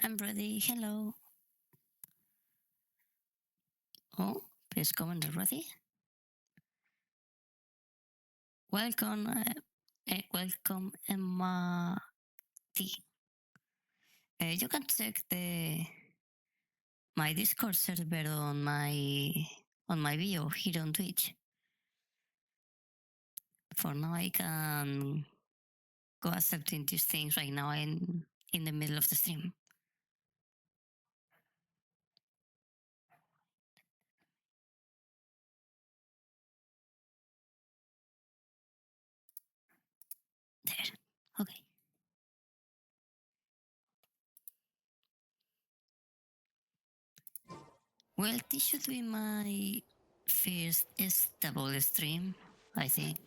I'm ready. Hello. Oh, please comment already. Welcome, welcome, Emma T. You can check my Discord server on my bio here on Twitch. For now, I can go accepting these things right now in the middle of the stream. There. Okay. Well, this should be my first stable stream, I think.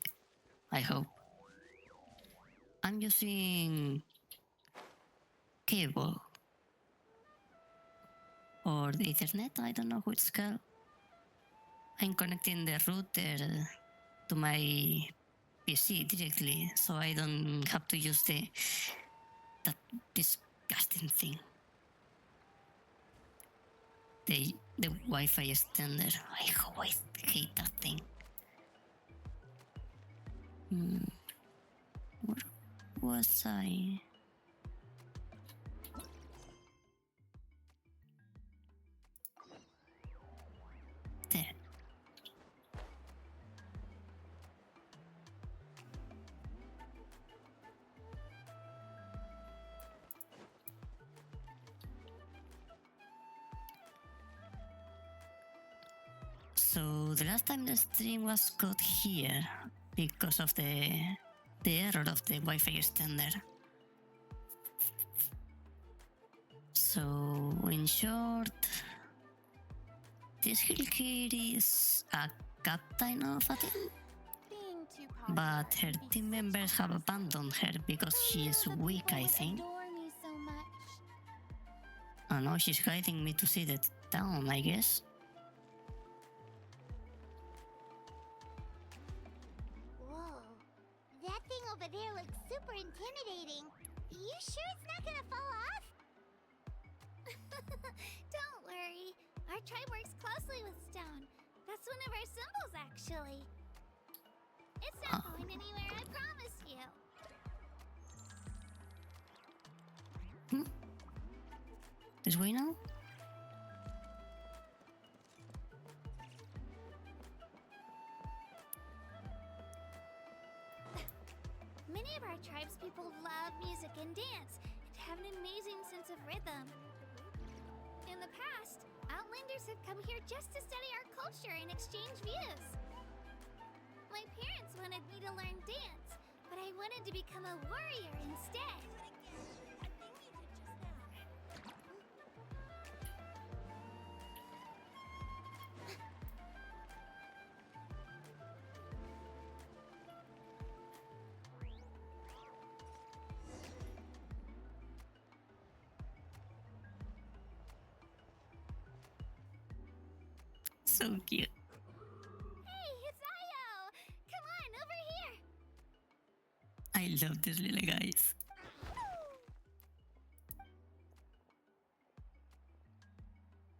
I hope. I'm using cable or the Ethernet. I don't know which called. I'm connecting the router to my PC directly, so I don't have to use that disgusting thing. The Wi-Fi extender. I hate that thing. Where was I? There. So the last time the stream was cut here because of the error of the Wi-Fi extender. So in short, this hill kid is a captain of a team, but her team members have abandoned her because she is weak, I think. Oh no, she's guiding me to see the town, I guess. Whoa, that thing over there looks super intimidating. You sure it's not gonna fall off? Don't worry. Our tribe works closely with stone. That's one of our symbols, actually. It's not going anywhere, I promise you. This way now? Many of our tribes people love music and dance and have an amazing sense of rhythm. In the past, Outlanders have come here just to study our culture and exchange views. My parents wanted me to learn dance, but I wanted to become a warrior instead. So cute. Hey, it's Io! Come on, over here! I love these little guys.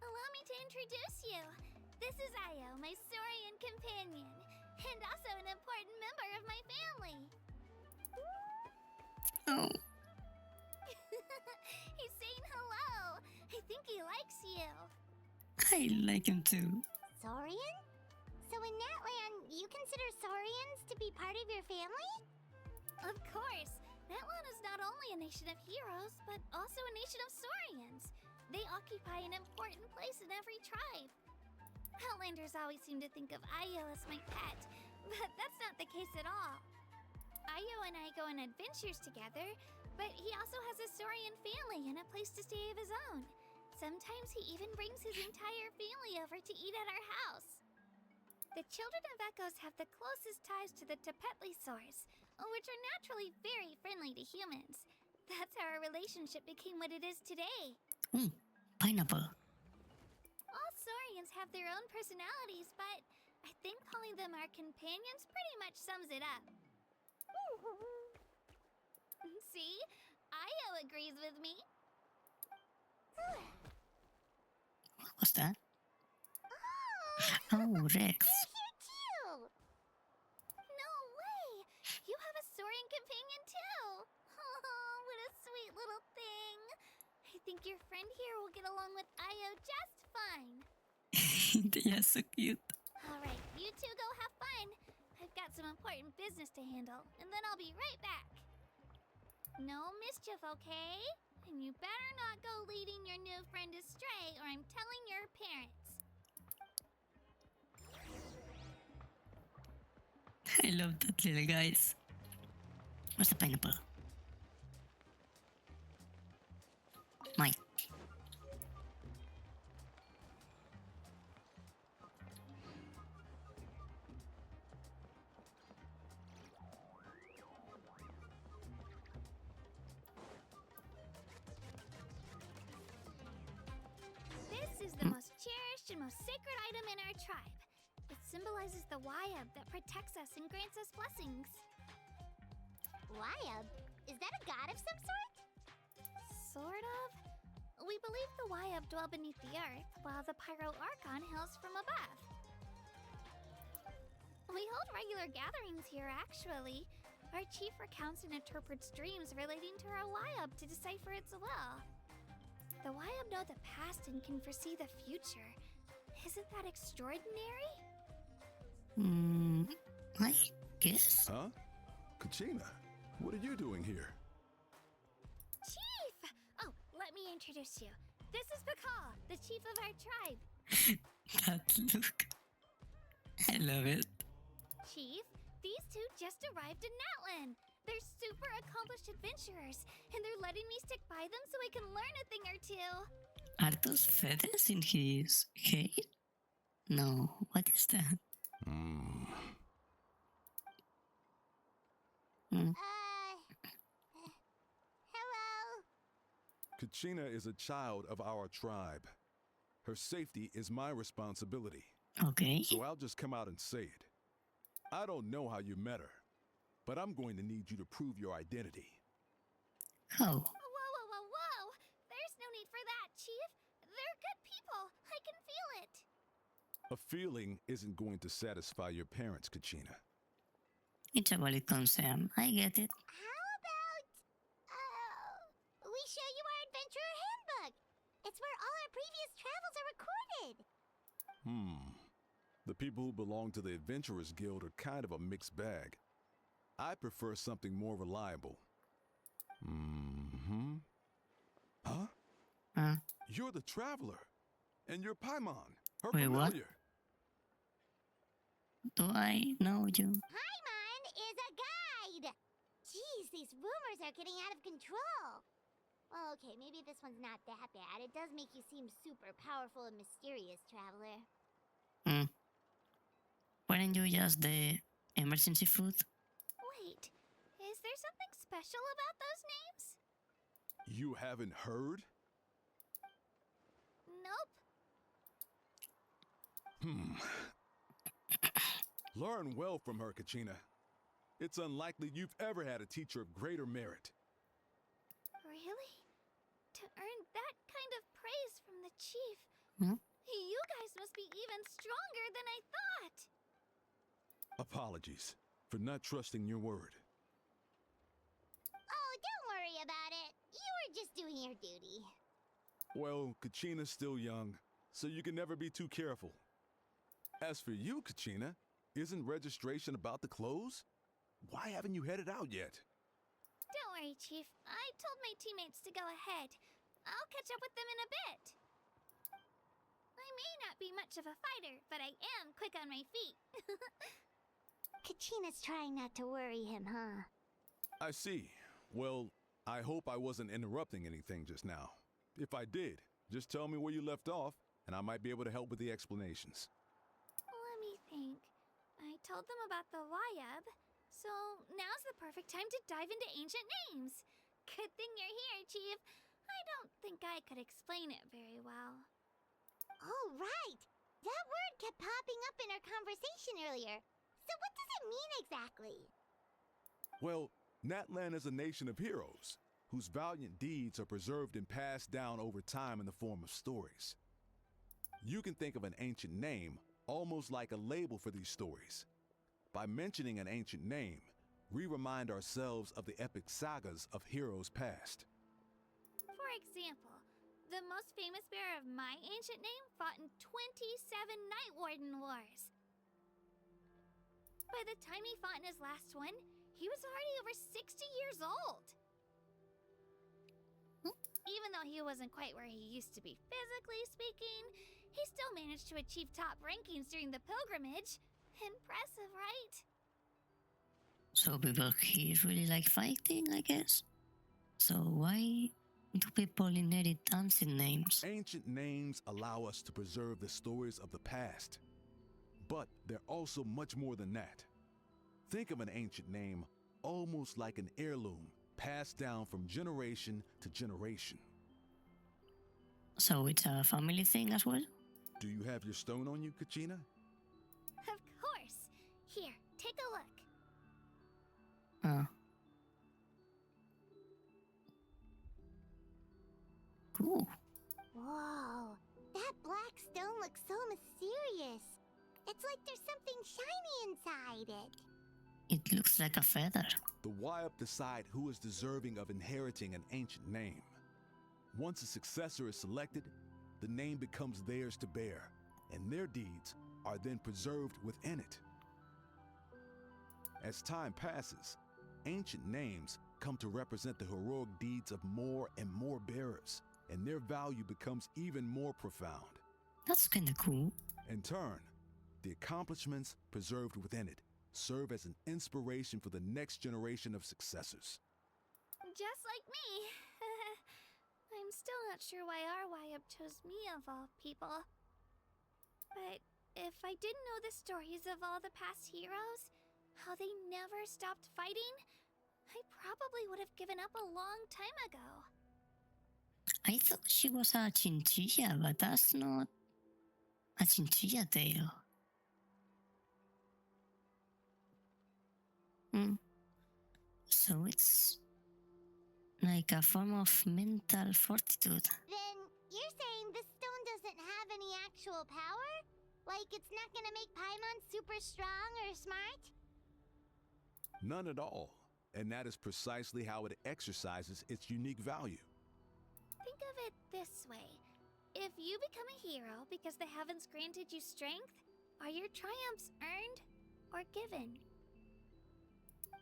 Allow me to introduce you. This is Io, my Saurian companion, and also an important member of my family. Oh. He's saying hello. I think he likes you. I like him too. Saurian? So in that land, you consider Saurians to be part of your family? Of course. That land is not only a nation of heroes, but also a nation of Saurians. They occupy an important place in every tribe. Outlanders always seem to think of Io as my pet, but that's not the case at all. Io and I go on adventures together, but he also has a Saurian family and a place to stay of his own. Sometimes he even brings his entire family over to eat at our house. The children of Echoes have the closest ties to the Tepetlisaurs, which are naturally very friendly to humans. That's how our relationship became what it is today. Pineapple. All Saurians have their own personalities, but I think calling them our companions pretty much sums it up. See? Io agrees with me. What was that? Oh, Oh, Rex. you're here too. No way! You have a Saurian companion too. Oh, what a sweet little thing. I think your friend here will get along with Io just fine. They are so cute. Alright, you two go have fun. I've got some important business to handle, and then I'll be right back. No mischief, okay? And you better not go leading your new friend astray, or I'm telling your parents. I love that little guys. Where's the pineapple? Mike. This is the most cherished and most sacred item in our tribe. It symbolizes the Wayab that protects us and grants us blessings. Wayab? Is that a god of some sort? Sort of. We believe the Wayab dwell beneath the earth, while the Pyro Archon hails from above. We hold regular gatherings here, actually. Our chief recounts and interprets dreams relating to our Wayab to decipher its will. The Wayab know the past and can foresee the future. Isn't that extraordinary? I guess. Huh? Kachina, what are you doing here? Chief! Oh, let me introduce you. This is Pakal, the chief of our tribe. That look. I love it. Chief, these two just arrived in Natlan. They're super accomplished adventurers, and they're letting me stick by them so I can learn a thing or two. Are those feathers in his hair? No, what is that? Hello? Kachina is a child of our tribe. Her safety is my responsibility. Okay. So I'll just come out and say it. I don't know how you met her, but I'm going to need you to prove your identity. Oh, Whoa. There's no need for that, Chief. They're good people. I can feel it. A feeling isn't going to satisfy your parents, Kachina. it's a valid concern. I get it. How about, we show you our adventurer handbook? It's where all our previous travels are recorded. The people who belong to the Adventurers Guild are kind of a mixed bag. I prefer something more reliable. Huh? Huh? You're the Traveler. And you're Paimon, her Wait, what? familiar. Do I know you? Paimon is a guide. Jeez, these rumors are getting out of control. Well, okay, maybe this one's not that bad. It does make you seem super powerful and mysterious, Traveler. Weren't you just the emergency food? Wait, is there something special about those names? You haven't heard? Nope. Learn well from her, Kachina. It's unlikely you've ever had a teacher of greater merit. Really? To earn that kind of praise from the chief? Hmm? You guys must be even stronger than I thought. Apologies for not trusting your word. Oh, don't worry about it. You were just doing your duty. Well, Kachina's still young, so you can never be too careful. As for you, Kachina, isn't registration about to close? Why haven't you headed out yet? Don't worry, Chief. I told my teammates to go ahead. I'll catch up with them in a bit. I may not be much of a fighter, but I am quick on my feet. Kachina's trying not to worry him, huh? I see. Well, I hope I wasn't interrupting anything just now. If I did, just tell me where you left off, and I might be able to help with the explanations. Let me think. I told them about the Wayab, so now's the perfect time to dive into ancient names. Good thing you're here, Chief. I don't think I could explain it very well. Oh, right! That word kept popping up in our conversation earlier. So what does it mean exactly? Well, Natlan is a nation of heroes. whose valiant deeds are preserved and passed down over time in the form of stories. You can think of an ancient name almost like a label for these stories. By mentioning an ancient name, we remind ourselves of the epic sagas of heroes past. For example, the most famous bearer of my ancient name fought in 27 Night Warden Wars. By the time he fought in his last one, he was already over 60 years old. Even though he wasn't quite where he used to be physically speaking, he still managed to achieve top rankings during the pilgrimage. Impressive, right? So people here really like fighting, I guess. So why do people inherit ancient names? Ancient names allow us to preserve the stories of the past. But they're also much more than that. Think of an ancient name almost like an heirloom passed down from generation to generation. So it's a family thing as well? Do you have your stone on you, Kachina? Of course. Here, take a look. Oh. Cool. Whoa, that black stone looks so mysterious. It's like there's something shiny inside it. It looks like a feather. The Wayup decide who is deserving of inheriting an ancient name. Once a successor is selected, the name becomes theirs to bear, and their deeds are then preserved within it. As time passes, ancient names come to represent the heroic deeds of more and more bearers, and their value becomes even more profound. That's kinda cool. In turn, the accomplishments preserved within it serve as an inspiration for the next generation of successors. Just like me. I'm still not sure why our Wayup chose me of all people. But if I didn't know the stories of all the past heroes, how they never stopped fighting, I probably would have given up a long time ago. I thought she was a chinchilla, but that's not a chinchilla tail. So it's like a form of mental fortitude. Then you're saying this stone doesn't have any actual power? Like it's not gonna make Paimon super strong or smart? None at all, and that is precisely how it exercises its unique value. Think of it this way. If you become a hero because the heavens granted you strength, are your triumphs earned or given?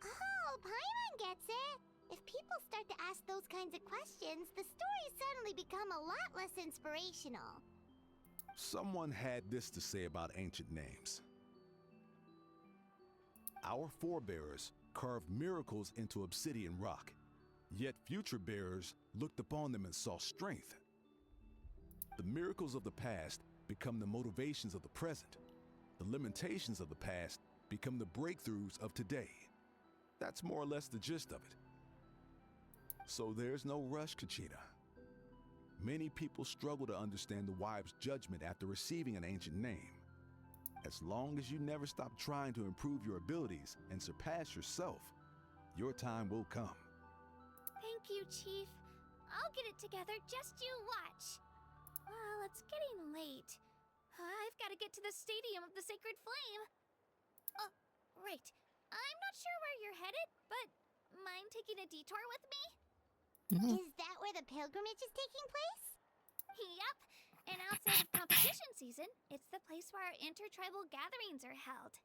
Oh, Paimon gets it! If people start to ask those kinds of questions, the stories suddenly become a lot less inspirational. Someone had this to say about ancient names. Our forebears carved miracles into obsidian rock, yet future bearers looked upon them and saw strength. The miracles of the past become the motivations of the present. The limitations of the past become the breakthroughs of today. That's more or less the gist of it. So there's no rush, Kachina. Many people struggle to understand the Wayup's judgment after receiving an ancient name. As long as you never stop trying to improve your abilities and surpass yourself, your time will come. Thank you, Chief. I'll get it together, just you watch. Well, it's getting late. I've got to get to the Stadium of the Sacred Flame. Oh, right. I'm not sure where you're headed, but mind taking a detour with me? Is that where the pilgrimage is taking place? Yep. And outside of competition season, it's the place where our intertribal gatherings are held.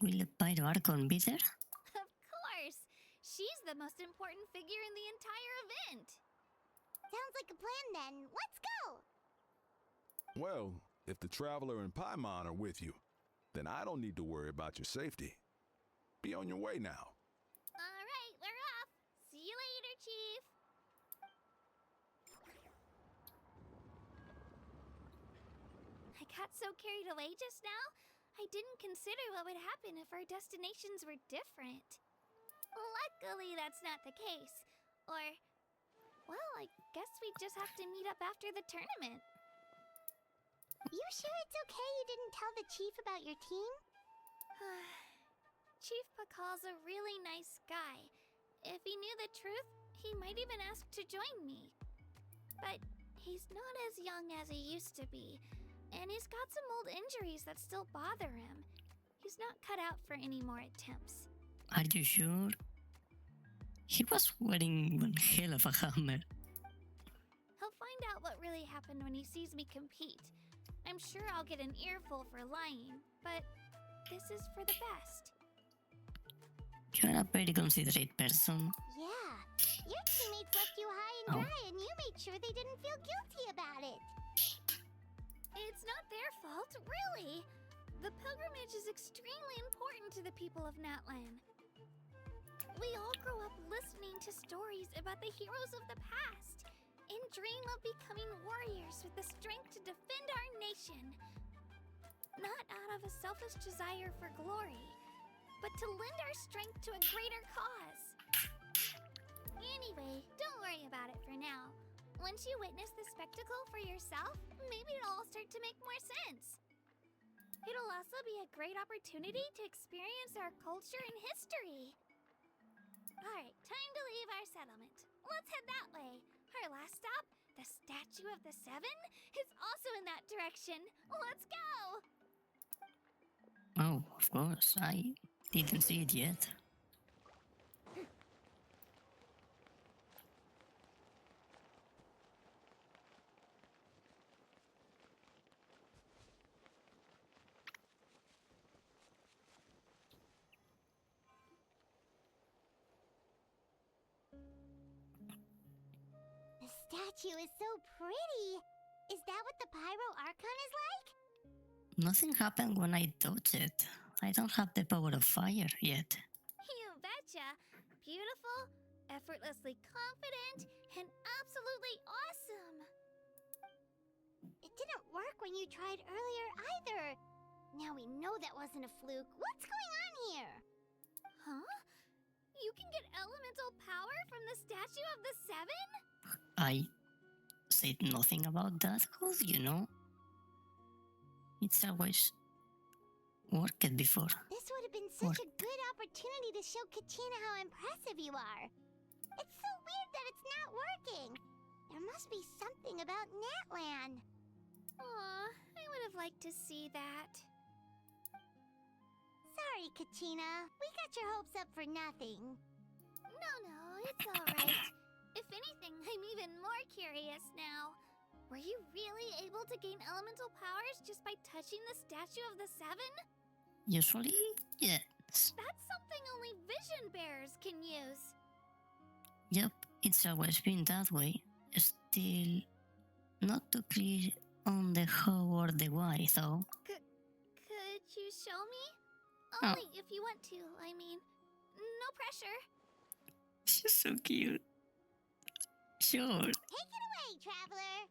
Will the Pyro Archon be there? Of course! She's the most important figure in the entire event. Sounds like a plan then. Let's go! Well, if the Traveler and Paimon are with you, then I don't need to worry about your safety. Be on your way now. All right, we're off. See you later, Chief. I got so carried away just now, I didn't consider what would happen if our destinations were different. Luckily, that's not the case. Or, well, I guess we just have to meet up after the tournament. You sure it's okay you didn't tell the Chief about your team? Chief Pakal's a really nice guy. If he knew the truth, He might even ask to join me. But he's not as young as he used to be, and he's got some old injuries that still bother him. He's not cut out for any more attempts. Are you sure? He was wearing one hell of a hammer. He'll find out what really happened when he sees me compete. I'm sure I'll get an earful for lying, but this is for the best. You're a very considerate person. Yeah, Your teammates left you high and Oh. dry, and you made sure they didn't feel guilty about it. it's not their fault, really. The pilgrimage is extremely important to the people of Natlan. We all grow up listening to stories about the heroes of the past and dream of becoming warriors with the strength to defend our nation. Not out of a selfish desire for glory, but to lend our strength to a greater cause. Anyway, don't worry about it for now. Once you witness the spectacle for yourself, maybe it'll all start to make more sense. It'll also be a great opportunity to experience our culture and history. Alright, time to leave our settlement. Let's head that way. Our last stop, the Statue of the Seven, is also in that direction. Let's go! Oh, of course. I didn't see it yet. The statue is so pretty. Is that what the Pyro Archon is like? Nothing happened when I touched it. I don't have the power of fire yet. You betcha! Beautiful, effortlessly confident, and absolutely awesome! It didn't work when you tried earlier either. Now we know that wasn't a fluke. What's going on here? Huh? You can get elemental power from the Statue of the Seven? I said nothing about that, cause you know, it's always worked before. This would have been such a good opportunity to show Katina how impressive you are. It's so weird that it's not working. There must be something about Natlan. Aw, I would have liked to see that. Sorry, Katina. We got your hopes up for nothing. No, it's alright. If anything, I'm even more curious now. Were you really able to gain elemental powers just by touching the Statue of the Seven? Usually, yes. That's something only vision bearers can use. Yep, it's always been that way. Still, not too clear on the how or the why, though. Could you show me? Oh. Only if you want to, I mean. No pressure. She's so cute. Sure. Take it away, traveler.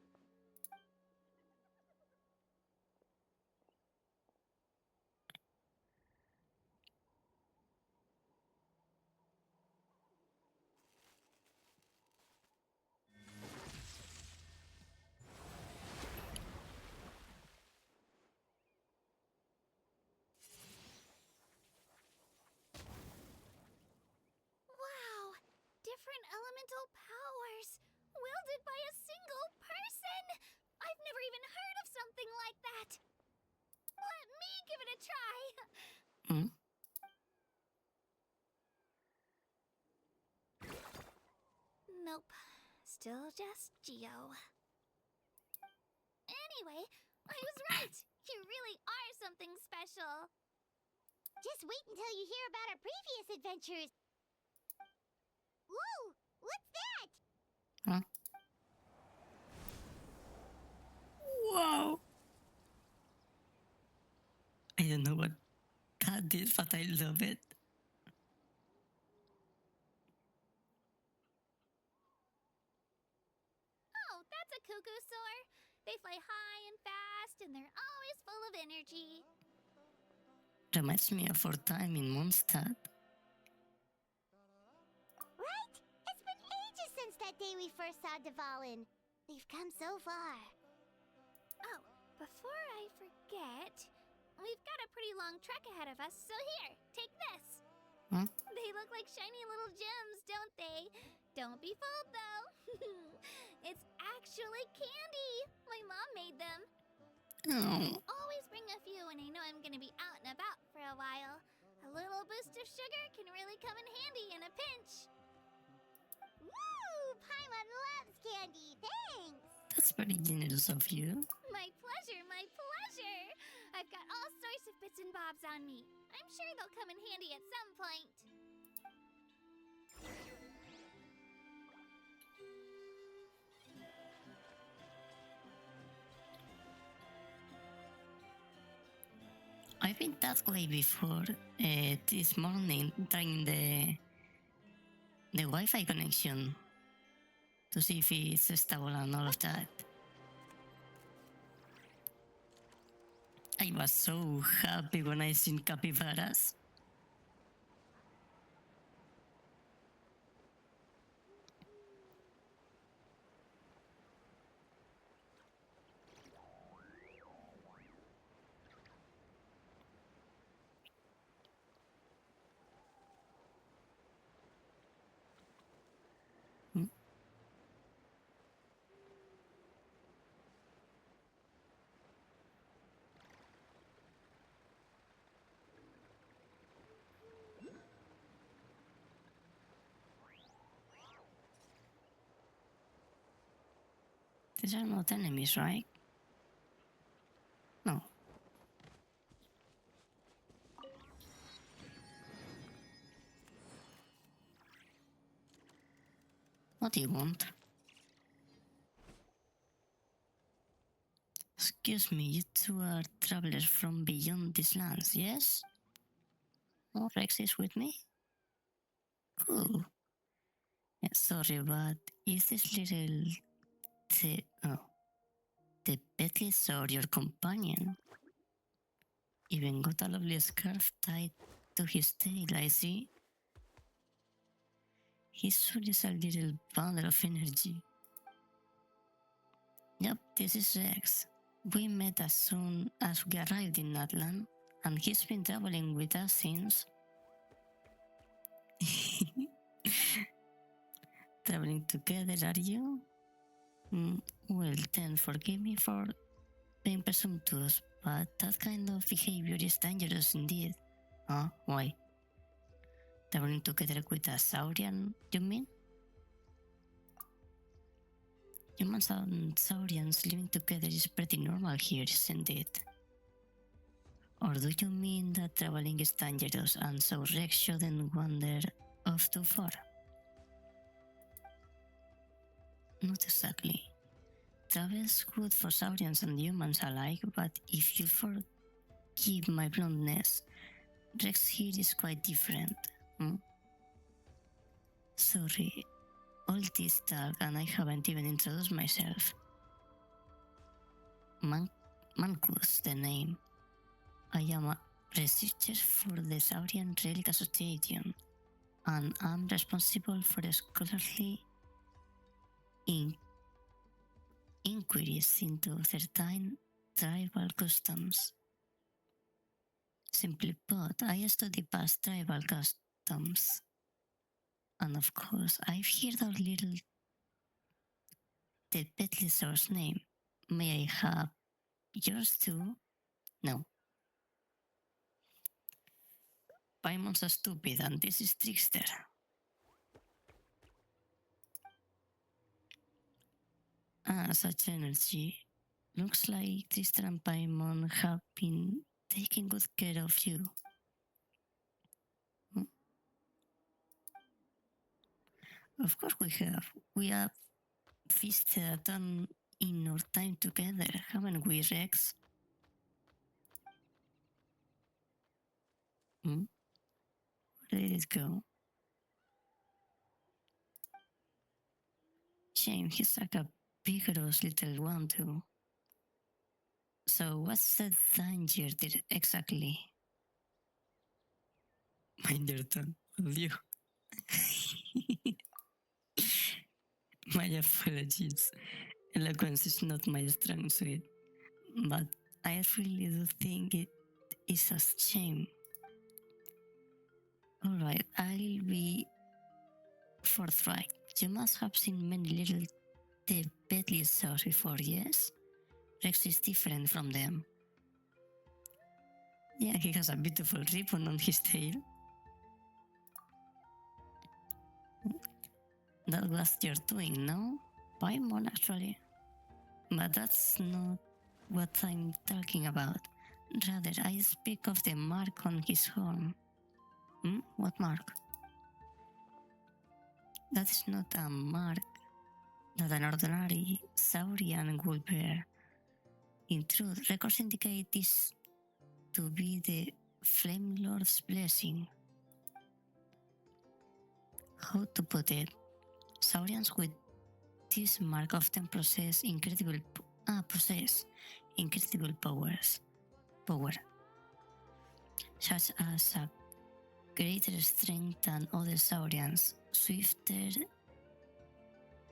Wow! Different elemental powers! Wielded by a single person! I've never even heard of something like that! Let me give it a try! Hmm? Nope. Still just Geo. Anyway, I was right! You really are something special! Just wait until you hear about our previous adventures. Whoa! What's that? Huh? Wow! I don't know what that is, but I love it. Oh, that's a cuckoo soar! They fly high and fast, and they're always full of energy. Reminds me of our time in Mondstadt. Right? It's been ages since that day we first saw Dvalin. We've come so far. Oh, before I forget, we've got a pretty long trek ahead of us, so here, take this. Huh? They look like shiny little gems, don't they? Don't be fooled, though. It's actually candy. My mom made them. Oh, Always bring a few when I know I'm gonna be out and about for a while. A little boost of sugar can really come in handy in a pinch. Woo! Paimon loves candy. Thanks. that's very generous of you. My pleasure, my pleasure. I've got all sorts of bits and bobs on me. I'm sure they'll come in handy at some point. I've been that way before. This morning, trying the Wi-Fi connection to see if it's stable and all of that. I was so happy when I seen capybaras. Hmm. These are not enemies, right? No. What do you want? Excuse me, you two are travelers from beyond these lands, yes? Oh, Rex is with me? Cool. Yeah, sorry, but is this little... the Betis or your companion? Even got a lovely scarf tied to his tail, I see. He sure is a little bundle of energy. Yep, this is Rex. We met as soon as we arrived in Natlan, and he's been traveling with us since. Traveling together, are you? Well, then forgive me for being presumptuous, but that kind of behavior is dangerous indeed. Huh? Why? Traveling together with a Saurian, you mean? Humans and Saurians living together is pretty normal here, isn't it? Or do you mean that traveling is dangerous and so Rex shouldn't wander off too far? Not exactly. Travel's good for Saurians and humans alike, but if you forgive my bluntness, Rex here is quite different. Sorry, all this talk and I haven't even introduced myself. Mancus, the name. I am a researcher for the Saurian Relic Association, and I'm responsible for scholarly inquiries into certain tribal customs. Simply put, I study past tribal customs. And of course, I've heard of little the Petlisaur's name. May I have yours too? No. Paimon's are stupid and this is Trickster. Ah, such energy. Looks like Trickster and Paimon have been taking good care of you. Of course we have. We have feasted a ton in our time together, haven't we, Rex? Where did it go? Shame, he's like a vigorous little one too. So what's the danger there exactly? Mind your tongue, will you? My apologies. Eloquence is not my strong suit, but I really do think it is a shame. Alright, I'll be forthright. You must have seen many little deadly shows before, yes? Rex is different from them. Yeah, he has a beautiful ribbon on his tail. That was your doing, no? Paimon, actually. But that's not what I'm talking about. Rather, I speak of the mark on his horn. What mark? That is not a mark that an ordinary Saurian would bear. In truth, records indicate this to be the Flame Lord's blessing. How to put it? Saurians with this mark often possess incredible powers. Such as a greater strength than other Saurians, swifter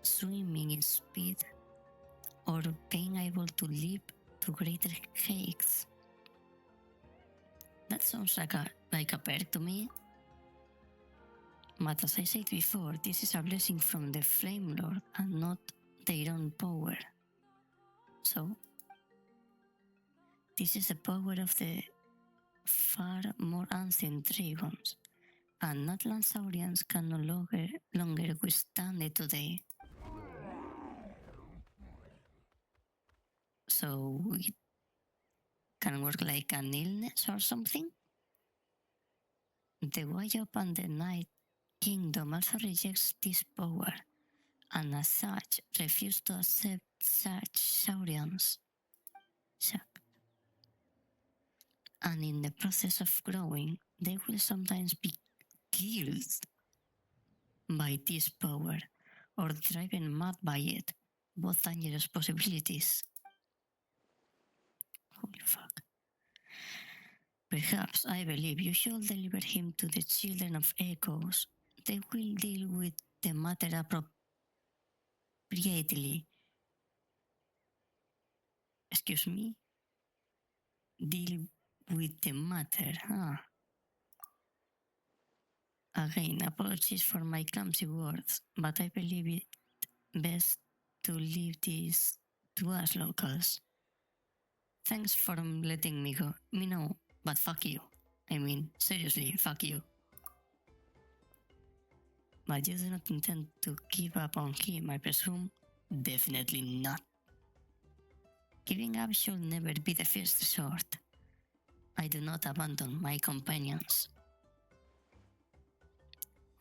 swimming in speed, or being able to leap to greater heights. That sounds like a perk to me. But as I said before, this is a blessing from the Flame Lord and not their own power. So, this is the power of the far more ancient dragons, and Natlan Saurians can no longer withstand it today. So, it can work like an illness or something? The Wayop and the Night Kingdom also rejects this power, and as such refuse to accept such Saurians. And in the process of growing, they will sometimes be killed by this power or driven mad by it, both dangerous possibilities. Holy fuck. Perhaps, I believe, you should deliver him to the Children of Echoes. They will deal with the matter appropriately. Excuse me? Deal with the matter, huh? Again, apologies for my clumsy words, but I believe it best to leave this to us locals. Thanks for letting me know, but fuck you. I mean, seriously, fuck you. But you do not intend to give up on him, I presume? Definitely not. Giving up should never be the first resort. I do not abandon my companions.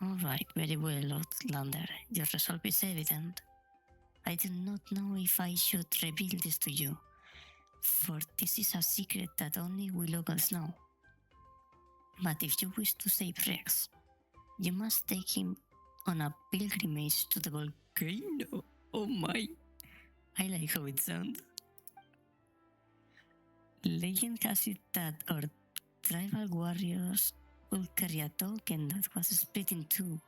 Alright, very well, Outlander. Your resolve is evident. I do not know if I should reveal this to you, for this is a secret that only we locals know. But if you wish to save Rex, you must take him on a pilgrimage to the volcano. Oh my! I like how it sounds. Legend has it that our tribal warriors will carry a token that was split in two,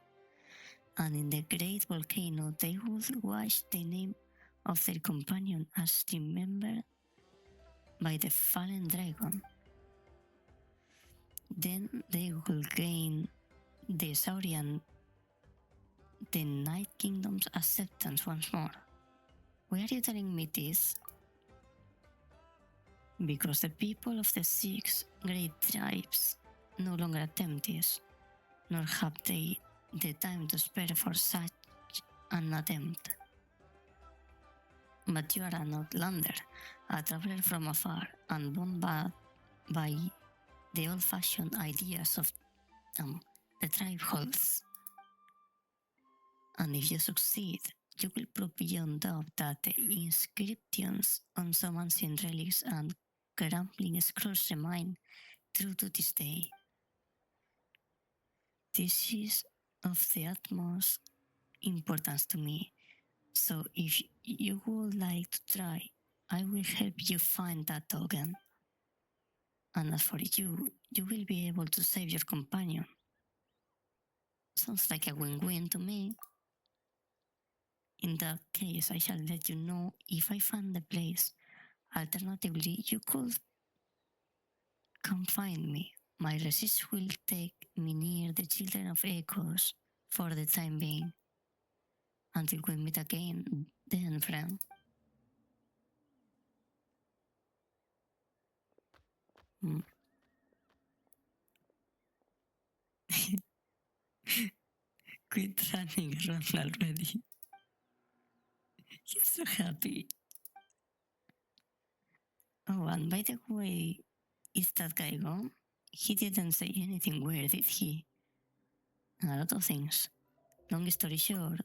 and in the great volcano they would wash the name of their companion as remembered by the fallen dragon. Then they will gain the Saurian, the Night Kingdom's acceptance once more. Why are you telling me this? Because the people of the 6 great tribes no longer attempt this, nor have they the time to spare for such an attempt. But you are an outlander, a traveler from afar, and bound by the old-fashioned ideas of the tribe holds. And if you succeed, you will prove beyond doubt that the inscriptions on some ancient relics and crumbling scrolls remain true to this day. This is of the utmost importance to me, so if you would like to try, I will help you find that token. And as for you, you will be able to save your companion. Sounds like a win-win to me. In that case, I shall let you know if I find the place. Alternatively, you could come find me. My resist will take me near the children of Echoes for the time being. Until we meet again, then, friend. Mm. Quit running around already. He's so happy. Oh, and by the way, is that guy gone? He didn't say anything weird, did he? A lot of things. Long story short,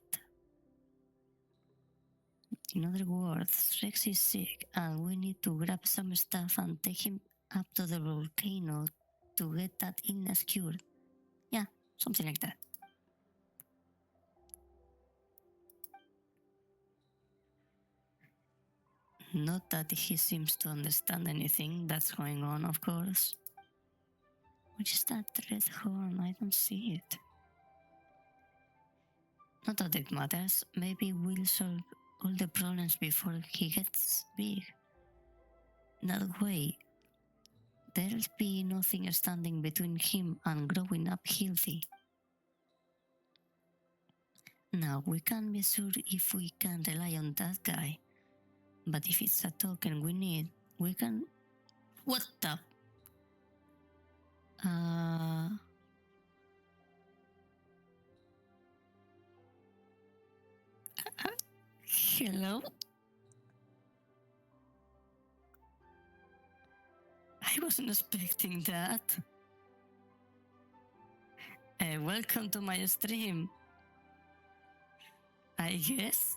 in other words, Rex is sick and we need to grab some stuff and take him up to the volcano to get that illness cured. Yeah, something like that. Not that he seems to understand anything that's going on, of course. Which is that red horn? I don't see it. Not that it matters. Maybe we'll solve all the problems before he gets big. That way, there'll be nothing standing between him and growing up healthy. Now, we can't be sure if we can rely on that guy. But if it's a token we need, we can... What the... Hello? I wasn't expecting that. Welcome to my stream. I guess.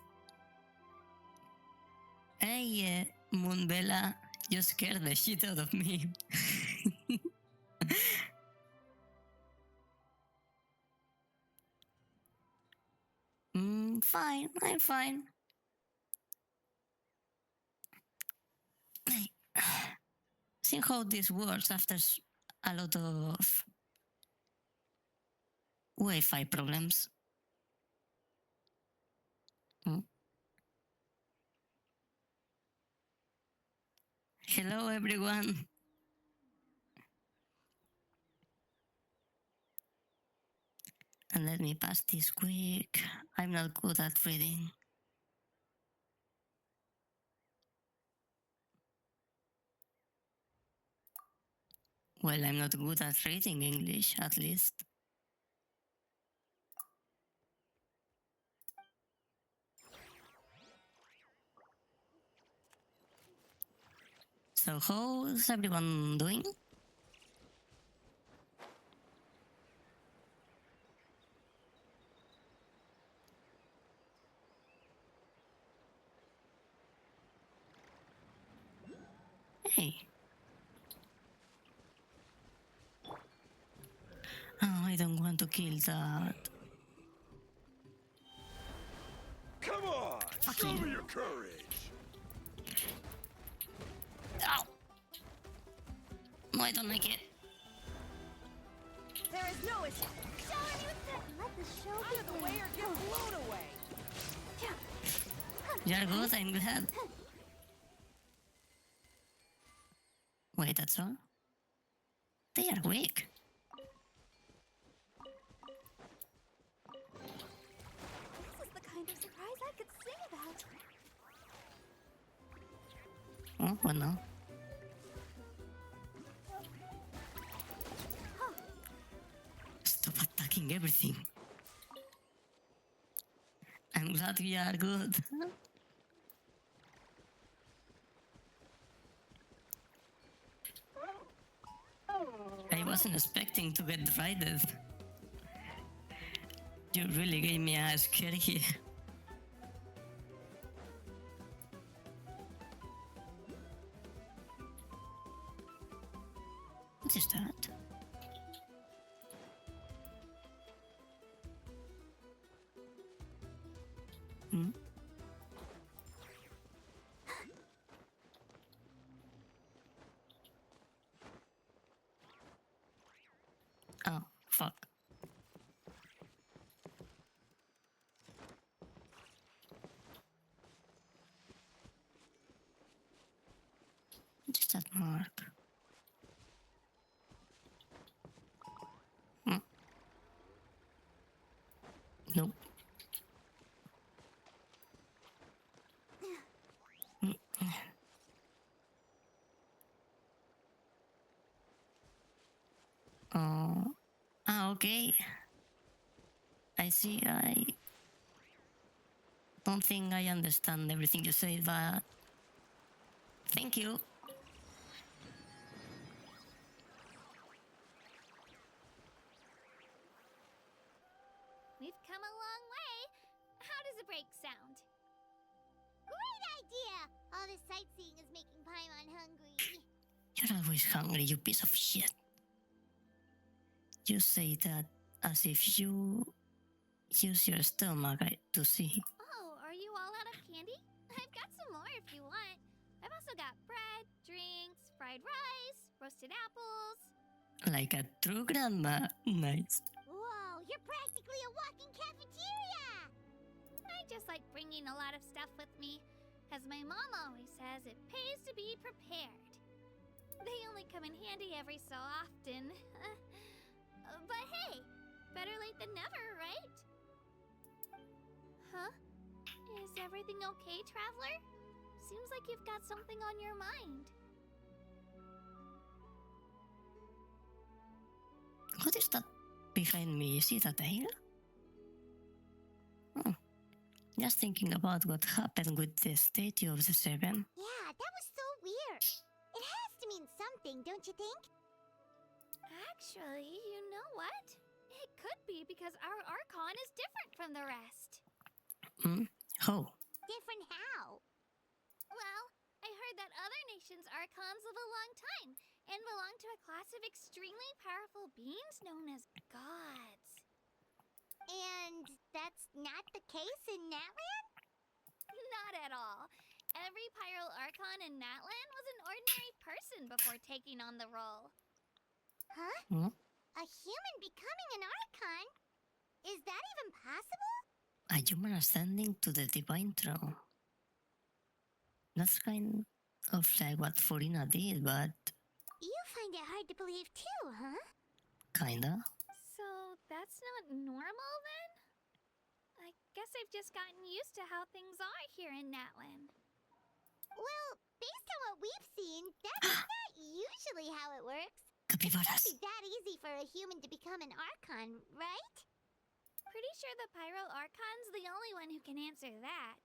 Hey, Moonbella, you scared the shit out of me. Fine, I'm fine. Hey, see how this works after a lot of Wi-Fi problems. Hello, everyone. And let me pass this quick. I'm not good at reading. Well, I'm not good at reading English, at least. So how's everyone doing? Hey. Oh, I don't want to kill that. Come on! Fuck Show you. me your courage! Ow! No, I don't like it. There is no escape. Let the show Out of the way or get blown away. You're good, I'm glad. Wait, that's all? They are weak. This is the kind of surprise I could sing about. Oh, well, no. Stop attacking everything. I'm glad we are good. I wasn't expecting to get raided. You really gave me a scare here. What is that? Hmm? Oh, fuck. What is that mark? Okay. I see. I don't think I understand everything you say, but thank you. We've come a long way. How does a break sound? Great idea! All this sightseeing is making Paimon hungry. You're always hungry, you piece of shit. You say that as if you use your stomach to see. Oh, are you all out of candy? I've got some more if you want. I've also got bread, drinks, fried rice, roasted apples. Like a true grandma. Nice. Whoa, you're practically a walking cafeteria! I just like bringing a lot of stuff with me. As my mom always says, it pays to be prepared. They only come in handy every so often. But hey, better late than never, right? Huh? Is everything okay, Traveler? Seems like you've got something on your mind. What is that behind me? Is it a tail? Oh. Just thinking about what happened with the Statue of the Seven. Yeah, that was so weird. It has to mean something, don't you think? Actually, you know what? It could be because our Archon is different from the rest. How? Different how? Well, I heard that other nations' Archons live a long time and belong to a class of extremely powerful beings known as gods. And that's not the case in Natland? Not at all. Every Pyro Archon in Natland was an ordinary person before taking on the role. Huh? Hmm? A human becoming an Archon? Is that even possible? A human ascending to the divine throne. That's kind of like what Furina did, but You find it hard to believe too, huh? kinda. So that's not normal then? I guess I've just gotten used to how things are here in Natland. Well, based on what we've seen, that's not usually how it works. It Capybaras. can't be that easy for a human to become an Archon, right? Pretty sure the Pyro Archon's the only one who can answer that.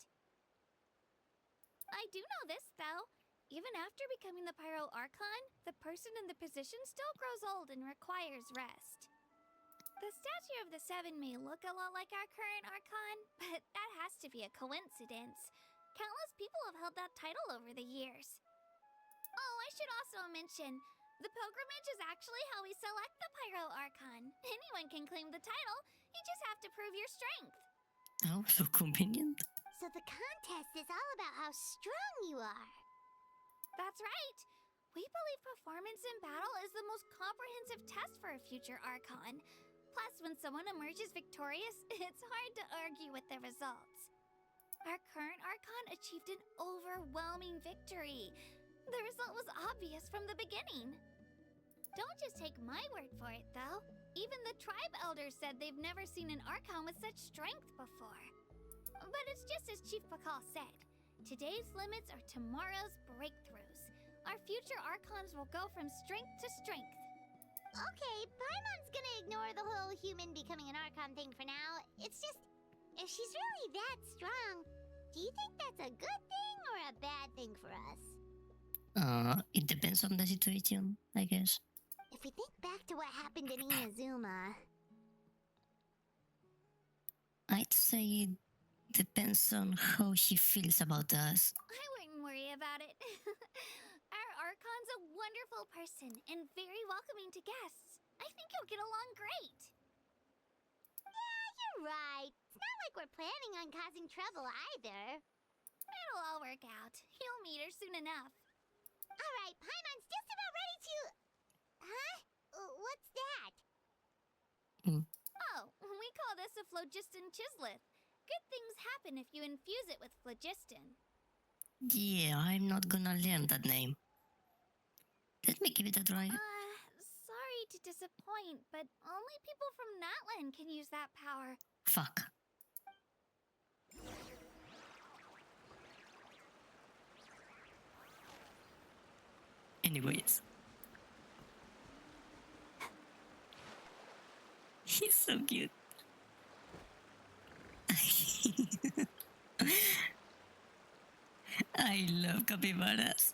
I do know this, though. Even after becoming the Pyro Archon, the person in the position still grows old and requires rest. The Statue of the Seven may look a lot like our current Archon, but that has to be a coincidence. Countless people have held that title over the years. Oh, I should also mention, the pilgrimage is actually how we select the Pyro Archon. Anyone can claim the title, you just have to prove your strength. Oh, so convenient. So the contest is all about how strong you are. That's right. We believe performance in battle is the most comprehensive test for a future Archon. Plus, when someone emerges victorious, it's hard to argue with the results. Our current Archon achieved an overwhelming victory. The result was obvious from the beginning. Don't just take my word for it, though. Even the tribe elders said they've never seen an Archon with such strength before. But it's just as Chief Pakal said. Today's limits are tomorrow's breakthroughs. Our future Archons will go from strength to strength. Okay, Paimon's gonna ignore the whole human becoming an Archon thing for now. It's just, if she's really that strong, do you think that's a good thing or a bad thing for us? It depends on the situation, I guess. If we think back to what happened in Inazuma, I'd say it depends on how she feels about us. I wouldn't worry about it. Our Archon's a wonderful person and very welcoming to guests. I think you'll get along great. yeah, you're right. It's not like we're planning on causing trouble either. It'll all work out. You'll meet her soon enough. All right, Paimon's just about ready to... Huh? What's that? Oh, we call this a phlogiston chisleth. Good things happen if you infuse it with phlogiston. Yeah, I'm not gonna learn that name. Let me give it a try. Sorry to disappoint, but only people from Natland can use that power. Fuck. Anyways. He's so cute. I love capybaras.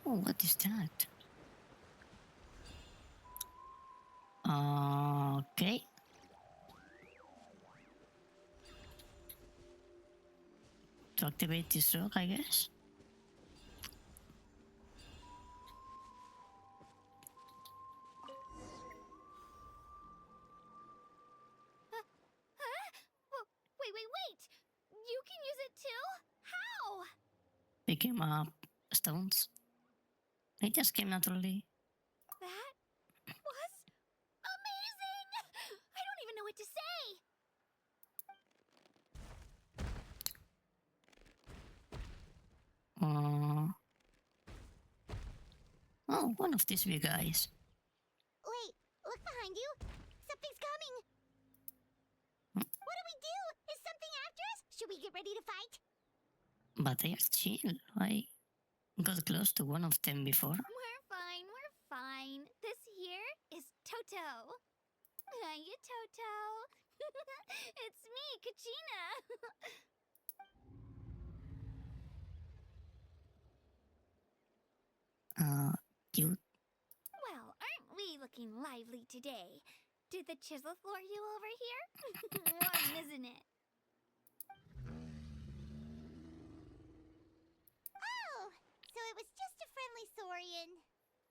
Oh, what is that? Okay. To activate this rock, I guess. Wait! You can use it too? How? Picking up stones. They just came naturally. That was amazing! I don't even know what to say! Oh, one of these big guys. Wait, look behind you. Something's coming. What do we do? Is something after us? Should we get ready to fight? But they are chill. I got close to one of them before. We're fine. This here is Toto. Hiya, Toto. It's me, Kachina. Cute. Well, aren't we looking lively today? Did the chisel floor you over here? Warm, isn't it? Oh, so it was just a friendly saurian.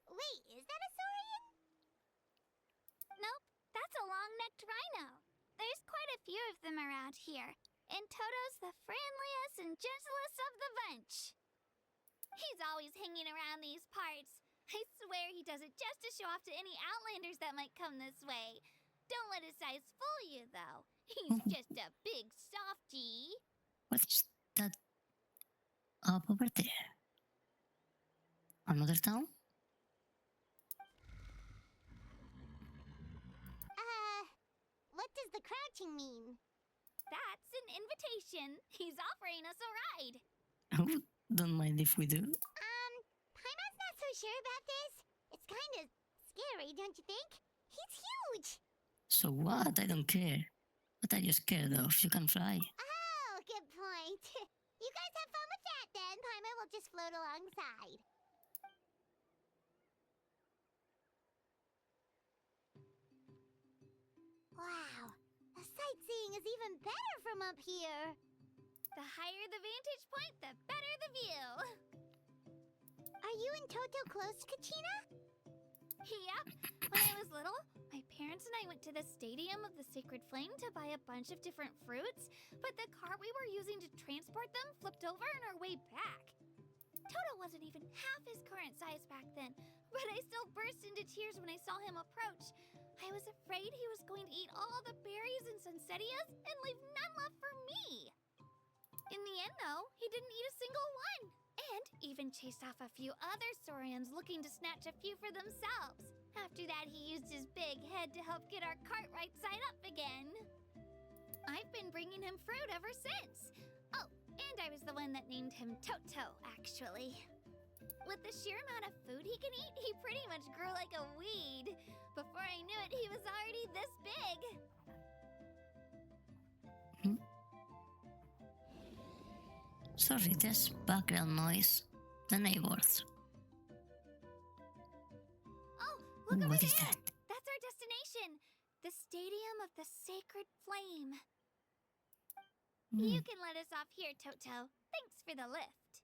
Wait, is that a saurian? Nope, that's a long-necked rhino. There's quite a few of them around here, and Toto's the friendliest and gentlest of the bunch. He's always hanging around these parts. I swear he does it just to show off to any Outlanders that might come this way. Don't let his size fool you, though. He's just a big softie. What is that up over there? Another town? What does the crouching mean? That's an invitation. He's offering us a ride. Oh, don't mind if we do. Paimon's not so sure about this. It's kind of scary, don't you think? He's huge. So what? I don't care. What are you scared of? You can fly. Oh, good point. You guys have fun with that then. Paimon will just float alongside. Wow, the sightseeing is even better from up here. The higher the vantage point, the better the view. Are you and Toto close, Kachina? Yep. When I was little, my parents and I went to the Stadium of the Sacred Flame to buy a bunch of different fruits, but the cart we were using to transport them flipped over on our way back. Toto wasn't even half his current size back then, but I still burst into tears when I saw him approach. I was afraid he was going to eat all the berries and sunsettias and leave none left for me. In the end, though, he didn't eat a single one, and even chased off a few other saurians looking to snatch a few for themselves. After that, he used his big head to help get our cart right side up again. I've been bringing him fruit ever since. Oh, and I was the one that named him Toto, actually. With the sheer amount of food he can eat, he pretty much grew like a weed. Before I knew it, he was already this big. Sorry, there's background noise. The neighbors. Oh, look over What is there! that? That's our destination. The Stadium of the Sacred Flame. You can let us off here, Toto. Thanks for the lift.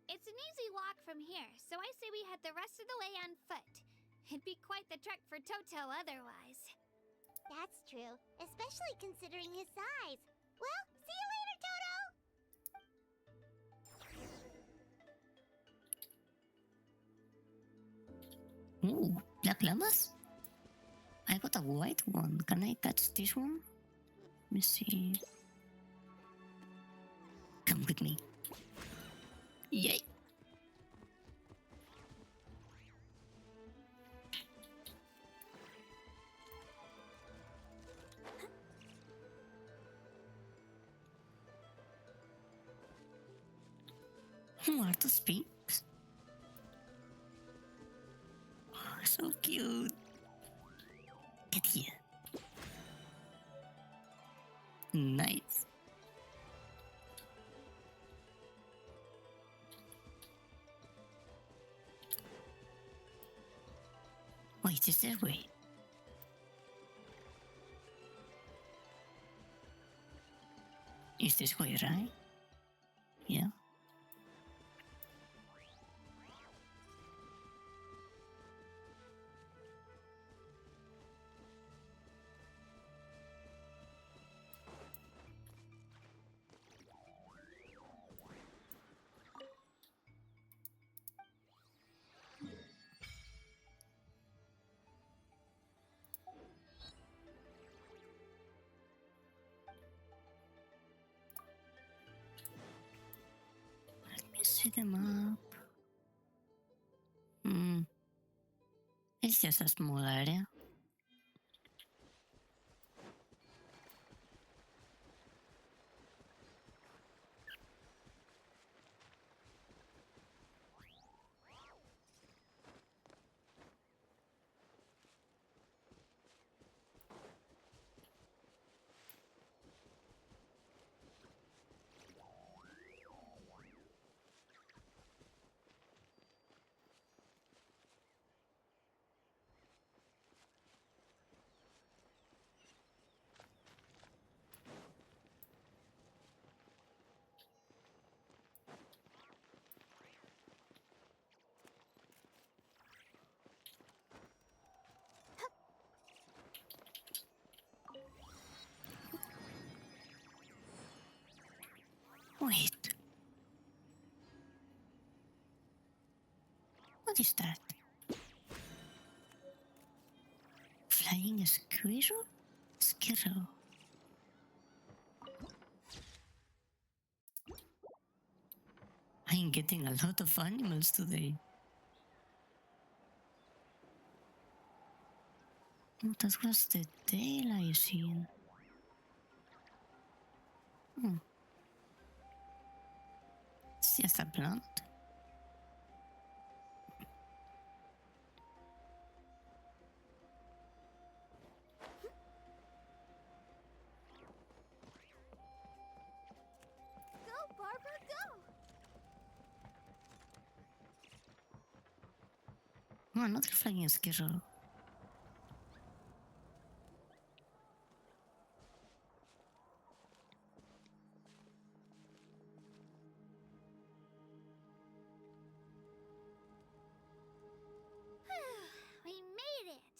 It's an easy walk from here, so I say we head the rest of the way on foot. It'd be quite the trek for Toto otherwise. That's true, especially considering his size. Well, see you later, Toto! Ooh, black llamas? I got a white one. Can I catch this one? Let me see. Come with me. Yay! Who are those pinks? Oh, so cute. Get here. Nice. Wait, is there a way? Is this way, right? Yeah. Let me see them up. It's just a small area. Wait. What is that? Flying squirrel? Squirrel. I'm getting a lot of animals today. Oh, that was the tail I seen. It's just a plant. Go, Barbara, go! Oh, another flying squirrel. We made it!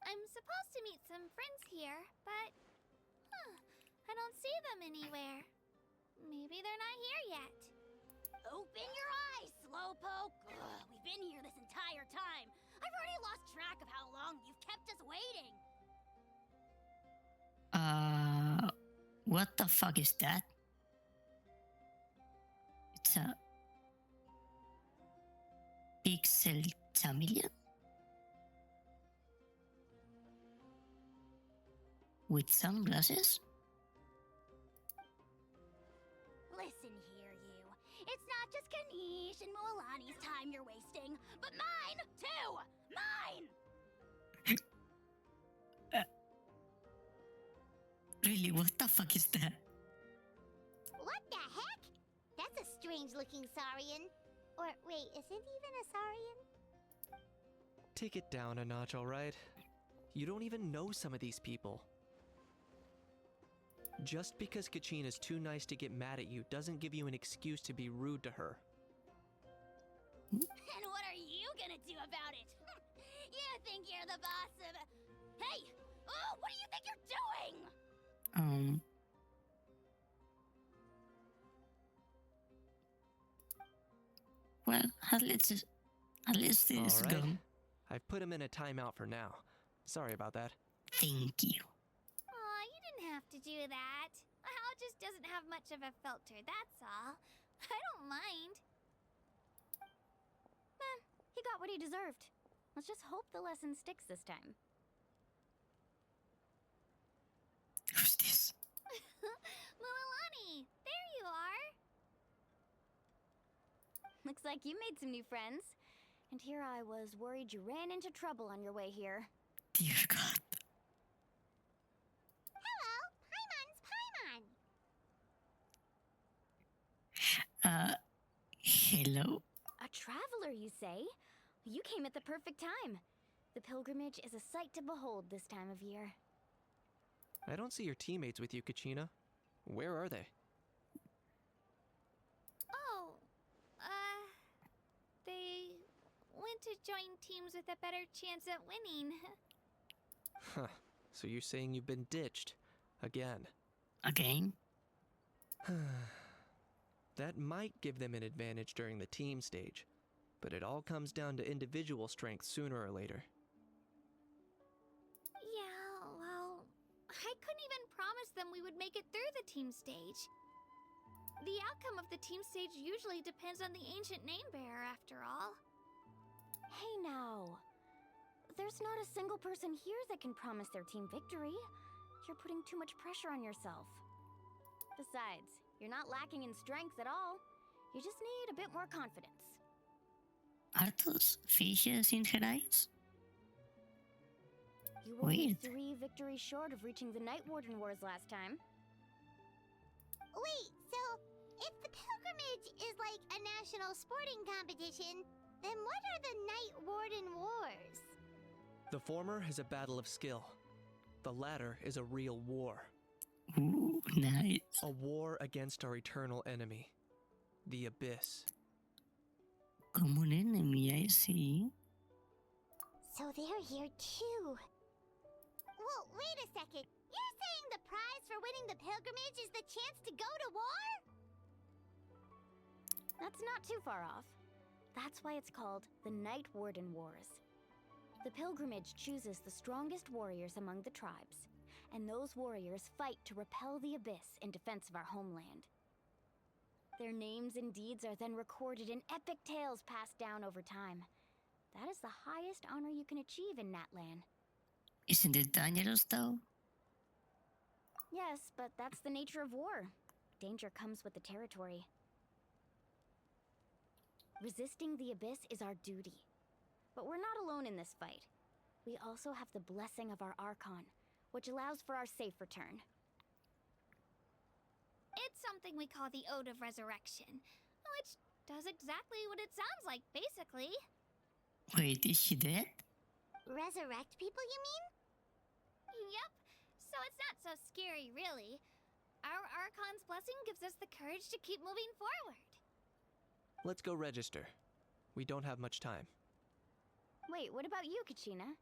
I'm supposed to meet some friends here, but... I don't see them anywhere. Maybe they're not here yet. Open your eyes, Slowpoke! Ugh, we've been here this entire time. I've already lost track of how long you've kept us waiting. What the fuck is that? It's a pixel chameleon? With sunglasses? Listen here, you. It's not just Kanish and Moalani's time you're wasting, but mine, too! Mine! Really, what the fuck is that? What the heck? That's a strange-looking Saurian. Or, wait, is it even a Saurian? Take it down a notch, alright? You don't even know some of these people. Just because Kachin is too nice to get mad at you doesn't give you an excuse to be rude to her. And what are you gonna do about it? You think you're the boss of... Hey! Oh, what do you think you're doing? Well, at least it's Alright. gone. I've put him in a timeout for now. Sorry about that. Thank you. Aw, you didn't have to do that. Hal just doesn't have much of a filter, that's all. I don't mind. He got what he deserved. Let's just hope the lesson sticks this time. Who's this? Moalani, there you are. Looks like you made some new friends. And here I was worried you ran into trouble on your way here. Dear God. Hello, Paimon's Paimon. Hello. A traveler, you say? You came at the perfect time. The pilgrimage is a sight to behold this time of year. I don't see your teammates with you, Kachina. Where are they? Oh, they went to join teams with a better chance at winning. Huh. So you're saying you've been ditched. Again. Again? That might give them an advantage during the team stage, but it all comes down to individual strength sooner or later. Yeah, well, I couldn't even promise them we would make it through the team stage. The outcome of the team stage usually depends on the ancient name bearer, after all. Hey now. There's not a single person here that can promise their team victory. You're putting too much pressure on yourself. Besides, you're not lacking in strength at all. You just need a bit more confidence. Are those fishes in her eyes? You were only Weird. 3 victories short of reaching the Night Warden Wars last time. Wait, so if the pilgrimage is like a national sporting competition, then what are the Night Warden Wars? The former is a battle of skill. The latter is a real war. Ooh, nice. A war against our eternal enemy, the Abyss. Common enemy, I see. So they're here too. Well, wait a second. You're saying the prize for winning the pilgrimage is the chance to go to war? That's not too far off. That's why it's called the Night Warden Wars. The pilgrimage chooses the strongest warriors among the tribes, and those warriors fight to repel the Abyss in defense of our homeland. Their names and deeds are then recorded in epic tales passed down over time. That is the highest honor you can achieve in Natlan. Isn't it dangerous though? Yes, but that's the nature of war. Danger comes with the territory. Resisting the Abyss is our duty. But we're not alone in this fight. We also have the blessing of our Archon, which allows for our safe return. It's something we call the Ode of Resurrection, which does exactly what it sounds like, basically. Wait, is she dead? Resurrect people, you mean? Yep, so it's not so scary, really. Our Archon's blessing gives us the courage to keep moving forward. Let's go register. We don't have much time. Wait, what about you, Kachina?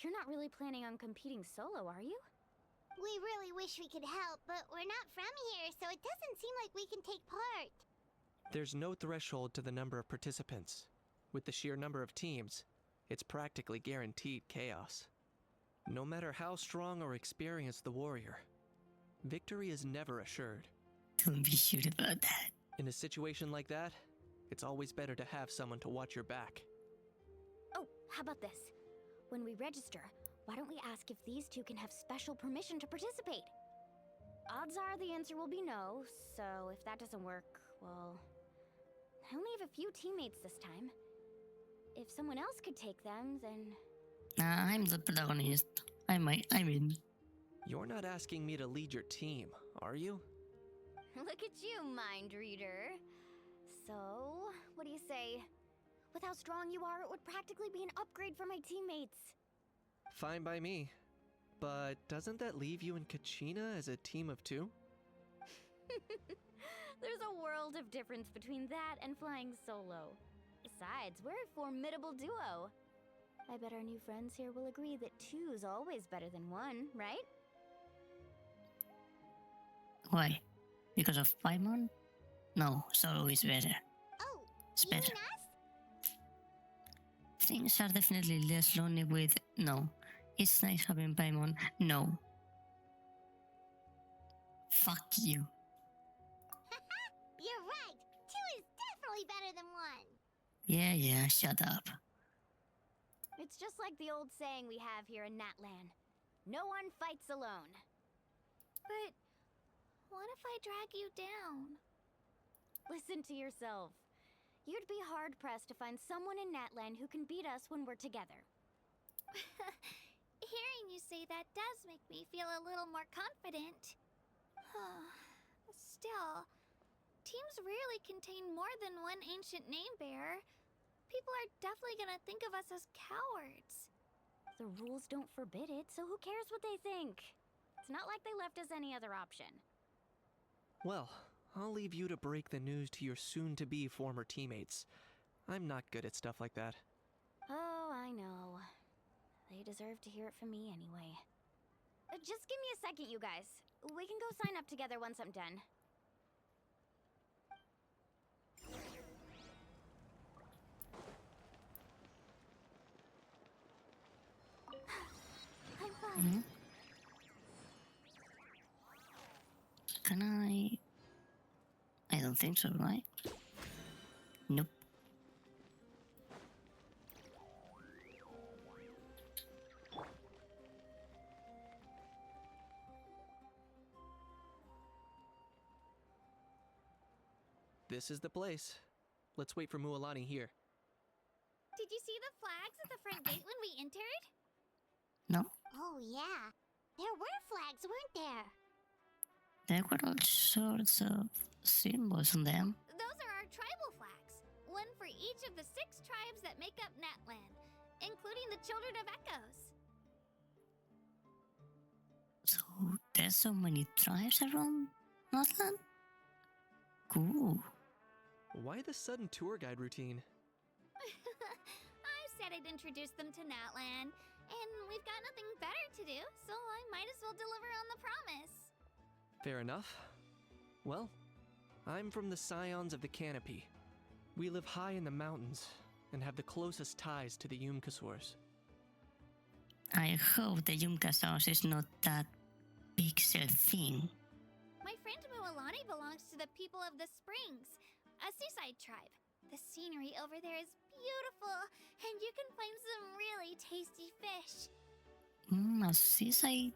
You're not really planning on competing solo, are you? We really wish we could help, but we're not from here, so it doesn't seem like we can take part. There's no threshold to the number of participants. With the sheer number of teams, it's practically guaranteed chaos. No matter how strong or experienced the warrior, victory is never assured. Don't be sure about that. In a situation like that, it's always better to have someone to watch your back. Oh, how about this? When we register, why don't we ask if these two can have special permission to participate? Odds are the answer will be no, so if that doesn't work, well, I only have a few teammates this time. If someone else could take them, then... Nah, I'm the protagonist. I'm in. You're not asking me to lead your team, are you? Look at you, mind reader. So, what do you say? With how strong you are, it would practically be an upgrade for my teammates. Fine by me. But doesn't that leave you and Kachina as a team of 2? There's a world of difference between that and flying solo. Besides, we're a formidable duo. I bet our new friends here will agree that 2's always better than 1, right? Why? Because of Paimon? No, solo is better. Oh, It's you better. mean us? Things are definitely less lonely with... No. It's nice having Paimon. No. Fuck you. You're right. 2 is definitely better than 1. Yeah, shut up. It's just like the old saying we have here in Natlan. No one fights alone. But what if I drag you down? Listen to yourself. You'd be hard-pressed to find someone in Natland who can beat us when we're together. Hearing you say that does make me feel a little more confident. Still, teams rarely contain more than one ancient name bearer. People are definitely gonna think of us as cowards. The rules don't forbid it, so who cares what they think? It's not like they left us any other option. Well, I'll leave you to break the news to your soon-to-be former teammates. I'm not good at stuff like that. Oh, I know. They deserve to hear it from me anyway. Just give me a second, you guys. We can go sign up together once I'm done. I'm fine. Can I don't think so, right? Nope. This is the place. Let's wait for Mualani here. Did you see the flags at the front gate when we entered? No? Oh, yeah. There were flags, weren't there? There were all sorts of symbols on them. Those are our tribal flags. One for each of the 6 tribes that make up Natland, including the Children of Echoes. So there's so many tribes around Northland? Cool. Why the sudden tour guide routine? I said I'd introduce them to Natland, and we've got nothing better to do, so I might as well deliver on the promise. Fair enough. Well, I'm from the Scions of the Canopy. We live high in the mountains and have the closest ties to the Yumkasaurs. I hope the Yumkasaurs is not that pixel thing. My friend Mualani belongs to the people of the Springs, a seaside tribe. The scenery over there is beautiful, and you can find some really tasty fish. A seaside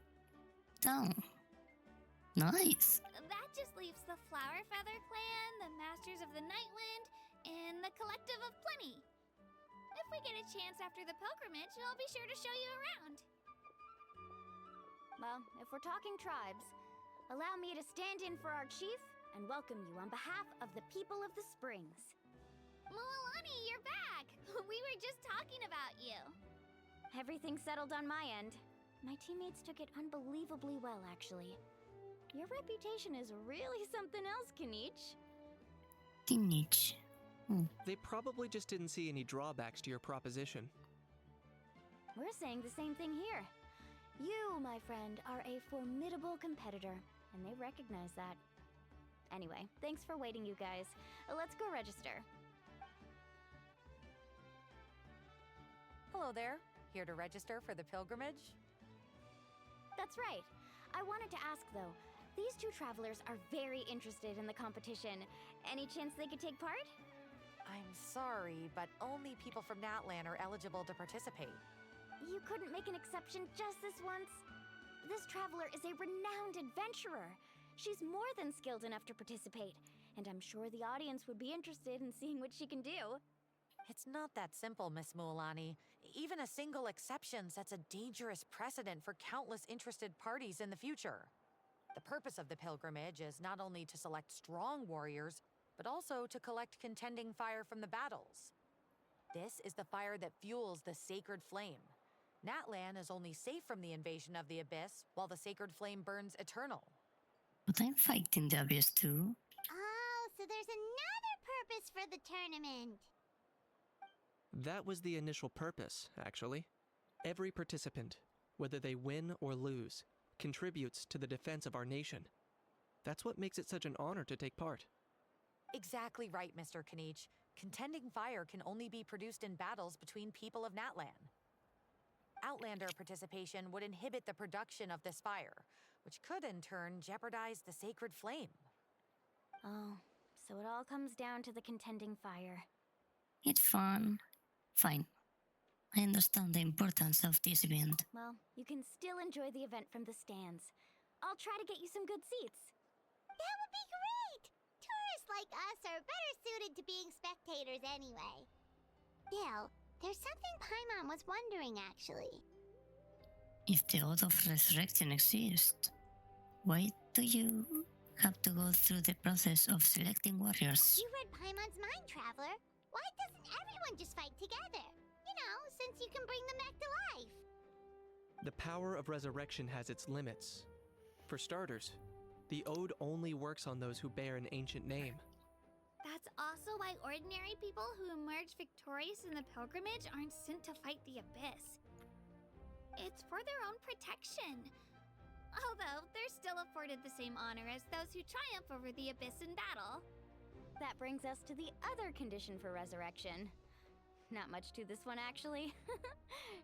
town. Nice. That just leaves the Flower Feather Clan, the Masters of the Nightwind, and the Collective of Plenty. If we get a chance after the pilgrimage, I'll be sure to show you around. Well, if we're talking tribes, allow me to stand in for our chief and welcome you on behalf of the people of the Springs. Mualani, you're back! We were just talking about you. Everything settled on my end. My teammates took it unbelievably well, actually. Your reputation is really something else, Kanich. Teenage. They probably just didn't see any drawbacks to your proposition. We're saying the same thing here. You, my friend, are a formidable competitor, and they recognize that. Anyway, thanks for waiting, you guys. Let's go register. Hello there. Here to register for the pilgrimage? That's right. I wanted to ask, though, these 2 travelers are very interested in the competition. Any chance they could take part? I'm sorry, but only people from Natland are eligible to participate. You couldn't make an exception just this once? This traveler is a renowned adventurer. She's more than skilled enough to participate, and I'm sure the audience would be interested in seeing what she can do. It's not that simple, Miss Mualani. Even a single exception sets a dangerous precedent for countless interested parties in the future. The purpose of the pilgrimage is not only to select strong warriors, but also to collect contending fire from the battles. This is the fire that fuels the sacred flame. Natland is only safe from the invasion of the Abyss, while the sacred flame burns eternal. But I'm fighting the Abyss too. Oh, so there's another purpose for the tournament. That was the initial purpose, actually. Every participant, whether they win or lose, contributes to the defense of our nation. That's what makes it such an honor to take part. Exactly right, Mr. Kanich. Contending fire can only be produced in battles between people of Natland. Outlander participation would inhibit the production of this fire, which could in turn jeopardize the sacred flame. Oh, so it all comes down to the contending fire. It's fun. Fine. I understand the importance of this event. Well, you can still enjoy the event from the stands. I'll try to get you some good seats. That would be great! Tourists warriors like us are better suited to being spectators anyway. Still, there's something Paimon was wondering actually. If the Oath of Resurrection exists, why do you have to go through the process of selecting warriors? You read Paimon's mind, Traveler. Why doesn't everyone just fight together? You know, since you can bring them back to life. The power of resurrection has its limits. For starters, the Ode only works on those who bear an ancient name. That's also why ordinary people who emerge victorious in the pilgrimage aren't sent to fight the Abyss. It's for their own protection. Although, they're still afforded the same honor as those who triumph over the Abyss in battle. That brings us to the other condition for resurrection. Not much to this one, actually.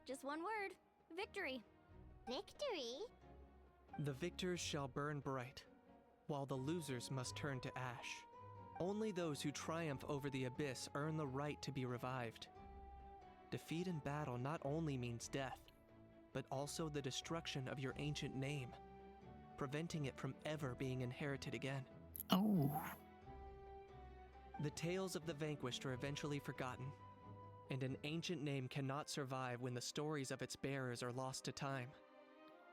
Just one word. Victory. Victory? The victors shall burn bright, while the losers must turn to ash. Only those who triumph over the Abyss earn the right to be revived. Defeat in battle not only means death, but also the destruction of your ancient name, preventing it from ever being inherited again. Oh, The tales of the vanquished are eventually forgotten, and an ancient name cannot survive when the stories of its bearers are lost to time.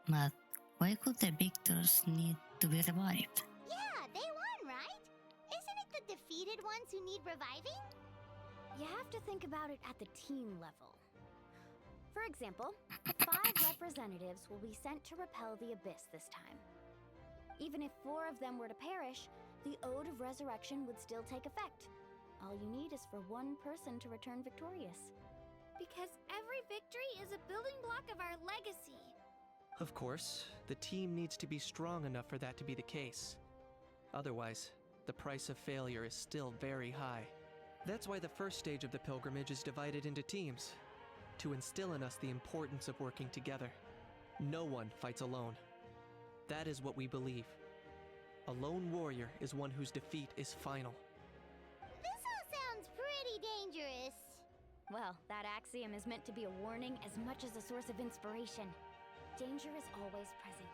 but why could the victors need to be revived? Yeah, they won, right? Isn't it the defeated ones who need reviving? You have to think about it at the team level. For example, 5 representatives will be sent to repel the Abyss this time. Even if 4 of them were to perish, the Ode of Resurrection would still take effect. All you need is for 1 person to return victorious. Because every victory is a building block of our legacy. Of course, the team needs to be strong enough for that to be the case. Otherwise, the price of failure is still very high. That's why the first stage of the pilgrimage is divided into teams, to instill in us the importance of working together. No one fights alone. That is what we believe. A lone warrior is one whose defeat is final. This all sounds pretty dangerous. Well, that axiom is meant to be a warning as much as a source of inspiration. Danger is always present,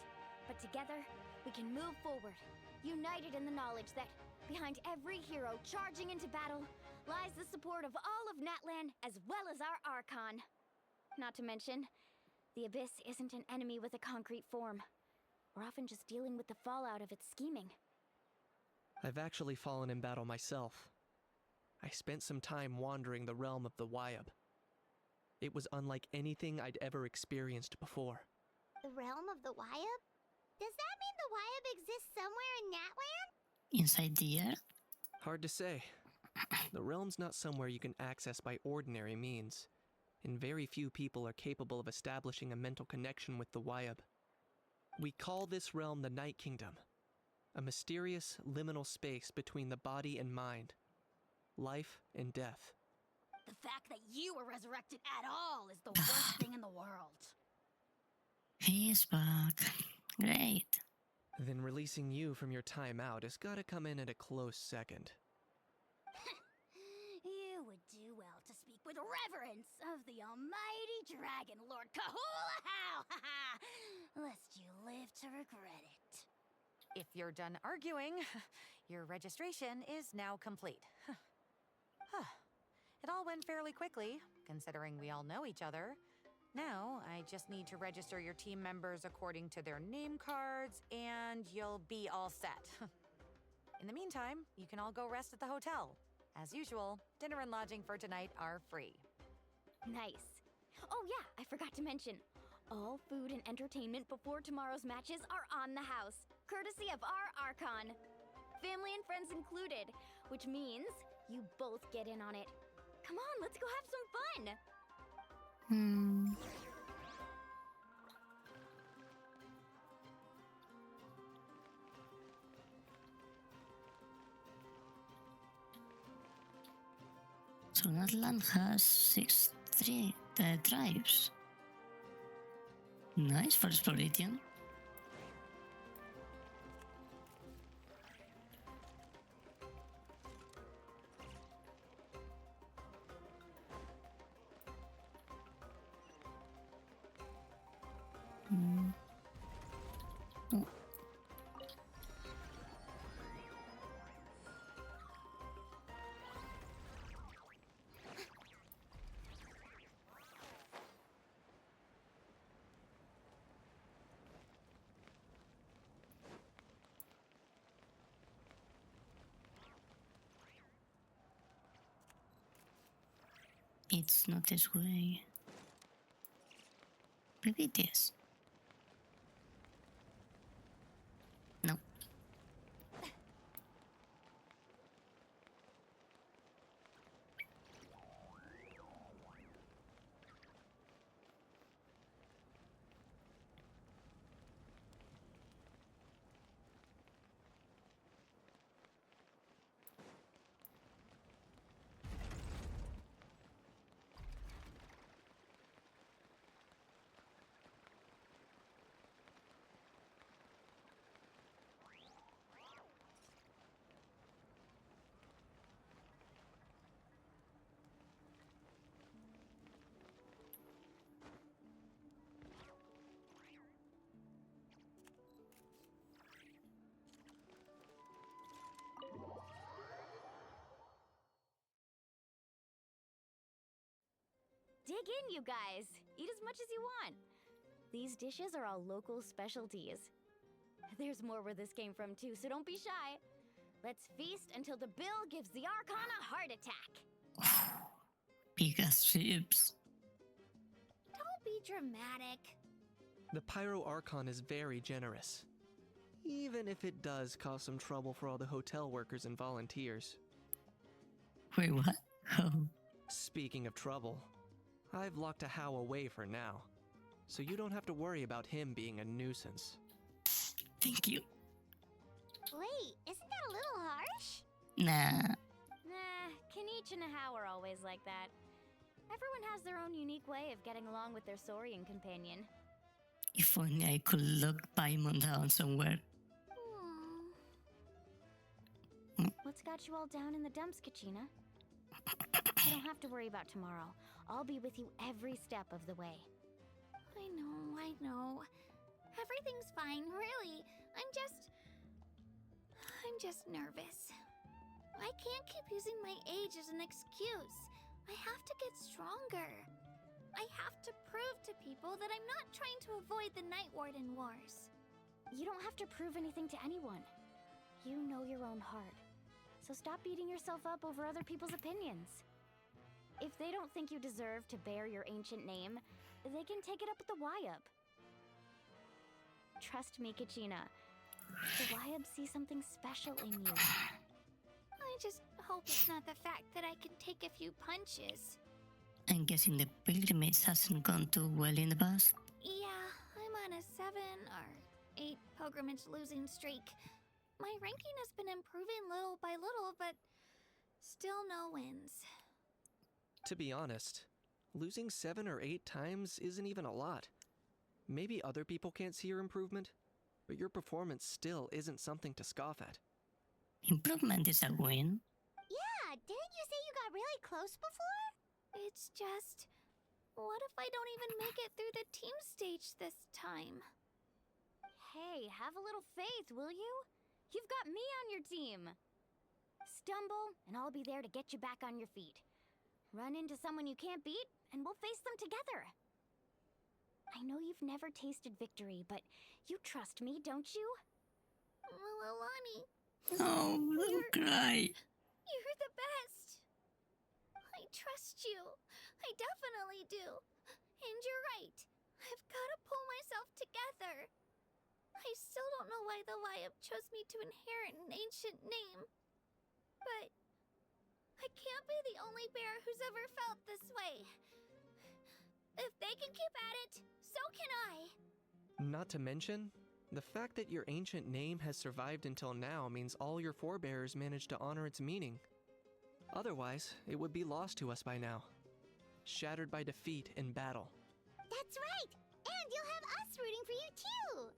but together, we can move forward, united in the knowledge that behind every hero charging into battle lies the support of all of Natlan as well as our Archon. Not to mention, the Abyss isn't an enemy with a concrete form. We're often just dealing with the fallout of its scheming. I've actually fallen in battle myself. I spent some time wandering the realm of the Wyab. It was unlike anything I'd ever experienced before. The realm of the Wyab? Does that mean the Wyab exists somewhere in Natland? Inside the earth? Hard to say. The realm's not somewhere you can access by ordinary means, and very few people are capable of establishing a mental connection with the Wyab. We call this realm the Night Kingdom, a mysterious liminal space between the body and mind, life and death. The fact that you were resurrected at all is the worst thing in the world. He's back. Great. Then releasing you from your time out has gotta come in at a close second. You would do well to speak with reverence of the almighty Dragon Lord Kahulahau! Lest you live to regret it. If you're done arguing, your registration is now complete. It all went fairly quickly, considering we all know each other. Now, I just need to register your team members according to their name cards, and you'll be all set. In the meantime, you can all go rest at the hotel. As usual, dinner and lodging for tonight are free. Nice. Oh yeah, I forgot to mention. All food and entertainment before tomorrow's matches are on the house, courtesy of our Archon. Family and friends included, which means you both get in on it. Come on, let's go have some fun! So Natlan has 6 tribes. Nice for exploration. It's not this way. Maybe it is. No. Dig in, you guys. Eat as much as you want. These dishes are all local specialties. There's more where this came from, too, so don't be shy. Let's feast until the bill gives the Archon a heart attack. Big ass ribs. Don't be dramatic. The Pyro Archon is very generous. Even if it does cause some trouble for all the hotel workers and volunteers. Wait, what? Oh, Speaking of trouble, I've locked a How away for now, so you don't have to worry about him being a nuisance. thank you. Wait, isn't that a little harsh? Nah. Nah, Kenichi and How are always like that. Everyone has their own unique way of getting along with their Saurian companion. If only I could lock Paimon down somewhere. What's got you all down in the dumps, Kachina? You don't have to worry about tomorrow. I'll be with you every step of the way. I know. Everything's fine, really. I'm just nervous. I can't keep using my age as an excuse. I have to get stronger. I have to prove to people that I'm not trying to avoid the Night Warden Wars. You don't have to prove anything to anyone. You know your own heart. So stop beating yourself up over other people's opinions. If they don't think you deserve to bear your ancient name, they can take it up with the Wyup. Trust me, Kachina. The Wyup see something special in you. I just hope it's not the fact that I can take a few punches. I'm guessing the pilgrimage hasn't gone too well in the past. Yeah, I'm on a 7 or 8 pilgrimage losing streak. My ranking has been improving little by little, but still no wins. To be honest, losing 7 or 8 times isn't even a lot. Maybe other people can't see your improvement, but your performance still isn't something to scoff at. Improvement is a win. Yeah, didn't you say you got really close before? It's just, what if I don't even make it through the team stage this time? Hey, have a little faith, will you? You've got me on your team. Stumble, and I'll be there to get you back on your feet. Run into someone you can't beat, and we'll face them together. I know you've never tasted victory, but you trust me, don't you? Well, Alani, Oh, don't cry. you're the best. I trust you. I definitely do. And you're right. I've got to pull myself together. I still don't know why the Wyup chose me to inherit an ancient name. But I can't be the only bear who's ever felt this way. If they can keep at it, so can I. Not to mention, the fact that your ancient name has survived until now means all your forebears managed to honor its meaning. Otherwise, it would be lost to us by now, shattered by defeat in battle. That's right! And you'll have us rooting for you too!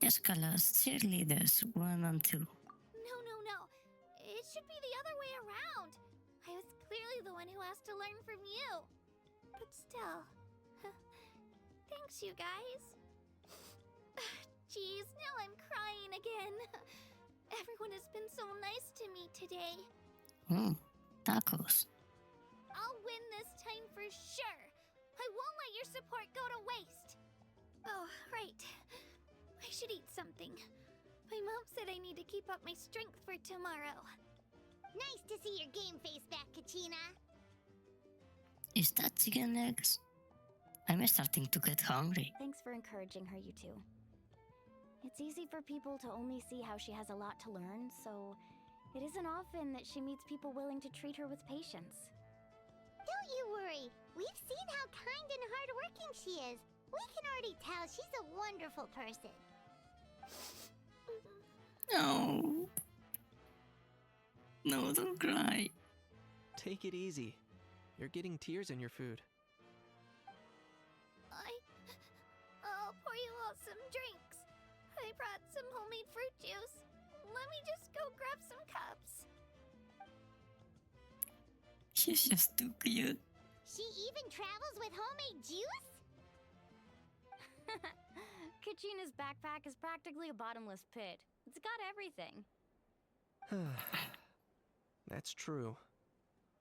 Escala's cheerleaders 1 and 2. No. It should be the other way around. I was clearly the one who asked to learn from you. But still. Thanks, you guys. Jeez, now I'm crying again. Everyone has been so nice to me today. Tacos. I'll win this time for sure. I won't let your support go to waste. Oh, right. I should eat something. My mom said I need to keep up my strength for tomorrow. Nice to see your game face back, Kachina. Is that chicken eggs? I'm starting to get hungry. Thanks for encouraging her, you two. It's easy for people to only see how she has a lot to learn, so it isn't often that she meets people willing to treat her with patience. Don't you worry. We've seen how kind and hardworking she is. We can already tell she's a wonderful person. No. No, don't cry. Take it easy. You're getting tears in your food. I'll pour you all some drinks. I brought some homemade fruit juice. Let me just go grab some cups. She's just too cute. She even travels with homemade juice? Kachina's backpack is practically a bottomless pit. It's got everything. That's true.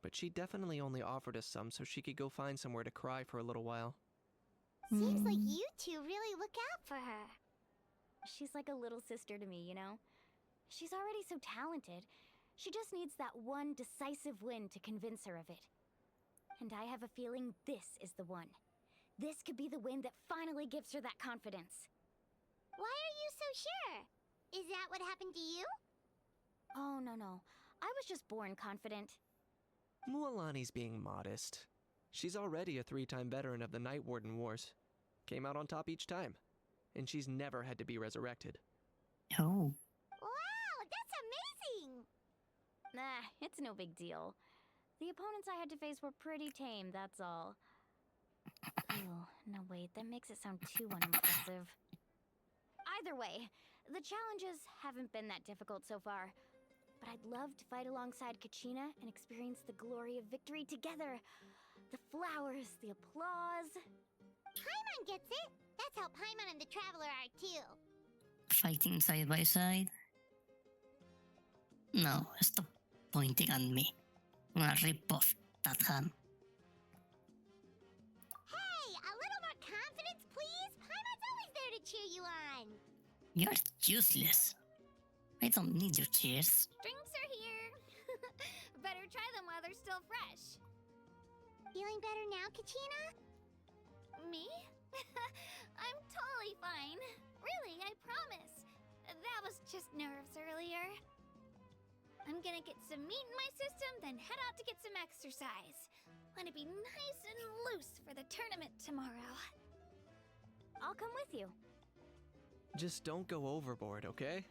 But she definitely only offered us some so she could go find somewhere to cry for a little while. Seems like you two really look out for her. She's like a little sister to me, you know? She's already so talented. She just needs that one decisive win to convince her of it. And I have a feeling this is the one. This could be the win that finally gives her that confidence. Why are you so sure? Is that what happened to you? Oh, no. I was just born confident. Mualani's being modest. She's already a 3-time veteran of the Night Warden Wars. Came out on top each time. And she's never had to be resurrected. Oh. Wow, that's amazing! Nah, it's no big deal. The opponents I had to face were pretty tame, that's all. Oh, no wait, that makes it sound too unimpressive. Either way, the challenges haven't been that difficult so far. But I'd love to fight alongside Kachina and experience the glory of victory together. The flowers, the applause. Paimon gets it! That's how Paimon and the Traveler are too. Fighting side by side? No, stop pointing at me. I'm gonna rip off that hand. Hey, a little more confidence, please? Paimon's always there to cheer you on. You're useless. I don't need your cheers. Drinks are here. Better try them while they're still fresh. Feeling better now, Kachina? Me? I'm totally fine. Really, I promise. That was just nerves earlier. I'm gonna get some meat in my system, then head out to get some exercise. Want to be nice and loose for the tournament tomorrow. I'll come with you. Just don't go overboard, okay?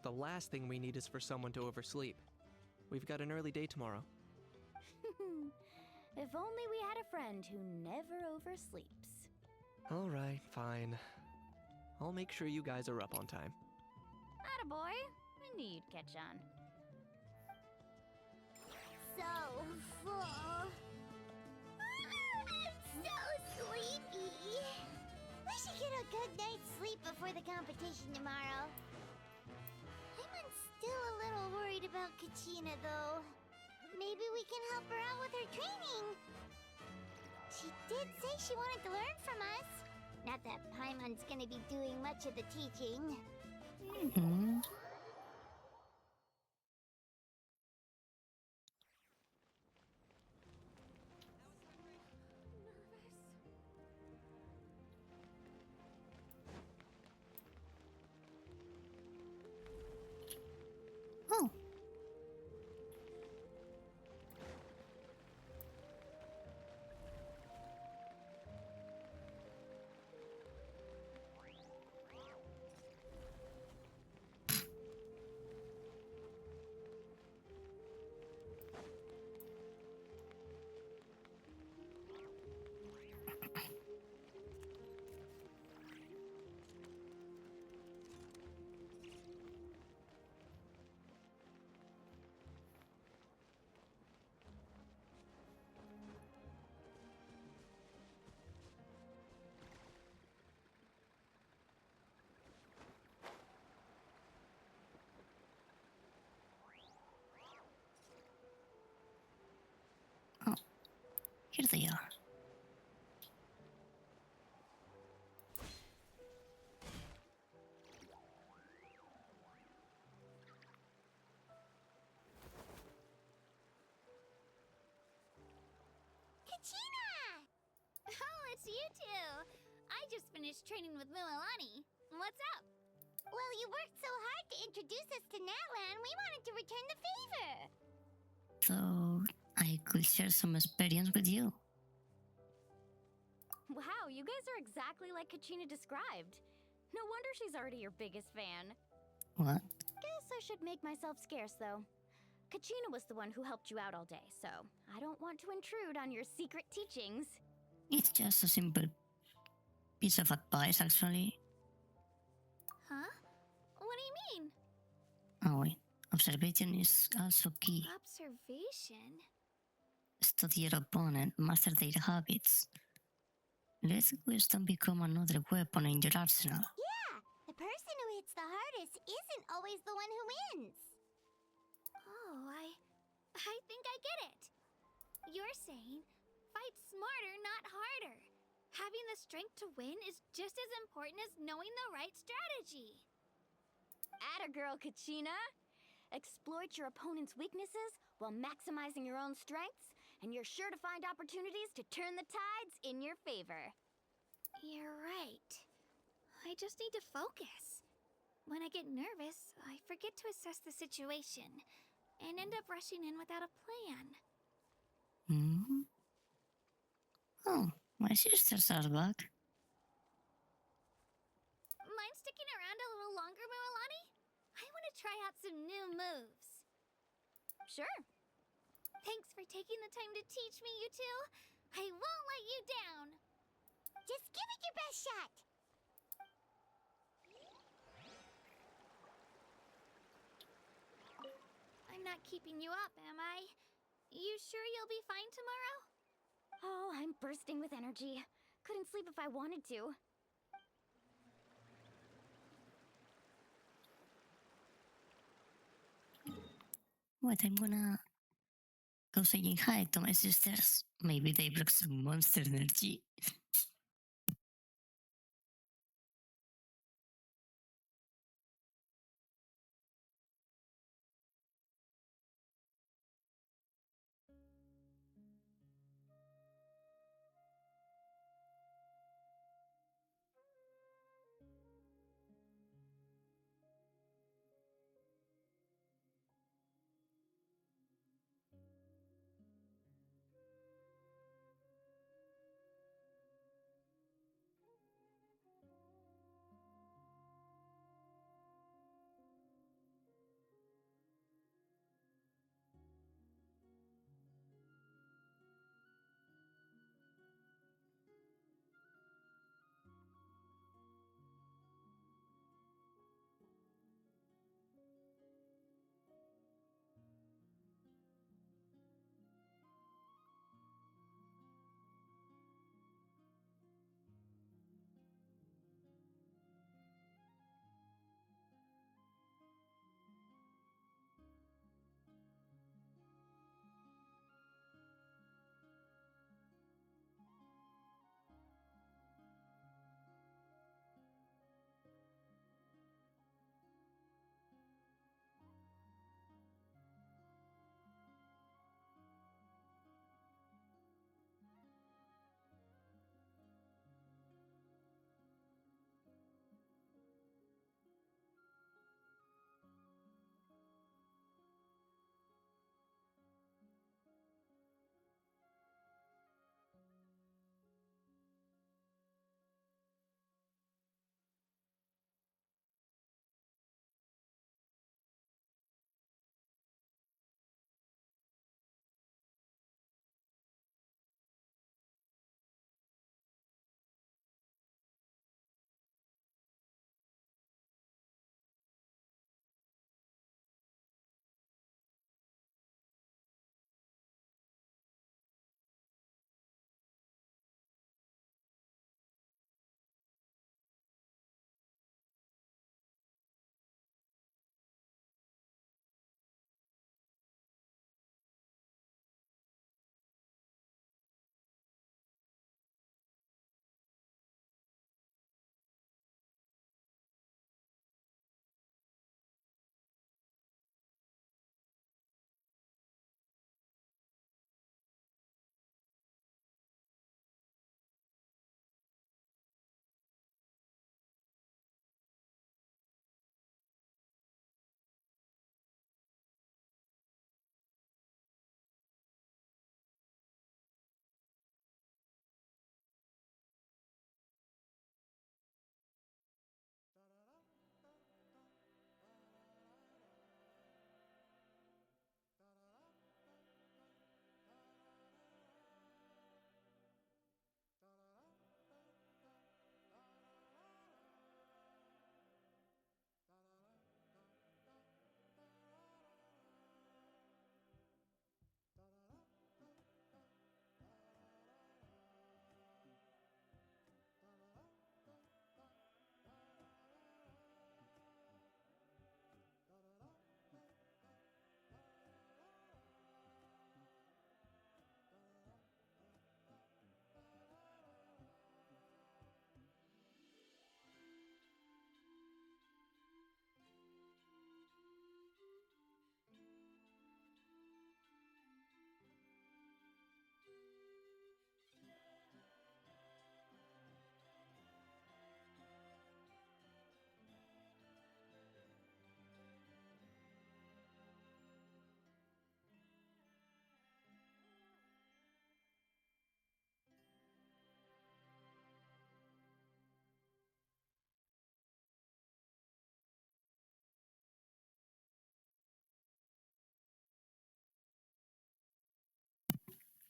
The last thing we need is for someone to oversleep. We've got an early day tomorrow. If only we had a friend who never oversleeps. Alright, fine. I'll make sure you guys are up on time. Attaboy. I knew you'd catch on. So full. I'm so sleepy. We should get a good night's sleep before the competition tomorrow. I'm still a little worried about Kachina, though. Maybe we can help her out with her training. She did say she wanted to learn from us. Not that Paimon's gonna be doing much of the teaching. Hmm. Oh. Oh, here they are. Kachina! you too. I just finished training with Mualani. What's up? Well, you worked so hard to introduce us to Natlan, we wanted to return the favor. So I could share some experience with you. Wow, you guys are exactly like Kachina described. No wonder she's already your biggest fan. What? Guess I should make myself scarce, though. Kachina was the one who helped you out all day, so I don't want to intrude on your secret teachings. It's just a simple piece of advice, actually. Huh? What do you mean? Oh wait, observation is also key. Observation? Study your opponent, master their habits. Let wisdom become another weapon in your arsenal. Yeah, the person who hits the hardest isn't always the one who wins. Oh, I think I get it. You're saying fight smarter, not harder. Having the strength to win is just as important as knowing the right strategy. Atta girl, Kachina! Exploit your opponent's weaknesses while maximizing your own strengths, and you're sure to find opportunities to turn the tides in your favor. You're right. I just need to focus. When I get nervous, I forget to assess the situation and end up rushing in without a plan. Hmm? Oh, my sisters are back. Mind sticking around a little longer, Moalani? I want to try out some new moves. Sure. Thanks for taking the time to teach me, you two. I won't let you down. Just give it your best shot. I'm not keeping you up, am I? You sure you'll be fine tomorrow? Oh, I'm bursting with energy. Couldn't sleep if I wanted to. What, I'm gonna go saying hi to my sisters. Maybe they brought some monster energy.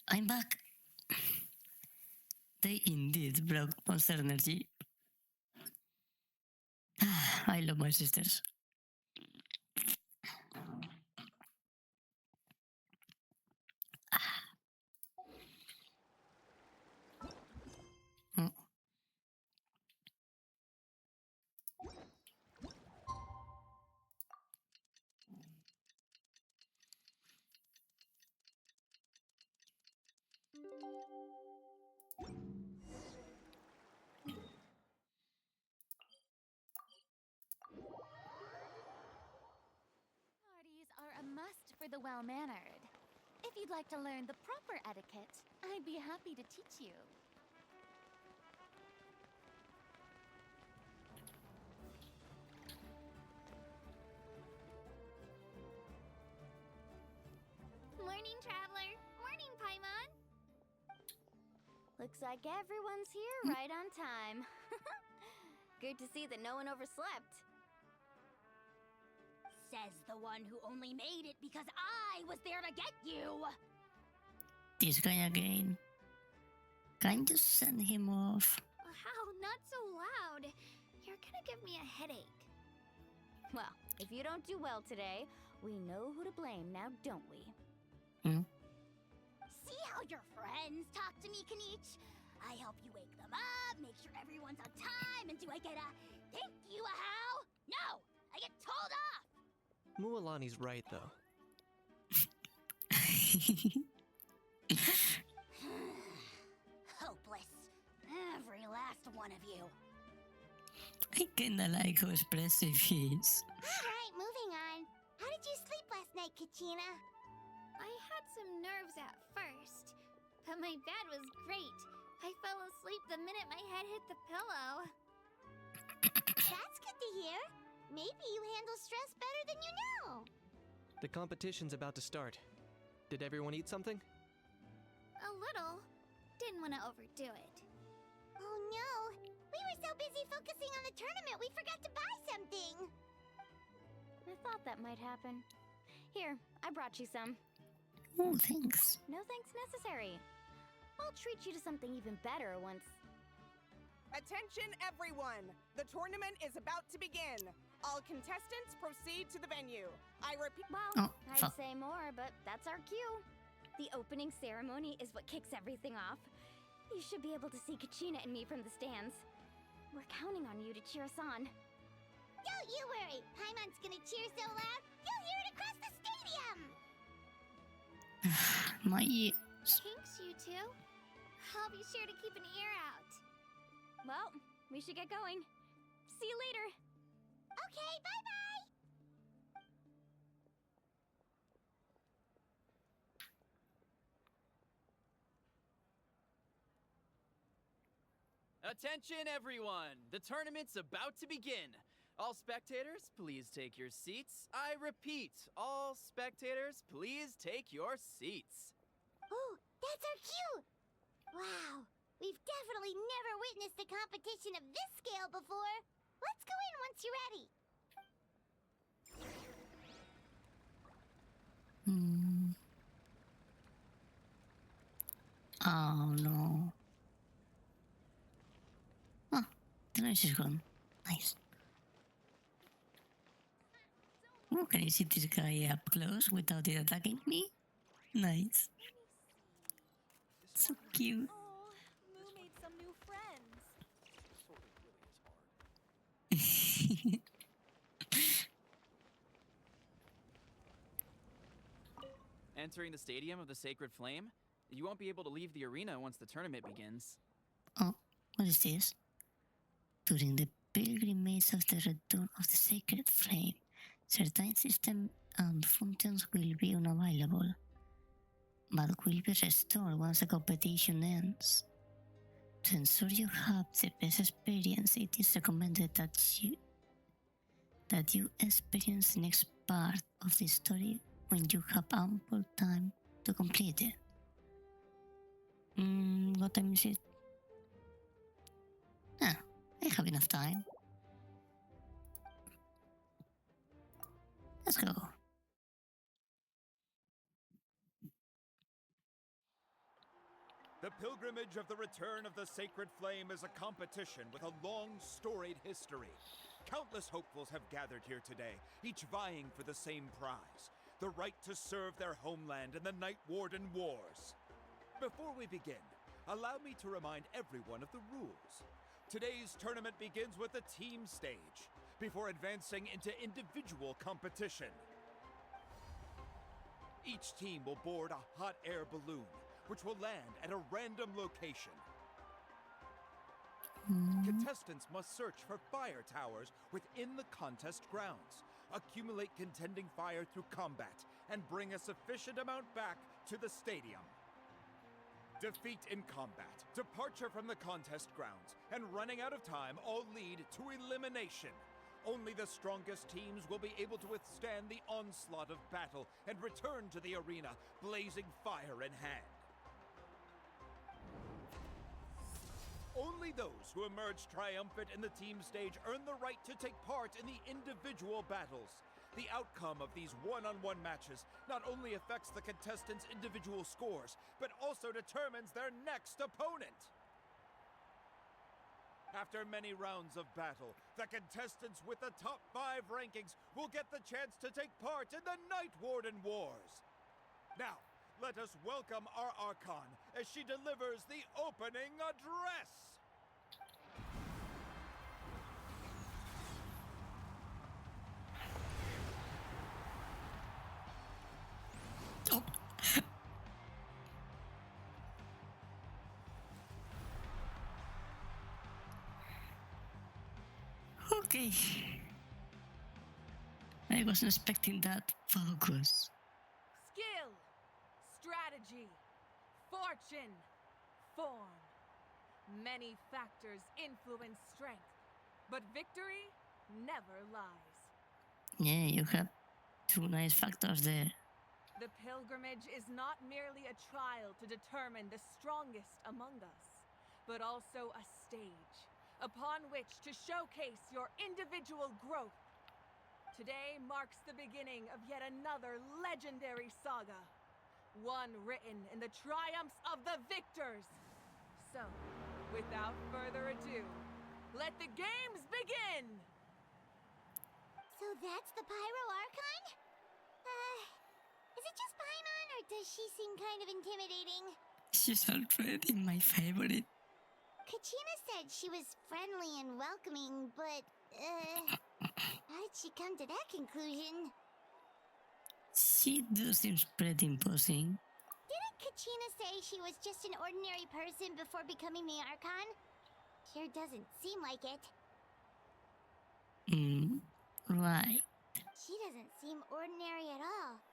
I'm back. They indeed brought Monster Energy. I love my sisters. Mm. Parties are a must for the well-mannered. If you'd like to learn the proper etiquette, I'd be happy to teach you. Morning, Traveler. Morning, Paimon. Looks like everyone's here right on time. Good to see that no one overslept. Says the one who only made it because I was there to get you! This guy again. Can you send him off? How? Not so loud. You're gonna give me a headache. Well, if you don't do well today, we know who to blame now, don't we? See how your friends talk to me, Kanich? I help you wake them up, make sure everyone's on time, and do I get a thank you, a how? No! I get told off! Mualani's right, though. Hopeless. Every last one of you. I kinda like how expressive he is. Alright, moving on. How did you sleep last night, Kachina? I had some nerves at first, but my bed was great. I fell asleep the minute my head hit the pillow. That's good to hear. Maybe you handle stress better than you know. The competition's about to start. Did everyone eat something? A little. Didn't want to overdo it. Oh no! We were so busy focusing on the tournament we forgot to buy something! I thought that might happen. Here, I brought you some. Oh, thanks. No thanks necessary. I'll treat you to something even better once. Attention, everyone! The tournament is about to begin. All contestants proceed to the venue. I repeat. Well, Oh, I'd fuck. say more, but that's our cue. The opening ceremony is what kicks everything off. You should be able to see Kachina and me from the stands. We're counting on you to cheer us on. Don't you worry! Paimon's gonna cheer so loud, you'll hear it across the stadium! My ears. Thanks, you two. I'll be sure to keep an ear out. Well, we should get going. See you later. Okay, bye-bye! Attention, everyone! The tournament's about to begin. All spectators, please take your seats. I repeat, all spectators, please take your seats. Oh, that's our cue! Wow, we've definitely never witnessed a competition of this scale before. Let's go in once you're ready. Hmm. Oh no. Oh, the noise is gone. Nice. Oh, can you see this guy up close without it attacking me? Nice. So cute. Oh, Moo made some new friends. Entering the Stadium of the Sacred Flame, you won't be able to leave the arena once the tournament begins. Oh, what is this? During the pilgrimage of the return of the sacred flame, certain systems and functions will be unavailable, but will be restored once the competition ends. To ensure you have the best experience, it is recommended that you experience the next part of the story when you have ample time to complete it. What time is it? Ah, I have enough time. Let's go. The Pilgrimage of the Return of the Sacred Flame is a competition with a long, storied history. Countless hopefuls have gathered here today, each vying for the same prize, the right to serve their homeland in the Night Warden Wars. Before we begin, allow me to remind everyone of the rules. Today's tournament begins with a team stage, before advancing into individual competition. Each team will board a hot air balloon, which will land at a random location. Contestants must search for fire towers within the contest grounds, accumulate contending fire through combat, and bring a sufficient amount back to the stadium. Defeat in combat, departure from the contest grounds, and running out of time all lead to elimination. Only the strongest teams will be able to withstand the onslaught of battle and return to the arena, blazing fire in hand. Only those who emerge triumphant in the team stage earn the right to take part in the individual battles. The outcome of these one-on-one matches not only affects the contestants' individual scores, but also determines their next opponent. After many rounds of battle, the contestants with the top 5 rankings will get the chance to take part in the Night Warden Wars. Now, let us welcome our Archon as she delivers the opening address. Oh. Okay. I wasn't expecting that focus. Skill, strategy, fortune, form. Many factors influence strength, but victory never lies. Yeah, you have 2 nice factors there. The pilgrimage is not merely a trial to determine the strongest among us, but also a stage upon which to showcase your individual growth. Today marks the beginning of yet another legendary saga, one written in the triumphs of the victors. So, without further ado, let the games begin! So that's the Pyro Archon? Is it just Paimon, or does she seem kind of intimidating? She's already my favorite. Kachina said she was friendly and welcoming, but, how did she come to that conclusion? She does seem pretty imposing. Didn't Kachina say she was just an ordinary person before becoming the Archon? Sure doesn't seem like it. Right. She doesn't seem ordinary at all.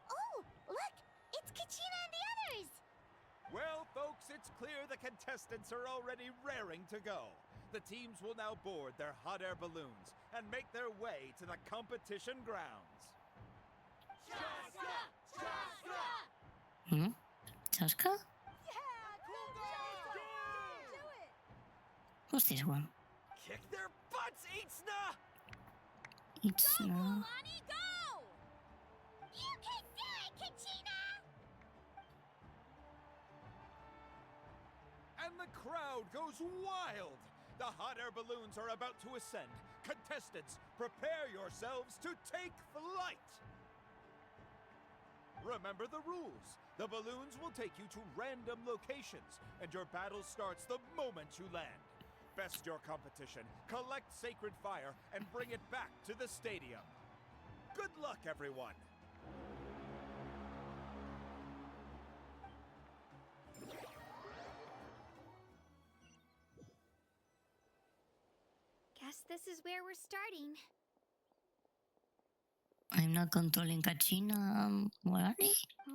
Oh, look! It's Kachina and the others! Well, folks, it's clear the contestants are already raring to go. The teams will now board their hot air balloons and make their way to the competition grounds. Chaska! Chaska! Chaska? Yeah, cool girl! Do it! Who's this one? Kick their butts, Itzna! It's no. Lonnie, go! You can do it, Kachina! And the crowd goes wild! The hot air balloons are about to ascend. Contestants, prepare yourselves to take flight! Remember the rules. The balloons will take you to random locations, and your battle starts the moment you land. Best your competition, collect sacred fire, and bring it back to the stadium. Good luck, everyone! Guess this is where we're starting. I'm not controlling Kachina. Where are they?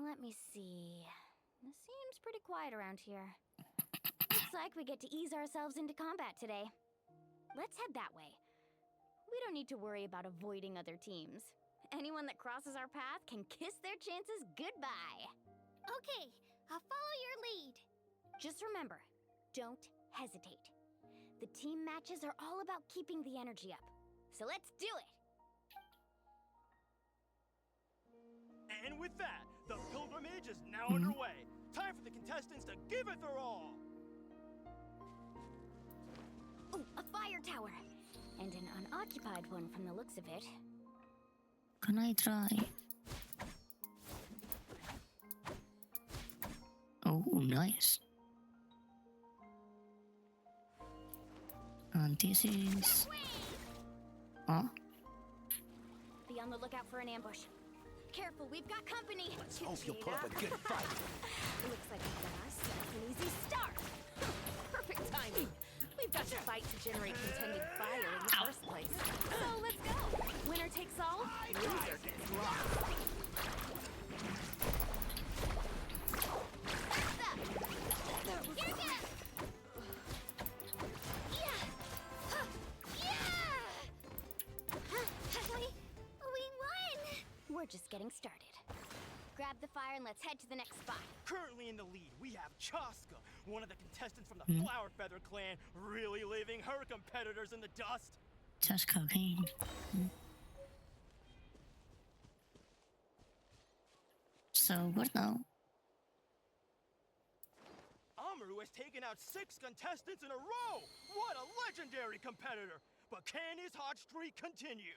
Let me see. It seems pretty quiet around here. Looks like we get to ease ourselves into combat today. Let's head that way. We don't need to worry about avoiding other teams. Anyone that crosses our path can kiss their chances goodbye. Okay, I'll follow your lead. Just remember, don't hesitate. The team matches are all about keeping the energy up. So let's do it! And with that, the pilgrimage is now underway. Time for the contestants to give it their all! Oh, a fire tower! And an unoccupied one from the looks of it. Can I try? Oh, nice. And this is... Oh, Be on the lookout for an ambush. Careful, we've got company! Let's hope you'll put up a good fight. Looks like we've got ourselves an easy start. Perfect timing. We've got to fight to generate contending fire in the first place. So let's go. Winner takes all, loser gets lost. We're just getting started. Grab the fire and let's head to the next spot. Currently in the lead, we have Chaska, one of the contestants from the Flower Feather clan, really leaving her competitors in the dust. just cocaine. So what now? Amaru has taken out 6 contestants in a row! What a legendary competitor! But can his hot streak continue?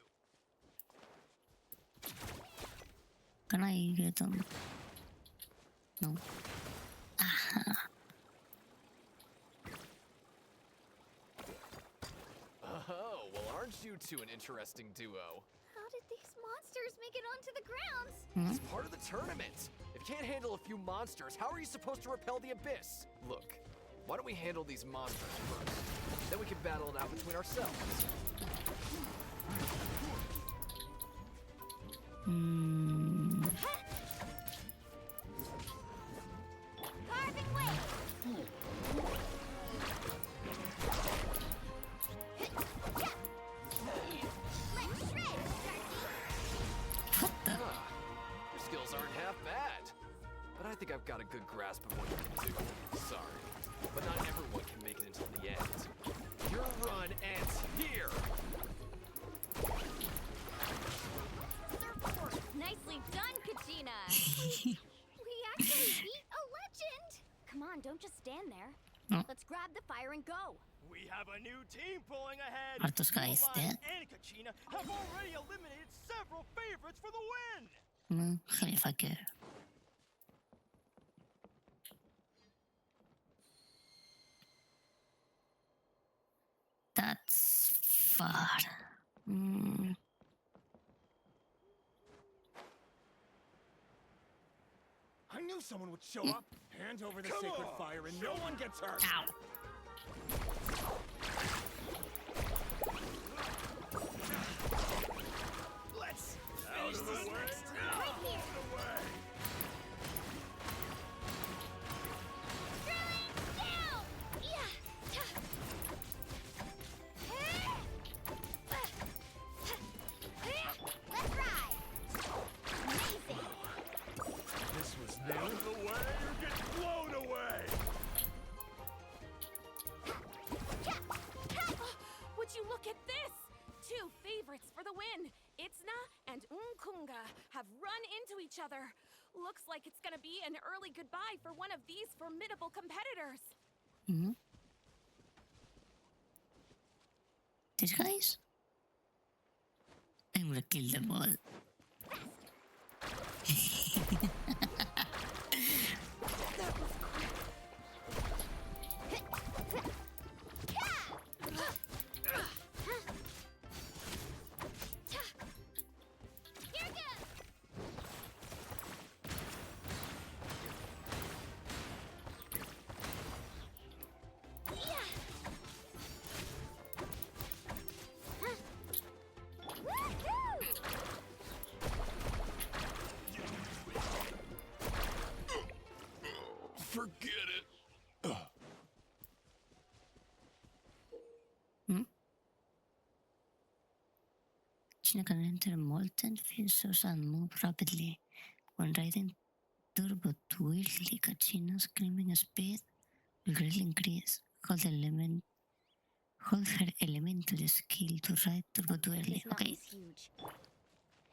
Can I get them? No. Aha. Oh, well, aren't you two an interesting duo? How did these monsters make it onto the grounds? It's part of the tournament. If you can't handle a few monsters, how are you supposed to repel the abyss? Look, why don't we handle these monsters first? Then we can battle it out between ourselves. Carving wave! Let's shred, Your skills aren't half bad. But I think I've got a good grasp of what you can do. Sorry, but not everyone can make it until the end. Your run ends here! Nicely done, Kachina! We actually beat a legend! Come on, don't just stand there. No. Let's grab the fire and go. We have a new team pulling ahead. Arthur's guy is Mulan dead. and Kachina have already eliminated several favorites for the win. Khalifa care. That's far. I knew someone would show up. Hand over the sacred fire and no one gets hurt. Ow. Let's finish this next. Right here! Drilling down! Yeah! Let's ride! Amazing! This was nailed away or get blown away. Would you look at this? 2 favorites for the win. Itzna and Unkunga have run into each other. Looks like it's gonna be an early goodbye for one of these formidable competitors. These guys? I'm gonna kill them all. Here goes! Forget it. China can enter molten fissures and move rapidly. When riding turbo to wildly, Kachina's screaming speed will greatly increase. Hold her elemental skill to ride turbo too early. This mountain Okay. is huge.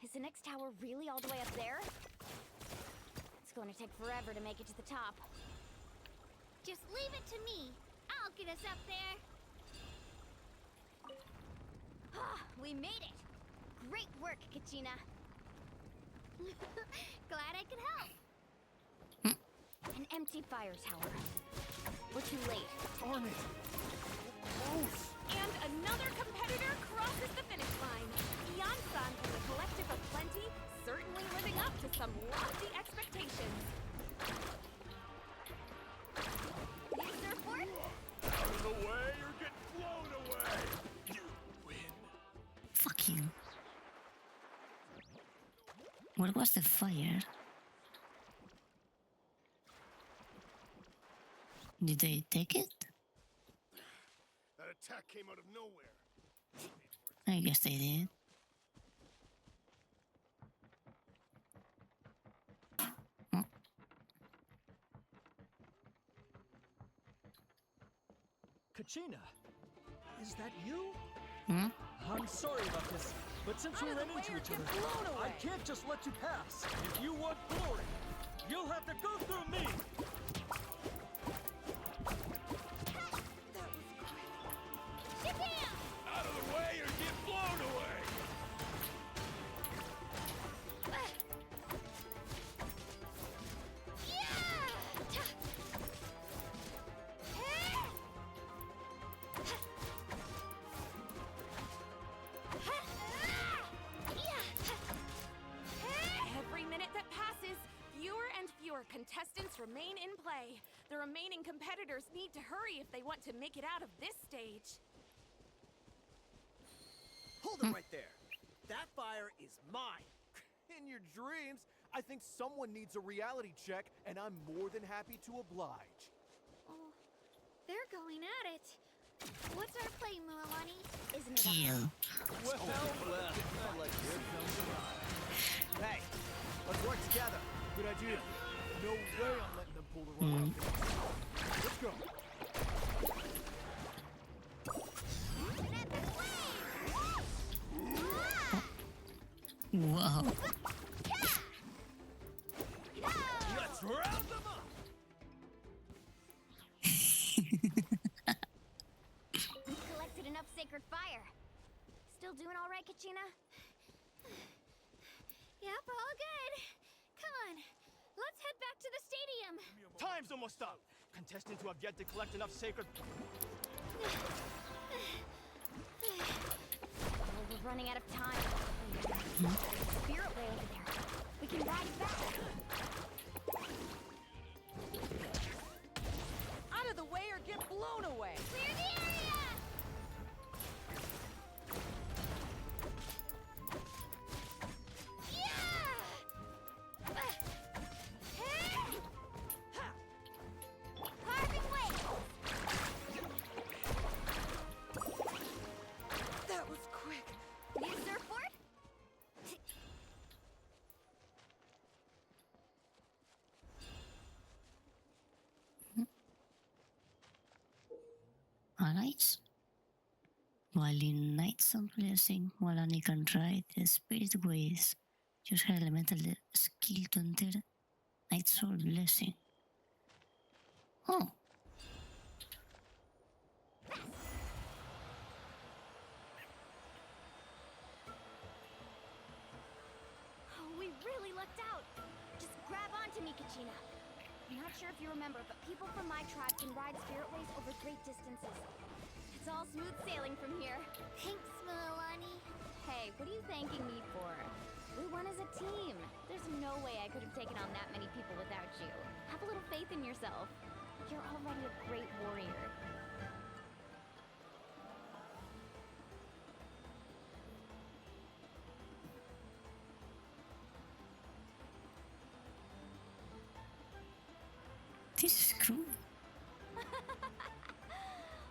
Is the next tower really all the way up there? It's going to take forever to make it to the top. Just leave it to me. I'll get us up there. Ah, we made it! Great work, Kachina. Glad I could help. An empty fire tower. We're too late. Darn it! And another competitor crosses the finish line. Ian-san from the Collective of Plenty, certainly living up to some lofty expectations. Surfboard? Out of the way, you're getting blown away! You win. Fuck you. What was the fire? Did they take it? That attack came out of nowhere. I guess they did. Kachina, is that you? Hmm? I'm sorry about this, but since we ran into each other, I can't just let you pass. If you want glory, you'll have to go through me. Out of the way or get blown away! Every minute that passes, fewer and fewer contestants remain in play. The remaining competitors need to hurry if they want to make it out of this stage. Hold it right there. That fire is mine. In your dreams, I think someone needs a reality check, and I'm more than happy to oblige. Oh, they're going at it. What's our play, Mualani? Isn't it Kill. Well, I like here comes the ride. Hey, let's work together. Good idea. No way I'm letting them pull the rug out. Let's go. Whoa. Let's round them up. collected enough sacred fire? Still doing all right, Kachina? Yep, all good. Come on, let's head back to the stadium. Time's almost up. Contestants who have yet to collect enough sacred... Oh, we're running out of time. Spirit way over there. We can ride it back. Out of the way or get blown away! Clear the area! Carving way! That was quick! Need a surfboard? Alright. While in Knights of Blessing, Mualani can ride the spirit ways. Use her elemental skill to enter Knight's Soul Blessing. Oh. Oh, we really lucked out. Just grab onto me, Kachina. I'm not sure if you remember, but people from my tribe can ride spirit ways over great distances. It's all smooth sailing from here. Thanks, Mualani. Hey, what are you thanking me for? We won as a team. There's no way I could have taken on that many people without you. Have a little faith in yourself. You're already a great warrior. This is cool.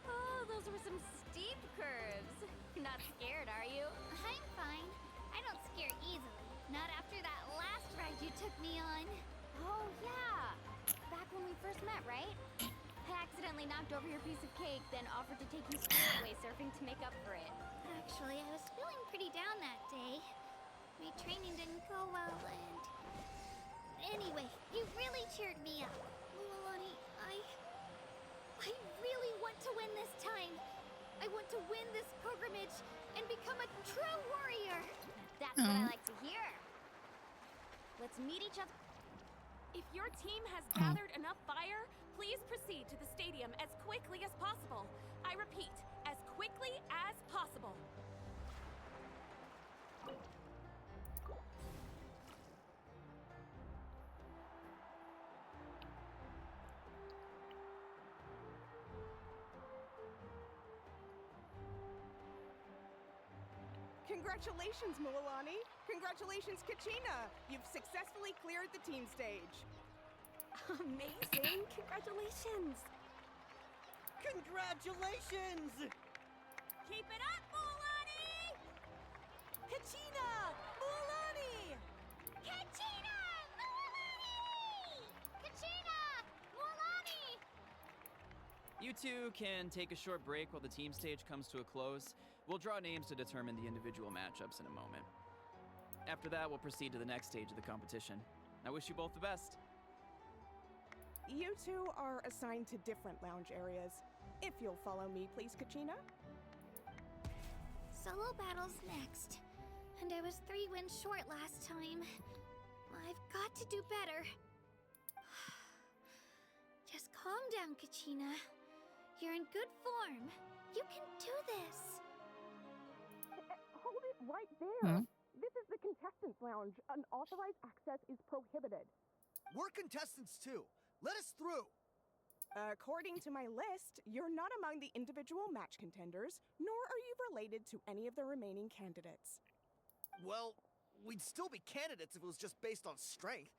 Oh, those were some steep curves. Not scared, are you? I'm fine. I don't scare easily. Not after that last ride you took me on. Oh, yeah. Back when we first met, right? I accidentally knocked over your piece of cake, then offered to take you spirit way surfing to make up for it. Actually, I was feeling pretty down that day. My training didn't go well, and Anyway, you really cheered me up. Mualani, I really want to win this time. I want to win this pilgrimage and become a true warrior. That's what I like to hear. Let's meet each other. If your team has gathered enough fire, please proceed to the stadium as quickly as possible. I repeat, as quickly as possible. Congratulations, Mualani! Congratulations, Kachina! You've successfully cleared the team stage. Amazing! Congratulations! Congratulations! Keep it up, Mualani! Kachina! Mualani! Kachina! Mualani! Kachina! Mualani! You two can take a short break while the team stage comes to a close. We'll draw names to determine the individual matchups in a moment. After that, we'll proceed to the next stage of the competition. I wish you both the best. You two are assigned to different lounge areas. If you'll follow me, please, Kachina. Solo battles next. And I was 3 wins short last time. I've got to do better. Just calm down, Kachina. You're in good form. You can do this. Hold it right there. This is the contestants' lounge. Unauthorized access is prohibited. We're contestants too. Let us through. According to my list, you're not among the individual match contenders, nor are you related to any of the remaining candidates. Well, we'd still be candidates if it was just based on strength.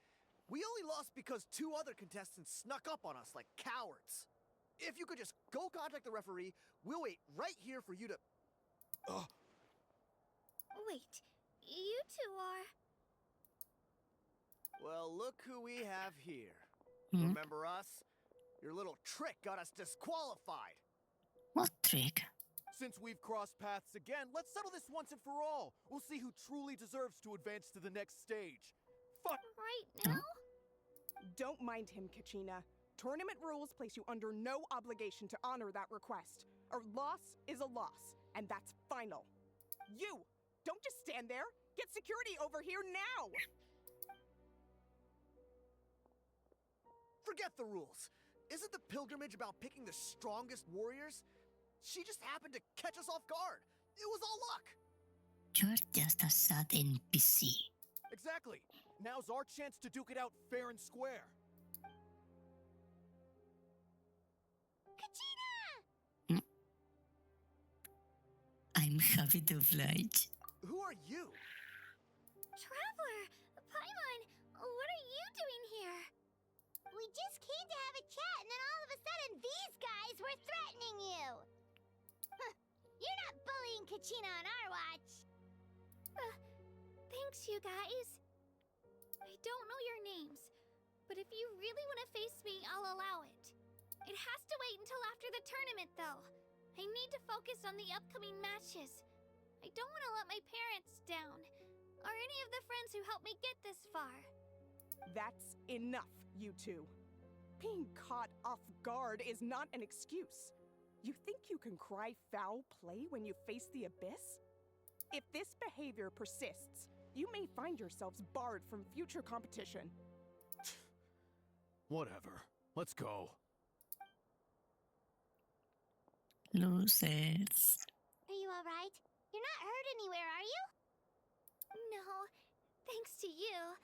We only lost because 2 other contestants snuck up on us like cowards. If you could just go contact the referee, we'll wait right here for you to... Wait, you two are... Well, look who we have here. Remember us? Your little trick got us disqualified. What trick? Since we've crossed paths again, let's settle this once and for all. We'll see who truly deserves to advance to the next stage. Right now? Don't mind him, Kachina. Tournament rules place you under no obligation to honor that request. A loss is a loss, and that's final. You! Don't just stand there! Get security over here now! Forget the rules. Isn't the pilgrimage about picking the strongest warriors? She just happened to catch us off guard. It was all luck. You're just a sad NPC. Exactly. Now's our chance to duke it out fair and square. Kachina! I'm happy to oblige. Who are you? Traveler! Paimon! What are you doing here? We just came to have a chat, and then all of a sudden these guys were threatening you! You're not bullying Kachina on our watch! Thanks, you guys. I don't know your names, but if you really want to face me, I'll allow it. It has to wait until after the tournament, though. I need to focus on the upcoming matches. I don't want to let my parents down, or any of the friends who helped me get this far. That's enough, you two. Being caught off guard is not an excuse. You think you can cry foul play when you face the abyss? If this behavior persists, you may find yourselves barred from future competition. Whatever. Let's go. Losers. Are you alright? You're not hurt anywhere, are you? No, thanks to you.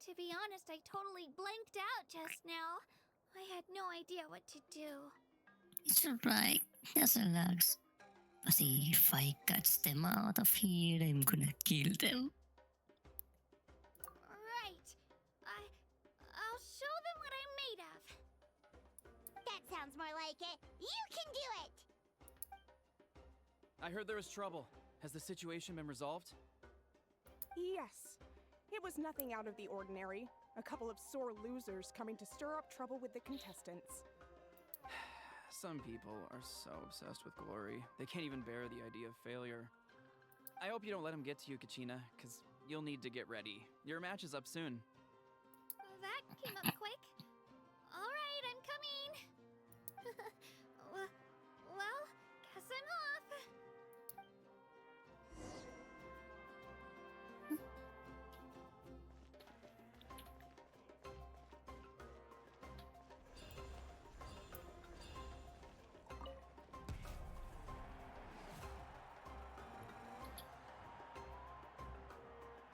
To be honest, I totally blanked out just now. I had no idea what to do. It's alright. Just relax. But if I catch them out of here, I'm gonna kill them. Right. I'll show them what I'm made of. That sounds more like it. You can do it! I heard there was trouble. Has the situation been resolved? Yes. It was nothing out of the ordinary. A couple of sore losers coming to stir up trouble with the contestants. Some people are so obsessed with glory, they can't even bear the idea of failure. I hope you don't let him get to you, Kachina, because you'll need to get ready. Your match is up soon. that came up quick. Alright, I'm coming. well, guess I'm off.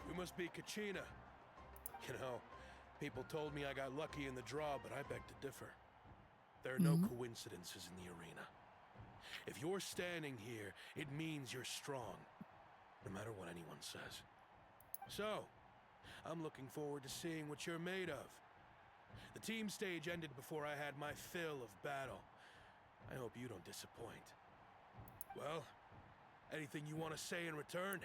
You must be Kachina. You know, people told me I got lucky in the draw, but I beg to differ. There are no coincidences in the arena. If you're standing here, it means you're strong, no matter what anyone says. So, I'm looking forward to seeing what you're made of. The team stage ended before I had my fill of battle. I hope you don't disappoint. Well, anything you want to say in return?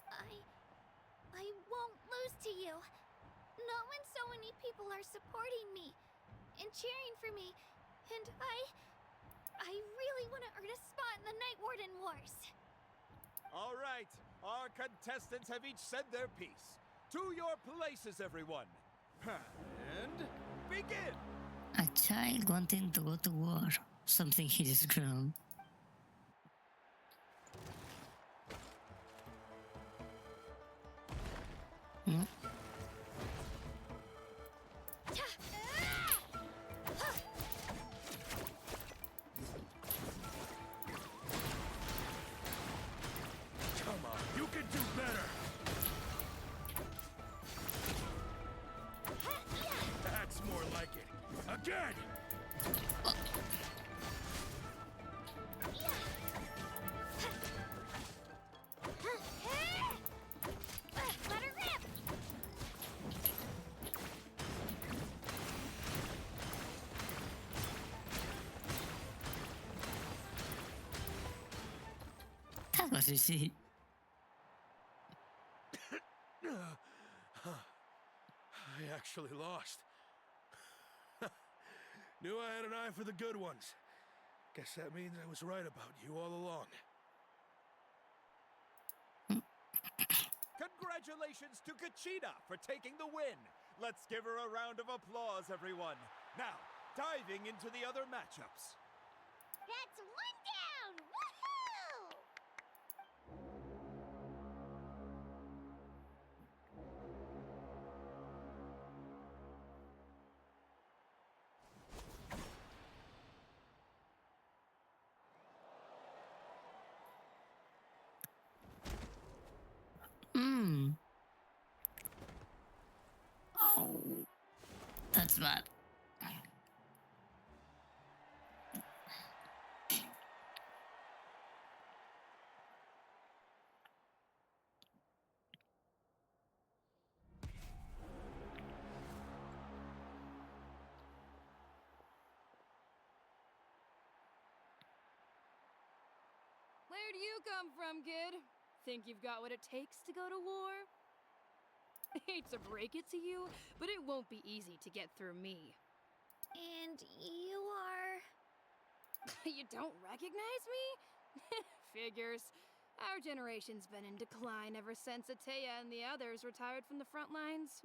I won't lose to you. Not when so many people are supporting me and cheering for me. And I really want to earn a spot in the Night Warden Wars. All right, our contestants have each said their piece. To your places, everyone. And begin! A child wanting to go to war. Something he just grown. Hmm? Come on, you can do better! That's more like it. Again! Let her rip! That was easy. I actually lost. Knew I had an eye for the good ones. Guess that means I was right about you all along. Congratulations to Kachina for taking the win. Let's give her a round of applause, everyone. Now, diving into the other matchups. That's one down! Woohoo! Hmm. Oh, that's bad. Where do you come from, kid? Think you've got what it takes to go to war? Hate to break it to you, but it won't be easy to get through me. And you are... You don't recognize me? Figures. Our generation's been in decline ever since Atea and the others retired from the front lines.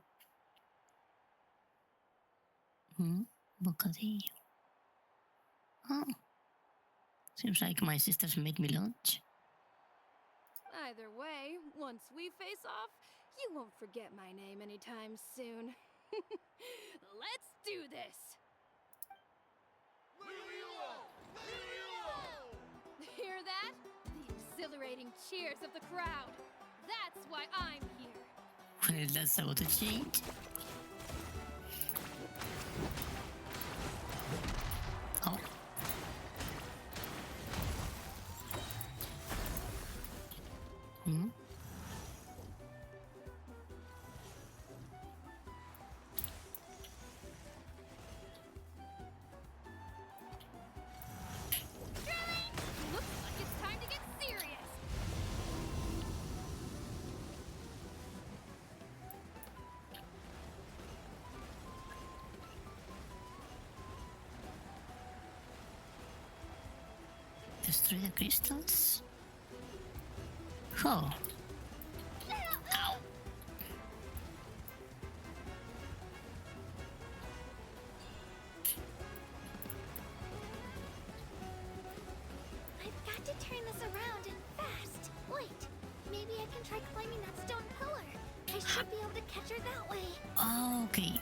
Bocadillo. Oh. Seems like my sisters made me lunch. Either way, once we face off, you won't forget my name anytime soon. Let's do this! Hear that? The exhilarating cheers of the crowd. That's why I'm here. Well, that's about to change. Oh. Hmm? Looks like it's time to get serious. Destroy the crystals? Oh. Ow. this around and fast. Wait, maybe I can try climbing that stone pillar. I should be able to catch her that way. Okay.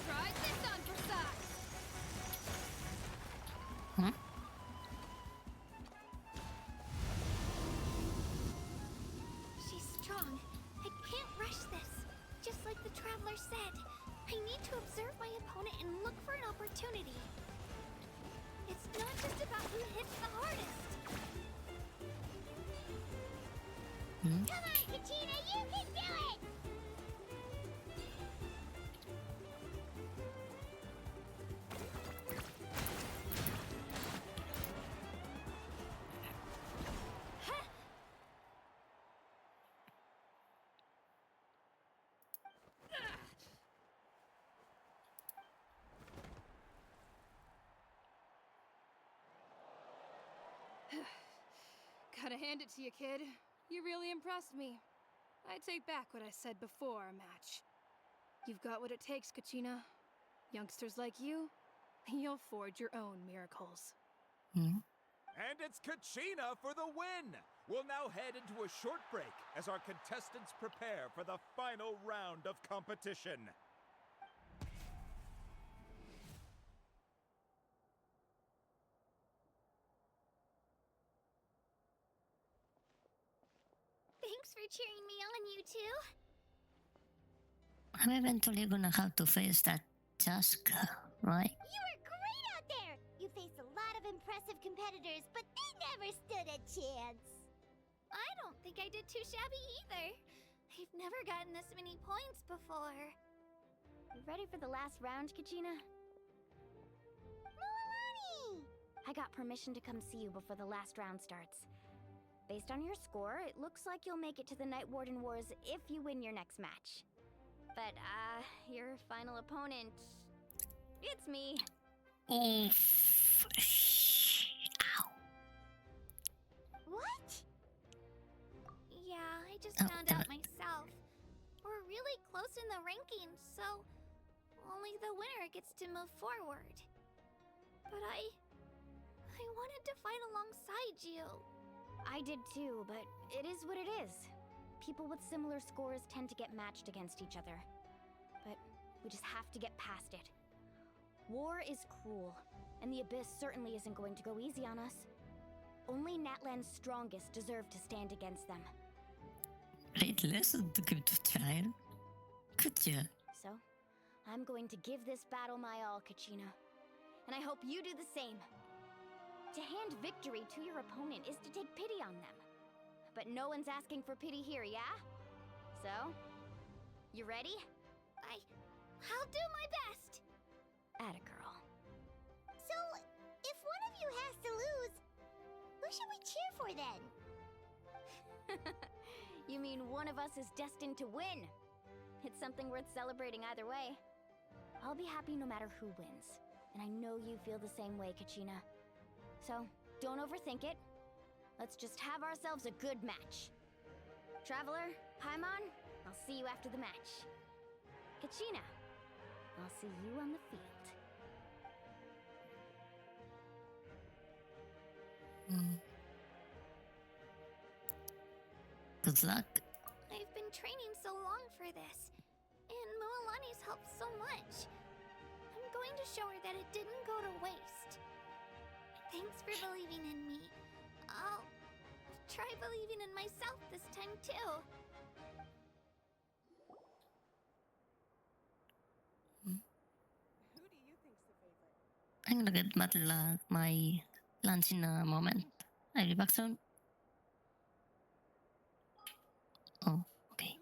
Try this on for size. She's strong. I can't rush this. Just like the Traveler said, I need to observe my opponent and look for an opportunity. It's not just about who hits the hardest. Come on, Kachina, you can do it! Gotta hand it to you, kid. You really impressed me. I take back what I said before our match. You've got what it takes, Kachina. Youngsters like you, you'll forge your own miracles. And it's Kachina for the win! We'll now head into a short break as our contestants prepare for the final round of competition. Thanks for cheering me on, you two. I'm eventually gonna have to face that Jaska, right? You were great out there! You faced a lot of impressive competitors, but they never stood a chance. I don't think I did too shabby either. I've never gotten this many points before. You ready for the last round, Kachina? Moalani! I got permission to come see you before the last round starts. Based on your score, it looks like you'll make it to the Night Warden Wars if you win your next match. But, your final opponent... It's me. Oh. What? Yeah, I just Oh, found damn out it. myself. We're really close in the rankings, so only the winner gets to move forward. But I wanted to fight alongside you. I did too, but it is what it is. People with similar scores tend to get matched against each other. But we just have to get past it. War is cruel, and the Abyss certainly isn't going to go easy on us. Only Natlan's strongest deserve to stand against them. Great lesson to give to child. Good job. So, I'm going to give this battle my all, Kachina. And I hope you do the same. To hand victory to your opponent is to take pity on them. But no one's asking for pity here, yeah? So, you ready? I'll do my best. Atta girl. So, if one of you has to lose, who should we cheer for then? You mean one of us is destined to win? It's something worth celebrating either way. I'll be happy no matter who wins. And I know you feel the same way, Kachina. So, don't overthink it. Let's just have ourselves a good match. Traveler, Paimon, I'll see you after the match. Kachina, I'll see you on the field. Good luck. I've been training so long for this, and Moalani's helped so much. I'm going to show her that it didn't go to waste. Thanks for believing in me. I'll try believing in myself this time too. I'm gonna get my lunch in a moment. I'll be back soon. Oh, okay.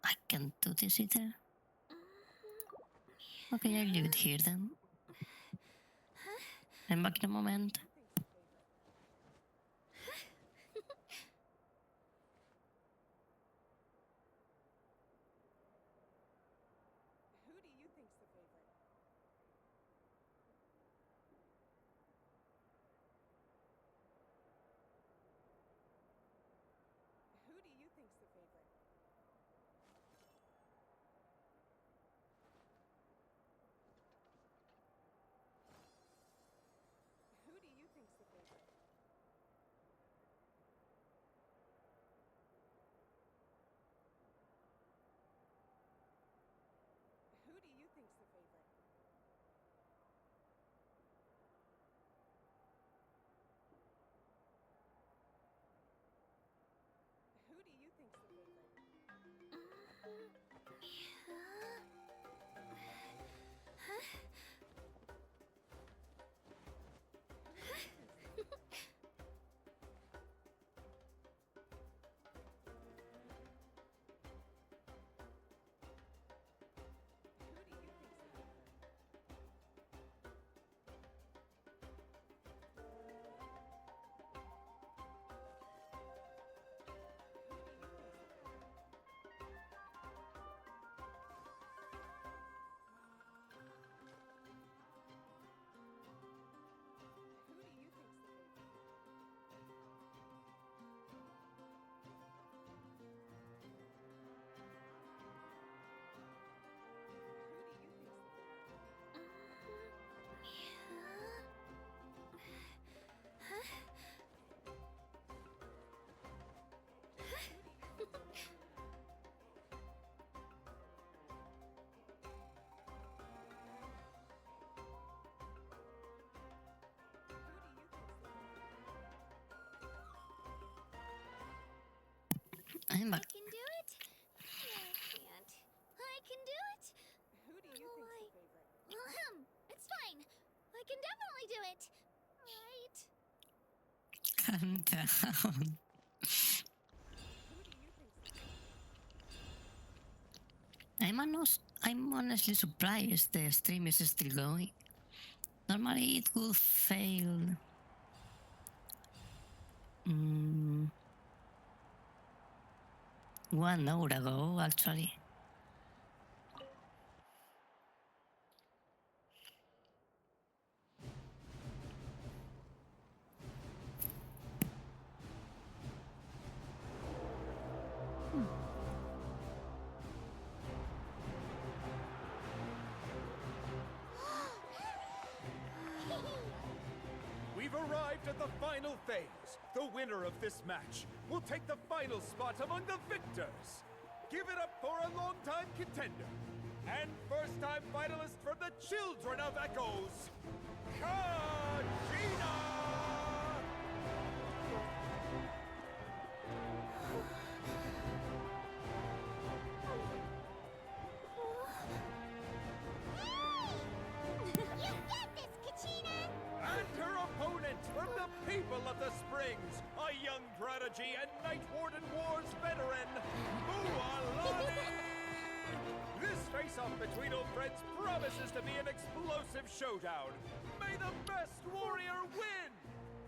I can't do this either. Okay, I'll leave it here then. I'm back in a moment. I'm back. I can do it. I can't. I can do it. Who do you think's the favorite? It's fine. I can definitely do it. Right? Calm down. I'm honestly surprised the stream is still going. Normally it will fail. 1 hour ago, actually. We've arrived at the final phase. The winner of this match will take the final spot among the victors. Give it up for a long-time contender and first-time finalist from the Children of Echoes, Kachina! You get this, Kachina! And her opponent from the people of the Springs, a young prodigy and Night Warden Wars veteran, Mualani! This face-off between old friends promises to be an explosive showdown. May the best warrior win!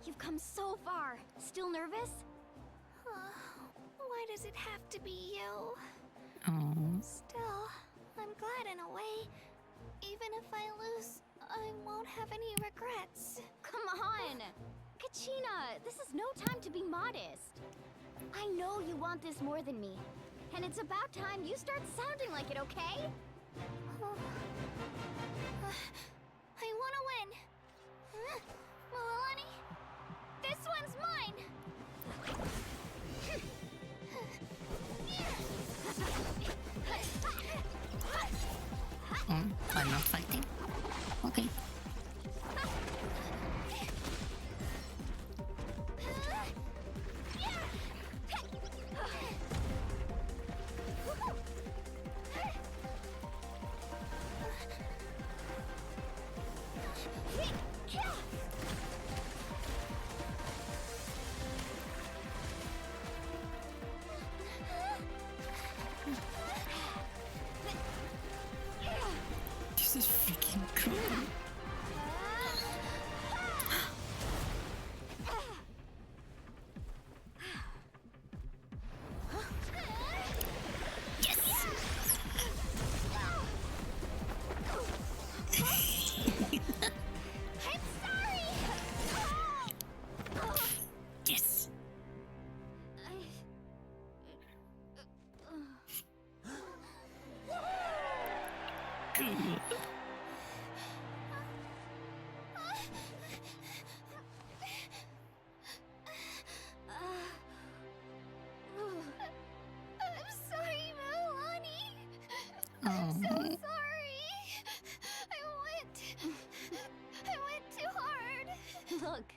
You've come so far. Still nervous? Why does it have to be you? Oh. Still, I'm glad in a way. Even if I lose, I won't have any regrets. Come on! Kachina, this is no time to be modest. I know you want this more than me. And it's about time you start sounding like it, okay? I want to win. Mualani, this one's mine. I'm not fighting? Okay. I'm so Oh. sorry. I went too hard. Look.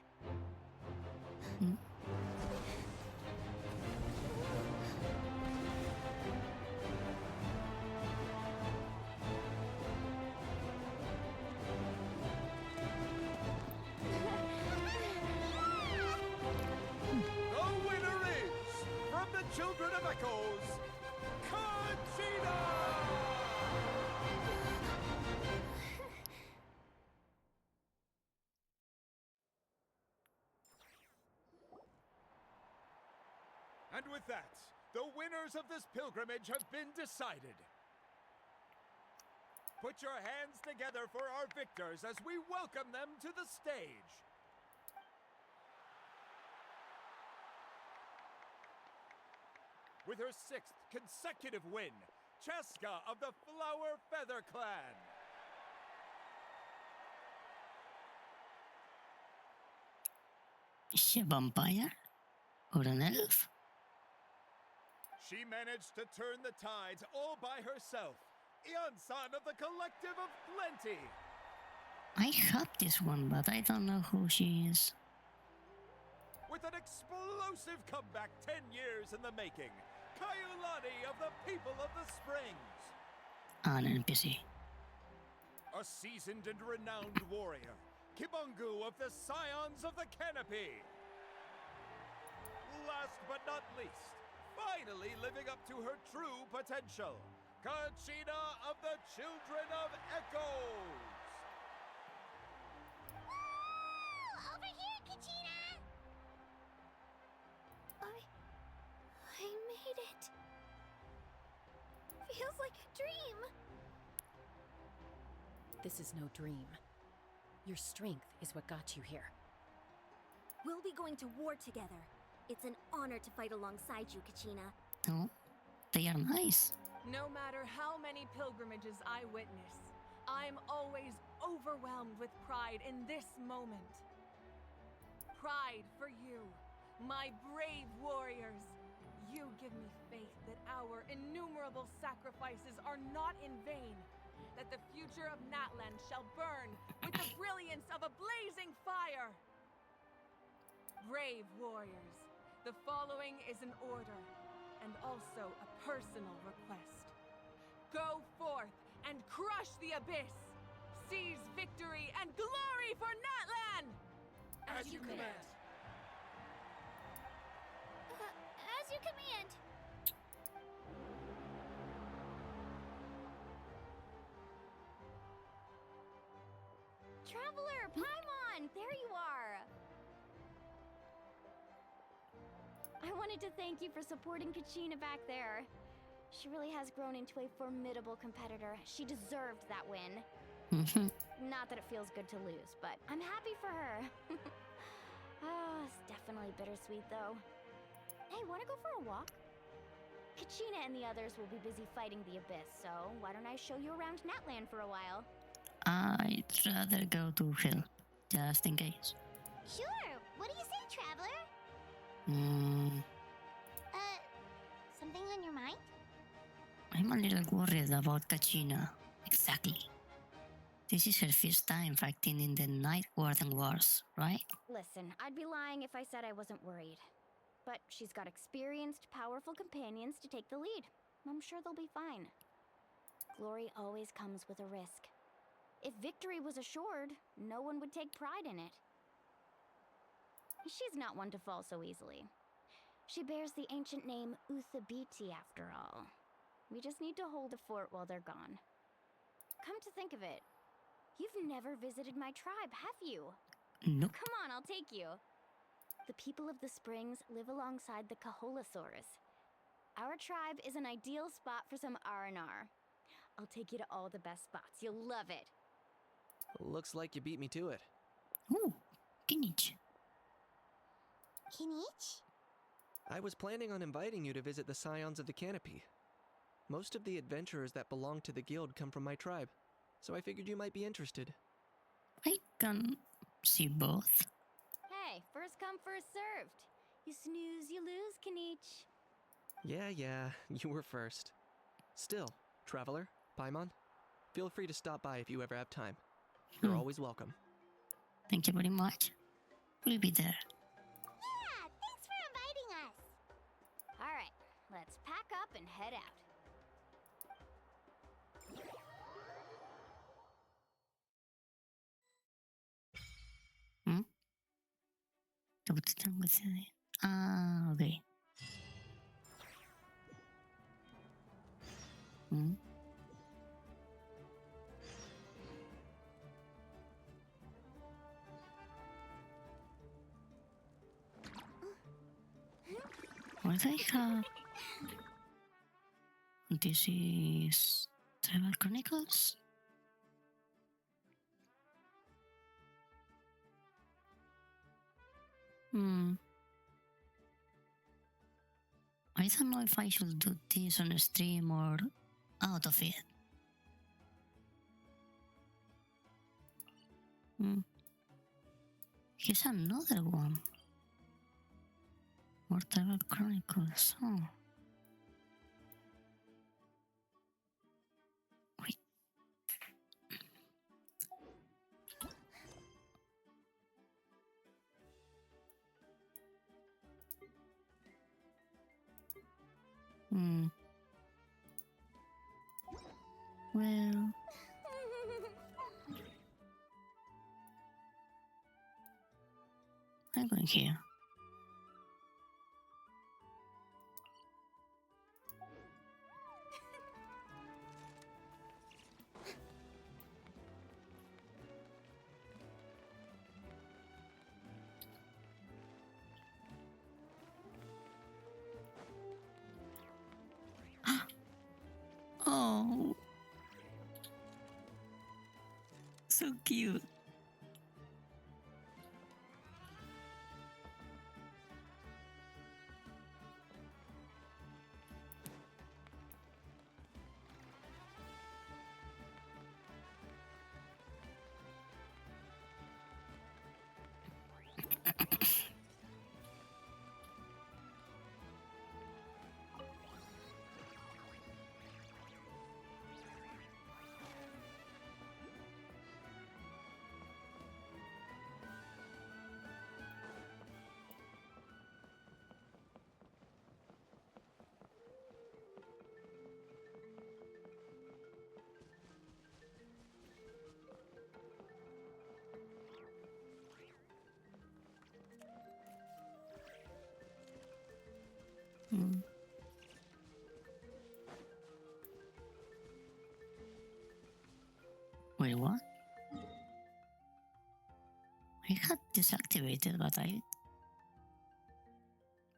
The winner is, from the Children of Echoes, Conchita! And with that, the winners of this pilgrimage have been decided. Put your hands together for our victors as we welcome them to the stage. With her 6th consecutive win, Cheska of the Flower Feather Clan. Is she a vampire? Or an elf? She managed to turn the tides all by herself. Ian-san of the Collective of Plenty. I have this one, but I don't know who she is. With an explosive comeback 10 years in the making, Kaiulani of the People of the Springs. An NPC. A seasoned and renowned warrior, Kibungu of the Scions of the Canopy. Last but not least, finally living up to her true potential, Conchita of the Children of Echoes. Woo! Over here, Kachina! I made it. Feels like a dream. This is no dream. Your strength is what got you here. We'll be going to war together. It's an honor to fight alongside you, Kachina. Oh, they are nice. No matter how many pilgrimages I witness, I'm always overwhelmed with pride in this moment. Pride for you, my brave warriors. You give me faith that our innumerable sacrifices are not in vain, that the future of Natland shall burn with the brilliance of a blazing fire. Brave warriors, the following is an order, and also a personal request. Go forth and crush the abyss! Seize victory and glory for Natlan! As you command. As you command. Traveler, Paimon, there you are. I wanted to thank you for supporting Kachina back there. She really has grown into a formidable competitor. She deserved that win. Not that it feels good to lose, but I'm happy for her. Oh, it's definitely bittersweet though. Hey, wanna go for a walk? Kachina and the others will be busy fighting the abyss, so why don't I show you around Natland for a while? I'd rather go to Hill, just in case. Sure. What do you say, Traveler? Something on your mind? I'm a little worried about Kachina. Exactly. This is her first time fighting in the Night Warden Wars, right? Listen, I'd be lying if I said I wasn't worried. But she's got experienced, powerful companions to take the lead. I'm sure they'll be fine. Glory always comes with a risk. If victory was assured, no one would take pride in it. She's not one to fall so easily. She bears the ancient name Uthabiti after all. We just need to hold the fort while they're gone. Come to think of it, you've never visited my tribe, have you? Nope. Come on, I'll take you. The people of the Springs live alongside the Kaholasaurus. Our tribe is an ideal spot for some R&R. I'll take you to all the best spots. You'll love it. Looks like you beat me to it. Ooh, Kinich. Kinich? I was planning on inviting you to visit the Scions of the Canopy. Most of the adventurers that belong to the guild come from my tribe, so I figured you might be interested. I can see both. Hey, first come, first served. You snooze, you lose, Kinich. Yeah, you were first. Still, Traveler, Paimon, feel free to stop by if you ever have time. You're always welcome. Thank you very much. We'll be there. Yeah, thanks for inviting us. Alright, let's pack up and head out. Ah, okay. What do I have? This is Tribal Chronicles. I don't know if I should do this on a stream or out of it. Here's another one. More Tribal Chronicles. Oh. Wait. Well, I'm going here. Oh, so cute. Wait, what? I had this activated, but I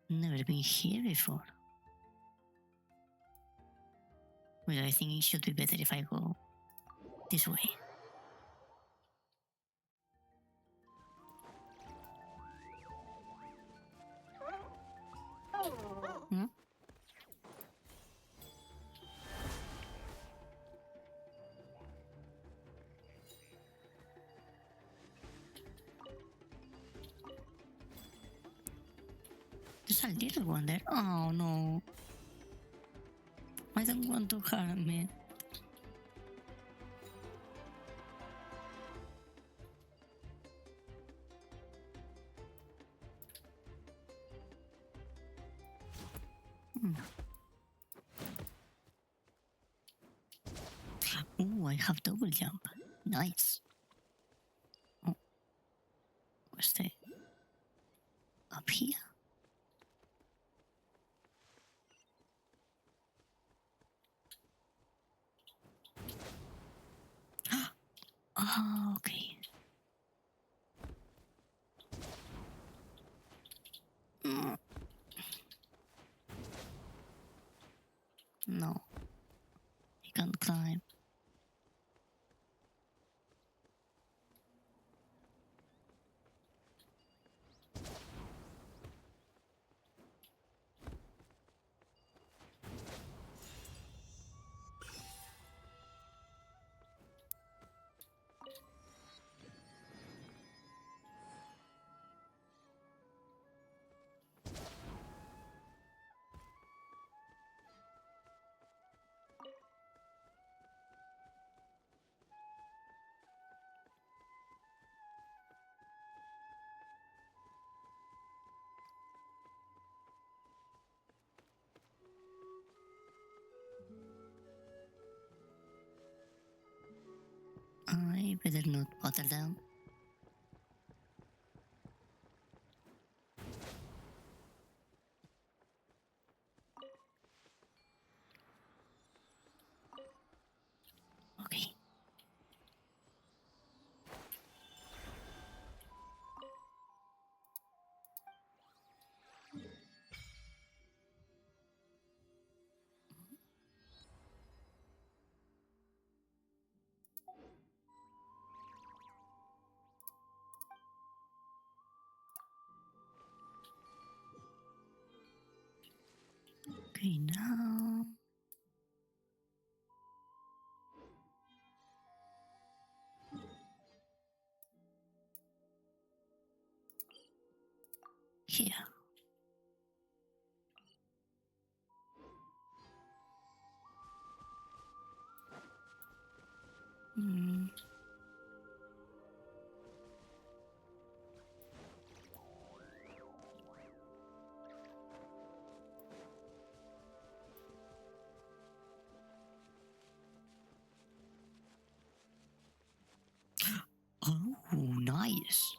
never been here before. Wait, I think it should be better if I go this way. There's a little one there. Oh no. I don't want to harm it. Oh, I have double jump. Nice. Oh, where's the... Up here? Oh, okay. No. He can't climb. Okay, better not bother them. Okay. Okay, now. Here. Hmm. Oh, nice.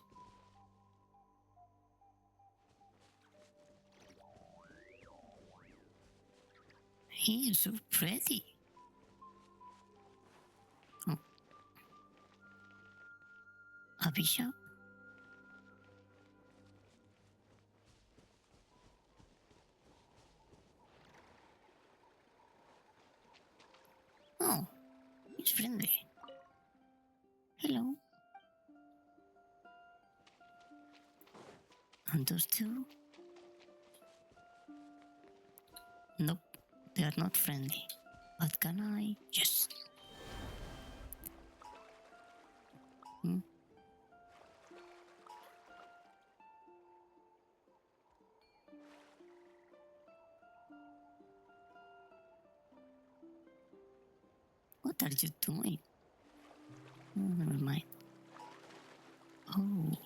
He is so pretty. Oh. A bishop? Oh, he's friendly. Hello. And those two? Nope, they are not friendly. But can I? Yes. Hmm? What are you doing? Oh, never mind. Oh.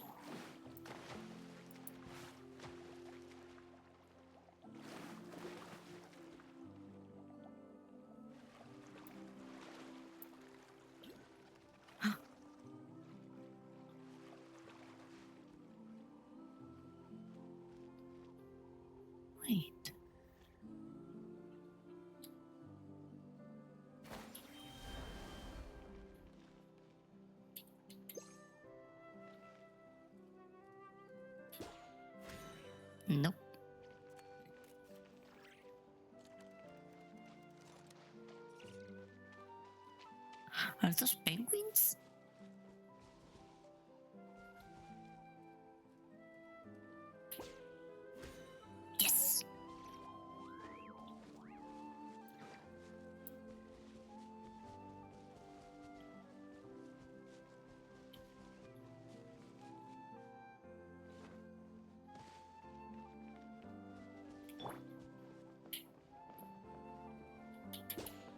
Wait. Nope. Are those penguins? Yes.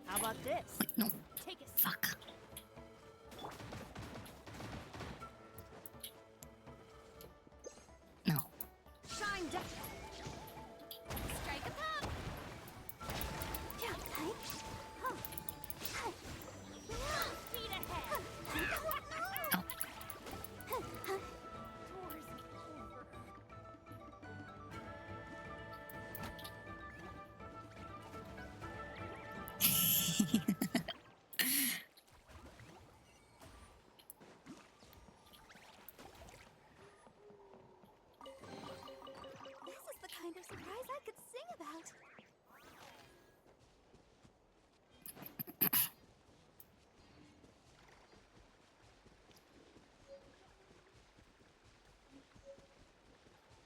How about this? Wait, no. Take a seat. Fuck. No. Shine down. Strike a pop. Yeah, hey. Huh. Hey. Speed ahead. Oh. Doors over. This is the kind of surprise I could sing about.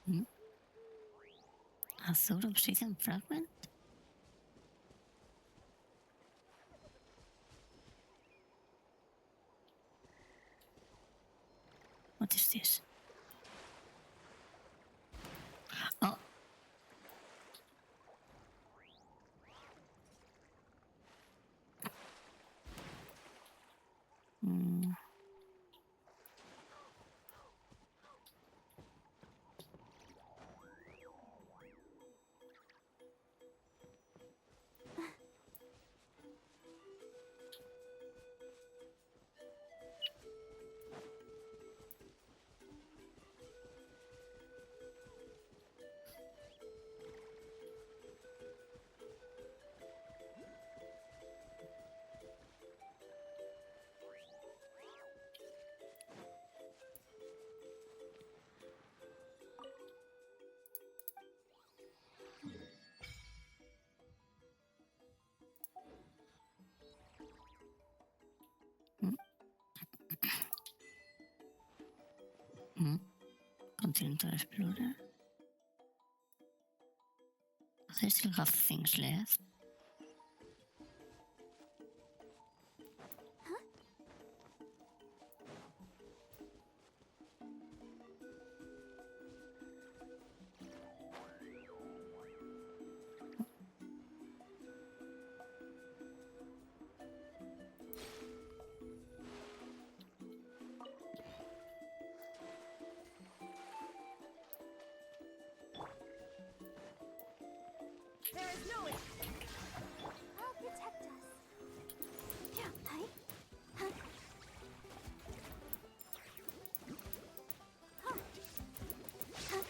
Hmm? A sort of obsidian fragment? What is this? Oh. Hmm. Continue to explore. They still have things left. There is no way. I'll protect us. Yeah, hi. Huh. Huh. Huh.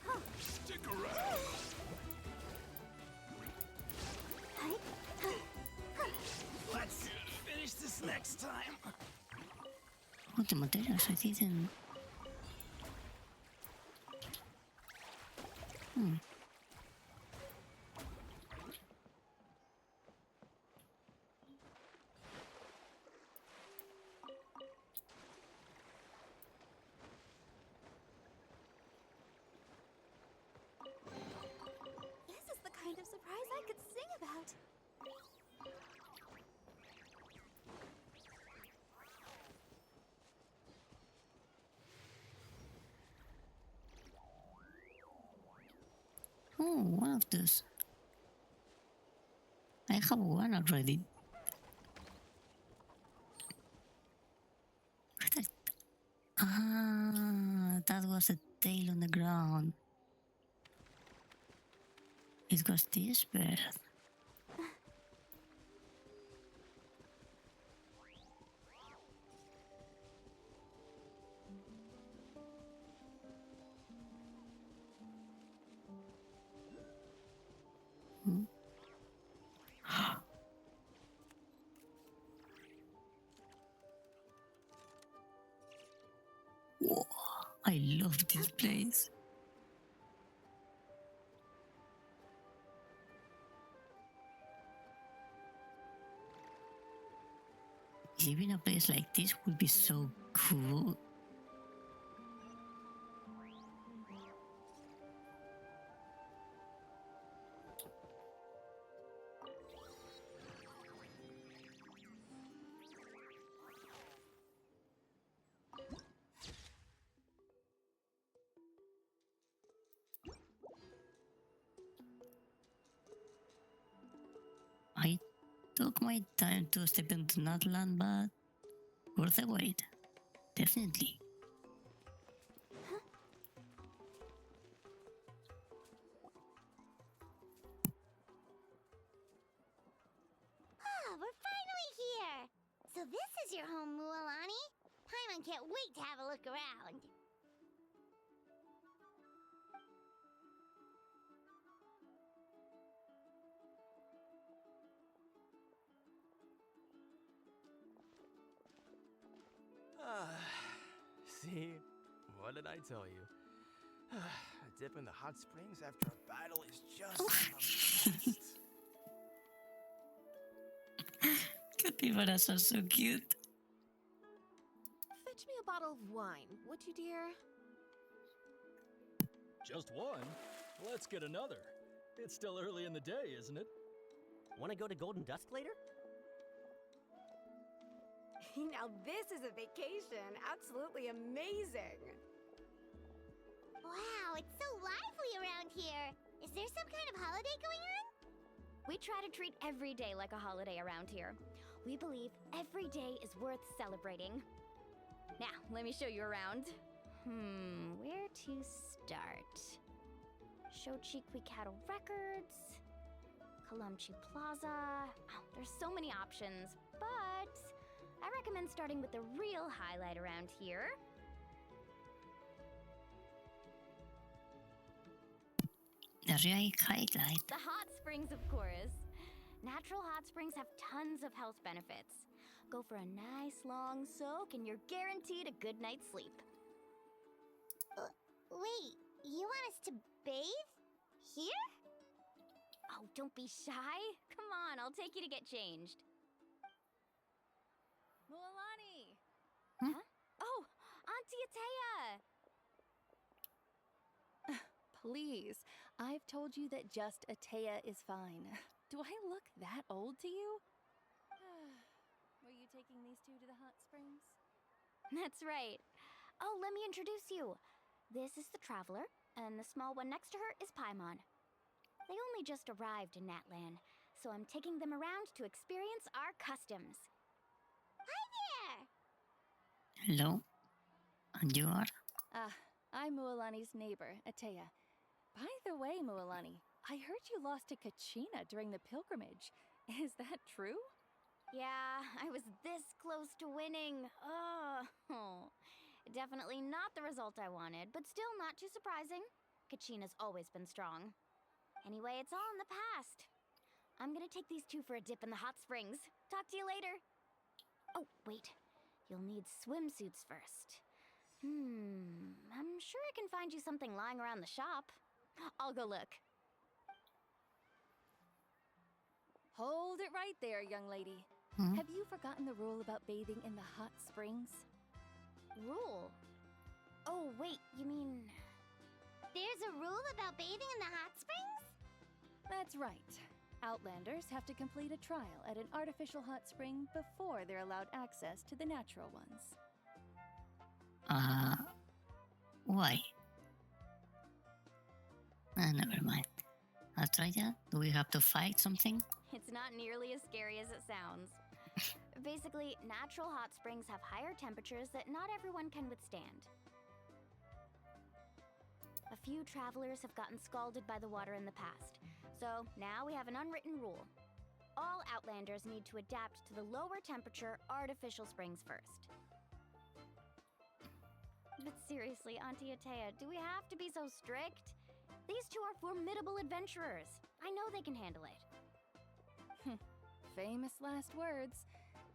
Huh. Stick around. Hi. Huh. Huh. Let's finish this next time. Oh, the materials I didn't. This is the kind of surprise I could sing about. Oh, one of those. I have one already. Ah, that was a tail on the ground. It was this bird. Whoa, I love this place. Living a place like this would be so cool. I took my time to step into Natlan, but worth the wait. Definitely. Ah, we're finally here! So this is your home, Mualani? Paimon can't wait to have a look around. See? What did I tell you? A dip in the hot springs after a battle is just the best. Capybaras are so cute. Fetch me a bottle of wine, would you, dear? Just one? Let's get another. It's still early in the day, isn't it? Want to go to Golden Dusk later? Now this is a vacation. Absolutely amazing. Wow, it's so lively around here. Is there some kind of holiday going on? We try to treat every day like a holiday around here. We believe every day is worth celebrating. Now, let me show you around. Where to start? Shochiqui Cattle Records, Kalamchi Plaza. Oh, there's so many options, but I recommend starting with the real highlight around here. The real highlight. The hot springs, of course. Natural hot springs have tons of health benefits. Go for a nice long soak and you're guaranteed a good night's sleep. Wait, you want us to bathe? Here? Oh, don't be shy. Come on, I'll take you to get changed. Mualani! Huh? Oh, Auntie Atea! please. I've told you that just Atea is fine. Do I look that old to you? Were you taking these two to the hot springs? That's right. Oh, let me introduce you. This is the Traveler, and the small one next to her is Paimon. They only just arrived in Natlan, so I'm taking them around to experience our customs. Hi there! Hello? And you are? I'm Mualani's neighbor, Atea. By the way, Mualani, I heard you lost to Kachina during the pilgrimage. Is that true? Yeah, I was this close to winning. Oh. Definitely not the result I wanted, but still not too surprising. Kachina's always been strong. Anyway, it's all in the past. I'm gonna take these two for a dip in the hot springs. Talk to you later. Oh, wait. You'll need swimsuits first. I'm sure I can find you something lying around the shop. I'll go look. Hold it right there, young lady. Have you forgotten the rule about bathing in the hot springs? Rule? Oh, wait, you mean... There's a rule about bathing in the hot springs? That's right. Outlanders have to complete a trial at an artificial hot spring before they're allowed access to the natural ones. Why? Never mind. I'll try that. Do we have to fight something? It's not nearly as scary as it sounds. Basically, natural hot springs have higher temperatures that not everyone can withstand. A few travelers have gotten scalded by the water in the past, so now we have an unwritten rule. All Outlanders need to adapt to the lower temperature artificial springs first. But seriously, Auntie Atea, do we have to be so strict? These two are formidable adventurers. I know they can handle it. Famous last words.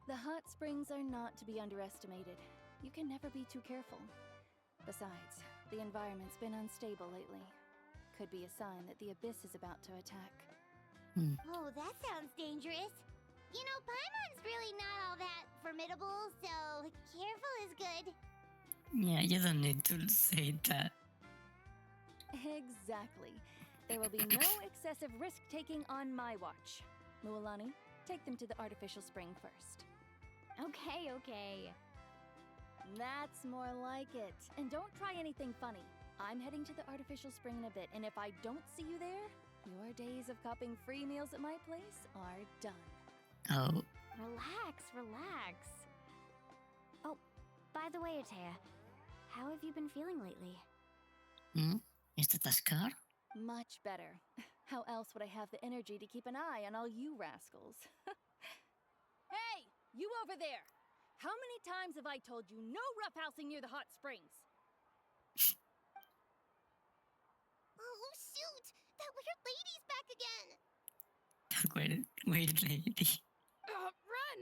The hot springs are not to be underestimated. You can never be too careful. Besides, the environment's been unstable lately. Could be a sign that the abyss is about to attack. Oh, that sounds dangerous. You know, Paimon's really not all that formidable, so careful is good. Yeah, you don't need to say that. Exactly. There will be no excessive risk-taking on my watch. Mualani, take them to the artificial spring first. Okay. That's more like it. And don't try anything funny. I'm heading to the artificial spring in a bit, and if I don't see you there, your days of copping free meals at my place are done. Oh. Relax. Oh, by the way, Atea, how have you been feeling lately? Is that a scar? Much better. How else would I have the energy to keep an eye on all you rascals? Hey, you over there! How many times have I told you no roughhousing near the hot springs? Oh, shoot! That weird lady's back again! Weird lady. Run!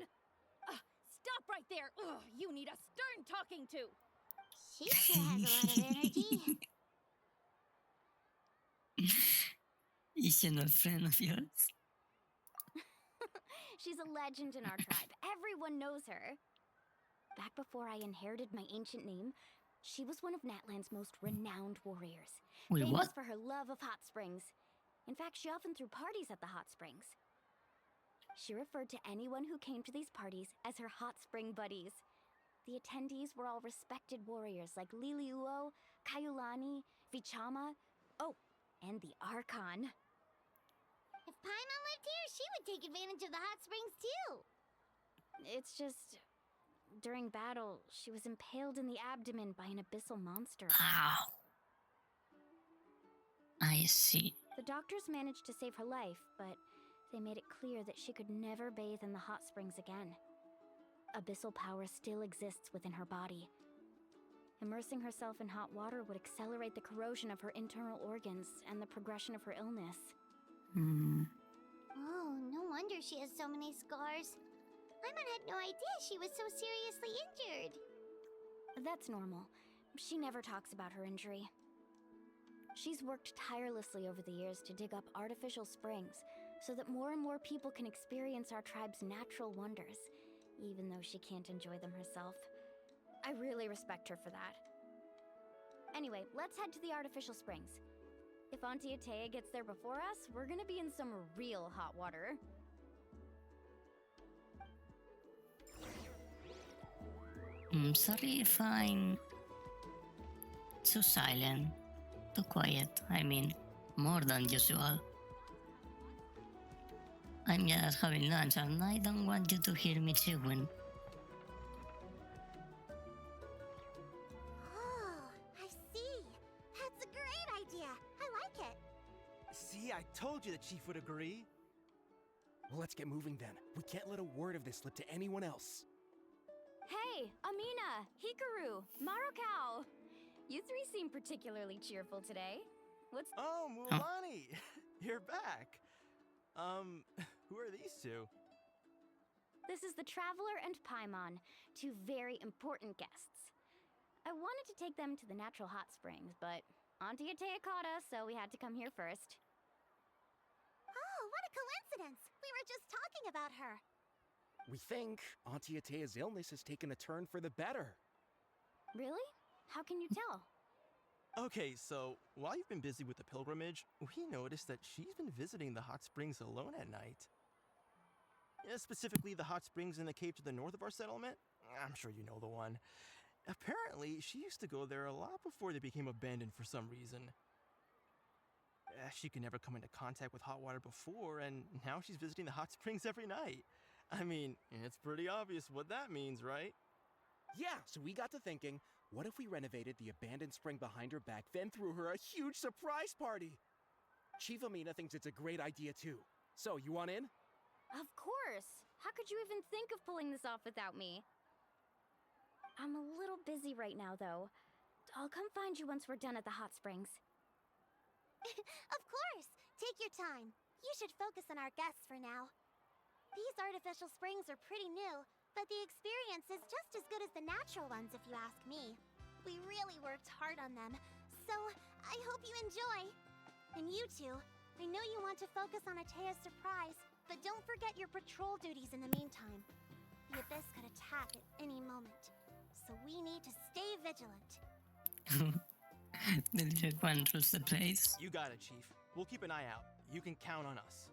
Stop right there! You need a stern talking to! She sure has a lot of energy. Is she not a friend of yours? She's a legend in our tribe. Everyone knows her. Back before I inherited my ancient name, she was one of Natlan's most renowned warriors. Wait, famous what? for her love of hot springs. In fact, she often threw parties at the hot springs. She referred to anyone who came to these parties as her hot spring buddies. The attendees were all respected warriors like Liliuo, Kaiulani, Vichama, and the Archon. If Paimon lived here, she would take advantage of the hot springs too. It's just... during battle, she was impaled in the abdomen by an abyssal monster. Ow. I see. The doctors managed to save her life, but they made it clear that she could never bathe in the hot springs again. Abyssal power still exists within her body. Immersing herself in hot water would accelerate the corrosion of her internal organs and the progression of her illness. Oh, no wonder she has so many scars. Paimon had no idea she was so seriously injured. That's normal. She never talks about her injury. She's worked tirelessly over the years to dig up artificial springs so that more and more people can experience our tribe's natural wonders, even though she can't enjoy them herself. I really respect her for that. Anyway, let's head to the artificial springs. If Auntie Atea gets there before us, we're gonna be in some real hot water. Sorry if I'm too silent, too quiet. I mean, more than usual. I'm just having lunch and I don't want you to hear me chewing. Oh, I see. That's a great idea. I like it. See, I told you the chief would agree. Well, let's get moving then. We can't let a word of this slip to anyone else. Hey, Amina, Hikaru, Marukao! You three seem particularly cheerful today. What's... Oh, Mulani! You're back! Who are these two? This is the Traveler and Paimon, two very important guests. I wanted to take them to the natural hot springs, but Auntie Atea caught us, so we had to come here first. Oh, what a coincidence! We were just talking about her. We think Auntie Atea's illness has taken a turn for the better. Really? How can you tell? Okay, so while you've been busy with the pilgrimage, we noticed that she's been visiting the hot springs alone at night. Yeah, specifically the hot springs in the cave to the north of our settlement. I'm sure you know the one. Apparently, she used to go there a lot before they became abandoned for some reason. She could never come into contact with hot water before, and now she's visiting the hot springs every night. I mean, it's pretty obvious what that means, right? Yeah, so we got to thinking, what if we renovated the abandoned spring behind her back, then threw her a huge surprise party? Chief Amina thinks it's a great idea too. So, you want in? Of course! How could you even think of pulling this off without me? I'm a little busy right now, though. I'll come find you once we're done at the hot springs. Of course! Take your time. You should focus on our guests for now. These artificial springs are pretty new, but the experience is just as good as the natural ones if you ask me. We really worked hard on them, so I hope you enjoy. And you two, I know you want to focus on Atea's surprise, but don't forget your patrol duties in the meantime. The Abyss could attack at any moment, so we need to stay vigilant. The little one rules the place. You got it, Chief. We'll keep an eye out. You can count on us.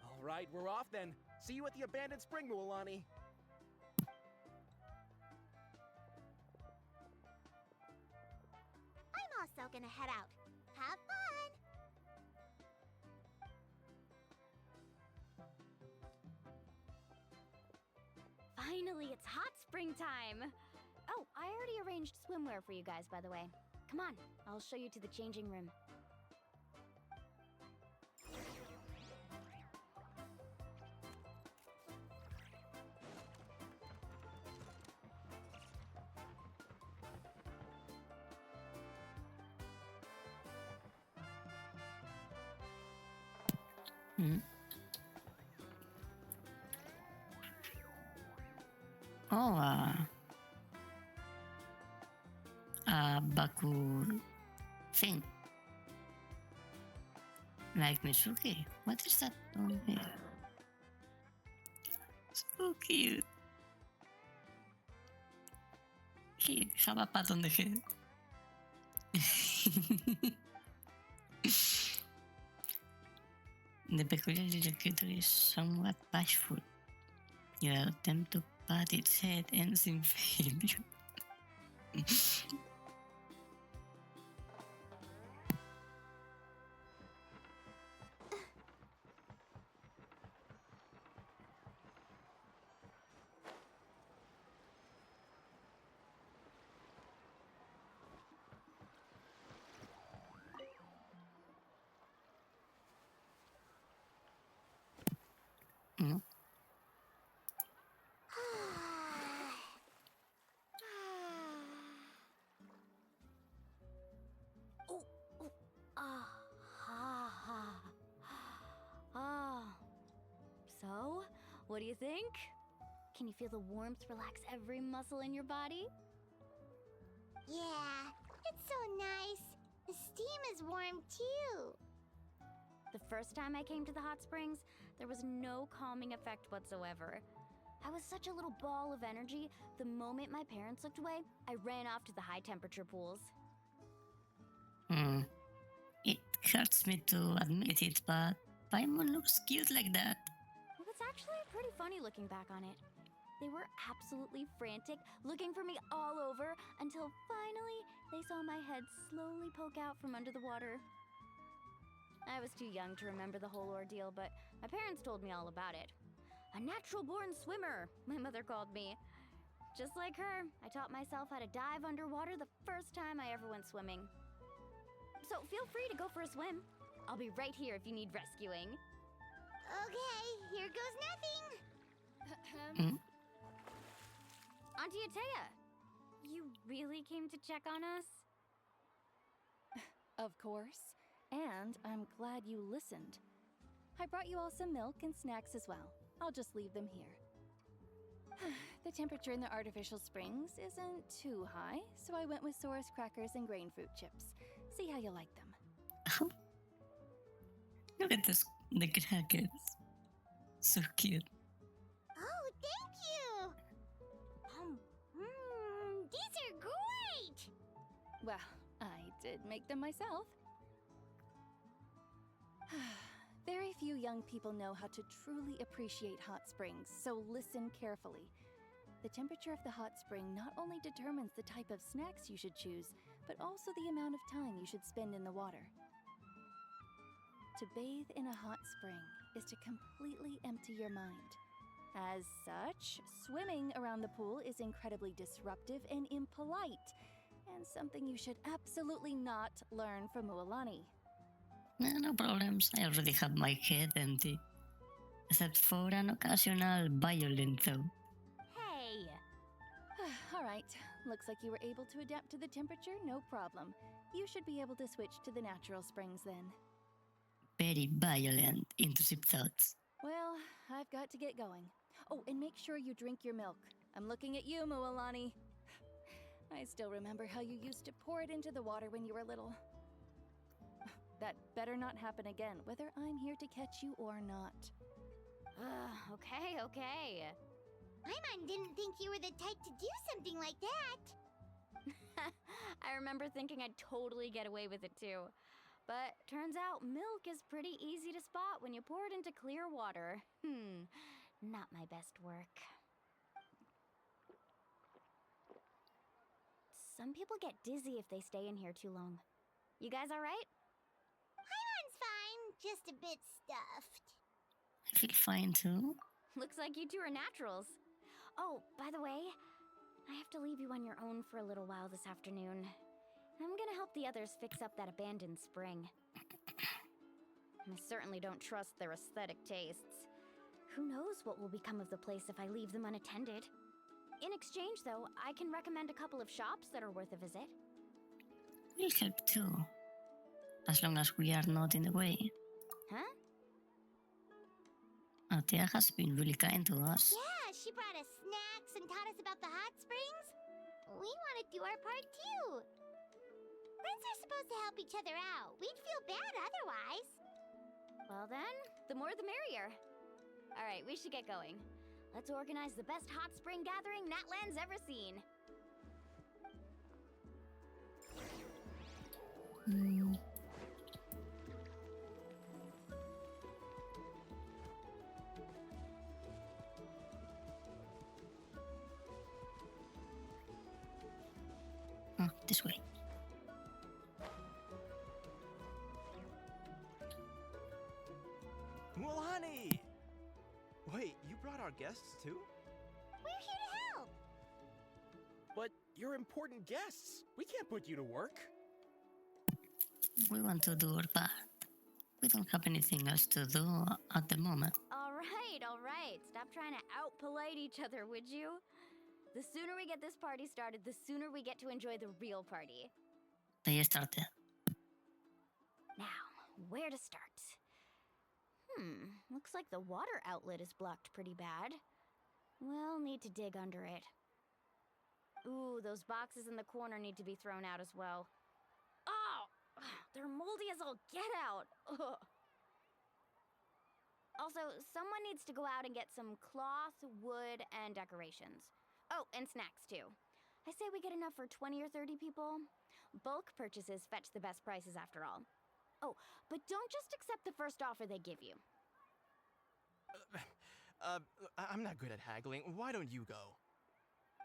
All right, we're off then. See you at the abandoned spring, Mulani. I'm also gonna head out. Have fun! Finally, it's hot spring time! Oh, I already arranged swimwear for you guys, by the way. Come on, I'll show you to the changing room. Oh, Baku thing. Like Mitsuki. What is that on here? So cute. He have a pat on the head. The peculiar little critter is somewhat bashful. Your attempt to pat its head ends in failure. Mm. So, what do you think? Can you feel the warmth relax every muscle in your body? Yeah, it's so nice. The steam is warm too. The first time I came to the hot springs, there was no calming effect whatsoever. I was such a little ball of energy, the moment my parents looked away, I ran off to the high temperature pools. hurts me to admit it, but Paimon looks cute like that. Well, it's actually pretty funny looking back on it. They were absolutely frantic, looking for me all over, until finally they saw my head slowly poke out from under the water. I was too young to remember the whole ordeal, but my parents told me all about it. A natural-born swimmer, my mother called me. Just like her, I taught myself how to dive underwater the first time I ever went swimming. So feel free to go for a swim. I'll be right here if you need rescuing. Okay, here goes nothing. Auntie Atea, you really came to check on us? Of course. And I'm glad you listened. I brought you all some milk and snacks as well. I'll just leave them here. The temperature in the artificial springs isn't too high, so I went with Saurus crackers and grain fruit chips. See how you like them. Look at this, the crackers. So cute. Oh, thank you. These are great. Well, I did make them myself. Very few young people know how to truly appreciate hot springs, so listen carefully. The temperature of the hot spring not only determines the type of snacks you should choose, but also the amount of time you should spend in the water. To bathe in a hot spring is to completely empty your mind. As such, swimming around the pool is incredibly disruptive and impolite, and something you should absolutely not learn from Mualani. No problems. I already have my head empty. Except for an occasional violent though. Hey! Alright, looks like you were able to adapt to the temperature, no problem. You should be able to switch to the natural springs then. Very violent, intrusive thoughts. Well, I've got to get going. Oh, and make sure you drink your milk. I'm looking at you, Mualani. I still remember how you used to pour it into the water when you were little. That better not happen again, whether I'm here to catch you or not. Okay. Paimon didn't think you were the type to do something like that. I remember thinking I'd totally get away with it too. But turns out milk is pretty easy to spot when you pour it into clear water. Not my best work. Some people get dizzy if they stay in here too long. You guys all right? Paimon's fine, just a bit stuffed. I feel fine too. Looks like you two are naturals. Oh, by the way, I have to leave you on your own for a little while this afternoon. I'm gonna help the others fix up that abandoned spring. I certainly don't trust their aesthetic tastes. Who knows what will become of the place if I leave them unattended? In exchange, though, I can recommend a couple of shops that are worth a visit. We'll help too. As long as we are not in the way. Huh? Atea has been really kind to us. Yeah, she brought us snacks and taught us about the hot springs. We want to do our part too. Friends are supposed to help each other out. We'd feel bad otherwise. Well then, the more the merrier. Alright, we should get going. Let's organize the best hot spring gathering Natland's ever seen. Oh, this way. Mualani! Wait, you brought our guests too? We're here to help. But you're important guests. We can't put you to work. We want to do our part. We don't have anything else to do at the moment. Alright. Stop trying to out-polite each other, would you? The sooner we get this party started, the sooner we get to enjoy the real party. They started. Now, where to start? Looks like the water outlet is blocked pretty bad. We'll need to dig under it. Ooh, those boxes in the corner need to be thrown out as well. Oh! They're moldy as all get out! Ugh. Also, someone needs to go out and get some cloth, wood, and decorations. Oh, and snacks too. I say we get enough for 20 or 30 people. Bulk purchases fetch the best prices after all. Oh, but don't just accept the first offer they give you. I'm not good at haggling. Why don't you go?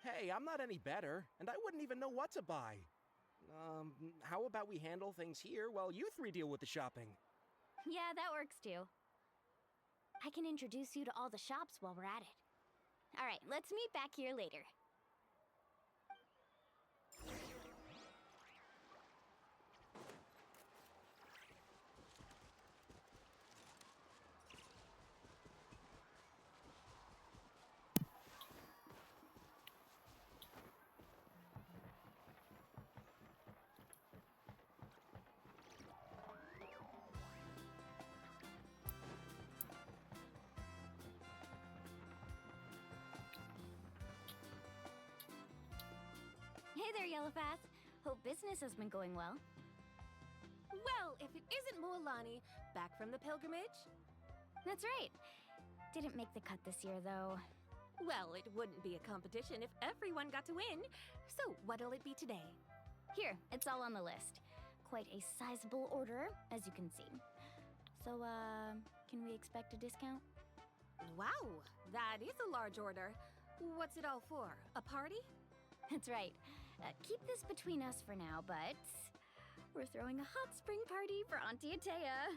Hey, I'm not any better, and I wouldn't even know what to buy. How about we handle things here while you three deal with the shopping? Yeah, that works too. I can introduce you to all the shops while we're at it. All right, let's meet back here later. Hey there, Yellowfast. Hope business has been going well. Well, if it isn't Mualani, back from the pilgrimage? That's right. Didn't make the cut this year, though. Well, it wouldn't be a competition if everyone got to win. So, what'll it be today? Here, it's all on the list. Quite a sizable order, as you can see. So, can we expect a discount? Wow, that is a large order. What's it all for? A party? That's right. Keep this between us for now, but we're throwing a hot spring party for Auntie Atea.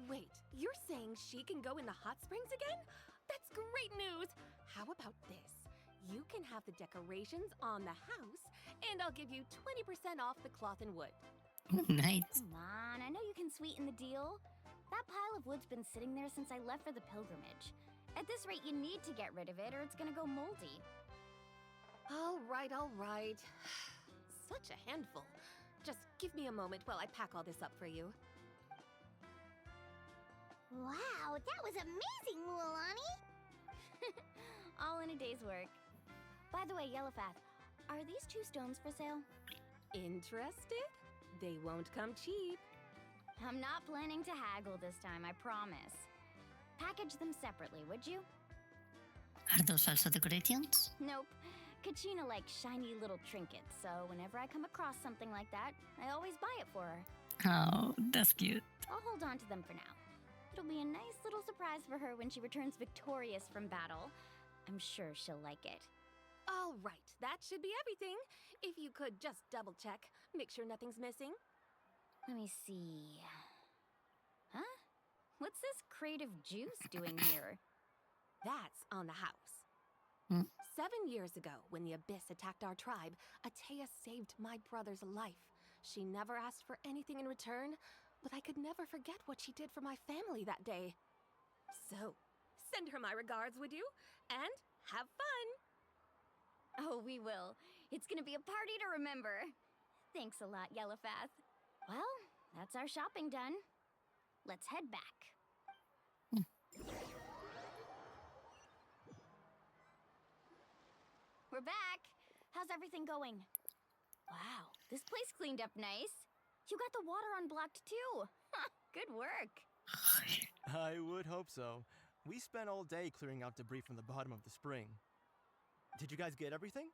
Wait, you're saying she can go in the hot springs again? That's great news! How about this? You can have the decorations on the house, and I'll give you 20% off the cloth and wood. Nice. Come on, I know you can sweeten the deal. That pile of wood's been sitting there since I left for the pilgrimage. At this rate, you need to get rid of it or it's gonna go moldy. All right, all right. Such a handful. Just give me a moment while I pack all this up for you. Wow, that was amazing, Mualani! All in a day's work. By the way, Yellowfast, are these 2 stones for sale? Interested? They won't come cheap. I'm not planning to haggle this time, I promise. Package them separately, would you? Are those also decorations? Nope. Kachina likes shiny little trinkets, so whenever I come across something like that, I always buy it for her. Oh, that's cute. I'll hold on to them for now. It'll be a nice little surprise for her when she returns victorious from battle. I'm sure she'll like it. All right, that should be everything. If you could just double check, make sure nothing's missing. Let me see. Huh? What's this crate of juice doing here? That's on the house. 7 years ago, when the Abyss attacked our tribe, Atea saved my brother's life. She never asked for anything in return, but I could never forget what she did for my family that day. So, send her my regards, would you? And have fun! Oh, we will. It's gonna be a party to remember. Thanks a lot, Yellowfast. Well, that's our shopping done. Let's head back. We're back. How's everything going? Wow, this place cleaned up nice. You got the water unblocked too. Good work. I would hope so. We spent all day clearing out debris from the bottom of the spring. Did you guys get everything?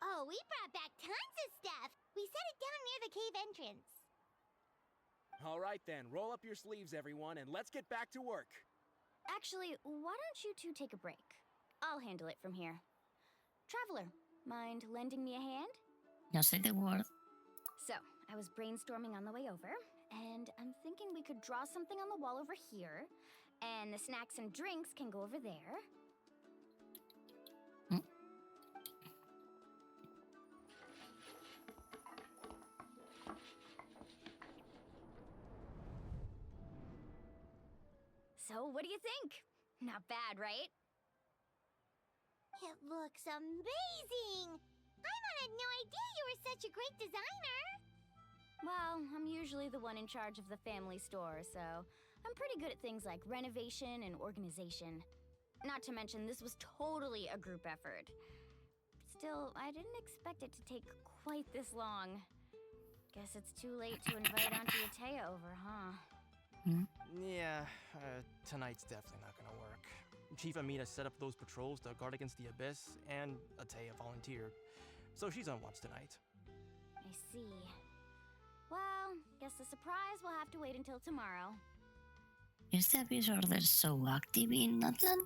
Oh, we brought back tons of stuff! We set it down near the cave entrance. All right then, roll up your sleeves, everyone, and let's get back to work. Actually, why don't you 2 take a break? I'll handle it from here. Traveler, mind lending me a hand? Just say the word. So, I was brainstorming on the way over, and I'm thinking we could draw something on the wall over here, and the snacks and drinks can go over there. So, what do you think? Not bad, right? It looks amazing! Paimon had no idea you were such a great designer! Well, I'm usually the one in charge of the family store, so I'm pretty good at things like renovation and organization. Not to mention, this was totally a group effort. Still, I didn't expect it to take quite this long. Guess it's too late to invite Auntie Atea over, huh? Yeah, tonight's definitely not gonna work. Chief Amina set up those patrols to guard against the Abyss, and Atea volunteered. So she's on watch tonight. I see. Well, guess the surprise will have to wait until tomorrow. Is the Abyss Order so active in Atlan?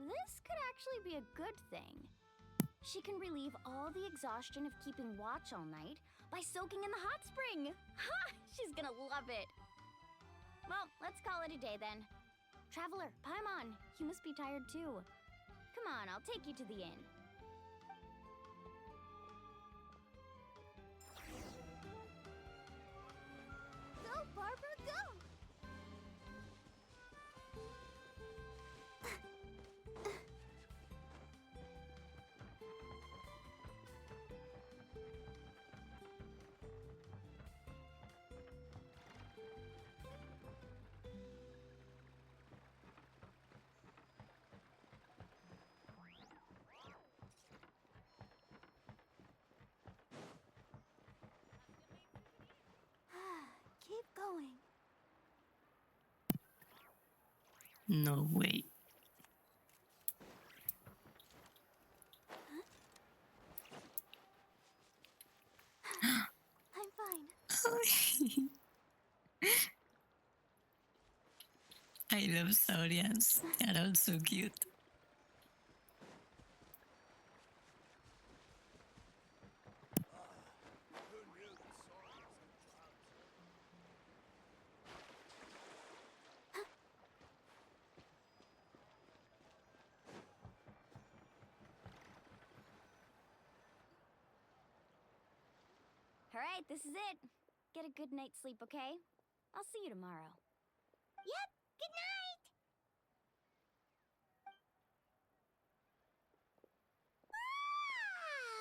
This could actually be a good thing. She can relieve all the exhaustion of keeping watch all night by soaking in the hot spring. Ha! She's gonna love it. Well, let's call it a day then. Traveler, Paimon, you must be tired too. Come on, I'll take you to the inn. Go, Barbara, go! Keep going. No way. I'm fine. I love Saurians. They're all so cute. Alright, this is it. Get a good night's sleep, okay? I'll see you tomorrow. Yep, good night!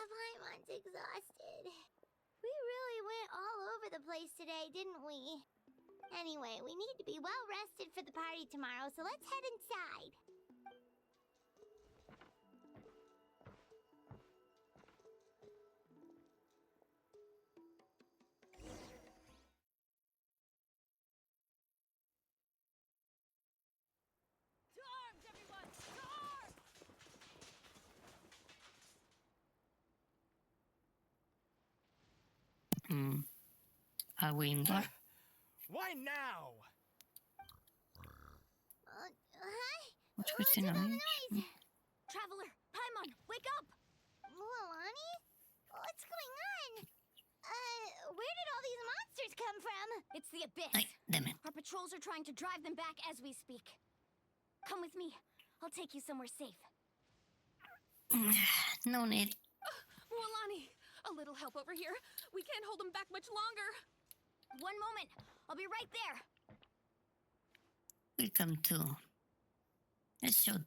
Paimon's exhausted. We really went all over the place today, didn't we? Anyway, we need to be well rested for the party tomorrow, so let's head inside. To arms, everyone! To arms! Are we in there? Why now? Hi? What's What's with the with all the noise? noise? Traveler, Paimon, wake up! Mualani? What's going on? Where did all these monsters come from? It's the Abyss. Ay, damn it. Our patrols are trying to drive them back as we speak. Come with me. I'll take you somewhere safe. No need. Mualani, a little help over here. We can't hold them back much longer. One moment. I'll be right there. Welcome to. Let's show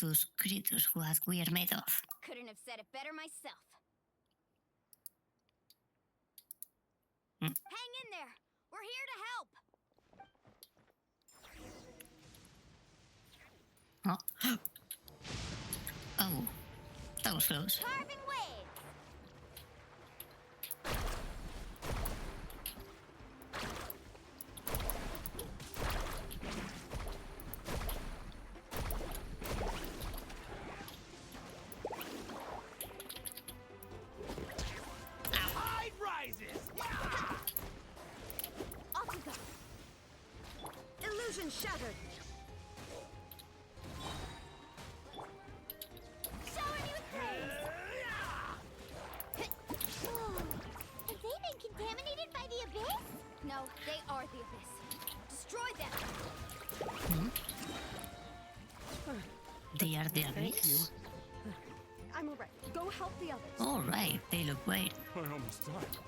those creatures what we are made of. Couldn't have said it better myself. Hmm? Hang in there. We're here to help. Oh. Oh. That was close. Carving waves. Tide rises! Off you go. Illusion shattered! Shower me with praise! Have they been contaminated by the Abyss? No, they are the Abyss. Destroy them. They are the Thank you. Abyss. I'm alright. Go help the others. Alright, they look great. I almost died.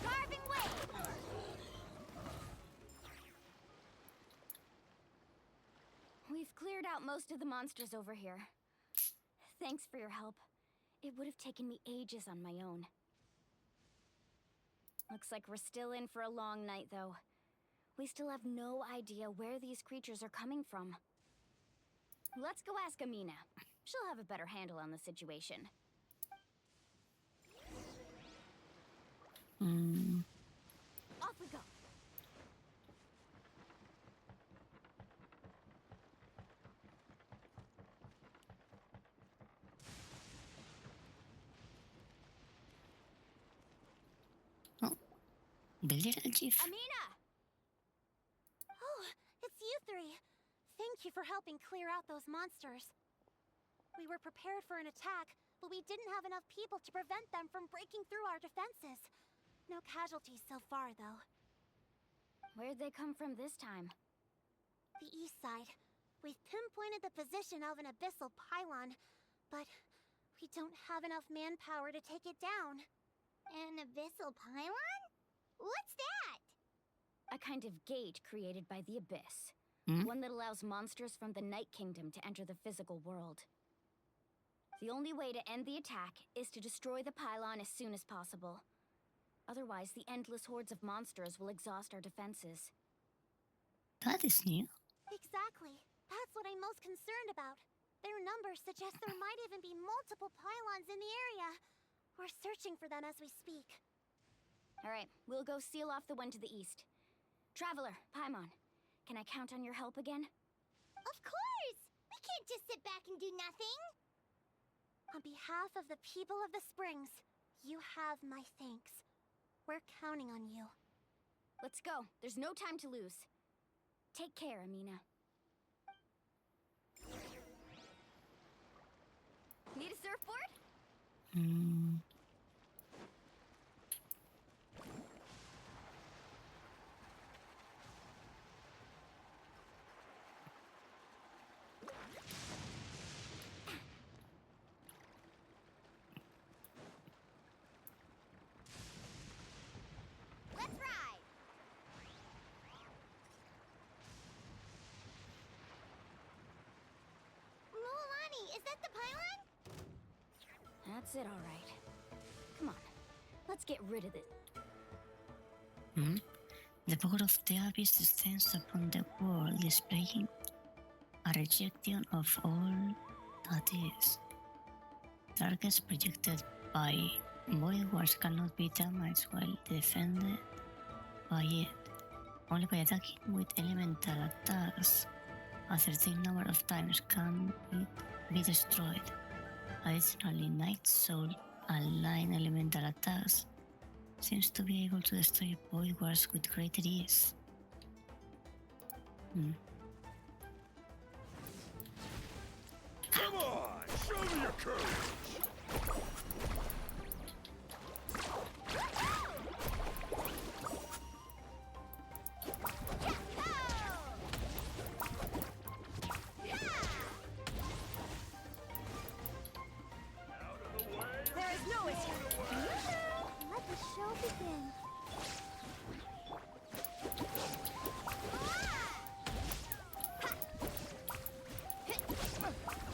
Carving wave. We've cleared out most of the monsters over here. Thanks for your help. It would have taken me ages on my own. Looks like we're still in for a long night, though. We still have no idea where these creatures are coming from. Let's go ask Amina. She'll have a better handle on the situation. we go. The little chief. Amina! Oh, it's you three. Thank you for helping clear out those monsters. We were prepared for an attack, but we didn't have enough people to prevent them from breaking through our defenses. No casualties so far, though. Where'd they come from this time? The east side. We've pinpointed the position of an abyssal pylon, but we don't have enough manpower to take it down. An abyssal pylon? What's that? A kind of gate created by the Abyss. Hmm? One that allows monsters from the Night Kingdom to enter the physical world. The only way to end the attack is to destroy the pylon as soon as possible. Otherwise, the endless hordes of monsters will exhaust our defenses. That is new. Exactly. That's what I'm most concerned about. Their numbers suggest there might even be multiple pylons in the area. We're searching for them as we speak. Alright, we'll go seal off the one to the east. Traveler, Paimon, can I count on your help again? Of course! We can't just sit back and do nothing! On behalf of the people of the Springs, you have my thanks. We're counting on you. Let's go. There's no time to lose. Take care, Amina. Need a surfboard? Hmm. Let's ride! Mulani, is that the pylon? That's it, all right. Come on, let's get rid of this. Hmm? The power of the abyss descends upon the world, displaying a rejection of all that is. Targets projected by bodyguards cannot be damaged while defended by it. Only by attacking with elemental attacks a certain number of times can it be destroyed. Additionally, Night Soul aligned elemental attacks seems to be able to destroy bodyguards with greater ease. Hmm. Come on, show me your courage! There is no escape. Let the show begin.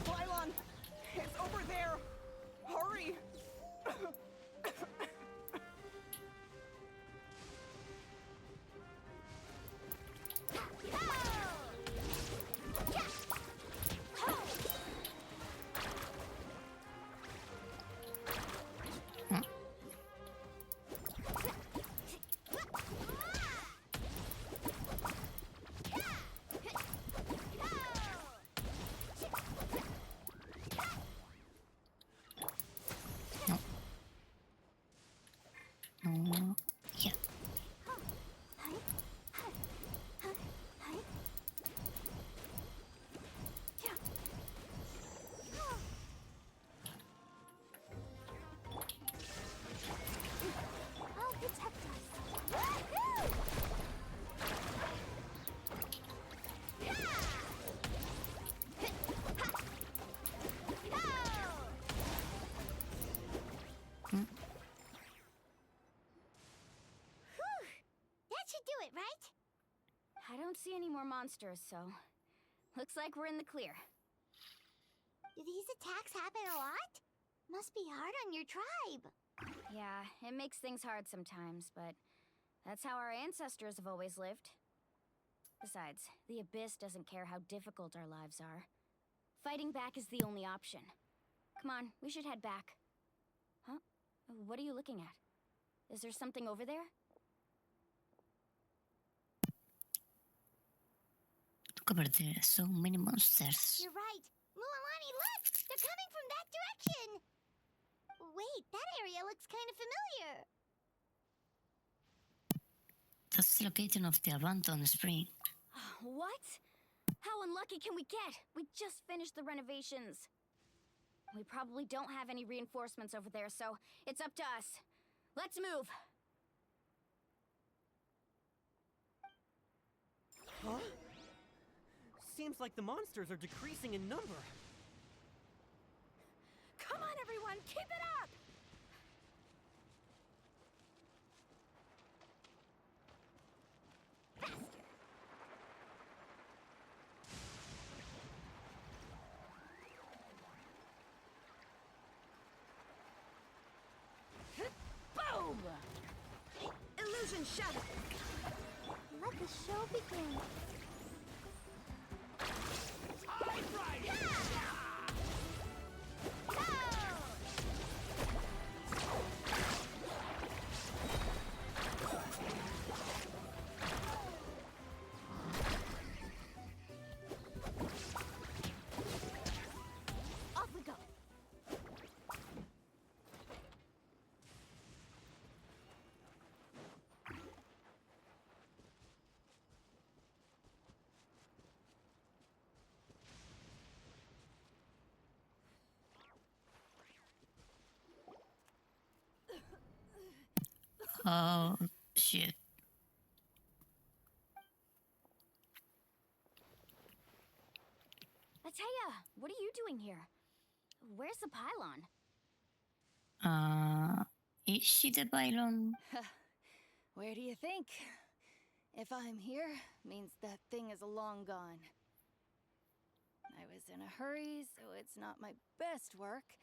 Pylon! It's over there! Hurry! No. Yeah. I'll protect us. Woohoo! Hmm? Whew! That should do it, right? I don't see any more monsters, so looks like we're in the clear. Do these attacks happen a lot? Must be hard on your tribe. Yeah, it makes things hard sometimes, but that's how our ancestors have always lived. Besides, the Abyss doesn't care how difficult our lives are. Fighting back is the only option. Come on, we should head back. Huh? What are you looking at? Is there something over there? Cover, there are so many monsters. You're right. Mualani, look! They're coming from that direction! Wait, that area looks kind of familiar. That's the location of the abandoned spring. What? How unlucky can we get? We just finished the renovations. We probably don't have any reinforcements over there, so it's up to us. Let's move. Huh? Seems like the monsters are decreasing in number. Come on, everyone, keep it up! Boom! Illusion shatter! Let the show begin. Off we go! Oh, shit. Ateya, what are you doing here? Where's the pylon? Is she the pylon? Where do you think? If I'm here, means that thing is long gone. I was in a hurry, so it's not my best work.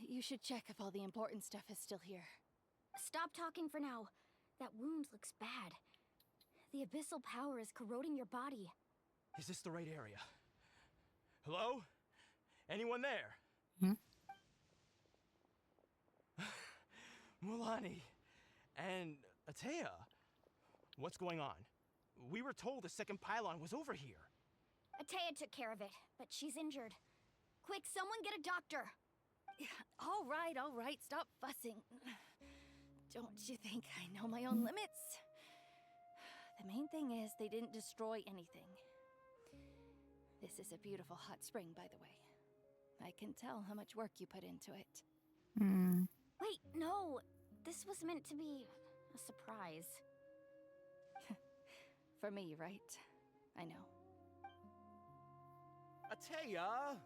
You should check if all the important stuff is still here. Stop talking for now. That wound looks bad. The abyssal power is corroding your body. Is this the right area? Hello? Anyone there? Mulani and Ateya, what's going on? We were told the second pylon was over here. Ateya took care of it, but she's injured. Quick, someone get a doctor! All right, stop fussing. Don't you think I know my own limits? The main thing is they didn't destroy anything. This is a beautiful hot spring, by the way. I can tell how much work you put into it. Wait, no! This was meant to be a surprise. For me, right? I know. Ateya!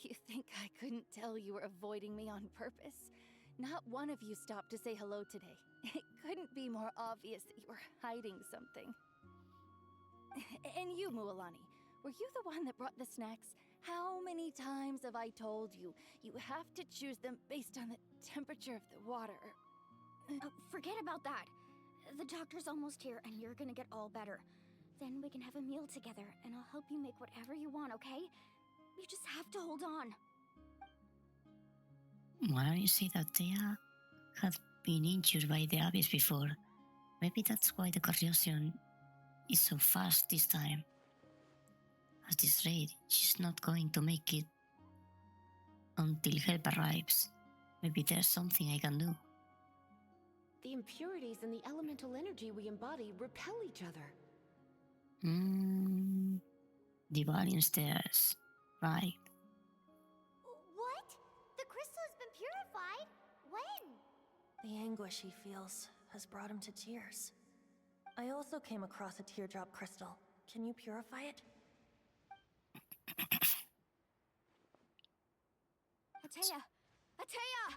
You think I couldn't tell you were avoiding me on purpose? Not one of you stopped to say hello today. It couldn't be more obvious that you were hiding something. And you, Mualani, were you the one that brought the snacks? How many times have I told you, you have to choose them based on the temperature of the water? Forget about that. The doctor's almost here, and you're gonna get all better. Then we can have a meal together, and I'll help you make whatever you want, okay? You just have to hold on. Why don't you say that they had been injured by the abyss before? Maybe that's why the corrosion is so fast this time. At this rate, she's not going to make it until help arrives. Maybe there's something I can do. The impurities and the elemental energy we embody repel each other. The volume stairs. Right. What? The crystal has been purified? When? The anguish he feels has brought him to tears. I also came across a teardrop crystal. Can you purify it? Ateya! Ateya!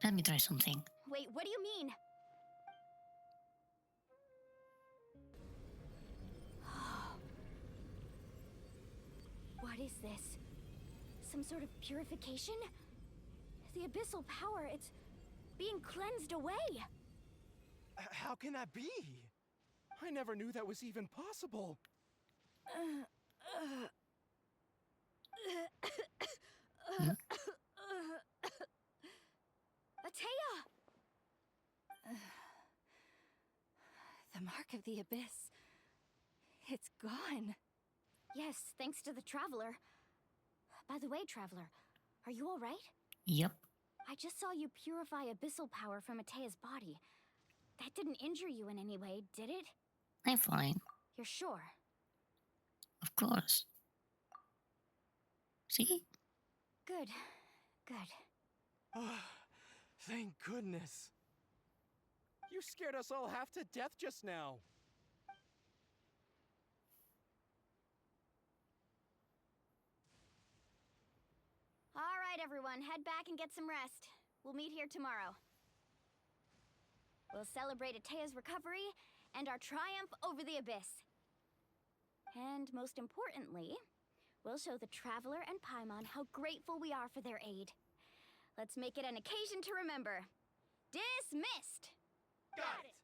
Let me try something. Wait, what do you mean? What is this? Some sort of purification? The abyssal power, it's being cleansed away! How can that be? I never knew that was even possible. Ateya! The mark of the abyss. It's gone. Yes, thanks to the Traveler. By the way, Traveler, are you alright? Yep. I just saw you purify abyssal power from Atea's body. That didn't injure you in any way, did it? I'm fine. You're sure? Of course. See? Good. Good. Thank goodness. You scared us all half to death just now. Alright, everyone, head back and get some rest. We'll meet here tomorrow. We'll celebrate Atea's recovery and our triumph over the Abyss. And most importantly, we'll show the Traveler and Paimon how grateful we are for their aid. Let's make it an occasion to remember. Dismissed! Got it!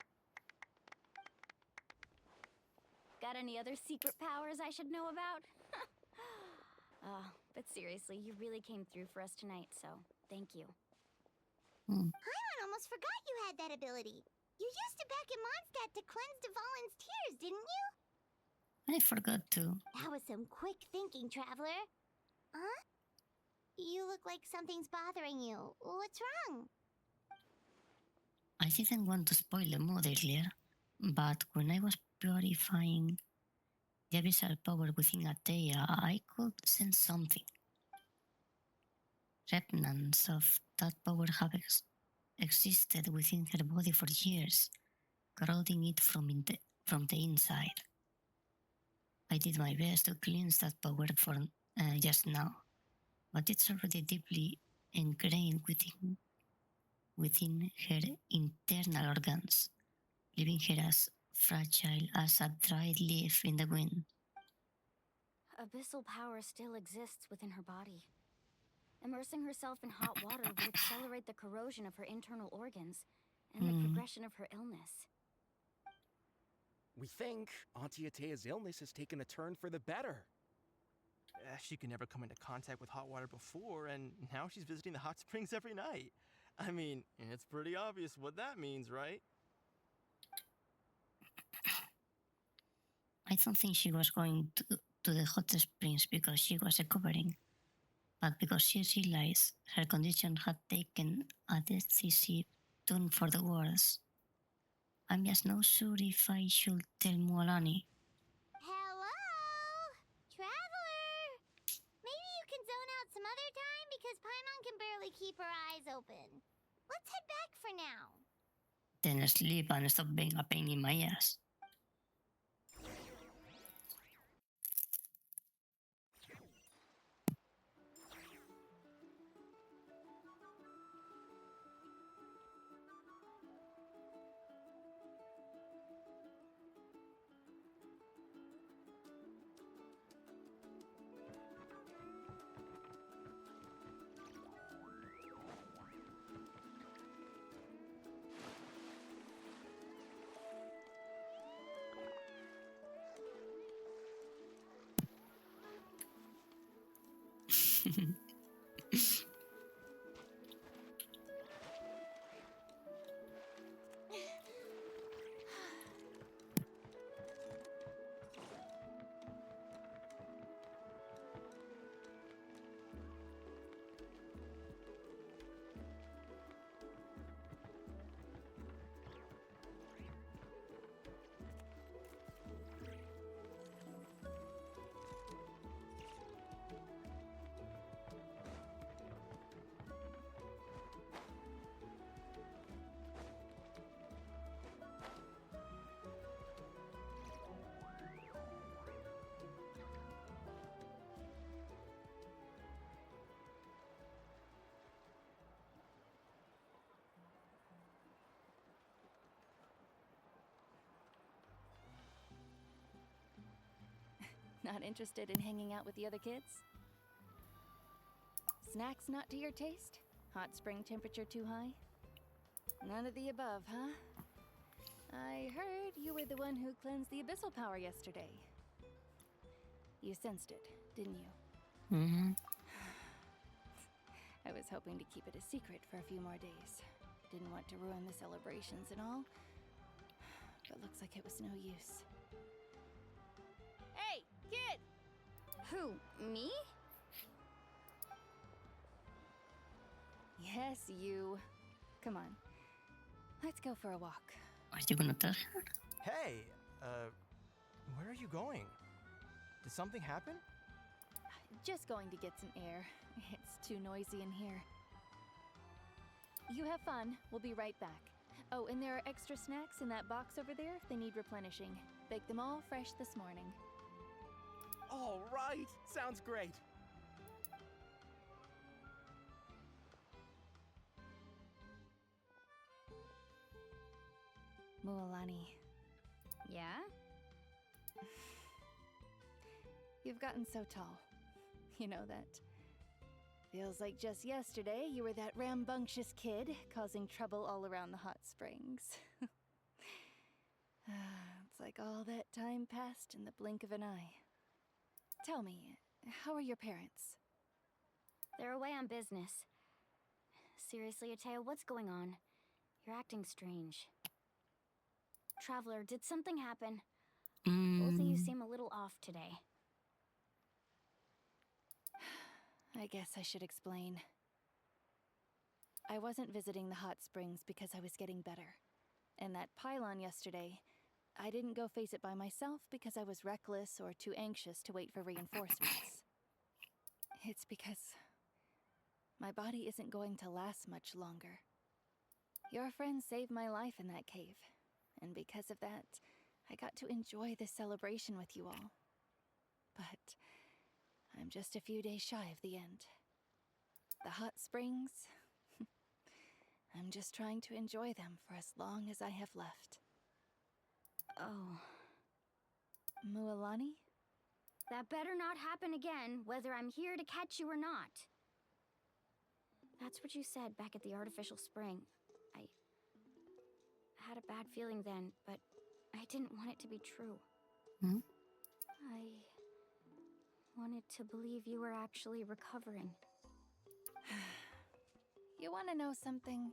Got any other secret powers I should know about? Oh, but seriously, you really came through for us tonight, so thank you. Paimon almost forgot you had that ability. You used it back in Mondstadt to cleanse Dvalin's tears, didn't you? I forgot to. That was some quick thinking, Traveler. Huh? You look like something's bothering you. What's wrong? I didn't want to spoil the mood earlier, but when I was purifying the abyssal power within Atea, I could sense something. Remnants of that power have existed within her body for years, corroding it from the inside. I did my best to cleanse that power for just now, but it's already deeply ingrained within her internal organs, leaving her as fragile as a dried leaf in the wind. Abyssal power still exists within her body. Immersing herself in hot water would accelerate the corrosion of her internal organs and the progression of her illness. We think Auntie Atea's illness has taken a turn for the better. She could never come into contact with hot water before, and now she's visiting the hot springs every night. I mean, it's pretty obvious what that means, right? I don't think she was going to the hot springs because she was recovering, but because she realized her condition had taken a decisive turn for the worse. I'm just not sure if I should tell Mualani. Hello? Traveler! Maybe you can zone out some other time because Paimon can barely keep her eyes open. Let's head back for now. Then sleep and stop being a pain in my ass. Not interested in hanging out with the other kids? Snacks not to your taste? Hot spring temperature too high? None of the above, huh? I heard you were the one who cleansed the abyssal power yesterday. You sensed it, didn't you? Mm-hmm. I was hoping to keep it a secret for a few more days. Didn't want to ruin the celebrations and all. But looks like it was no use. Who, me? Yes, you. Come on. Let's go for a walk. Are you gonna tell her? Hey, where are you going? Did something happen? Just going to get some air. It's too noisy in here. You have fun. We'll be right back. Oh, and there are extra snacks in that box over there if they need replenishing. Baked them all fresh this morning. All right! Sounds great. Mualani, Yeah? you've gotten so tall. You know that. Feels like just yesterday you were that rambunctious kid causing trouble all around the hot springs. It's like all that time passed in the blink of an eye. Tell me, how are your parents? They're away on business. Seriously, Atea, what's going on? You're acting strange. Traveler, did something happen? Both of you seem a little off today. I guess I should explain. I wasn't visiting the hot springs because I was getting better. And that pylon yesterday, I didn't go face it by myself because I was reckless or too anxious to wait for reinforcements. It's because my body isn't going to last much longer. Your friend saved my life in that cave, and because of that, I got to enjoy this celebration with you all. But I'm just a few days shy of the end. The hot springs, I'm just trying to enjoy them for as long as I have left. Oh. Mualani? That better not happen again, whether I'm here to catch you or not. That's what you said back at the artificial spring. I had a bad feeling then, but I didn't want it to be true. I wanted to believe you were actually recovering. You want to know something?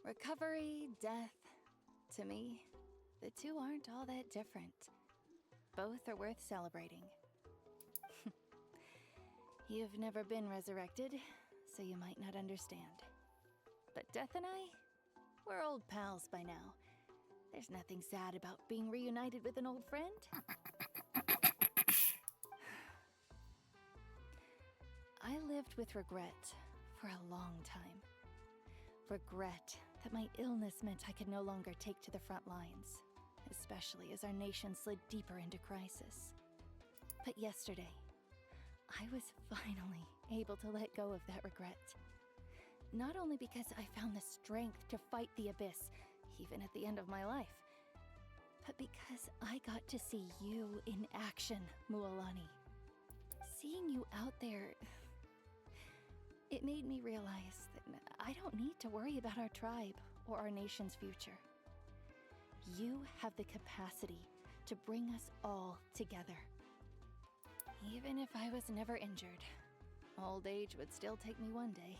Recovery, death, to me, the two aren't all that different. Both are worth celebrating. You've never been resurrected, so you might not understand. But Death and I, we're old pals by now. There's nothing sad about being reunited with an old friend. I lived with regret for a long time. Regret that my illness meant I could no longer take to the front lines, especially as our nation slid deeper into crisis. But yesterday, I was finally able to let go of that regret. Not only because I found the strength to fight the abyss, even at the end of my life, but because I got to see you in action, Mualani. Seeing you out there, it made me realize that I don't need to worry about our tribe or our nation's future. You have the capacity to bring us all together. Even if I was never injured, old age would still take me one day.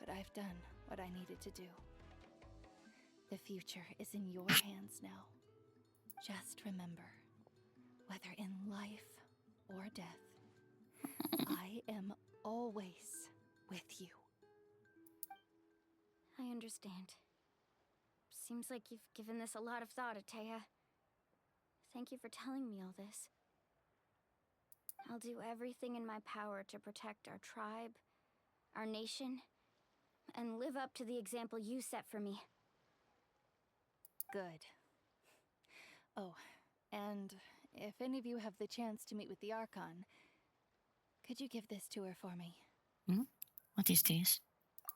But I've done what I needed to do. The future is in your hands now. Just remember, whether in life or death, I am always with you. I understand. Seems like you've given this a lot of thought, Atea. Thank you for telling me all this. I'll do everything in my power to protect our tribe, our nation, and live up to the example you set for me. Good. Oh, and if any of you have the chance to meet with the Archon, could you give this to her for me? What is this?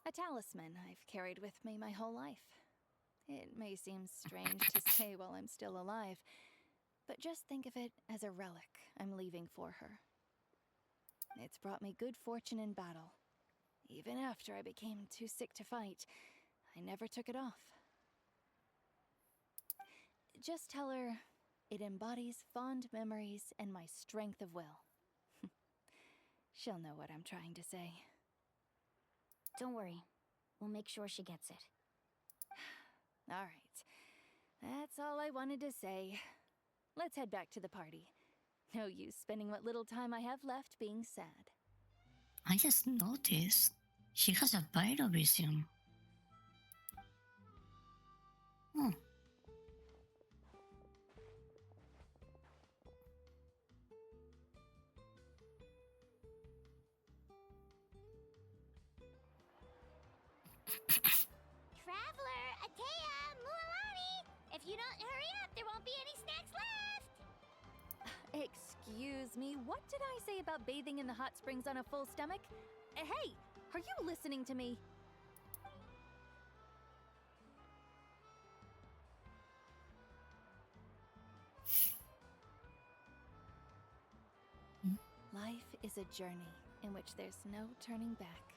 A talisman I've carried with me my whole life. It may seem strange to say while I'm still alive, but just think of it as a relic I'm leaving for her. It's brought me good fortune in battle. Even after I became too sick to fight, I never took it off. Just tell her it embodies fond memories and my strength of will. She'll know what I'm trying to say. Don't worry. We'll make sure she gets it. All right. That's all I wanted to say. let's head back to the party. No use spending what little time I have left being sad. I just noticed she has a pyrovision. Oh. Traveler, Atea, Mualani! If you don't hurry up, there won't be any snacks left! Excuse me, what did I say about bathing in the hot springs on a full stomach? Hey, are you listening to me? Life is a journey in which there's no turning back.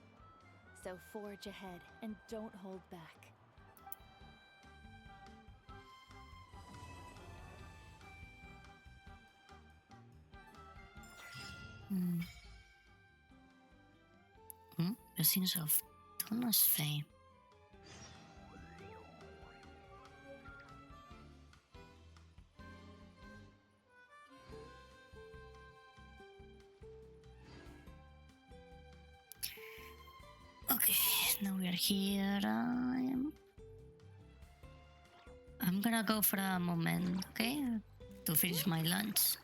So forge ahead and don't hold back. Blessings of Thomas Fame. Okay, now we are here. I'm gonna go for a moment, okay? To finish my lunch.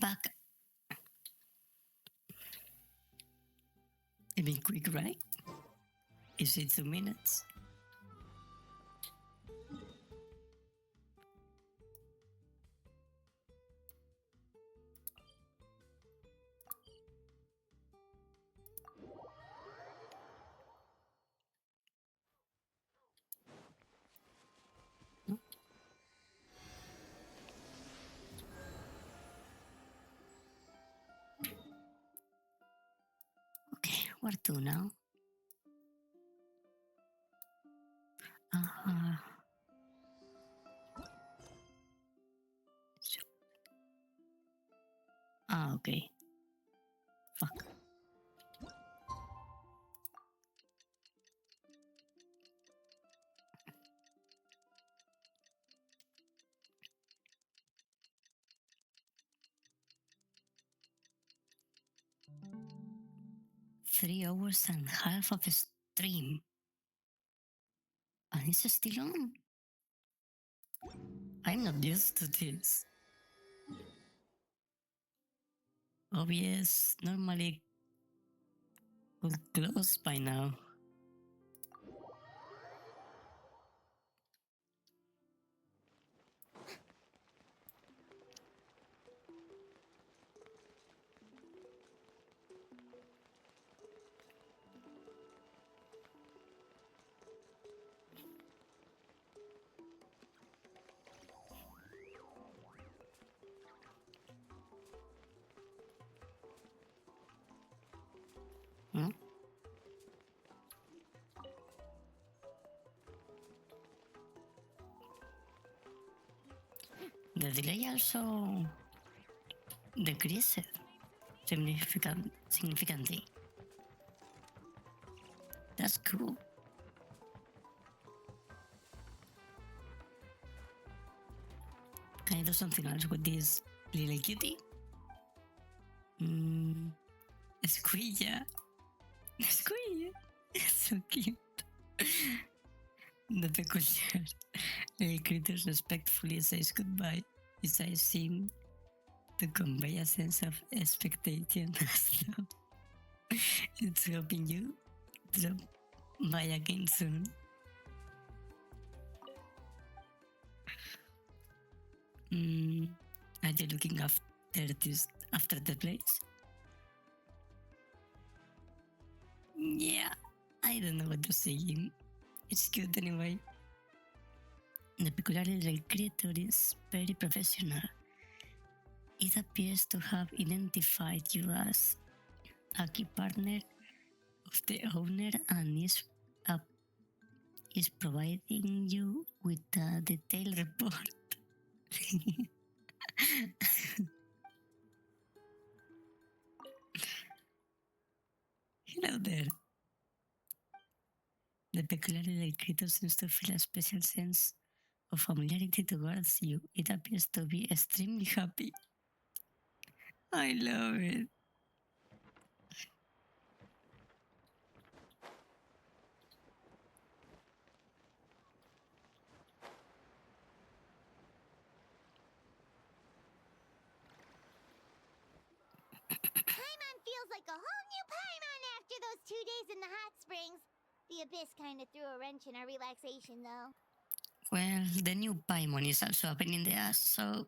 Back. I mean, quick, right? Is it 2 minutes? Okay, where to now? Okay. Fuck. Three hours and a half of a stream. And it's still on. I'm not used to this. OBS normally would close by now. Hmm? The delay also decreased significantly. That's cool. Can I do something else with this little kitty? Squilla. Squilla. It's so cute. The peculiar little creature respectfully says goodbye as I seem to convey a sense of expectation. It's hoping you drop by again soon. Are you looking after the place? Yeah, I don't know what to say. It's cute anyway. The peculiar little creature is very professional. It appears to have identified you as a key partner of the owner and is providing you with a detailed report. Hello there. The peculiar little creature seems to feel a special sense of familiarity towards you. It appears to be extremely happy. I love it. Paimon feels like a whole new Paimon after those 2 days in the hot springs. The Abyss kind of threw a wrench in our relaxation, though. Well, the new Paimon is also a pain in the ass, so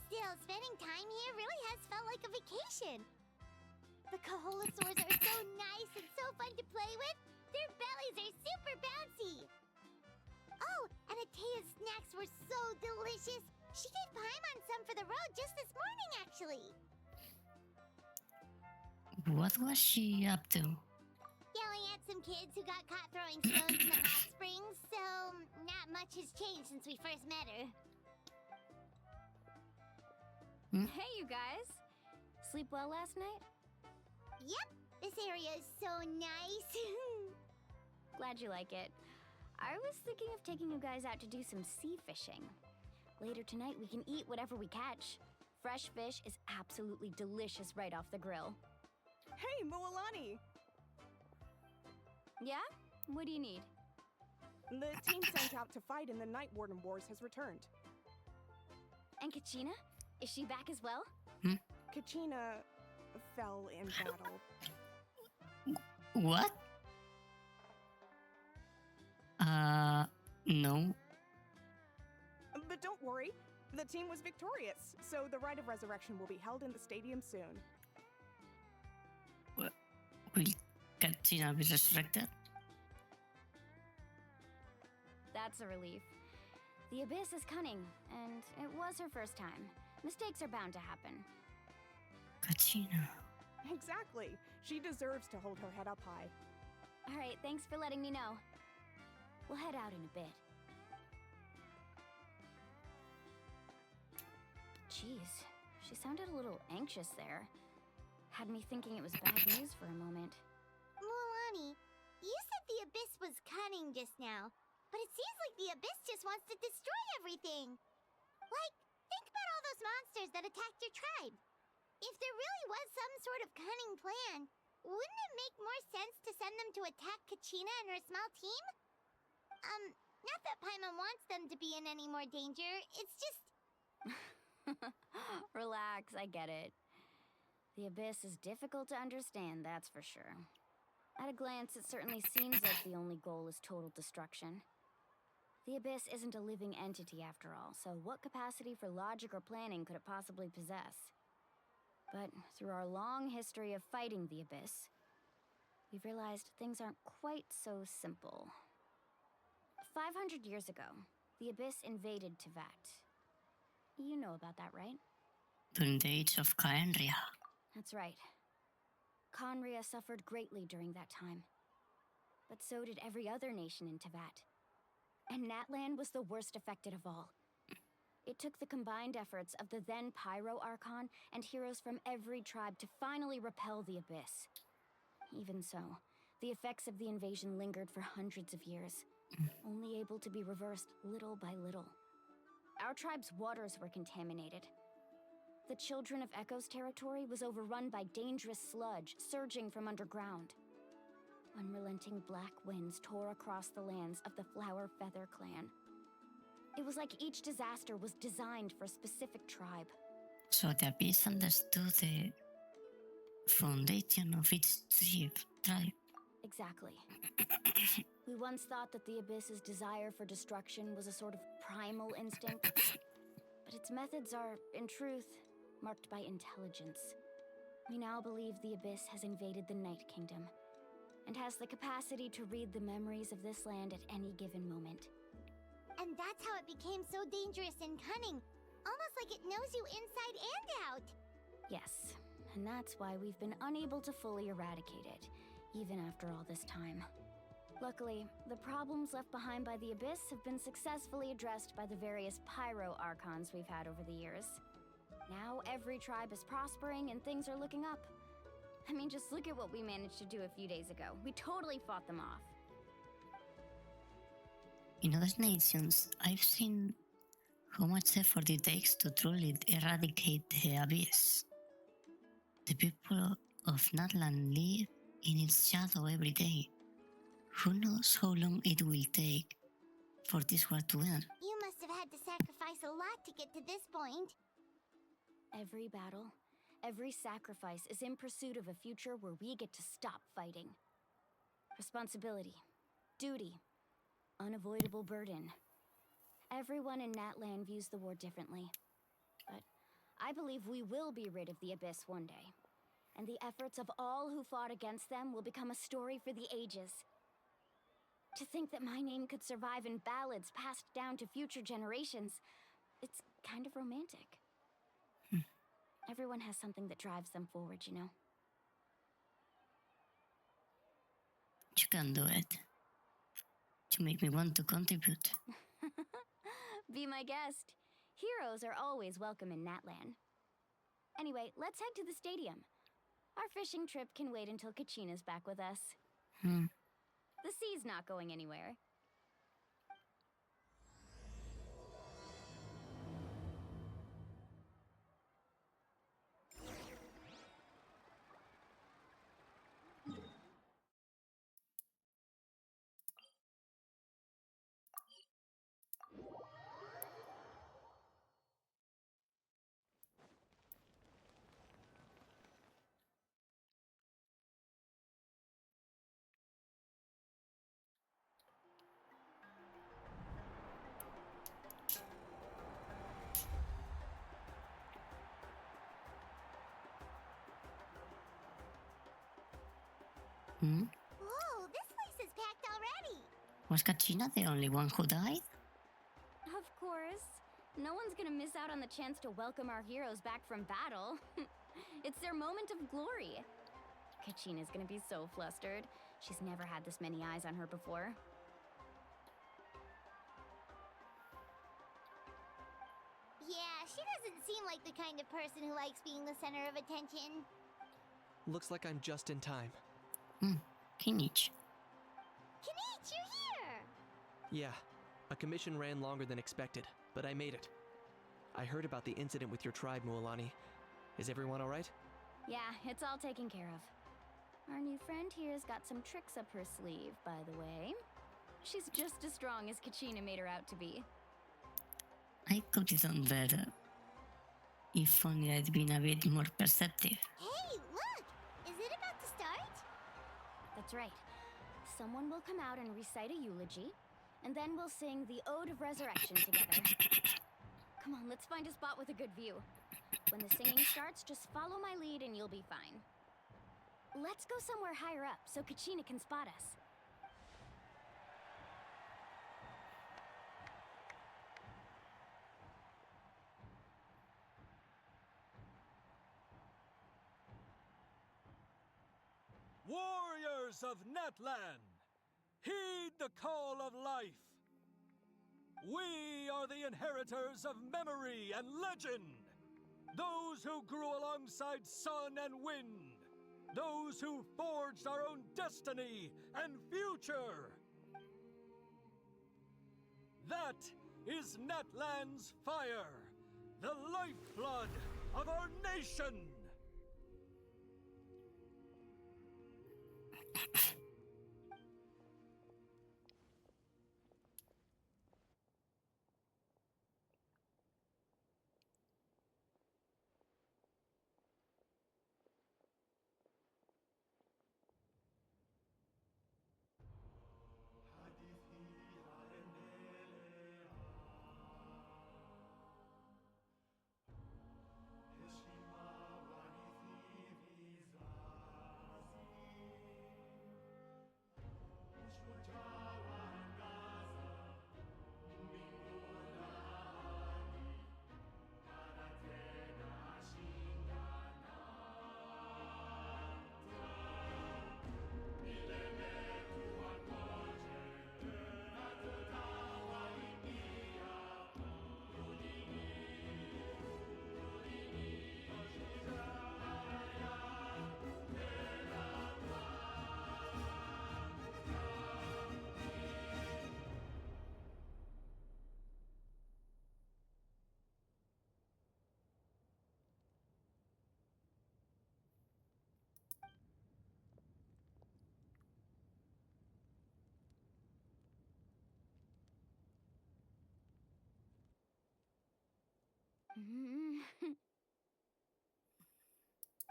Still, spending time here really has felt like a vacation. The Kaholosaurs are so nice and so fun to play with. Their bellies are super bouncy. Oh, and Atea's snacks were so delicious. She gave Paimon some for the road just this morning, actually. what was she up to? Yelling at some kids who got caught throwing stones in the hot springs, so not much has changed since we first met her. Hey, you guys. Sleep well last night? Yep, this area is so nice. Glad you like it. I was thinking of taking you guys out to do some sea fishing. Later tonight, we can eat whatever we catch. Fresh fish is absolutely delicious right off the grill. Hey, Mualani! Yeah? What do you need? The team sent out to fight in the Night Warden Wars has returned. And Kachina? Is she back as well? Kachina fell in battle. What? No. But don't worry, the team was victorious, so the rite of resurrection will be held in the stadium soon. Will Katrina be resurrected? That's a relief. The Abyss is cunning, and it was her first time. Mistakes are bound to happen. Katrina. Exactly. She deserves to hold her head up high. All right, thanks for letting me know. We'll head out in a bit. Jeez, she sounded a little anxious there. Had me thinking it was bad news for a moment. Mualani, you said the Abyss was cunning just now, but it seems like the Abyss just wants to destroy everything. Like, think about all those monsters that attacked your tribe. If there really was some sort of cunning plan, wouldn't it make more sense to send them to attack Kachina and her small team? Not that Paimon wants them to be in any more danger, it's just... Relax, I get it. The Abyss is difficult to understand, that's for sure. At a glance, it certainly seems like the only goal is total destruction. The Abyss isn't a living entity after all, so what capacity for logic or planning could it possibly possess? But through our long history of fighting the Abyss, we've realized things aren't quite so simple. 500 years ago, the Abyss invaded Teyvat. You know about that, right? During the age of Kaenria. That's right. Conria suffered greatly during that time. But so did every other nation in Teyvat. And Natlan was the worst affected of all. It took the combined efforts of the then Pyro Archon and heroes from every tribe to finally repel the Abyss. Even so, the effects of the invasion lingered for hundreds of years, only able to be reversed little by little. Our tribe's waters were contaminated. The Children of Echo's territory was overrun by dangerous sludge surging from underground. Unrelenting black winds tore across the lands of the Flower Feather clan. It was like each disaster was designed for a specific tribe. So the Abyss understood the foundation of its tribe. Exactly. We once thought that the Abyss's desire for destruction was a sort of primal instinct, but its methods are, in truth, marked by intelligence. We now believe the Abyss has invaded the Night Kingdom, and has the capacity to read the memories of this land at any given moment. And that's how it became so dangerous and cunning, almost like it knows you inside and out. Yes, and that's why we've been unable to fully eradicate it. even after all this time. Luckily, the problems left behind by the Abyss have been successfully addressed by the various pyro archons we've had over the years. Now every tribe is prospering and things are looking up. I mean, just look at what we managed to do a few days ago. We totally fought them off. In other nations, I've seen how much effort it takes to truly eradicate the Abyss. The people of Natlan live in its shadow every day. Who knows how long it will take for this war to end? You must have had to sacrifice a lot to get to this point. Every battle, every sacrifice is in pursuit of a future where we get to stop fighting. Responsibility, duty, unavoidable burden. Everyone in Natlan views the war differently. But I believe we will be rid of the Abyss one day. And the efforts of all who fought against them will become a story for the ages. To think that my name could survive in ballads passed down to future generations, it's kind of romantic. Everyone has something that drives them forward, you know? You can do it. You make me want to contribute. Be my guest. Heroes are always welcome in Natlan. Anyway, let's head to the stadium. Our fishing trip can wait until Kachina's back with us. The sea's not going anywhere. Whoa, this place is packed already. Was Kachina the only one who died? Of course. No one's gonna miss out on the chance to welcome our heroes back from battle. It's their moment of glory. Kachina's gonna be so flustered. She's never had this many eyes on her before. Yeah, she doesn't seem like the kind of person who likes being the center of attention. Looks like I'm just in time. Kinich. Kinich, you're here! Yeah, a commission ran longer than expected, but I made it. I heard about the incident with your tribe, Mualani. Is everyone alright? Yeah, it's all taken care of. Our new friend here's got some tricks up her sleeve, by the way. She's just as strong as Kachina made her out to be. I could have done better. If only I'd been a bit more perceptive. Hey, look! Is it about to start? That's right. Someone will come out and recite a eulogy, and then we'll sing the Ode of Resurrection together. Come on, let's find a spot with a good view. When the singing starts, just follow my lead and you'll be fine. Let's go somewhere higher up so Kachina can spot us. Warriors of Natlan, heed the call of life. We are the inheritors of memory and legend. Those who grew alongside sun and wind. Those who forged our own destiny and future. That is Natlan's fire, the lifeblood of our nation.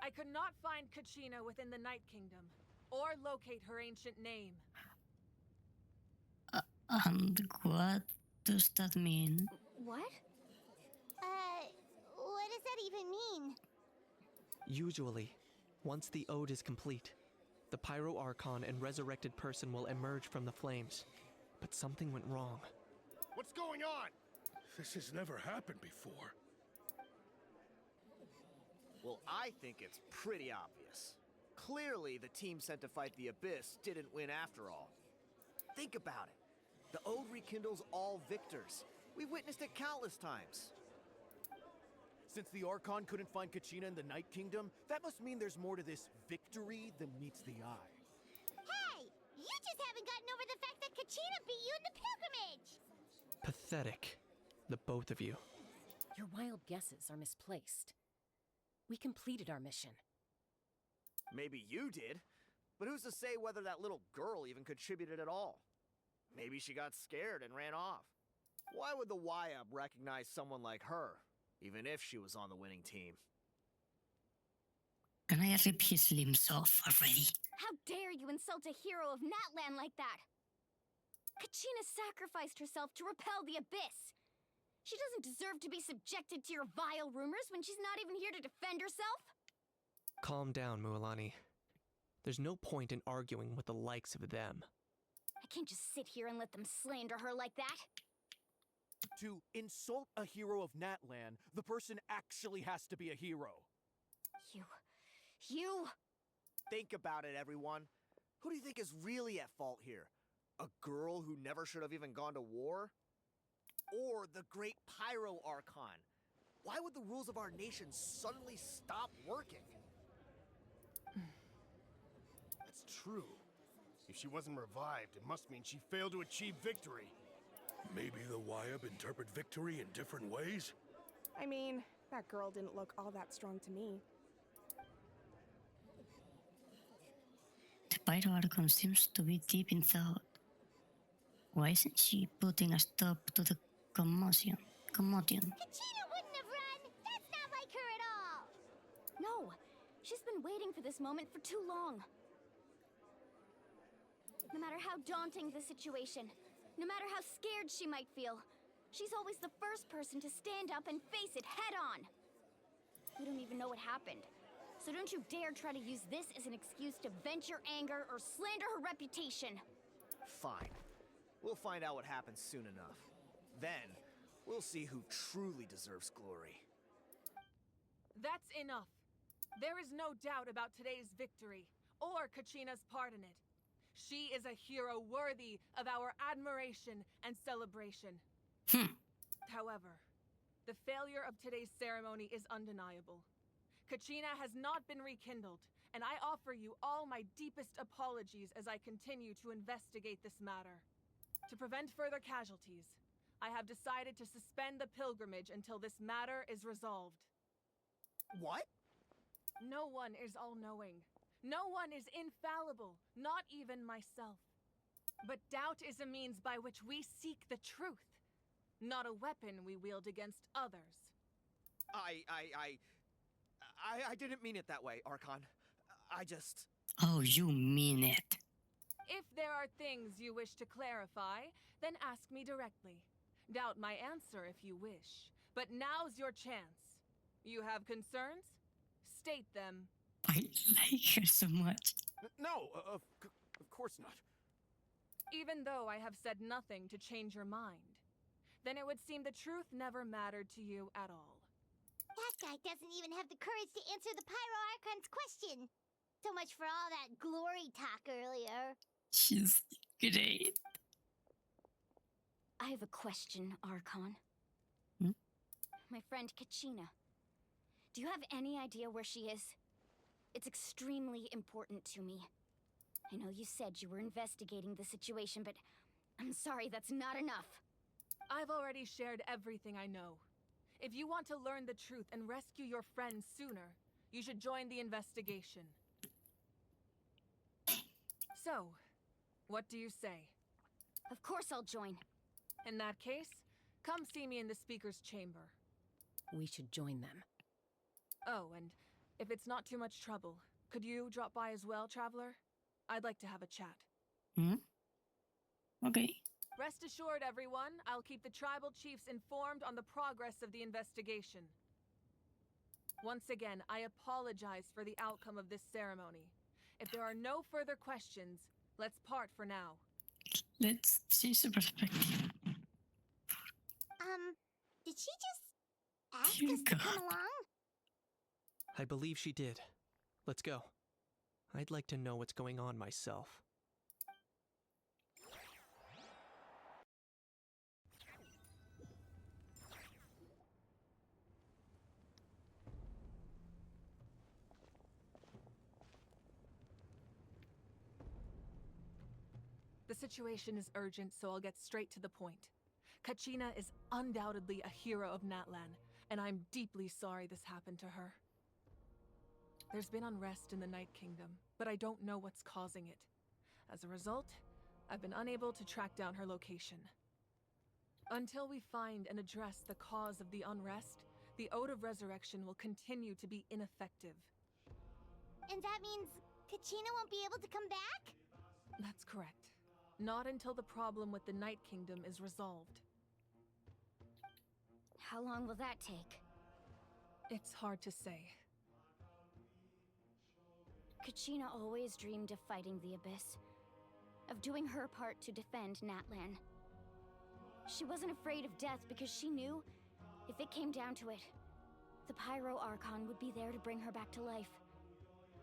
I could not find Kachina within the Night Kingdom, or locate her ancient name. And what does that mean? What? What does that even mean? Usually, once the ode is complete, the Pyro Archon and resurrected person will emerge from the flames. But something went wrong. What's going on? This has never happened before. Well, I think it's pretty obvious. Clearly, the team sent to fight the Abyss didn't win after all. Think about it. The ode rekindles all victors. We've witnessed it countless times. Since the Archon couldn't find Kachina in the Night Kingdom, that must mean there's more to this victory than meets the eye. Hey! You just haven't gotten over the fact that Kachina beat you in the pilgrimage! Pathetic, the both of you. Your wild guesses are misplaced. We completed our mission. Maybe you did, but who's to say whether that little girl even contributed at all? Maybe she got scared and ran off. Why would the YAB recognize someone like her, even if she was on the winning team? Can I rip his limbs off already? How dare you insult a hero of Natlan like that? Kachina sacrificed herself to repel the Abyss. She doesn't deserve to be subjected to your vile rumors when she's not even here to defend herself. Calm down, Mualani. There's no point in arguing with the likes of them. I can't just sit here and let them slander her like that. To insult a hero of Natlan, the person actually has to be a hero. You... Think about it, everyone. Who do you think is really at fault here? A girl who never should have even gone to war? Or the great Pyro Archon? Why would the rules of our nation suddenly stop working? That's true. If she wasn't revived, it must mean she failed to achieve victory. Maybe the YAB interpret victory in different ways? I mean, that girl didn't look all that strong to me. The Pyro Archon seems to be deep in thought. Why isn't she putting a stop to the commotion? Kachina wouldn't have run! That's not like her at all! No, she's been waiting for this moment for too long. No matter how daunting the situation, no matter how scared she might feel, she's always the first person to stand up and face it head on. We don't even know what happened, so don't you dare try to use this as an excuse to vent your anger or slander her reputation. Fine. We'll find out what happens soon enough. Then, we'll see who truly deserves glory. That's enough. There is no doubt about today's victory, or Kachina's part in it. She is a hero worthy of our admiration and celebration. However, the failure of today's ceremony is undeniable. Kachina has not been rekindled, and I offer you all my deepest apologies as I continue to investigate this matter. To prevent further casualties, I have decided to suspend the pilgrimage until this matter is resolved. What? No one is all-knowing. No one is infallible, not even myself. But doubt is a means by which we seek the truth, not a weapon we wield against others. I didn't mean it that way, Archon. I just... Oh, you mean it. If there are things you wish to clarify, then ask me directly. Doubt my answer if you wish. But now's your chance. You have concerns? State them. I like her so much. No, of course not. Even though I have said nothing to change your mind, then it would seem the truth never mattered to you at all. That guy doesn't even have the courage to answer the Pyro Archon's question. So much for all that glory talk earlier. She's great. I have a question, Archon. My friend Kachina. Do you have any idea where she is? It's extremely important to me. I know you said you were investigating the situation, but I'm sorry, that's not enough. I've already shared everything I know. If you want to learn the truth and rescue your friend sooner, you should join the investigation. So, what do you say? Of course I'll join. In that case, come see me in the speaker's chamber. we should join them. Oh, and if it's not too much trouble, could you drop by as well, Traveler? I'd like to have a chat. Okay. Rest assured, everyone, I'll keep the tribal chiefs informed on the progress of the investigation. Once again, I apologize for the outcome of this ceremony. If there are no further questions, let's part for now. Let's change the perspective. Did she just ask Dear us to come God. along? I believe she did. Let's go. I'd like to know what's going on myself. The situation is urgent, so I'll get straight to the point. Kachina is undoubtedly a hero of Natlan, and I'm deeply sorry this happened to her. There's been unrest in the Night Kingdom, but I don't know what's causing it. As a result, I've been unable to track down her location. Until we find and address the cause of the unrest, the Ode of Resurrection will continue to be ineffective. And that means Kachina won't be able to come back? That's correct. Not until the problem with the Night Kingdom is resolved. How long will that take? It's hard to say. Kachina always dreamed of fighting the Abyss, of doing her part to defend Natlan. She wasn't afraid of death because she knew, if it came down to it, the Pyro Archon would be there to bring her back to life.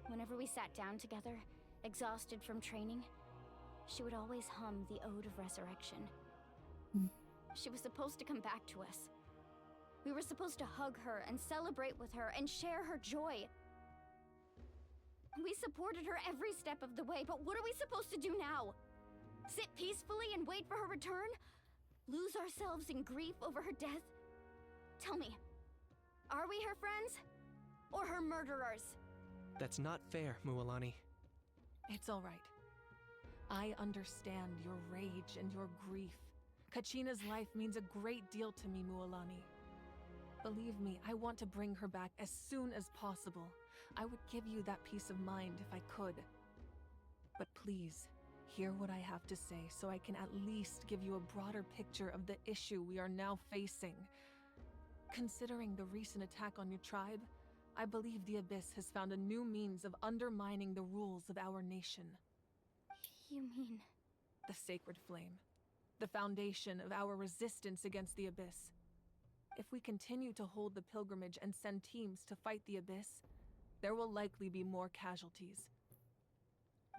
Whenever we sat down together, exhausted from training, she would always hum the Ode of Resurrection. She was supposed to come back to us. We were supposed to hug her and celebrate with her and share her joy. We supported her every step of the way, but what are we supposed to do now? Sit peacefully and wait for her return? Lose ourselves in grief over her death? Tell me, are we her friends? Or her murderers? That's not fair, Mualani. It's all right. I understand your rage and your grief. Kachina's life means a great deal to me, Mualani. Believe me, I want to bring her back as soon as possible. I would give you that peace of mind if I could. But please, hear what I have to say so I can at least give you a broader picture of the issue we are now facing. Considering the recent attack on your tribe, I believe the Abyss has found a new means of undermining the rules of our nation. You mean... The Sacred Flame. The foundation of our resistance against the Abyss. If we continue to hold the pilgrimage and send teams to fight the Abyss, there will likely be more casualties.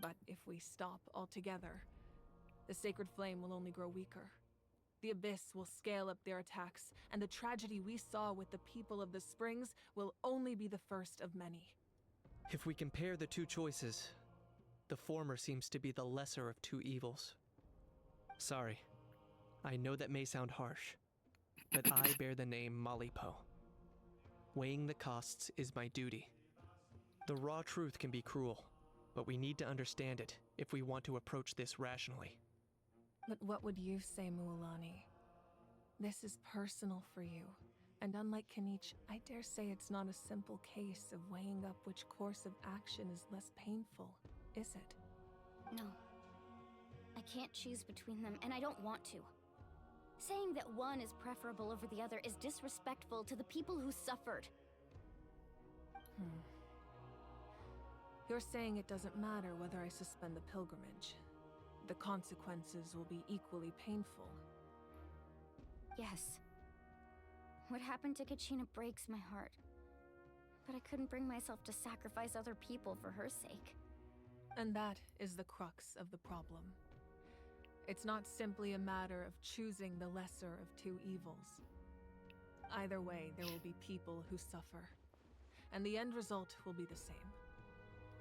But if we stop altogether, the Sacred Flame will only grow weaker. The Abyss will scale up their attacks, and the tragedy we saw with the people of the Springs will only be the first of many. If we compare the two choices, the former seems to be the lesser of two evils. Sorry, I know that may sound harsh, but I bear the name Malipo. Weighing the costs is my duty. The raw truth can be cruel, but we need to understand it if we want to approach this rationally. But what would you say, Mualani? This is personal for you, and unlike Kanich, I dare say it's not a simple case of weighing up which course of action is less painful, is it? No. I can't choose between them, and I don't want to. Saying that one is preferable over the other is disrespectful to the people who suffered. You're saying it doesn't matter whether I suspend the pilgrimage. The consequences will be equally painful. Yes. What happened to Kachina breaks my heart. But I couldn't bring myself to sacrifice other people for her sake. And that is the crux of the problem. It's not simply a matter of choosing the lesser of two evils. Either way, there will be people who suffer. And the end result will be the same.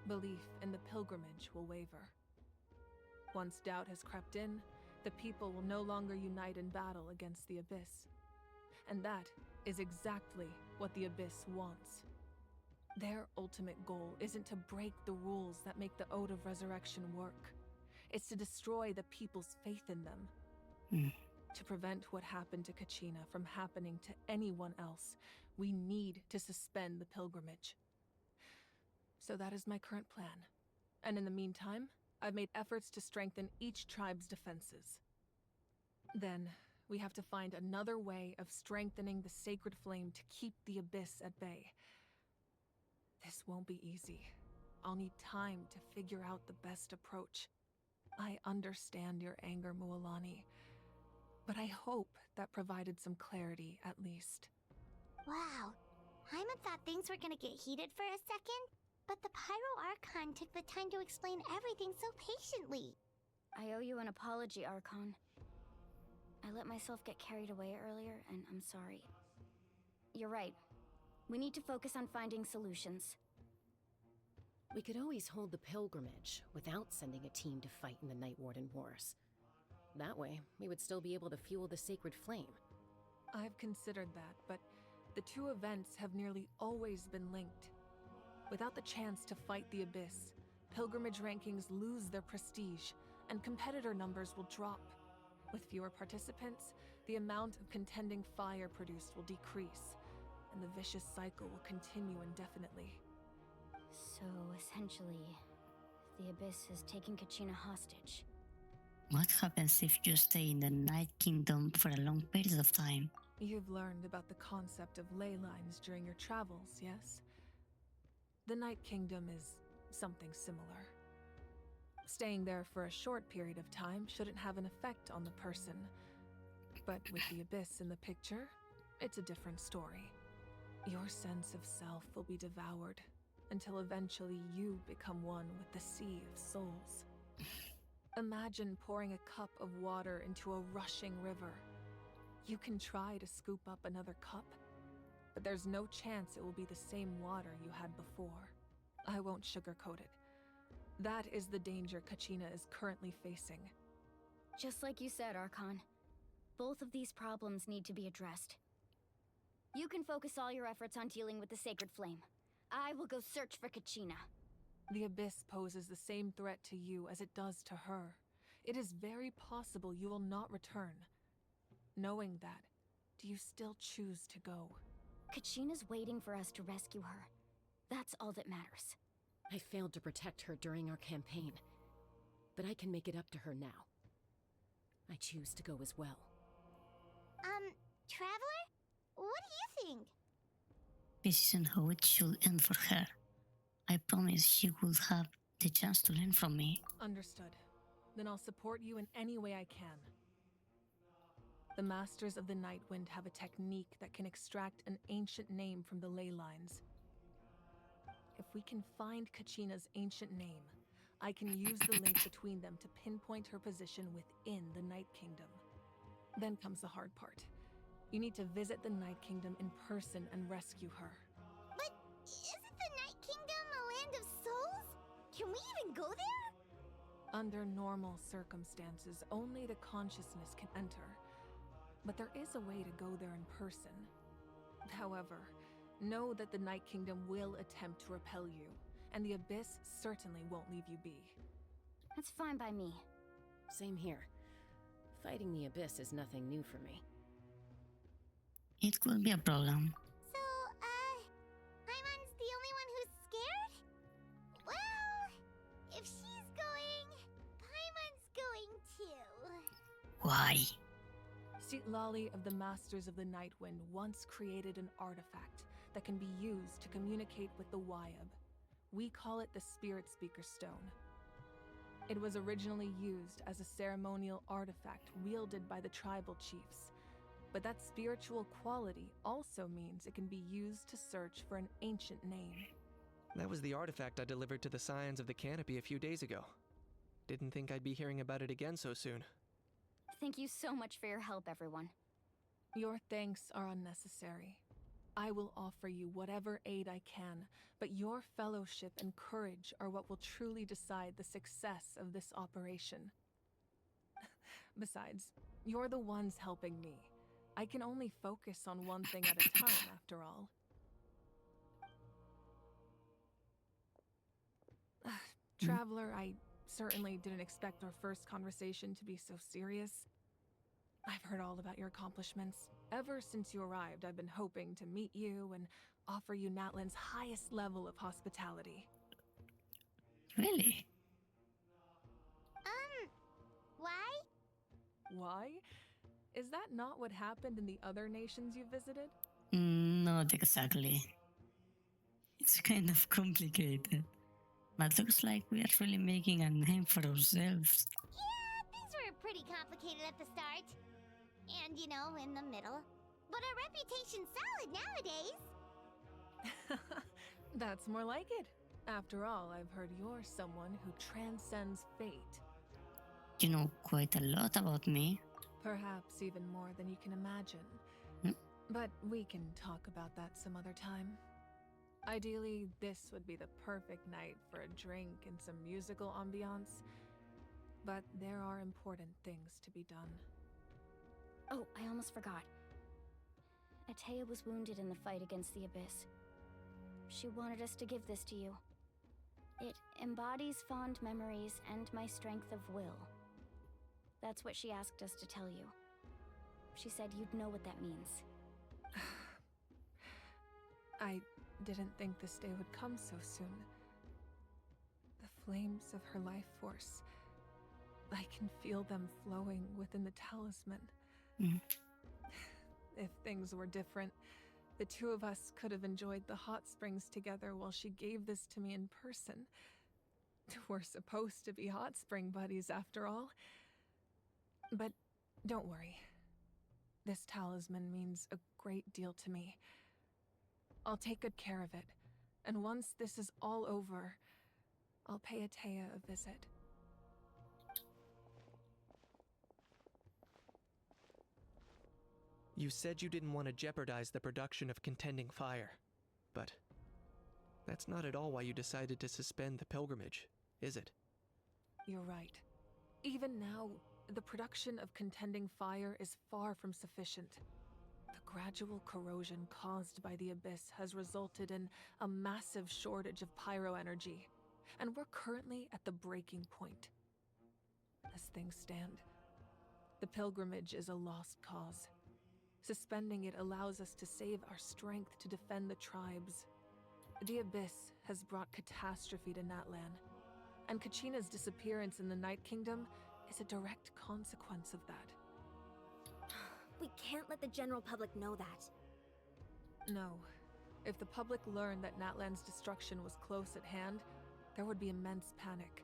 Belief in the pilgrimage will waver. Once doubt has crept in, the people will no longer unite in battle against the Abyss. And that is exactly what the Abyss wants. Their ultimate goal isn't to break the rules that make the Ode of Resurrection work. It's to destroy the people's faith in them. To prevent what happened to Kachina from happening to anyone else, we need to suspend the pilgrimage. So that is my current plan. And in the meantime, I've made efforts to strengthen each tribe's defenses. Then, we have to find another way of strengthening the sacred flame to keep the Abyss at bay. This won't be easy. I'll need time to figure out the best approach. I understand your anger, Mualani, but I hope that provided some clarity at least. Wow. Hyman thought things were gonna get heated for a second, but the Pyro Archon took the time to explain everything so patiently. I owe you an apology, Archon. I let myself get carried away earlier, and I'm sorry. You're right. We need to focus on finding solutions. We could always hold the pilgrimage without sending a team to fight in the Night Warden Wars. That way, we would still be able to fuel the sacred flame. I've considered that, but the two events have nearly always been linked. Without the chance to fight the Abyss, pilgrimage rankings lose their prestige, and competitor numbers will drop. With fewer participants, the amount of contending fire produced will decrease, and the vicious cycle will continue indefinitely. So, essentially, the Abyss has taken Kachina hostage. What happens if you stay in the Night Kingdom for a long period of time? You've learned about the concept of ley lines during your travels, yes? The Night Kingdom is something similar. Staying there for a short period of time shouldn't have an effect on the person. But with the Abyss in the picture, it's a different story. Your sense of self will be devoured, until eventually you become one with the Sea of Souls. Imagine pouring a cup of water into a rushing river. You can try to scoop up another cup, but there's no chance it will be the same water you had before. I won't sugarcoat it. That is the danger Kachina is currently facing. Just like you said, Archon. Both of these problems need to be addressed. You can focus all your efforts on dealing with the Sacred Flame. I will go search for Kachina. The Abyss poses the same threat to you as it does to her. It is very possible you will not return. Knowing that, do you still choose to go? Kachina's waiting for us to rescue her. That's all that matters. I failed to protect her during our campaign, but I can make it up to her now. I choose to go as well. Traveler? What do you think? This isn't how it should end for her. I promise she will have the chance to learn from me. Understood. Then I'll support you in any way I can. The Masters of the Nightwind have a technique that can extract an ancient name from the ley lines. If we can find Kachina's ancient name, I can use the link between them to pinpoint her position within the Night Kingdom. Then comes the hard part. You need to visit the Night Kingdom in person and rescue her. But isn't the Night Kingdom a land of souls? Can we even go there? Under normal circumstances, only the consciousness can enter. But there is a way to go there in person. However, know that the Night Kingdom will attempt to repel you, and the Abyss certainly won't leave you be. That's fine by me. Same here. Fighting the Abyss is nothing new for me. It could be a problem. So, Paimon's the only one who's scared? Well, if she's going, Paimon's going too. Why? Citlali of the Masters of the Nightwind once created an artifact that can be used to communicate with the Wyab. We call it the Spirit Speaker Stone. It was originally used as a ceremonial artifact wielded by the tribal chiefs, but that spiritual quality also means it can be used to search for an ancient name. That was the artifact I delivered to the Scions of the Canopy a few days ago. Didn't think I'd be hearing about it again so soon. Thank you so much for your help, everyone. Your thanks are unnecessary. I will offer you whatever aid I can, but your fellowship and courage are what will truly decide the success of this operation. Besides, you're the ones helping me. I can only focus on one thing at a time, after all. Traveler, I certainly didn't expect our first conversation to be so serious. I've heard all about your accomplishments. Ever since you arrived, I've been hoping to meet you and offer you Natlan's highest level of hospitality. Really? Why? Why? Is that not what happened in the other nations you visited? Not exactly. It's kind of complicated. But looks like we are really making a name for ourselves. Yeah, things were pretty complicated at the start. And, you know, in the middle. But our reputation's solid nowadays. That's more like it. After all, I've heard you're someone who transcends fate. You know quite a lot about me. Perhaps even more than you can imagine. But we can talk about that some other time. Ideally, this would be the perfect night for a drink and some musical ambiance. But there are important things to be done. Oh, I almost forgot. Atea was wounded in the fight against the Abyss. She wanted us to give this to you. It embodies fond memories and my strength of will. That's what she asked us to tell you. She said you'd know what that means. I didn't think this day would come so soon. The flames of her life force. I can feel them flowing within the talisman. If things were different, the two of us could have enjoyed the hot springs together while she gave this to me in person. We're supposed to be hot spring buddies after all. But don't worry. This talisman means a great deal to me. I'll take good care of it. And once this is all over, I'll pay Atea a visit. You said you didn't want to jeopardize the production of Contending Fire, but that's not at all why you decided to suspend the pilgrimage, is it? You're right. Even now, the production of Contending Fire is far from sufficient. The gradual corrosion caused by the Abyss has resulted in a massive shortage of pyro energy, and we're currently at the breaking point. As things stand, the pilgrimage is a lost cause. Suspending it allows us to save our strength to defend the tribes. The Abyss has brought catastrophe to Natlan, and Kachina's disappearance in the Night Kingdom is a direct consequence of that. We can't let the general public know that. No. If the public learned that Natlan's destruction was close at hand, there would be immense panic.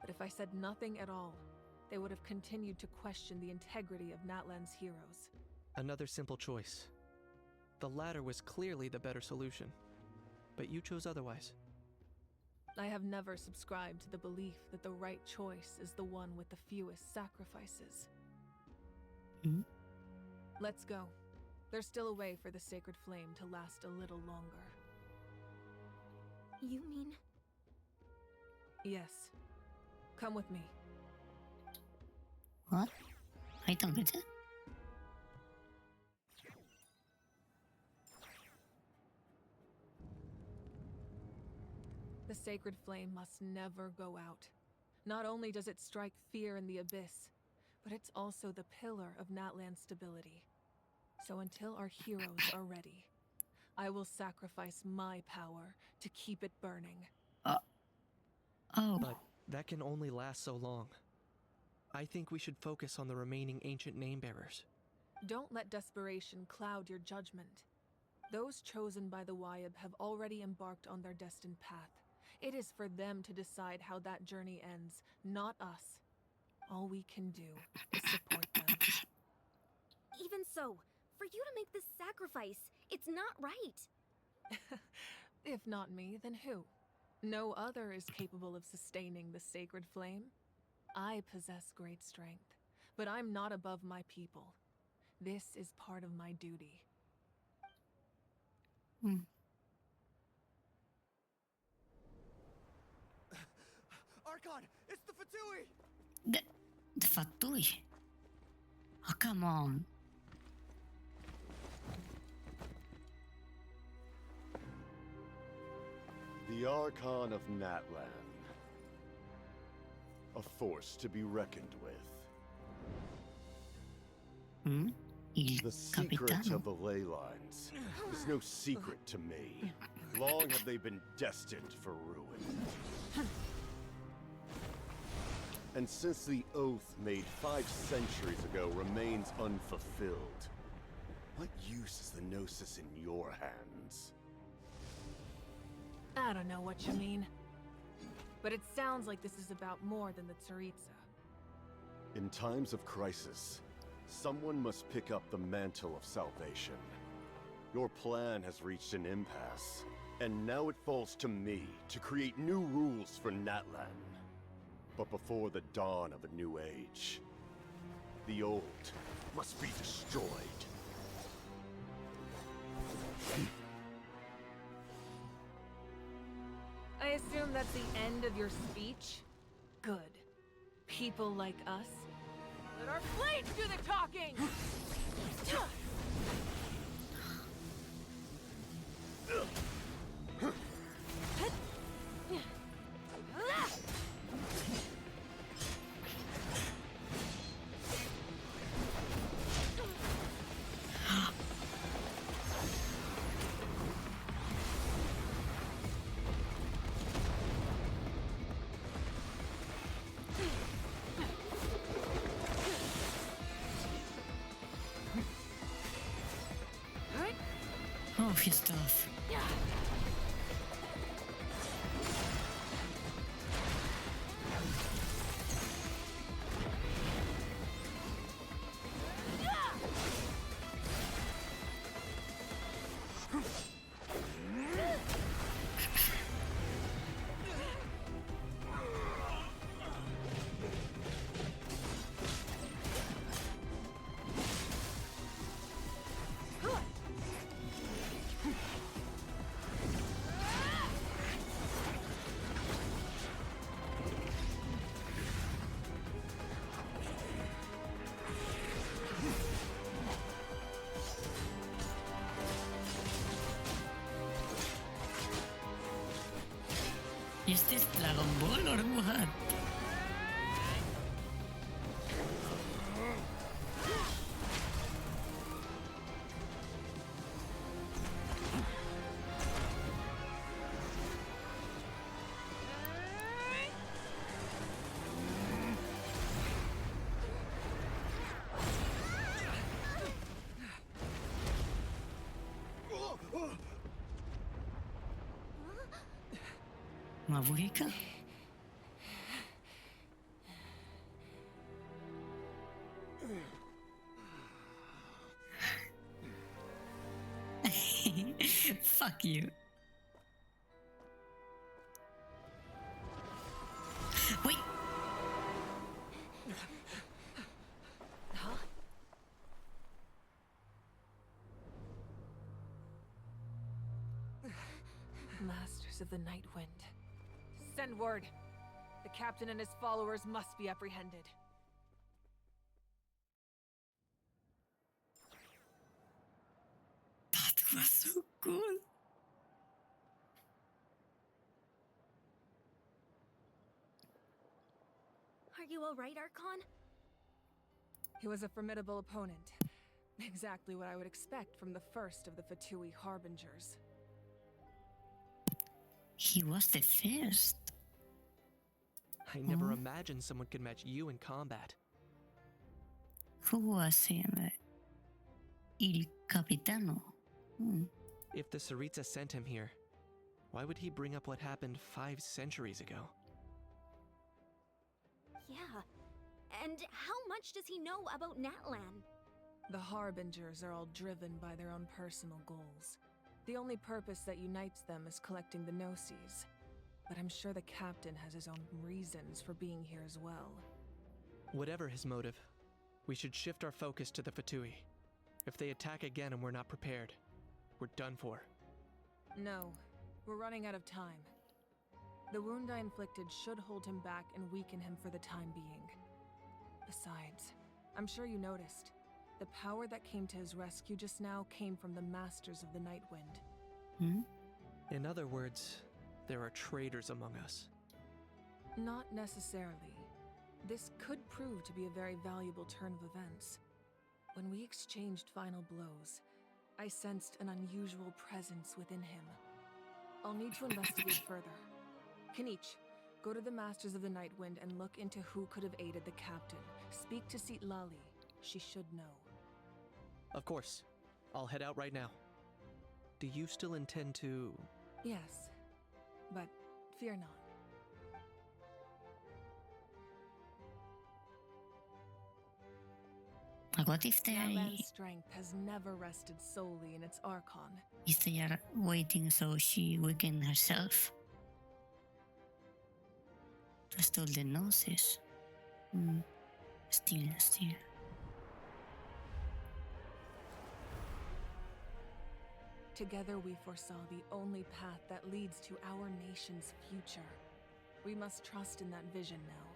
But if I said nothing at all, they would have continued to question the integrity of Natlan's heroes. Another simple choice. The latter was clearly the better solution, but you chose otherwise. I have never subscribed to the belief that the right choice is the one with the fewest sacrifices. Let's go. There's still a way for the sacred flame to last a little longer. You mean? Yes. Come with me. What? I don't get it. The sacred flame must never go out. Not only does it strike fear in the Abyss, but it's also the pillar of Natlan's stability. So until our heroes are ready, I will sacrifice my power to keep it burning. But that can only last so long. I think we should focus on the remaining ancient name-bearers. Don't let desperation cloud your judgment. Those chosen by the Wyab have already embarked on their destined path. It is for them to decide how that journey ends, not us. All we can do is support them. Even so, for you to make this sacrifice, it's not right. If not me, then who? No other is capable of sustaining the sacred flame. I possess great strength, but I'm not above my people. This is part of my duty. Archon, it's the Fatui! The Fatui? Oh, come on. The Archon of Natlan. A force to be reckoned with. The secret of the ley lines is no secret to me. Long have they been destined for ruin. And since the oath made 5 centuries ago remains unfulfilled, what use is the Gnosis in your hands? I don't know what you mean. But it sounds like this is about more than the Tsaritsa. In times of crisis, someone must pick up the mantle of salvation. Your plan has reached an impasse, and now it falls to me to create new rules for Natlan. But before the dawn of a new age, the old must be destroyed. I assume that's the end of your speech? Good. People like us. Let our blades do the talking! Oh, his stuff. Is this Dragon Ball or what? Mabuhika? Fuck you. Wait. Huh? Masters of the Night Wind. Send word. The captain and his followers must be apprehended. That was so cool. Are you alright, Archon? He was a formidable opponent. Exactly what I would expect from the first of the Fatui Harbingers. He was the first. I never imagined someone could match you in combat. Who was him? Il Capitano. If the Tsaritsa sent him here, why would he bring up what happened 5 centuries ago? Yeah. And how much does he know about Natlan? The Harbingers are all driven by their own personal goals. The only purpose that unites them is collecting the Gnosis. But I'm sure the captain has his own reasons for being here as well. Whatever his motive, we should shift our focus to the Fatui. If they attack again and we're not prepared, we're done for. No, we're running out of time. The wound I inflicted should hold him back and weaken him for the time being. Besides, I'm sure you noticed, the power that came to his rescue just now came from the Masters of the Night Wind. In other words, there are traitors among us. Not necessarily. This could prove to be a very valuable turn of events. When we exchanged final blows, I sensed an unusual presence within him. I'll need to investigate further. Kenichi, go to the Masters of the Nightwind and look into who could have aided the captain. Speak to Lali. She should know. Of course. I'll head out right now. Do you still intend to... Yes, but fear not. What if Natlan's strength has never rested solely in its Archon. if they are waiting so she weaken herself? Trust all the noses. Still. Together we foresaw the only path that leads to our nation's future. We must trust in that vision now.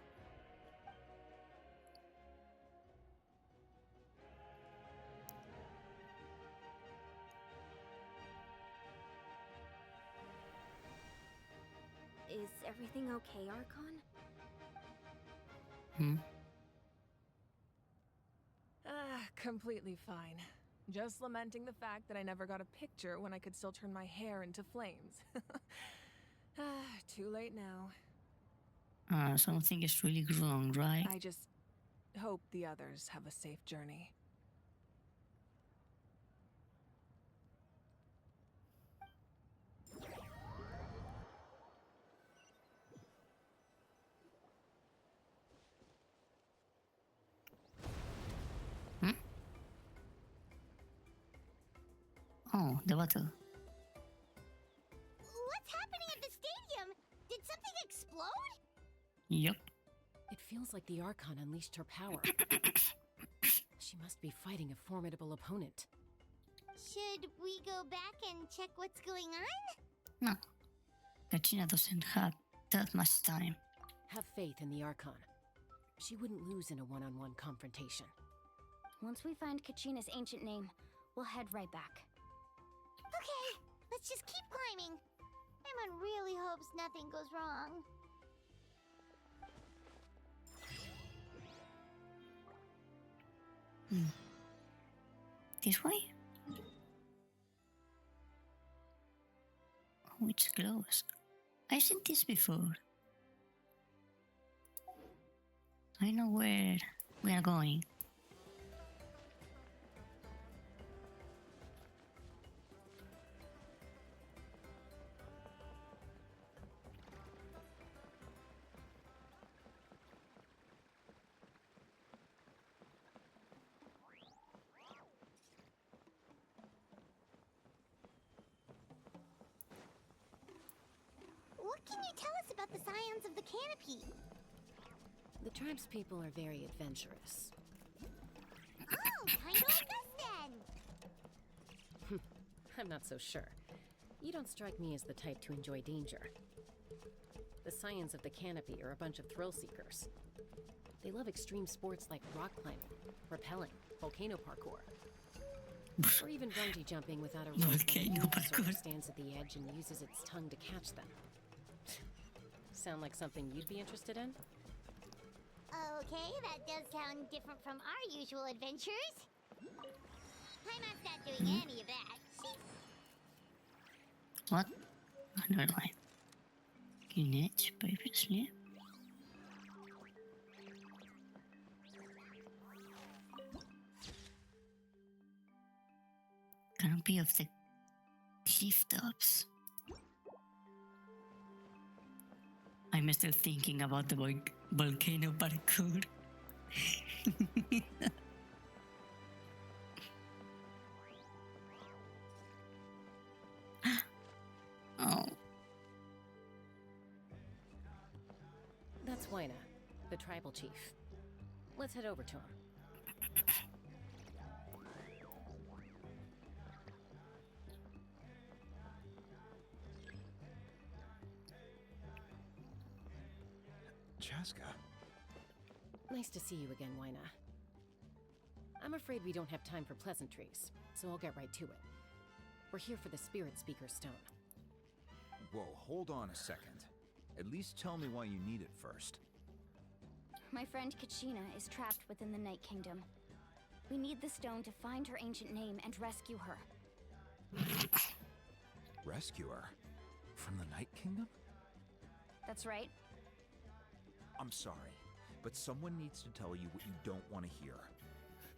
Is everything okay, Archon? Completely fine. Just lamenting the fact that I never got a picture when I could still turn my hair into flames. Too late now. Something is really wrong, right? I just hope the others have a safe journey. Oh, the battle. What's happening at the stadium? Did something explode? Yep. It feels like the Archon unleashed her power. She must be fighting a formidable opponent. Should we go back and check what's going on? No. Kachina doesn't have that much time. Have faith in the Archon. She wouldn't lose in a one-on-one confrontation. Once we find Kachina's ancient name, we'll head right back. Okay, let's just keep climbing. Everyone really hopes nothing goes wrong. This way? Oh, it's close. I've seen this before. I know where we are going. What can you tell us about the scions of the canopy? The tribespeople are very adventurous. Oh, kinda like us then! I'm not so sure. You don't strike me as the type to enjoy danger. The scions of the canopy are a bunch of thrill seekers. They love extreme sports like rock climbing, rappelling, volcano parkour, or even bungee jumping without a rope. Volcano parkour stands at the edge and uses its tongue to catch them. Sound like something you'd be interested in? Okay, that does sound different from our usual adventures. Paimon's not doing any of that. What? Another line. Kenichi previously. Canopy of the cliff tops. I'm still thinking about the volcano parkour. Oh. That's Waina, the tribal chief. Let's head over to him. Chaska. Nice to see you again, Waina. I'm afraid we don't have time for pleasantries, so I'll get right to it. We're here for the Spirit Speaker Stone. Whoa, hold on a second. At least tell me why you need it first. My friend Kachina is trapped within the Night Kingdom. We need the stone to find her ancient name and rescue her. Rescue her? From the Night Kingdom? That's right. I'm sorry, but someone needs to tell you what you don't want to hear.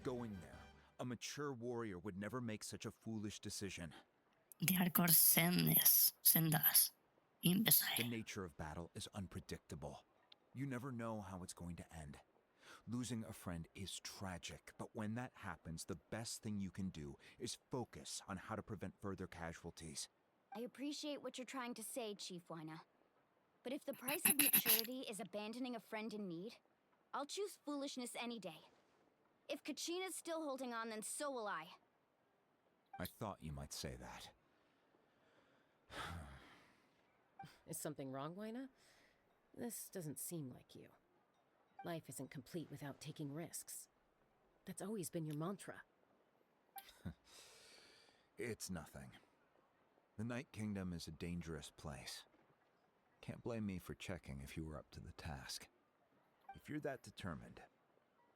Going there. A mature warrior would never make such a foolish decision. The hardcore sendas. Imbecile. The nature of battle is unpredictable. You never know how it's going to end. Losing a friend is tragic, but when that happens, the best thing you can do is focus on how to prevent further casualties. I appreciate what you're trying to say, Chief Wyna. But if the price of maturity is abandoning a friend in need, I'll choose foolishness any day. If Kachina's still holding on, then so will I. I thought you might say that. Is something wrong, Wyna? This doesn't seem like you. Life isn't complete without taking risks. That's always been your mantra. It's nothing. The Night Kingdom is a dangerous place. Can't blame me for checking if you were up to the task. If you're that determined,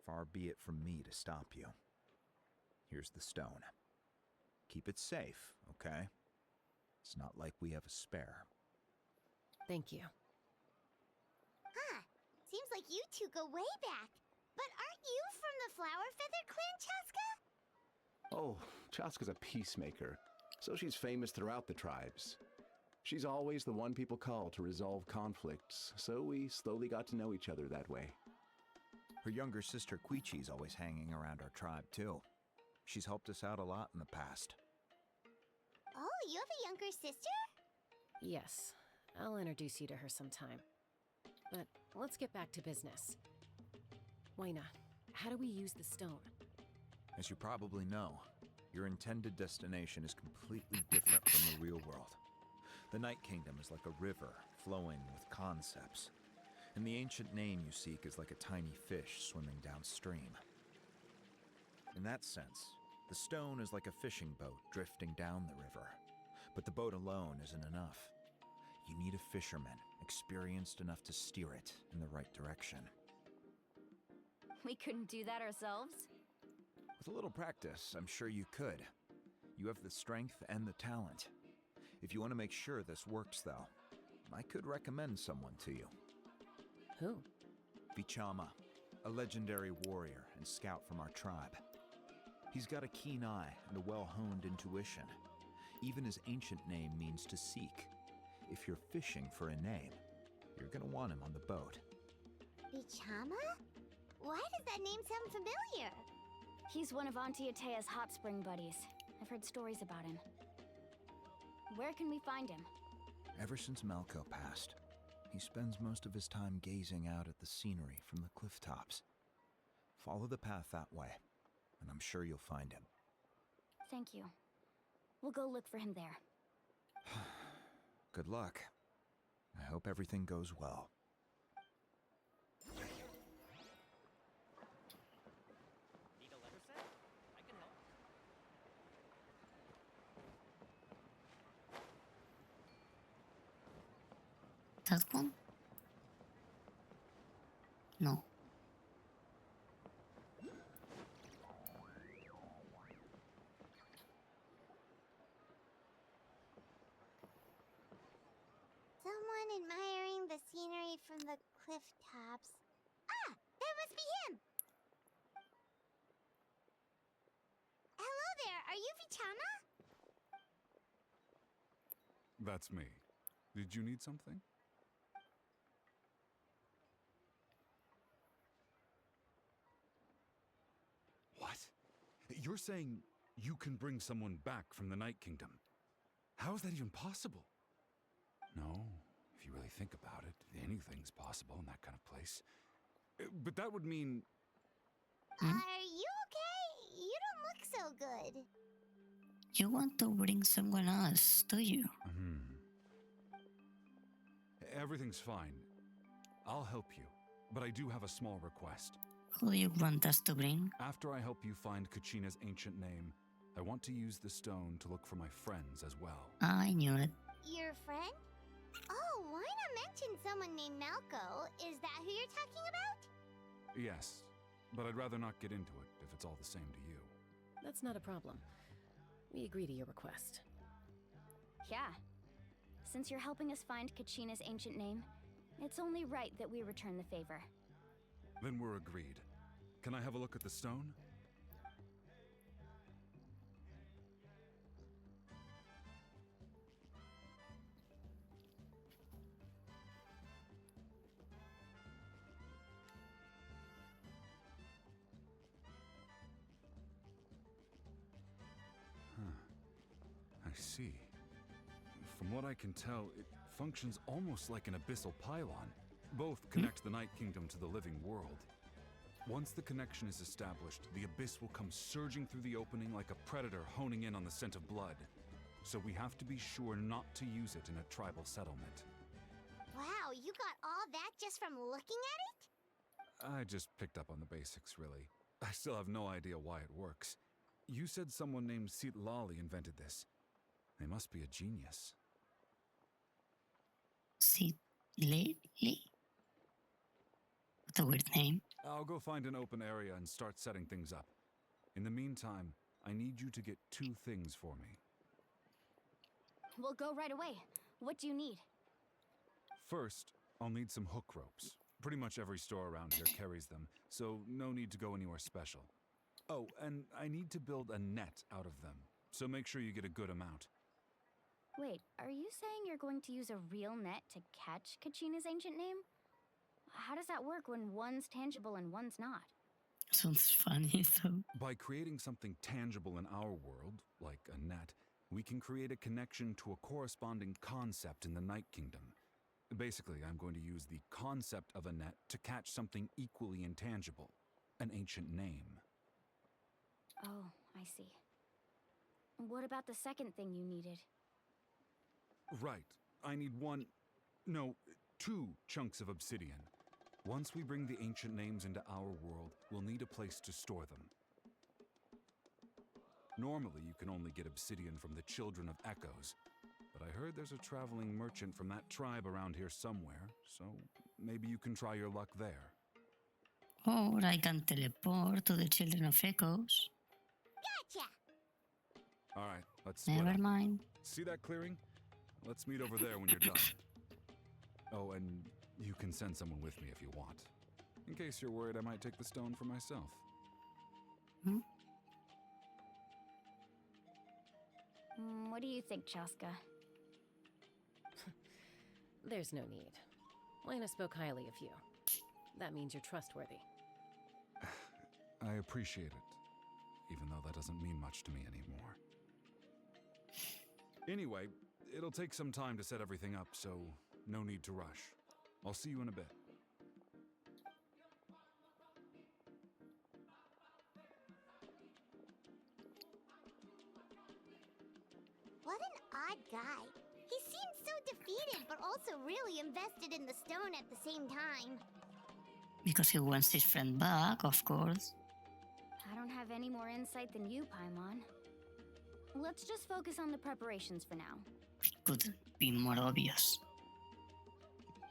far be it from me to stop you. Here's the stone. Keep it safe, okay? It's not like we have a spare. Thank you. Huh. Seems like you two go way back. But aren't you from the Flower Feather Clan, Chaska? Oh, Chaska's a peacemaker, so she's famous throughout the tribes. She's always the one people call to resolve conflicts, so we slowly got to know each other that way. Her younger sister Quichi's always hanging around our tribe, too. She's helped us out a lot in the past. Oh, you have a younger sister? Yes, I'll introduce you to her sometime. But let's get back to business. Wyna, how do we use the stone? As you probably know, your intended destination is completely different from the real world. The Night Kingdom is like a river flowing with concepts, and the ancient name you seek is like a tiny fish swimming downstream. In that sense, the stone is like a fishing boat drifting down the river, but the boat alone isn't enough. You need a fisherman experienced enough to steer it in the right direction. We couldn't do that ourselves? With a little practice, I'm sure you could. You have the strength and the talent. If you want to make sure this works, though, I could recommend someone to you. Who? Vichama, a legendary warrior and scout from our tribe. He's got a keen eye and a well-honed intuition. Even his ancient name means to seek. If you're fishing for a name, you're gonna want him on the boat. Vichama? Why does that name sound familiar? He's one of Auntie Atea's hot spring buddies. I've heard stories about him. Where can we find him? Ever since Malco passed, he spends most of his time gazing out at the scenery from the cliff tops. Follow the path that way, and I'm sure you'll find him. Thank you. We'll go look for him there. Good luck. I hope everything goes well. Need a letter set? I can help. That one? No. Someone admiring the scenery from the cliff tops. Ah! That must be him! Hello there, are you Vichama? That's me. Did you need something? What? You're saying you can bring someone back from the Night Kingdom? How is that even possible? No, if you really think about it, anything's possible in that kind of place. But that would mean... Are you okay? You don't look so good. You want to bring someone else, do you? Everything's fine. I'll help you, but I do have a small request. Who do you want us to bring? After I help you find Kachina's ancient name, I want to use the stone to look for my friends as well. I knew it. Your friend? Oh, why not mention someone named Malco? Is that who you're talking about? Yes, but I'd rather not get into it if it's all the same to you. That's not a problem. We agree to your request. Yeah. Since you're helping us find Kachina's ancient name, it's only right that we return the favor. Then we're agreed. Can I have a look at the stone? I see. From what I can tell, it functions almost like an abyssal pylon. Both connect the Night Kingdom to the living world. Once the connection is established, the abyss will come surging through the opening like a predator honing in on the scent of blood. So we have to be sure not to use it in a tribal settlement. Wow, you got all that just from looking at it? I just picked up on the basics, really. I still have no idea why it works. You said someone named Lali invented this. They must be a genius. Lali? What a weird name. I'll go find an open area and start setting things up. In the meantime, I need you to get 2 things for me. We'll go right away. What do you need? First, I'll need some hook ropes. Pretty much every store around here carries them, so no need to go anywhere special. Oh, and I need to build a net out of them, so make sure you get a good amount. Wait, are you saying you're going to use a real net to catch Kachina's ancient name? How does that work when one's tangible and one's not? Sounds funny, though. By creating something tangible in our world, like a net, we can create a connection to a corresponding concept in the Night Kingdom. Basically, I'm going to use the concept of a net to catch something equally intangible, an ancient name. Oh, I see. What about the second thing you needed? Right. I need 2 chunks of obsidian. Once we bring the ancient names into our world, we'll need a place to store them. Normally, you can only get obsidian from the Children of Echoes, but I heard there's a traveling merchant from that tribe around here somewhere, so maybe you can try your luck there. Or I can teleport to the Children of Echoes. Gotcha! Alright, let's split Never up. mind. See that clearing? Let's meet over there when you're done. Oh, and you can send someone with me if you want. In case you're worried I might take the stone for myself. What do you think, Chaska? There's no need. Lena spoke highly of you. That means you're trustworthy. I appreciate it, even though that doesn't mean much to me anymore. Anyway, it'll take some time to set everything up, so no need to rush. I'll see you in a bit. What an odd guy. He seems so defeated, but also really invested in the stone at the same time. Because he wants his friend back, of course. I don't have any more insight than you, Paimon. Let's just focus on the preparations for now. Could be more obvious.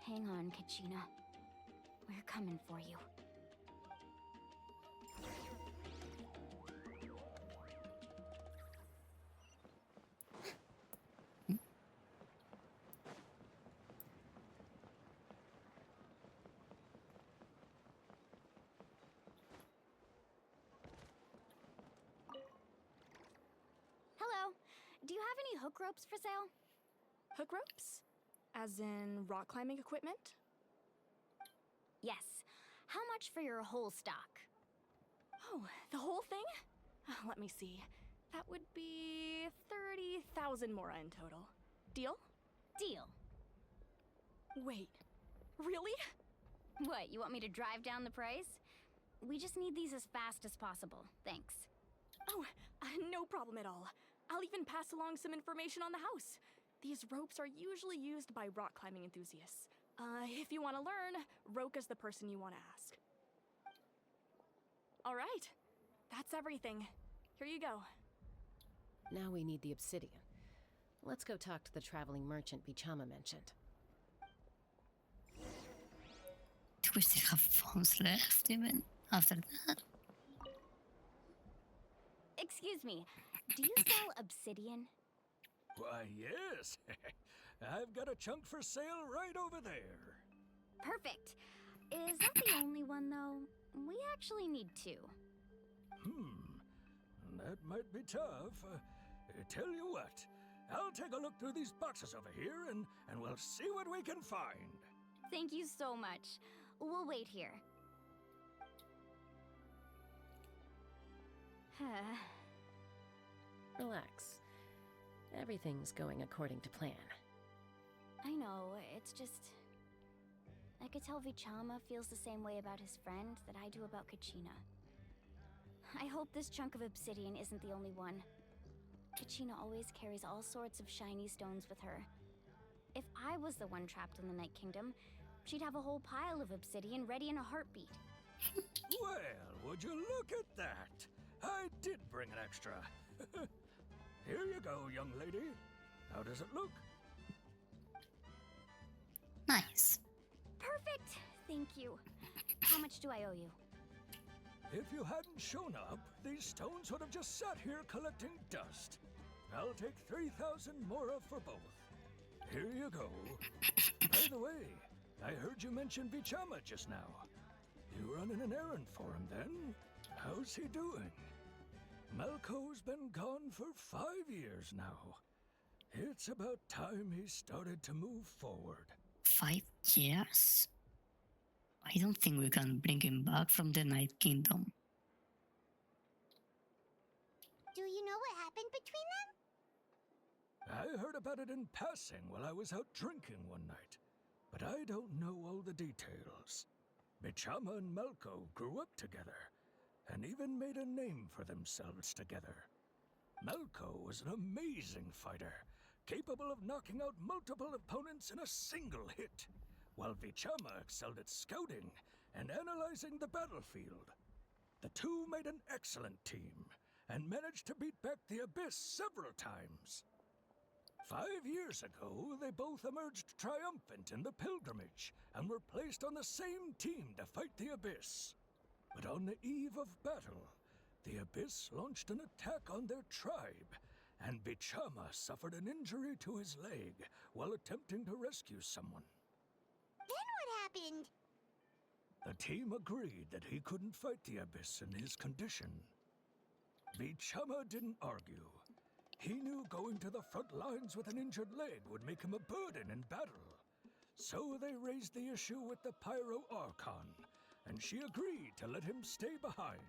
Hang on, Kachina. We're coming for you. Hello. Do you have any hook ropes for sale? Hook ropes? As in rock climbing equipment? Yes. How much for your whole stock? Oh, the whole thing? Let me see. That would be 30,000 mora in total. Deal? Deal. Wait, really? What, you want me to drive down the price? We just need these as fast as possible. Thanks. Oh, no problem at all. I'll even pass along some information on the house. These ropes are usually used by rock climbing enthusiasts. If you want to learn, Roka's the person you want to ask. All right, that's everything. Here you go. Now we need the obsidian. Let's go talk to the traveling merchant Bichama mentioned. Do we still have phones left, even? after that. Excuse me, do you sell obsidian? Why, yes. I've got a chunk for sale right over there. Perfect. Is that the only one, though? We actually need two. That might be tough. Tell you what, I'll take a look through these boxes over here and we'll see what we can find. Thank you so much. We'll wait here. Relax. Everything's going according to plan. I know, it's just... I could tell Vichama feels the same way about his friend that I do about Kachina. I hope this chunk of obsidian isn't the only one. Kachina always carries all sorts of shiny stones with her. If I was the one trapped in the Night Kingdom, she'd have a whole pile of obsidian ready in a heartbeat. Well, would you look at that? I did bring an extra. Here you go, young lady. How does it look? Nice. Perfect! Thank you. How much do I owe you? If you hadn't shown up, these stones would have just sat here collecting dust. I'll take 3,000 mora for both. Here you go. By the way, I heard you mention Vichama just now. You running an errand for him then? How's he doing? Malco's been gone for 5 years now. It's about time he started to move forward. 5 years? I don't think we can bring him back from the Night Kingdom. Do you know what happened between them? I heard about it in passing while I was out drinking one night, but I don't know all the details. Vichama and Malco grew up together, and even made a name for themselves together. Malco was an amazing fighter, capable of knocking out multiple opponents in a single hit, while Vichama excelled at scouting and analyzing the battlefield. The two made an excellent team, and managed to beat back the Abyss several times. 5 years ago, they both emerged triumphant in the pilgrimage, and were placed on the same team to fight the Abyss. But on the eve of battle, the Abyss launched an attack on their tribe, and Vichama suffered an injury to his leg while attempting to rescue someone. Then what happened? The team agreed that he couldn't fight the Abyss in his condition. Vichama didn't argue. He knew going to the front lines with an injured leg would make him a burden in battle. So they raised the issue with the Pyro Archon, and she agreed to let him stay behind.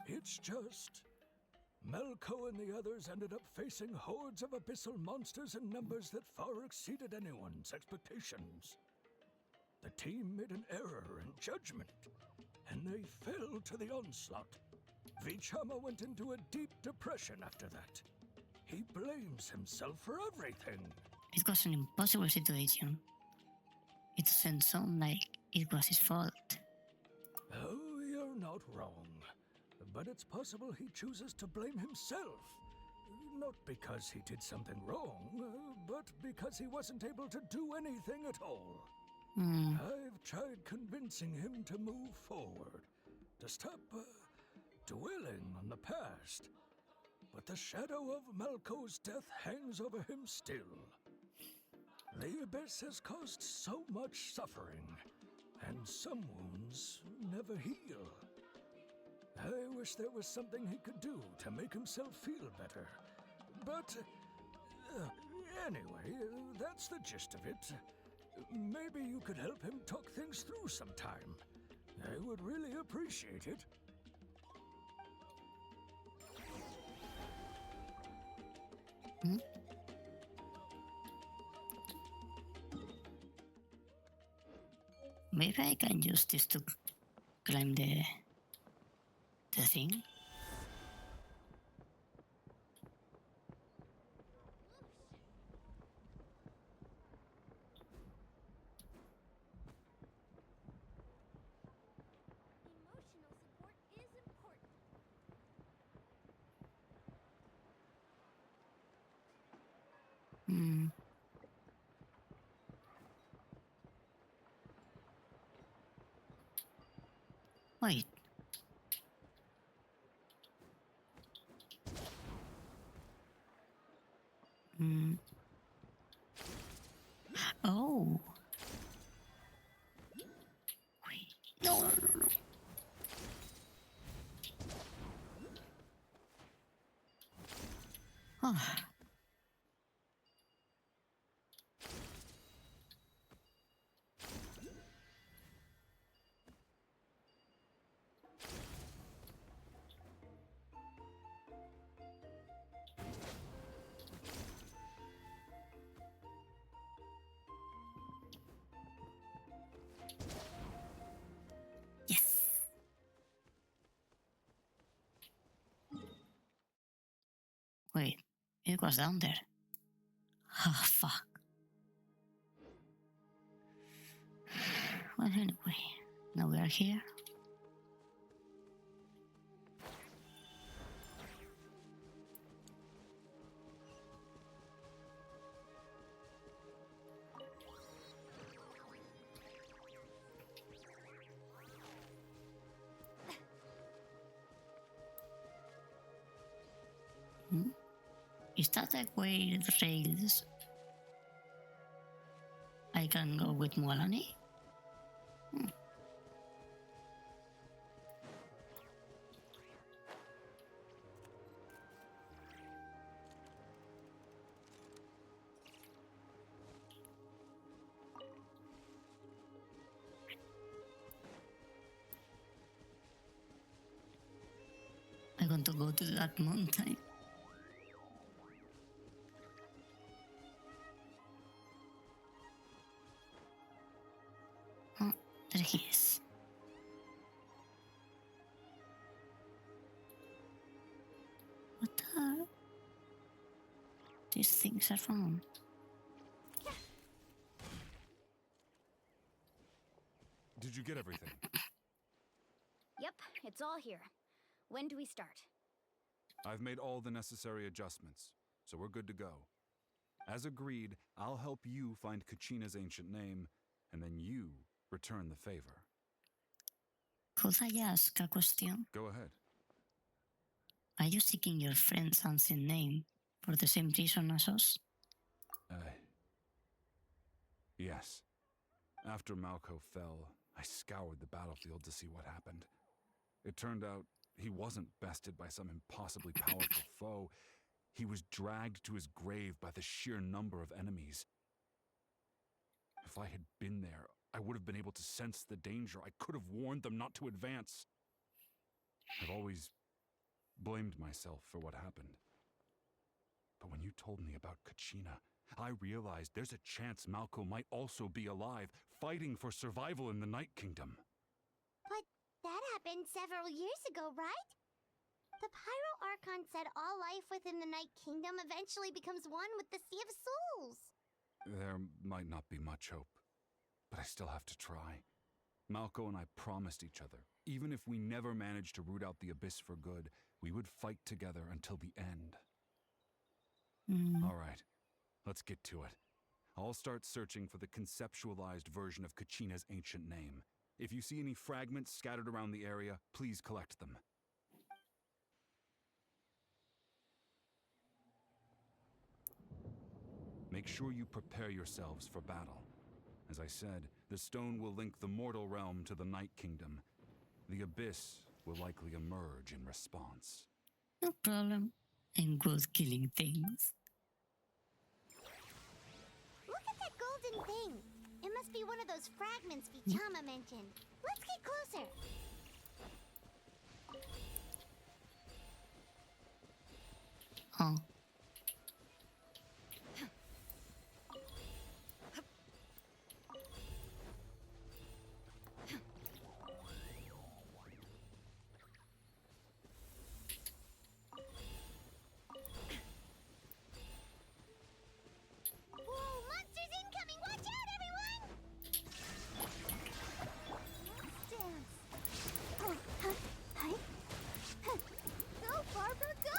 It's just... Malco and the others ended up facing hordes of abyssal monsters in numbers that far exceeded anyone's expectations. The team made an error in judgment, and they fell to the onslaught. Vichama went into a deep depression after that. He blames himself for everything. It was an impossible situation. It doesn't sound like it was his fault. Oh, you're not wrong. But it's possible he chooses to blame himself. Not because he did something wrong, but because he wasn't able to do anything at all. I've tried convincing him to move forward, to stop dwelling on the past. But the shadow of Malco's death hangs over him still. The Abyss has caused so much suffering, and some wounds never heal. I wish there was something he could do to make himself feel better. But, anyway, that's the gist of it. Maybe you could help him talk things through sometime. I would really appreciate it. Maybe I can use this to climb the thing. Emotional support is important. Wait, Oh. Wait. No. Oh. Wait, it was down there. Oh, fuck. Well, anyway, now we are here. Is that a way rails I can go with Mualani? I want to go to that mountain. Oh, there he is. What are these things around? Did you get everything? Yep, it's all here. When do we start? I've made all the necessary adjustments, so we're good to go. As agreed, I'll help you find Kachina's ancient name, and then you return the favor. Could I ask a question? Go ahead. Are you seeking your friend's ancient name for the same reason as us? Yes. After Malco fell, I scoured the battlefield to see what happened. It turned out he wasn't bested by some impossibly powerful foe. He was dragged to his grave by the sheer number of enemies. If I had been there, I would have been able to sense the danger. I could have warned them not to advance. I've always blamed myself for what happened. But when you told me about Kachina, I realized there's a chance Malco might also be alive, fighting for survival in the Night Kingdom. But that happened several years ago, right? The Pyro Archon said all life within the Night Kingdom eventually becomes one with the Sea of Souls. There might not be much hope, but I still have to try. Malco and I promised each other, even if we never managed to root out the Abyss for good, we would fight together until the end. All right, let's get to it. I'll start searching for the conceptualized version of Kachina's ancient name. If you see any fragments scattered around the area, please collect them. Make sure you prepare yourselves for battle. As I said, the stone will link the mortal realm to the Night Kingdom. The Abyss will likely emerge in response. No problem. I'm good killing things. Look at that golden thing. It must be one of those fragments Vichama mentioned. Let's get closer. Oh. Whoa, monsters incoming! Watch out, everyone! Let's dance. Oh, hi. Go, Barbara, go!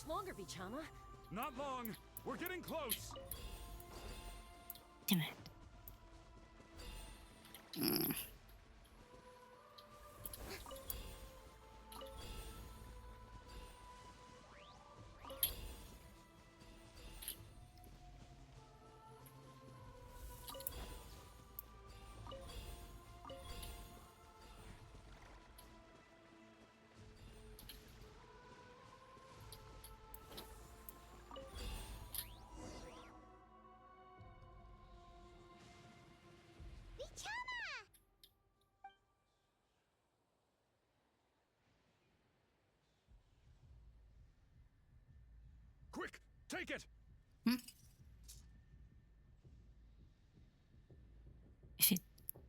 much longer, Vichama? Not long. We're getting close. Damn it. Quick, take it! Is it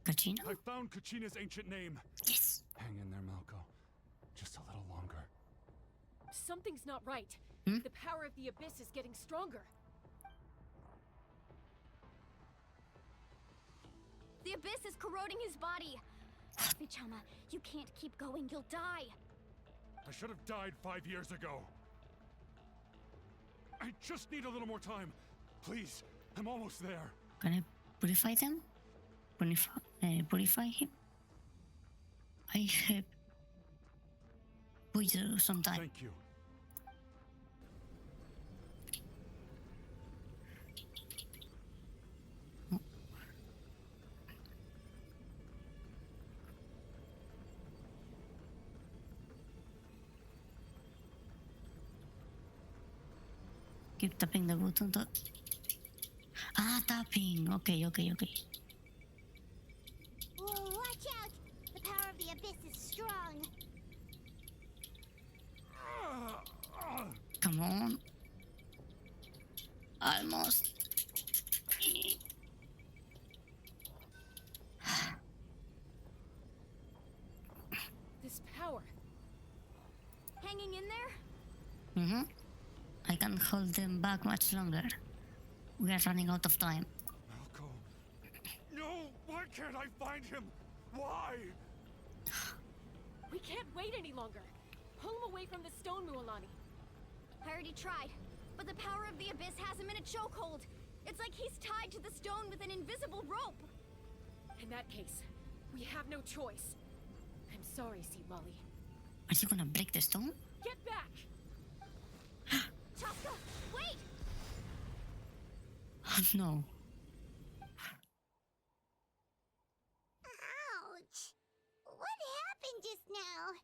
Kachina? I found Kachina's ancient name. Yes. Hang in there, Malco. Just a little longer. Something's not right. The power of the Abyss is getting stronger. The Abyss is corroding his body. Vichama, you can't keep going. You'll die. I should have died 5 years ago. I just need a little more time. Please, I'm almost there. Can I purify them? Purify him? I have wait some time. Thank you. Keep tapping the button to... tapping. Okay. Whoa, watch out! The power of the Abyss is strong. Come on. Almost. This power. Hanging in there? I can't hold them back much longer. We are running out of time. Malco. No! Why can't I find him? Why? We can't wait any longer. Pull him away from the stone, Mualani. I already tried, but the power of the Abyss has him in a chokehold. It's like he's tied to the stone with an invisible rope. In that case, we have no choice. I'm sorry, Sea Lolly. Are you gonna break the stone? Get back! Chaska, wait! Oh no. Ouch! What happened just now?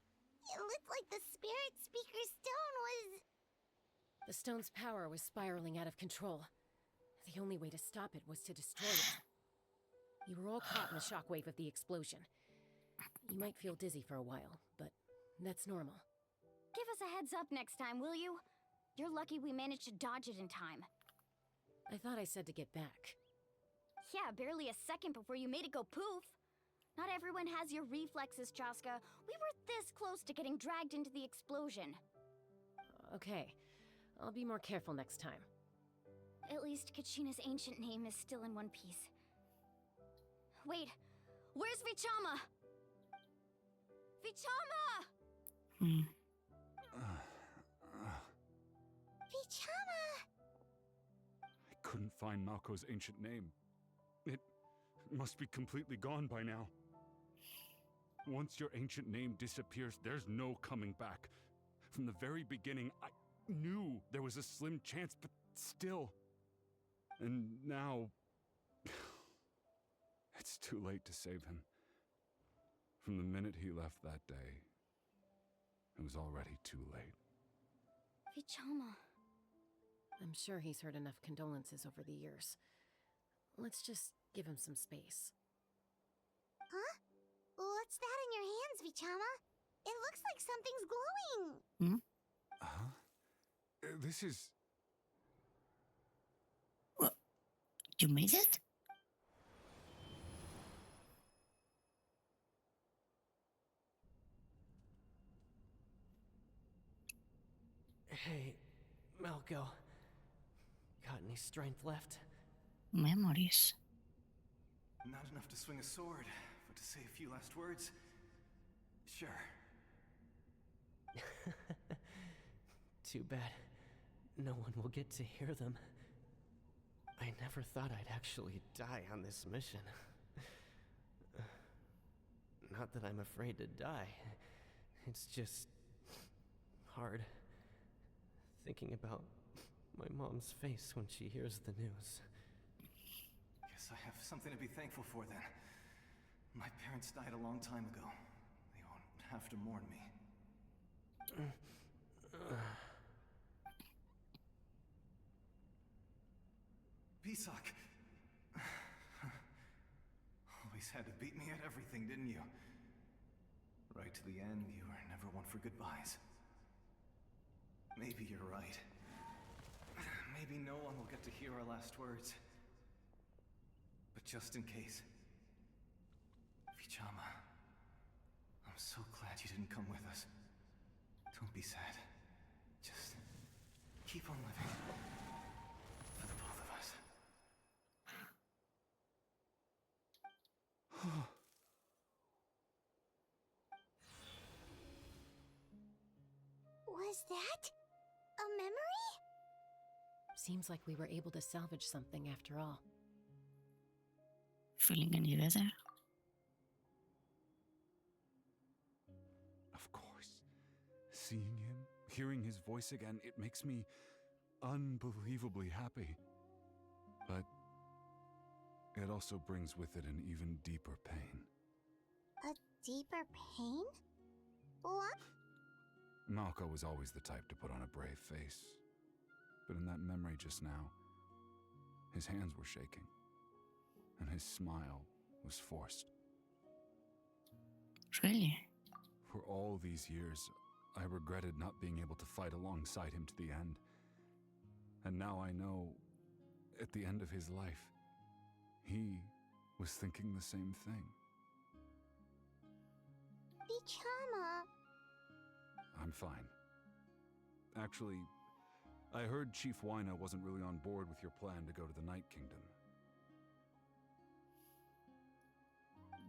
It looked like the Spirit Speaker stone was... The stone's power was spiraling out of control. The only way to stop it was to destroy it. You were all caught in the shockwave of the explosion. You might feel dizzy for a while, but that's normal. Give us a heads up next time, will you? You're lucky we managed to dodge it in time. I thought I said to get back. Yeah, barely a second before you made it go poof. Not everyone has your reflexes, Chaska. We were this close to getting dragged into the explosion. Okay, I'll be more careful next time. At least Kachina's ancient name is still in one piece. Wait, where's Vichama? Vichama! Vichama! I couldn't find Malco's ancient name. It must be completely gone by now. Once your ancient name disappears, there's no coming back. From the very beginning, I knew there was a slim chance, but still. And now... it's too late to save him. From the minute he left that day, it was already too late. Vichama. I'm sure he's heard enough condolences over the years. Let's just give him some space. Huh? What's that in your hands, Vichama? It looks like something's glowing. Huh? This is... What? You made it? Hey, Malco. Got any strength left? Memories. Not enough to swing a sword, but to say a few last words? Sure. Too bad. no one will get to hear them. I never thought I'd actually die on this mission. Not that I'm afraid to die. It's just hard thinking about my mom's face when she hears the news. Guess I have something to be thankful for then. My parents died a long time ago. They won't have to mourn me. Pisak! Always had to beat me at everything, didn't you? Right to the end, you were never one for goodbyes. Maybe you're right. Maybe no one will get to hear our last words. But just in case... Vichama... I'm so glad you didn't come with us. Don't be sad. Just... keep on living. For the both of us. Was that a memory? Seems like we were able to salvage something after all. Feeling any better? Of course. Seeing him, hearing his voice again, it makes me unbelievably happy. But it also brings with it an even deeper pain. A deeper pain? What? Malko was always the type to put on a brave face. But in that memory just now, his hands were shaking, and his smile was forced. Really? For all these years, I regretted not being able to fight alongside him to the end. And now I know, at the end of his life, he was thinking the same thing. Vichama. I'm fine. Actually, I heard Chief Wyna wasn't really on board with your plan to go to the Night Kingdom.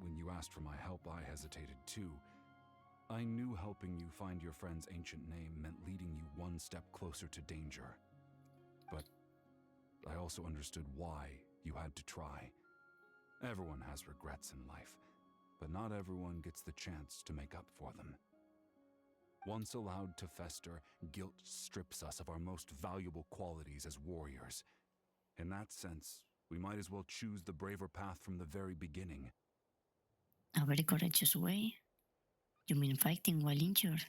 When you asked for my help, I hesitated too. I knew helping you find your friend's ancient name meant leading you one step closer to danger. But I also understood why you had to try. Everyone has regrets in life, but not everyone gets the chance to make up for them. Once allowed to fester, guilt strips us of our most valuable qualities as warriors. In that sense, we might as well choose the braver path from the very beginning. A very courageous way? You mean fighting while injured?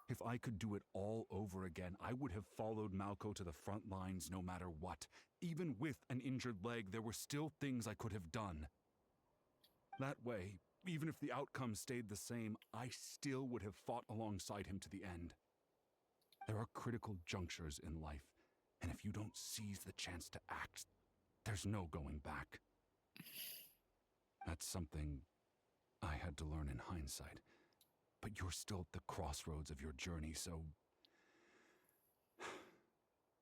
If I could do it all over again, I would have followed Malko to the front lines no matter what. Even with an injured leg, there were still things I could have done. That way, even if the outcome stayed the same, I still would have fought alongside him to the end. There are critical junctures in life, and if you don't seize the chance to act, there's no going back. That's something I had to learn in hindsight. But you're still at the crossroads of your journey, so...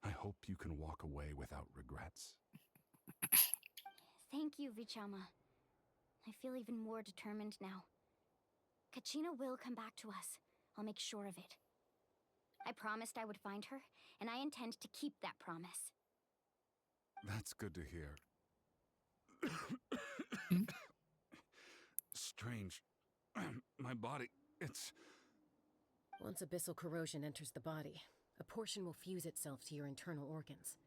I hope you can walk away without regrets. Thank you, Vichama. I feel even more determined now. Kachina will come back to us. I'll make sure of it. I promised I would find her, and I intend to keep that promise. That's good to hear. Strange. My body, it's... Once abyssal corrosion enters the body, a portion will fuse itself to your internal organs.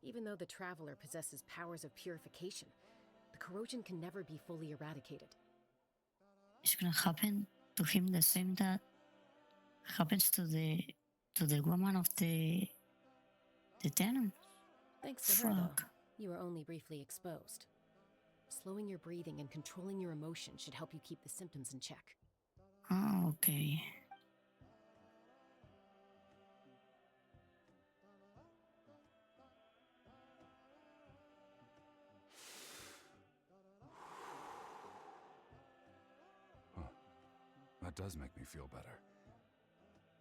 Even though the Traveler possesses powers of purification, the corrosion can never be fully eradicated. It's gonna happen to him the same that happens to the woman of the tenant. Thanks to her, though, you are only briefly exposed. Slowing your breathing and controlling your emotions should help you keep the symptoms in check. Oh, okay. That does make me feel better.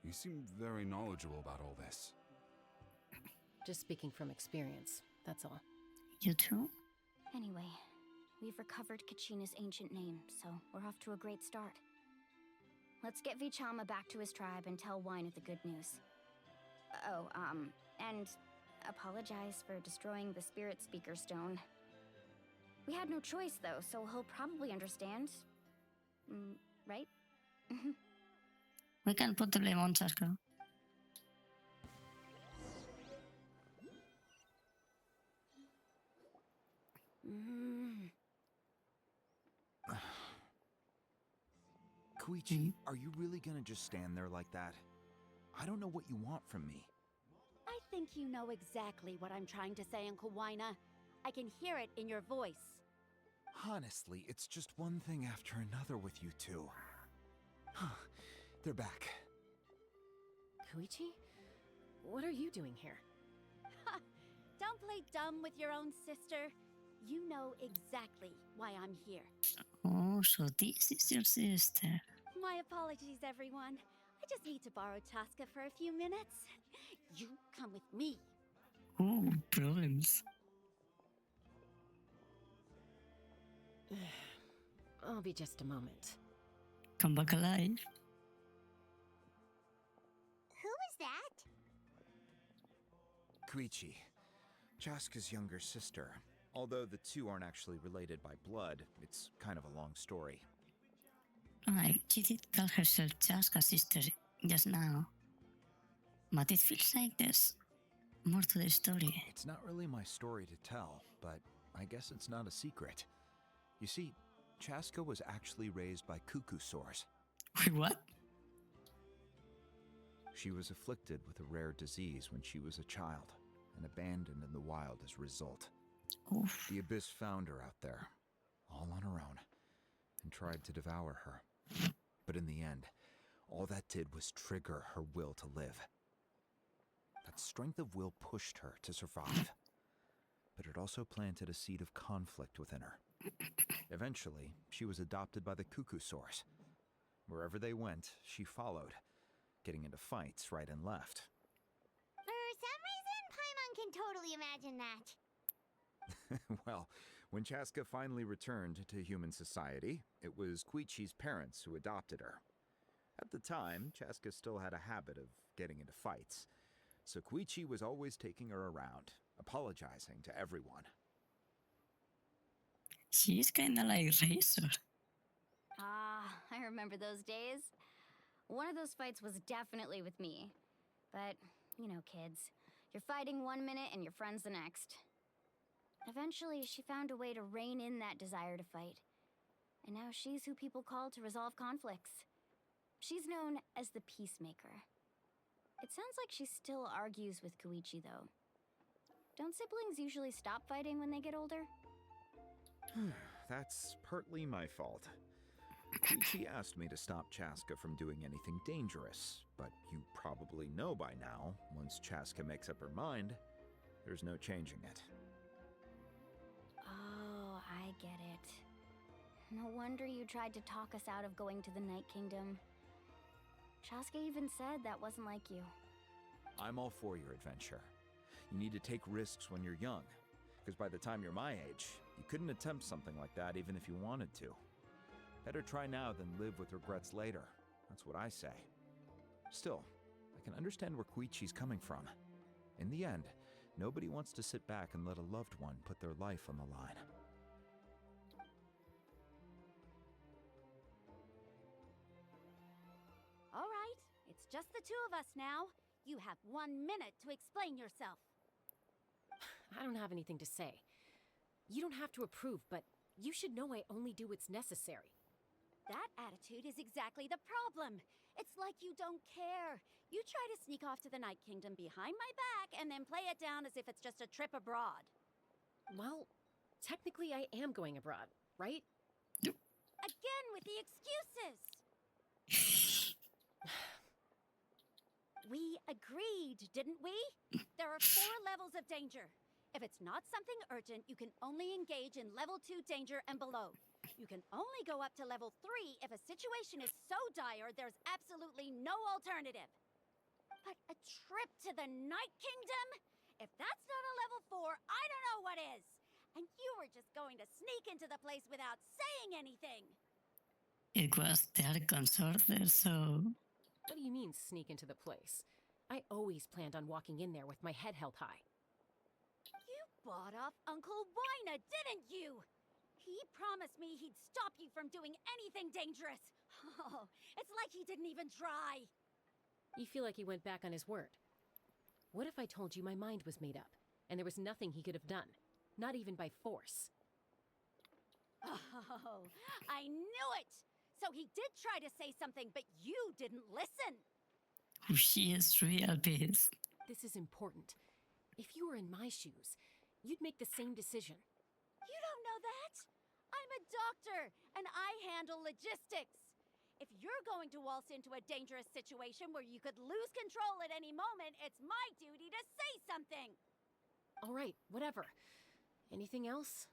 You seem very knowledgeable about all this. Just speaking from experience, that's all. You too? Anyway, we've recovered Kachina's ancient name, so we're off to a great start. Let's get Vichama back to his tribe and tell Wyna the good news. And apologize for destroying the Spirit Speaker Stone. We had no choice, though, so he'll probably understand. Right? We can put the blame on Chaska. Koichi, are you really gonna just stand there like that? I don't know what you want from me. I think you know exactly what I'm trying to say, Uncle Wina. I can hear it in your voice. Honestly, it's just one thing after another with you two. They're back. Koichi? What are you doing here? Ha! Don't play dumb with your own sister. You know exactly why I'm here. Oh, so this is your sister. My apologies, everyone. I just need to borrow Chaska for a few minutes. You come with me. Oh, problems. I'll be just a moment. Come back alive. Who is that? Koichi, Chaska's younger sister. Although the two aren't actually related by blood, it's kind of a long story. Right, she did call herself Chaska's sister just now. But it feels like there's more to the story. It's not really my story to tell, but I guess it's not a secret. You see, Chaska was actually raised by cuckoo sores. Wait, what? She was afflicted with a rare disease when she was a child and abandoned in the wild as a result. Oof. The Abyss found her out there, all on her own, and tried to devour her. But in the end, all that did was trigger her will to live. That strength of will pushed her to survive, but it also planted a seed of conflict within her. Eventually, she was adopted by the cuckoo source. Wherever they went, she followed, getting into fights right and left. For some reason, Paimon can totally imagine that. Well, when Chaska finally returned to human society, it was Koichi's parents who adopted her. At the time, Chaska still had a habit of getting into fights, so Koichi was always taking her around, apologizing to everyone. She's kinda like Razor. Ah, I remember those days. One of those fights was definitely with me. But, you know, kids. You're fighting one minute and your friend's the next. Eventually, she found a way to rein in that desire to fight. And now she's who people call to resolve conflicts. She's known as the Peacemaker. It sounds like she still argues with Koichi, though. Don't siblings usually stop fighting when they get older? That's partly my fault. Koichi asked me to stop Chaska from doing anything dangerous, but you probably know by now, once Chaska makes up her mind, there's no changing it. Oh, I get it. No wonder you tried to talk us out of going to the Night Kingdom. Chaska even said that wasn't like you. I'm all for your adventure. You need to take risks when you're young, because by the time you're my age, you couldn't attempt something like that even if you wanted to. Better try now than live with regrets later. That's what I say. Still, I can understand where Koichi's coming from. In the end, nobody wants to sit back and let a loved one put their life on the line. All right, it's just the two of us now. You have 1 minute to explain yourself. I don't have anything to say. You don't have to approve, but you should know I only do what's necessary. That attitude is exactly the problem. It's like you don't care. You try to sneak off to the Night Kingdom behind my back and then play it down as if it's just a trip abroad. Well, technically I am going abroad, right? Again with the excuses! We agreed, didn't we? There are 4 levels of danger. If it's not something urgent, you can only engage in level 2 danger and below. You can only go up to level 3 if a situation is so dire there's absolutely no alternative. But a trip to the Night Kingdom? If that's not a level 4, I don't know what is. And you were just going to sneak into the place without saying anything. It was the Archon's order, so... What do you mean, sneak into the place? I always planned on walking in there with my head held high. You bought off Uncle Wina, didn't you? He promised me he'd stop you from doing anything dangerous. Oh, it's like he didn't even try. You feel like he went back on his word. What if I told you my mind was made up, and there was nothing he could have done? Not even by force. Oh, I knew it! So he did try to say something, but you didn't listen. She is real pissed. This is important. If you were in my shoes, you'd make the same decision. You don't know that? I'm a doctor, and I handle logistics. If you're going to waltz into a dangerous situation where you could lose control at any moment, it's my duty to say something. All right, whatever. Anything else?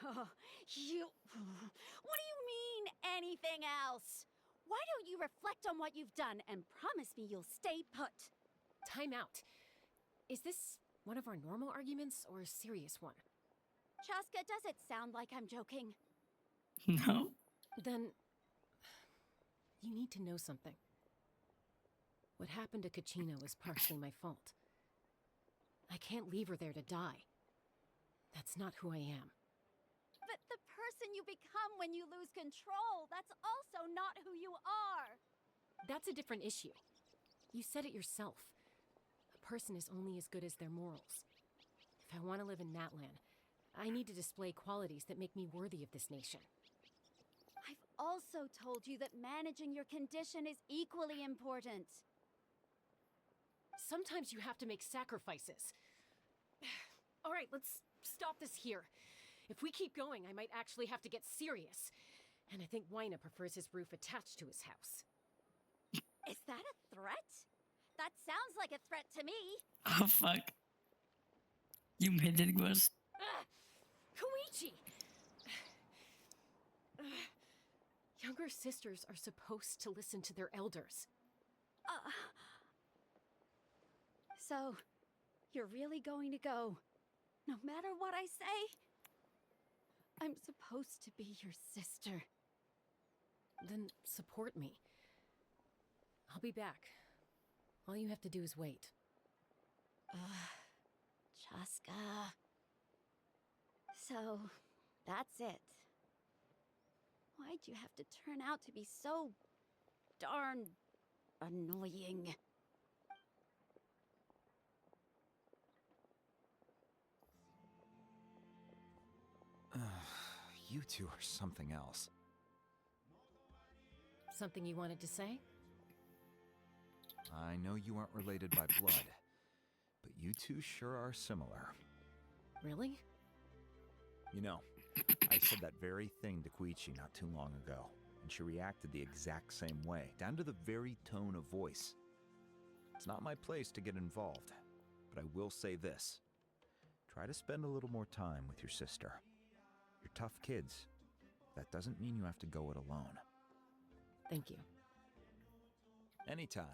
What do you mean, anything else? Why don't you reflect on what you've done and promise me you'll stay put? Time out. Is this one of our normal arguments or a serious one? Chaska, does it sound like I'm joking? No. Then you need to know something. What happened to Kachina was partially my fault. I can't leave her there to die. That's not who I am. But the person you become when you lose control, that's also not who you are. That's a different issue. You said it yourself. A person is only as good as their morals. If I want to live in Natlan, I need to display qualities that make me worthy of this nation. I've also told you that managing your condition is equally important. Sometimes you have to make sacrifices. All right, let's stop this here. If we keep going, I might actually have to get serious. And I think Wina prefers his roof attached to his house. Is that a threat? That sounds like a threat to me. Oh, fuck. You made it worse. Koichi! Younger sisters are supposed to listen to their elders. So, you're really going to go, no matter what I say? I'm supposed to be your sister. Then support me. I'll be back. All you have to do is wait. Chaska. So, that's it. Why'd you have to turn out to be so darn annoying? You two are something else. Something you wanted to say? I know you aren't related by blood, but you two sure are similar. Really? You know, I said that very thing to Koichi not too long ago, and she reacted the exact same way, down to the very tone of voice. It's not my place to get involved, but I will say this. Try to spend a little more time with your sister. You're tough kids. That doesn't mean you have to go it alone. Thank you. Anytime.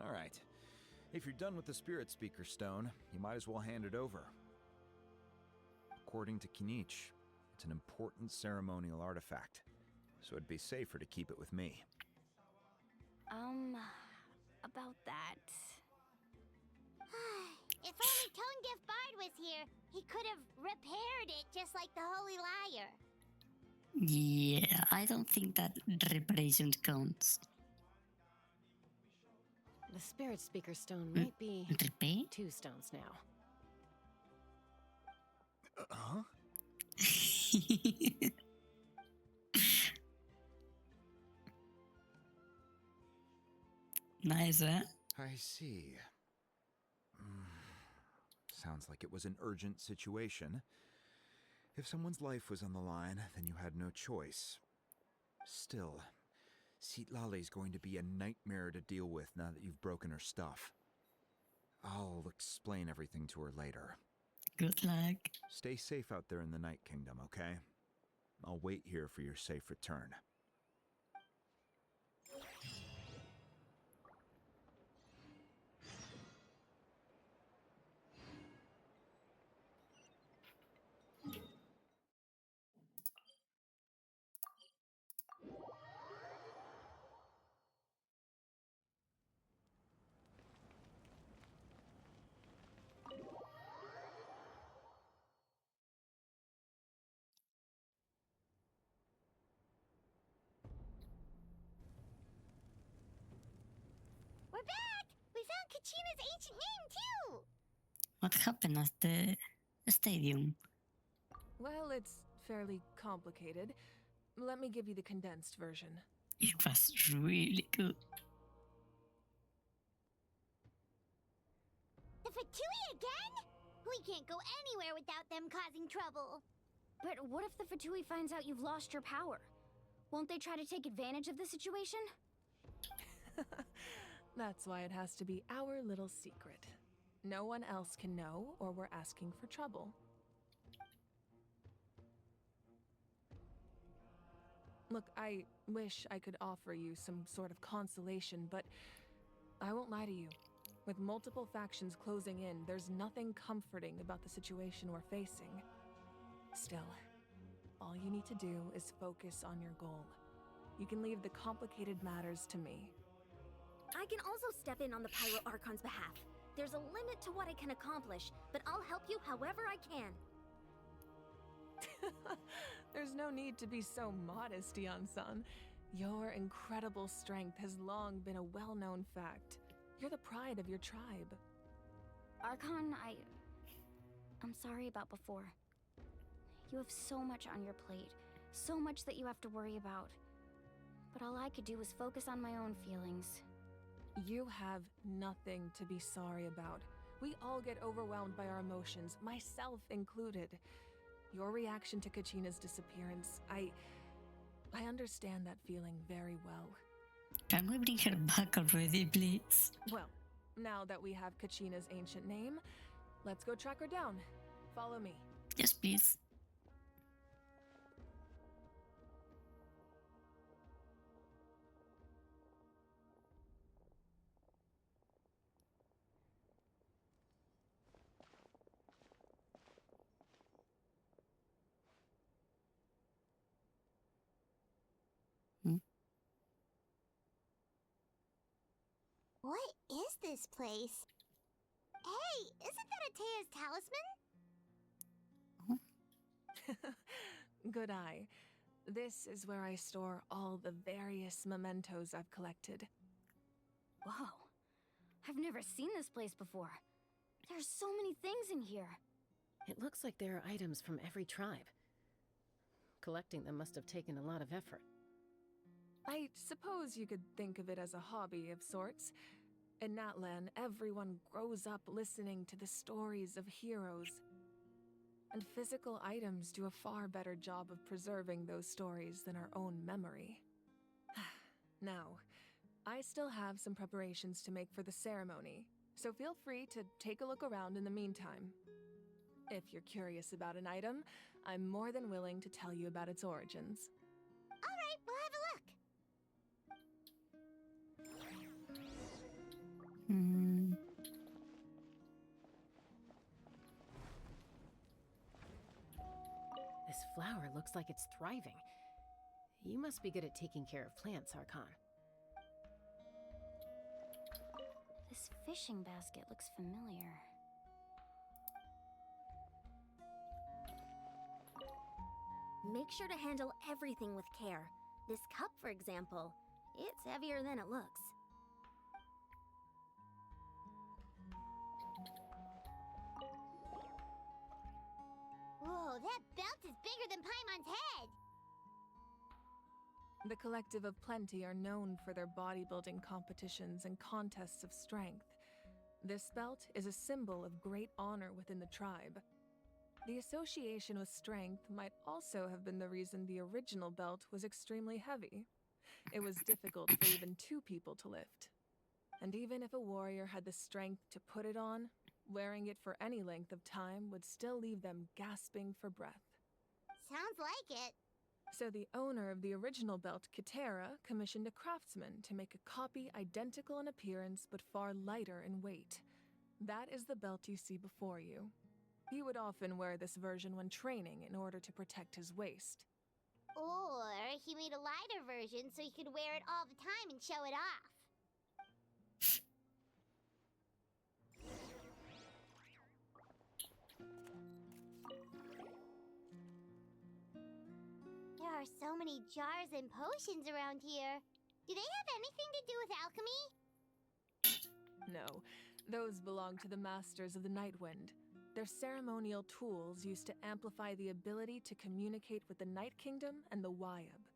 All right. If you're done with the Spirit Speaker Stone, you might as well hand it over. According to Kinich, it's an important ceremonial artifact, so it'd be safer to keep it with me. About that. If only Tone Deaf Bard was here, he could have repaired it just like the Holy Liar. Yeah, I don't think that reparation counts. The Spirit Speaker Stone might be Repair? 2 stones now. Huh? Nice, huh? I see. Sounds like it was an urgent situation. If someone's life was on the line, then you had no choice. Still, Sitlale's going to be a nightmare to deal with now that you've broken her stuff. I'll explain everything to her later. Good luck. Stay safe out there in the Night Kingdom, okay? I'll wait here for your safe return. found Kachina's ancient name, too! What happened at the stadium? Well, it's fairly complicated. Let me give you the condensed version. It was really good. The Fatui again? We can't go anywhere without them causing trouble. But what if the Fatui finds out you've lost your power? Won't they try to take advantage of the situation? That's why it has to be our little secret. No one else can know, or we're asking for trouble. Look, I wish I could offer you some sort of consolation, but I won't lie to you. With multiple factions closing in, there's nothing comforting about the situation we're facing. Still, all you need to do is focus on your goal. You can leave the complicated matters to me. I can also step in on the Pyro Archon's behalf. There's a limit to what I can accomplish, but I'll help you however I can. There's no need to be so modest, Yan-san. Your incredible strength has long been a well-known fact. You're the pride of your tribe. Archon, I'm sorry about before. You have so much on your plate, so much that you have to worry about. But all I could do was focus on my own feelings. You have nothing to be sorry about. We all get overwhelmed by our emotions, myself included. Your reaction to Kachina's disappearance, I understand that feeling very well. Can we bring her back already, please? Well, now that we have Kachina's ancient name, let's go track her down. Follow me. Yes, please. What is this place? Hey, isn't that Atea's talisman? Good eye. This is where I store all the various mementos I've collected. Whoa. I've never seen this place before. There's so many things in here. It looks like there are items from every tribe. Collecting them must have taken a lot of effort. I suppose you could think of it as a hobby of sorts. In Natlan, everyone grows up listening to the stories of heroes. And physical items do a far better job of preserving those stories than our own memory. Now, I still have some preparations to make for the ceremony, so feel free to take a look around in the meantime. If you're curious about an item, I'm more than willing to tell you about its origins. All right, we'll have a look. This flower looks like it's thriving. You must be good at taking care of plants, Archon. This fishing basket looks familiar. Make sure to handle everything with care. This cup, for example, it's heavier than it looks. Whoa, that belt is bigger than Paimon's head! The Collective of Plenty are known for their bodybuilding competitions and contests of strength. This belt is a symbol of great honor within the tribe. The association with strength might also have been the reason the original belt was extremely heavy. It was difficult for even two people to lift. And even if a warrior had the strength to put it on, wearing it for any length of time would still leave them gasping for breath. Sounds like it. So the owner of the original belt, Kitera, commissioned a craftsman to make a copy identical in appearance but far lighter in weight. That is the belt you see before you. He would often wear this version when training in order to protect his waist. Or he made a lighter version so he could wear it all the time and show it off. There are so many jars and potions around here. Do they have anything to do with alchemy? No, those belong to the Masters of the Nightwind. They're ceremonial tools used to amplify the ability to communicate with the Night Kingdom and the Wyab.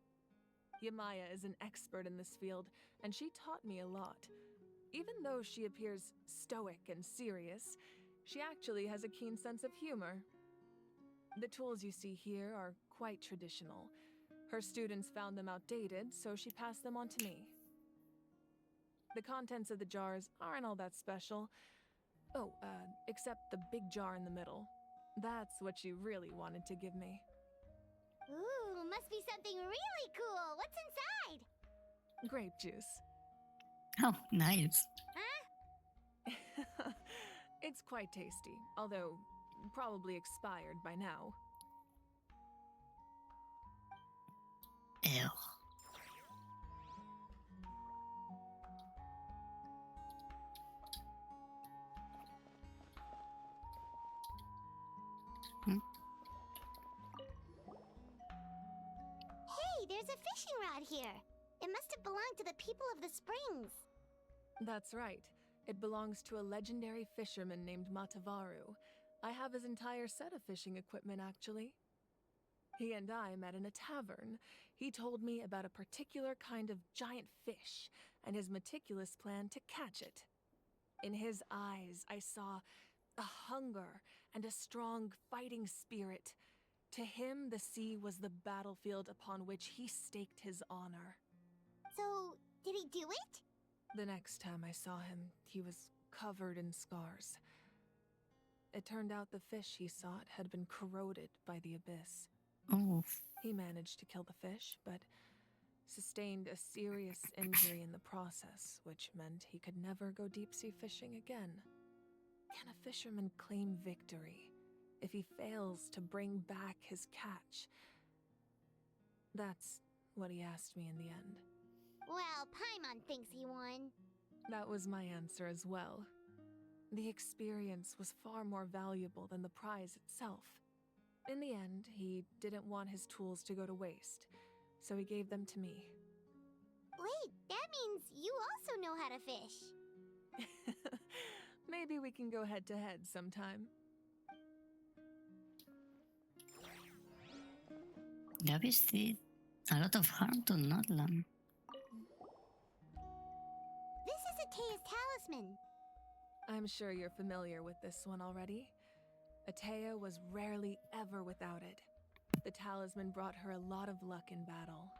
Yamaya is an expert in this field, and she taught me a lot. Even though she appears stoic and serious, she actually has a keen sense of humor. The tools you see here are quite traditional. Her students found them outdated, so she passed them on to me. The contents of the jars aren't all that special. Oh, except the big jar in the middle. That's what she really wanted to give me. Ooh, must be something really cool. What's inside? Grape juice. Oh, nice. Huh? It's quite tasty, although probably expired by now. Ew. Hey, there's a fishing rod here. It must have belonged to the people of the springs. That's right. It belongs to a legendary fisherman named Matavaru. I have his entire set of fishing equipment, actually. He and I met in a tavern. He told me about a particular kind of giant fish and his meticulous plan to catch it. In his eyes, I saw a hunger and a strong fighting spirit. To him, the sea was the battlefield upon which he staked his honor. So, did he do it? The next time I saw him, he was covered in scars. It turned out the fish he sought had been corroded by the abyss. Oh. He managed to kill the fish, but sustained a serious injury in the process, which meant he could never go deep-sea fishing again. Can a fisherman claim victory if he fails to bring back his catch? That's what he asked me in the end. Well, Paimon thinks he won. That was my answer as well. The experience was far more valuable than the prize itself. In the end, he didn't want his tools to go to waste, so he gave them to me. Wait, that means you also know how to fish. Maybe we can go head-to-head sometime. Gavis did a lot of harm to Notlam. This is Atea's talisman. I'm sure you're familiar with this one already. Atea was rarely ever without it. The talisman brought her a lot of luck in battle.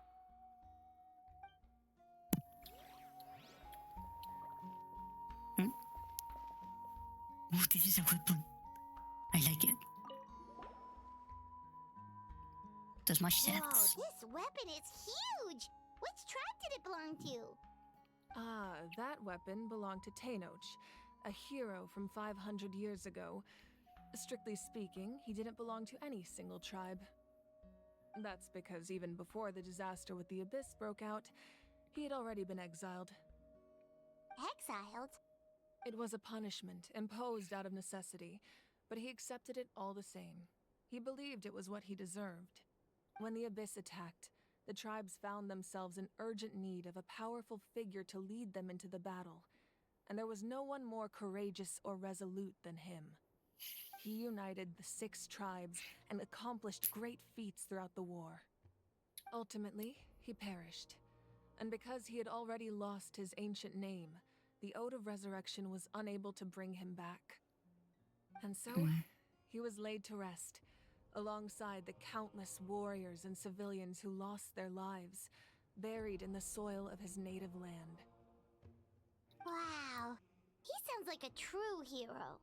Oh, this is a weapon. I like it. There's much Whoa, sets. this weapon is huge! Which tribe did it belong to? Ah, that weapon belonged to Tenoch, a hero from 500 years ago. Strictly speaking, he didn't belong to any single tribe. That's because even before the disaster with the Abyss broke out, he had already been exiled. Exiled? It was a punishment imposed out of necessity, but he accepted it all the same. He believed it was what he deserved. When the Abyss attacked, the tribes found themselves in urgent need of a powerful figure to lead them into the battle, and there was no one more courageous or resolute than him. He united the 6 tribes and accomplished great feats throughout the war. Ultimately, he perished, and because he had already lost his ancient name, the Ode of Resurrection was unable to bring him back. And so, he was laid to rest, alongside the countless warriors and civilians who lost their lives, buried in the soil of his native land. Wow, he sounds like a true hero.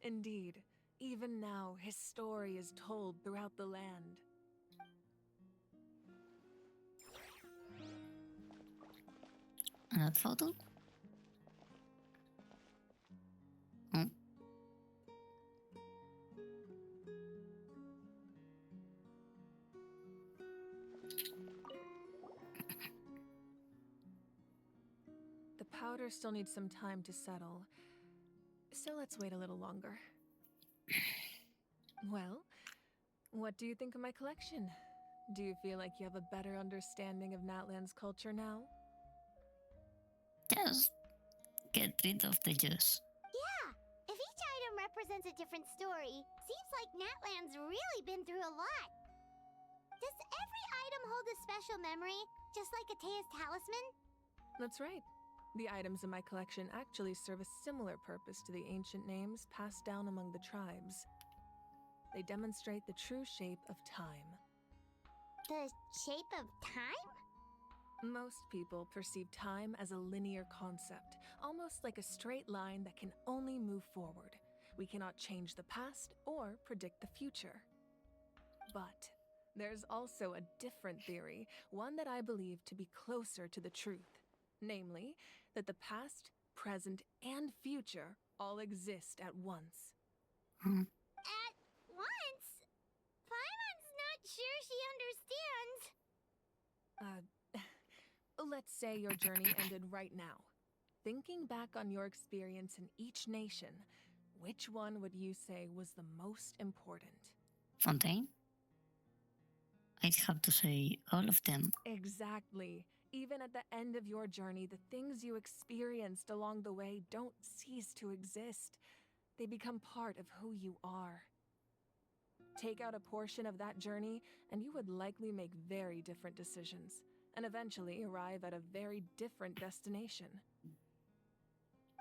Indeed, even now his story is told throughout the land. Another photo? Hmm? The powder still needs some time to settle, so let's wait a little longer. Well, what do you think of my collection? Do you feel like you have a better understanding of Natlan's culture now? Yes. get rid of the juice. Yeah, if each item represents a different story, seems like Natland's really been through a lot. Does every item hold a special memory, just like Atea's talisman? That's right. The items in my collection actually serve a similar purpose to the ancient names passed down among the tribes. They demonstrate the true shape of time. The shape of time? Most people perceive time as a linear concept, almost like a straight line that can only move forward. We cannot change the past or predict the future. But there's also a different theory, one that I believe to be closer to the truth. Namely, that the past, present, and future all exist at once. At once? Paimon's not sure she understands. Let's say your journey ended right now. Thinking back on your experience in each nation, which one would you say was the most important? Fontaine? I'd have to say all of them. Exactly. Even at the end of your journey, the things you experienced along the way don't cease to exist. They become part of who you are. Take out a portion of that journey, and you would likely make very different decisions, and eventually arrive at a very different destination.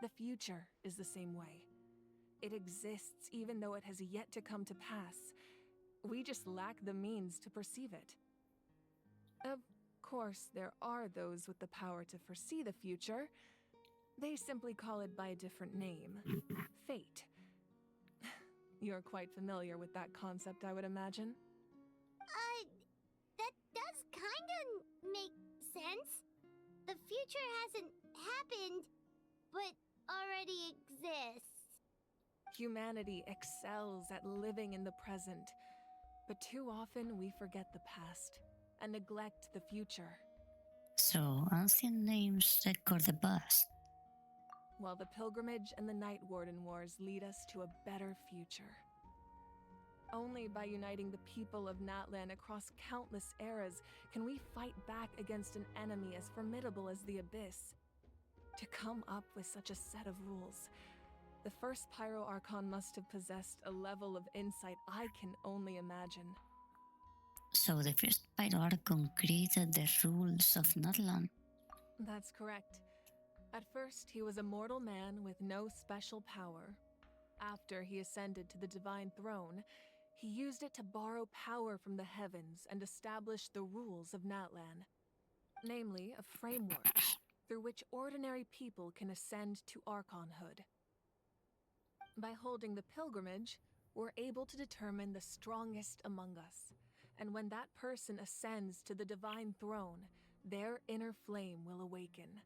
The future is the same way. It exists even though it has yet to come to pass. We just lack the means to perceive it. Of course, there are those with the power to foresee the future. They simply call it by a different name. Fate. You're quite familiar with that concept, I would imagine. That does kinda make sense. The future hasn't happened, but already exists. Humanity excels at living in the present, but too often we forget the past and neglect the future. So, ancient names record the past. While the pilgrimage and the Night Warden Wars lead us to a better future. Only by uniting the people of Natlan across countless eras can we fight back against an enemy as formidable as the Abyss. To come up with such a set of rules, the first Pyro Archon must have possessed a level of insight I can only imagine. So the first Pyro Archon created the rules of Natlan. That's correct. At first, he was a mortal man with no special power. After he ascended to the Divine Throne, he used it to borrow power from the heavens and establish the rules of Natlan. Namely, a framework through which ordinary people can ascend to Archonhood. By holding the pilgrimage, we're able to determine the strongest among us. And when that person ascends to the Divine Throne, their inner flame will awaken.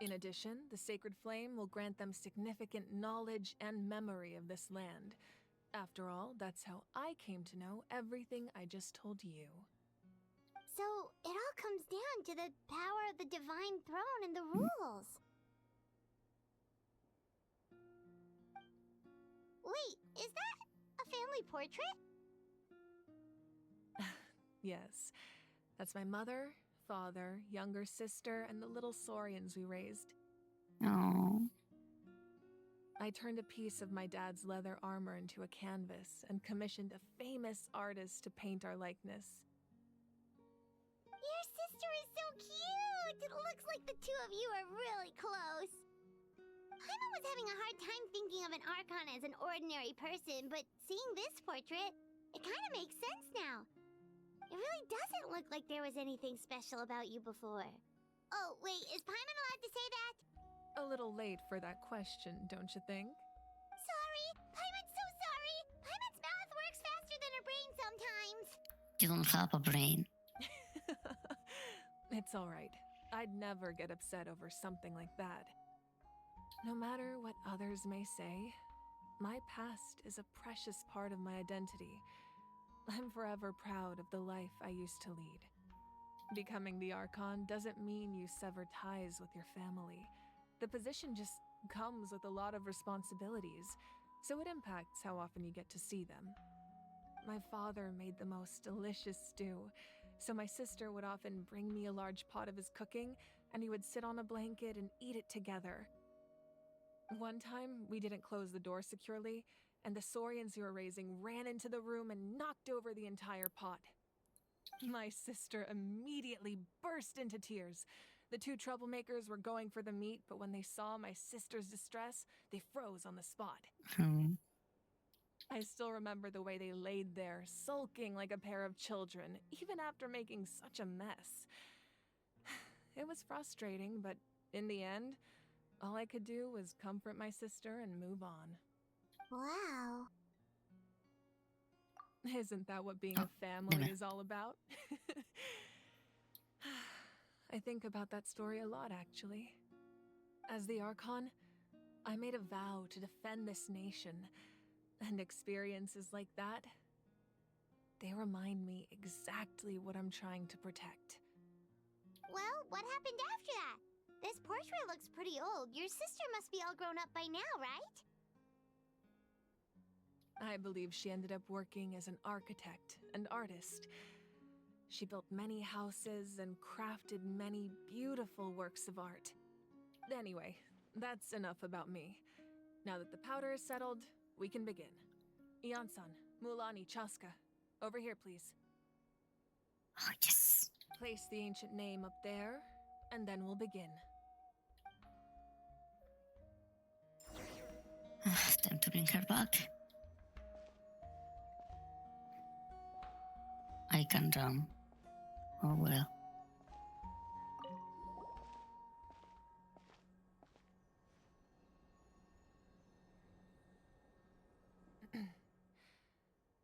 In addition, the sacred flame will grant them significant knowledge and memory of this land. After all, that's how I came to know everything I just told you. So, it all comes down to the power of the Divine Throne and the rules. Wait, is that a family portrait? Yes, that's my mother, father, younger sister, and the little Saurians we raised. Oh. I turned a piece of my dad's leather armor into a canvas and commissioned a famous artist to paint our likeness. Your sister is so cute! It looks like the two of you are really close. Paimon was having a hard time thinking of an Archon as an ordinary person, but seeing this portrait, it kind of makes sense now. It really doesn't look like there was anything special about you before. Oh, wait, is Paimon allowed to say that? A little late for that question, don't you think? Sorry! Paimon's so sorry! Paimon's mouth works faster than her brain sometimes! You don't have a brain. It's alright. I'd never get upset over something like that. No matter what others may say, my past is a precious part of my identity. I'm forever proud of the life I used to lead. Becoming the Archon doesn't mean you sever ties with your family. The position just comes with a lot of responsibilities, so it impacts how often you get to see them. My father made the most delicious stew, so my sister would often bring me a large pot of his cooking, and we would sit on a blanket and eat it together. One time, we didn't close the door securely, and the saurians you were raising ran into the room and knocked over the entire pot. My sister immediately burst into tears. The two troublemakers were going for the meat, but when they saw my sister's distress, they froze on the spot. I still remember the way they laid there, sulking like a pair of children, even after making such a mess. It was frustrating, but in the end, all I could do was comfort my sister and move on. Wow. Isn't that what being a family is all about? I think about that story a lot, actually. As the Archon, I made a vow to defend this nation, and experiences like that, they remind me exactly what I'm trying to protect. Well, what happened after that? This portrait looks pretty old. Your sister must be all grown up by now, right? I believe she ended up working as an architect and artist. She built many houses and crafted many beautiful works of art. Anyway, that's enough about me. Now that the powder is settled, we can begin. Ian-san, Mulani, Chaska, over here, please. Oh, yes. Place the ancient name up there, and then we'll begin. Time to bring her back. I can run. Oh well.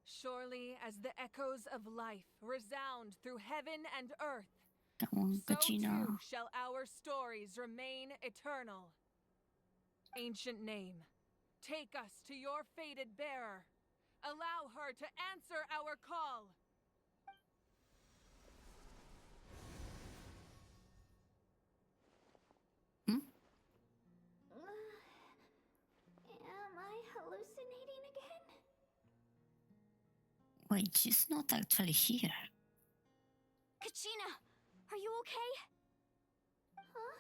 Surely as the echoes of life resound through heaven and earth, Come on, so Kachina. too shall our stories remain eternal. Ancient name, take us to your fated bearer. Allow her to answer our call. Am I hallucinating again? Wait, she's not actually here. Kachina, are you okay? Huh?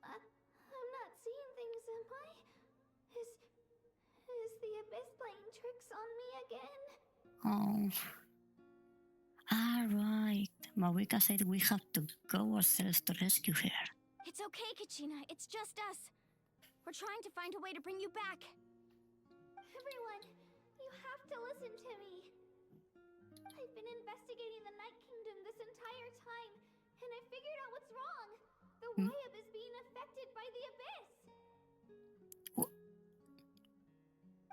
I'm not seeing things, am I? Is the Abyss playing tricks on me again? Oh. Alright. Marika said we have to go ourselves to rescue her. It's okay, Kachina. It's just us. We're trying to find a way to bring you back. Everyone, you have to listen to me. I've been investigating the Night Kingdom this entire time, and I figured out what's wrong. The Wyab is being affected by the Abyss.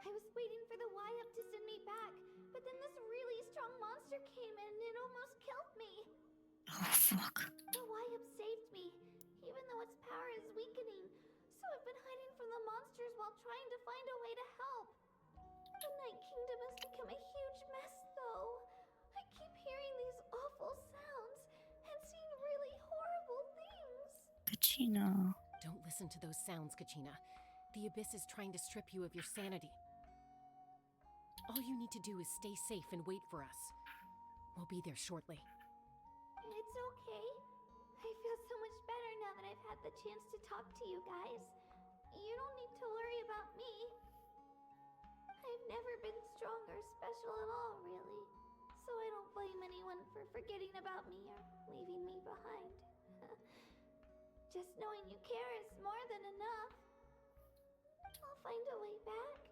I was waiting for the Wyab to send me back, but then this really strong monster came in and it almost killed me. Oh, fuck. The Wyab saved me, even though its power is weakening. So I've been hiding from the monsters while trying to find a way to help. The Night Kingdom has become a huge mess, though. I keep hearing these awful sounds and seeing really horrible things. Kachina. Don't listen to those sounds, Kachina. The Abyss is trying to strip you of your sanity. All you need to do is stay safe and wait for us. We'll be there shortly. It's okay. I feel so much better now that I've had the chance to talk to you guys. You don't need to worry about me. I've never been strong or special at all, really. So I don't blame anyone for forgetting about me or leaving me behind. Just knowing you care is more than enough. I'll find a way back.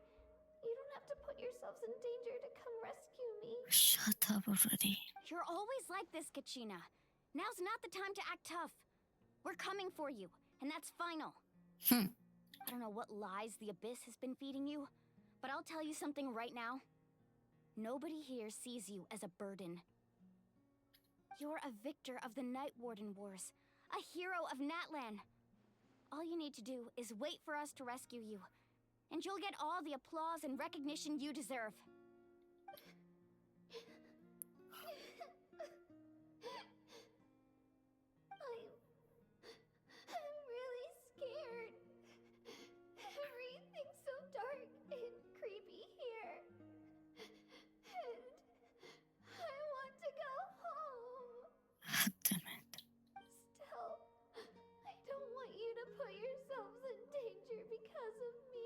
You don't have to put yourselves in danger to come rescue me. Shut up already. You're always like this, Kachina. Now's not the time to act tough. We're coming for you, and that's final. I don't know what lies the Abyss has been feeding you, but I'll tell you something right now. Nobody here sees you as a burden. You're a victor of the Night Warden Wars, a hero of Natlan. All you need to do is wait for us to rescue you, and you'll get all the applause and recognition you deserve. I'm really scared. Everything's so dark and creepy here. And I want to go home. Damn it. Still, I don't want you to put yourselves in danger because of me.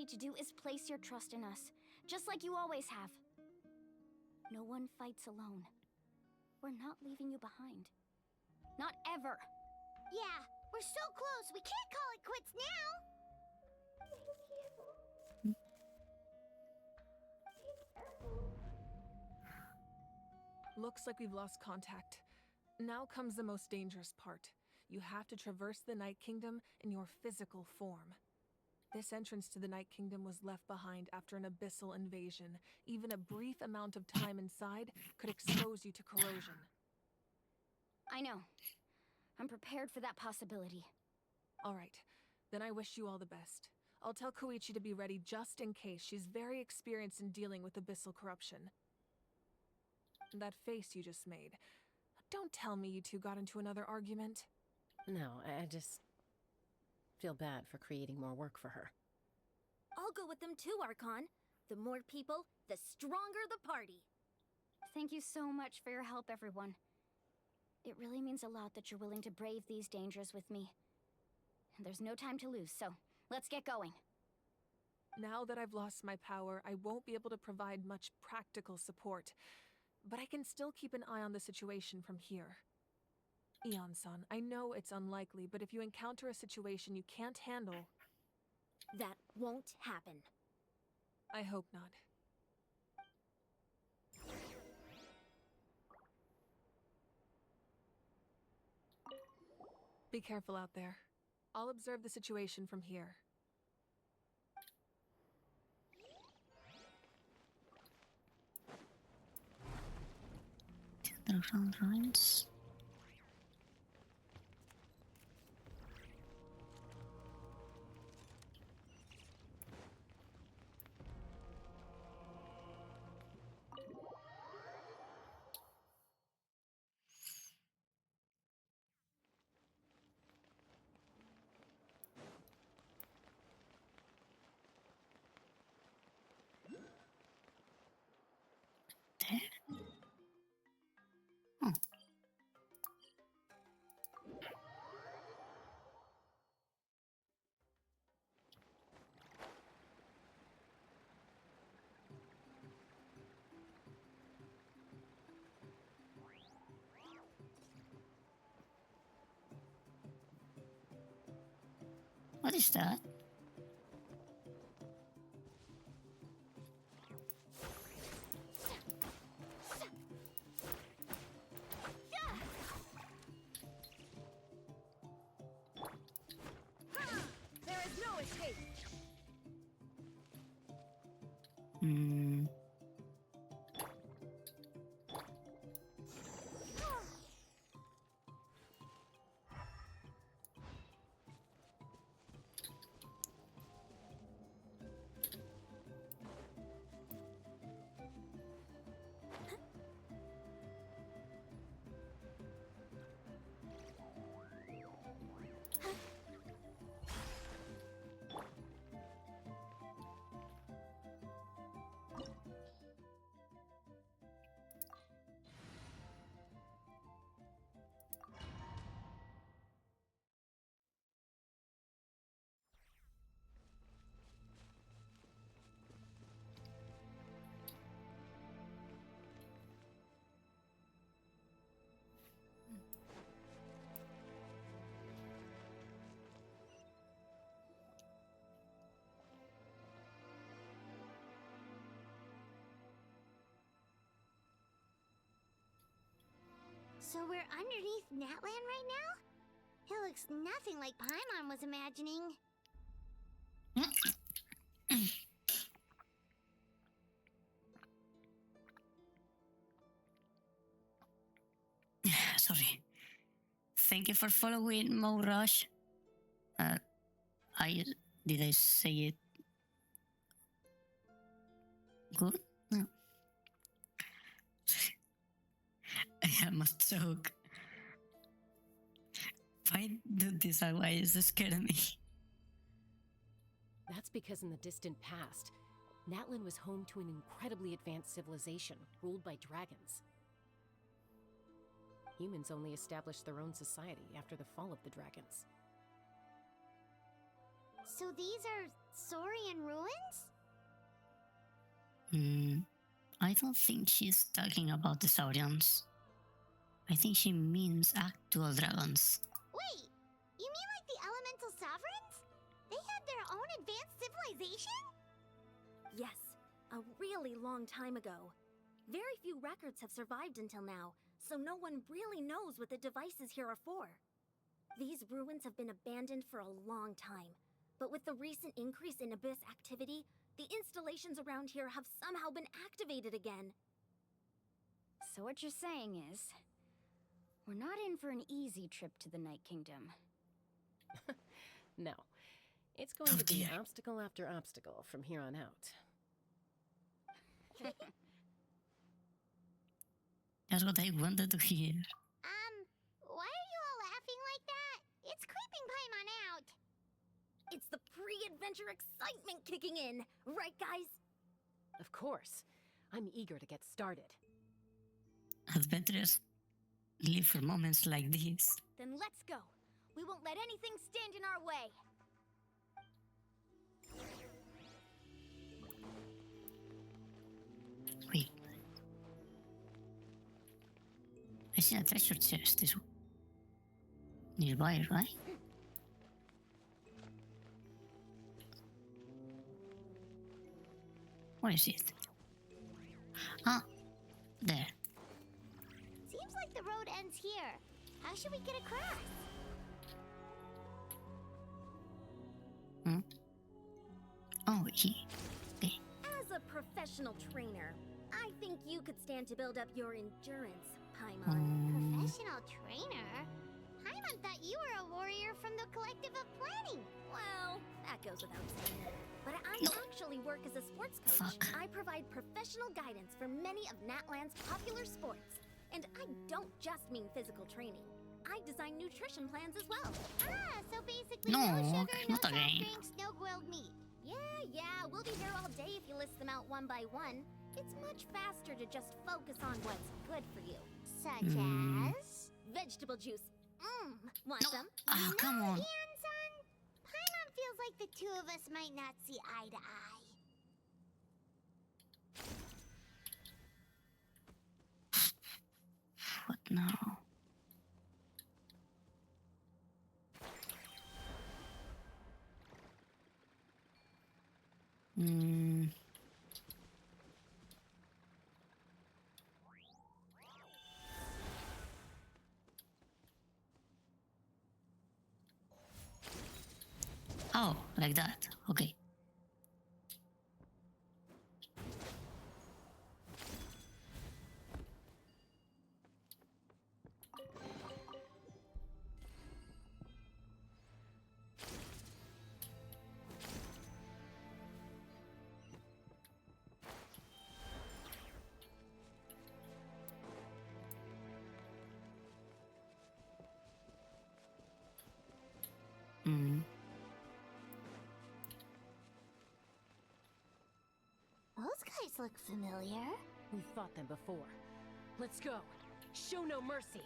to do is place your trust in us, just like you always have. No one fights alone. We're not leaving you behind. Not ever. Yeah, we're so close. We can't call it quits now. Looks like we've lost contact. Now comes the most dangerous part. You have to traverse the Night Kingdom in your physical form. This entrance to the Night Kingdom was left behind after an abyssal invasion. Even a brief amount of time inside could expose you to corrosion. I know. I'm prepared for that possibility. All right, then I wish you all the best. I'll tell Koichi to be ready just in case. She's very experienced in dealing with abyssal corruption. That face you just made. Don't tell me you two got into another argument. No, I just feel bad for creating more work for her. I'll go with them too, Archon. The more people, the stronger the party. Thank you so much for your help, everyone. It really means a lot that you're willing to brave these dangers with me. And there's no time to lose, so let's get going. Now that I've lost my power, I won't be able to provide much practical support. But I can still keep an eye on the situation from here. Eon-san, I know it's unlikely, but if you encounter a situation you can't handle... That won't happen. I hope not. Be careful out there. I'll observe the situation from here. Underground ruins. There. Oh. What is that? There is no escape. Hmm. So we're underneath Natland right now? It looks nothing like Paimon was imagining. Sorry. Thank you for following, Morush. Did I say it good? No. I am a joke. Why do this always scare me? That's because in the distant past, Natlan was home to an incredibly advanced civilization ruled by dragons. Humans only established their own society after the fall of the dragons. So these are Saurian ruins? I don't think she's talking about the Saurians. I think she means actual dragons. Wait, you mean like the elemental sovereigns? They had their own advanced civilization? Yes, a really long time ago. Very few records have survived until now, so no one really knows what the devices here are for. These ruins have been abandoned for a long time, but with the recent increase in Abyss activity, the installations around here have somehow been activated again. So what you're saying is, we're not in for an easy trip to the Night Kingdom. No. It's going to be obstacle after obstacle from here on out. That's what I wanted to hear. Why are you all laughing like that? It's creeping Paimon out. It's the pre-adventure excitement kicking in, right guys? Of course. I'm eager to get started. Adventurers live for moments like this. Then let's go. We won't let anything stand in our way. Wait. I see a treasure chest is nearby, right? Where is it? Ah, there. Seems like the road ends here. How should we get across? Oh, okay. As a professional trainer, I think you could stand to build up your endurance, Paimon. Professional trainer? Paimon thought you were a warrior from the Collective of Planning. Well, that goes without saying. But I actually work as a sports coach. I provide professional guidance for many of Natland's popular sports. And I don't just mean physical training. I design nutrition plans as well. So basically No, sugar, no not soft again. drinks, no grilled meat. Yeah, we'll be here all day if you list them out one by one. It's much faster to just focus on what's good for you. Such as? Vegetable juice. Want some? Come on. Son, Paimon feels like the two of us might not see eye to eye. What now? Oh, like that. Okay. Those guys look familiar. We fought them before. Let's go. Show no mercy.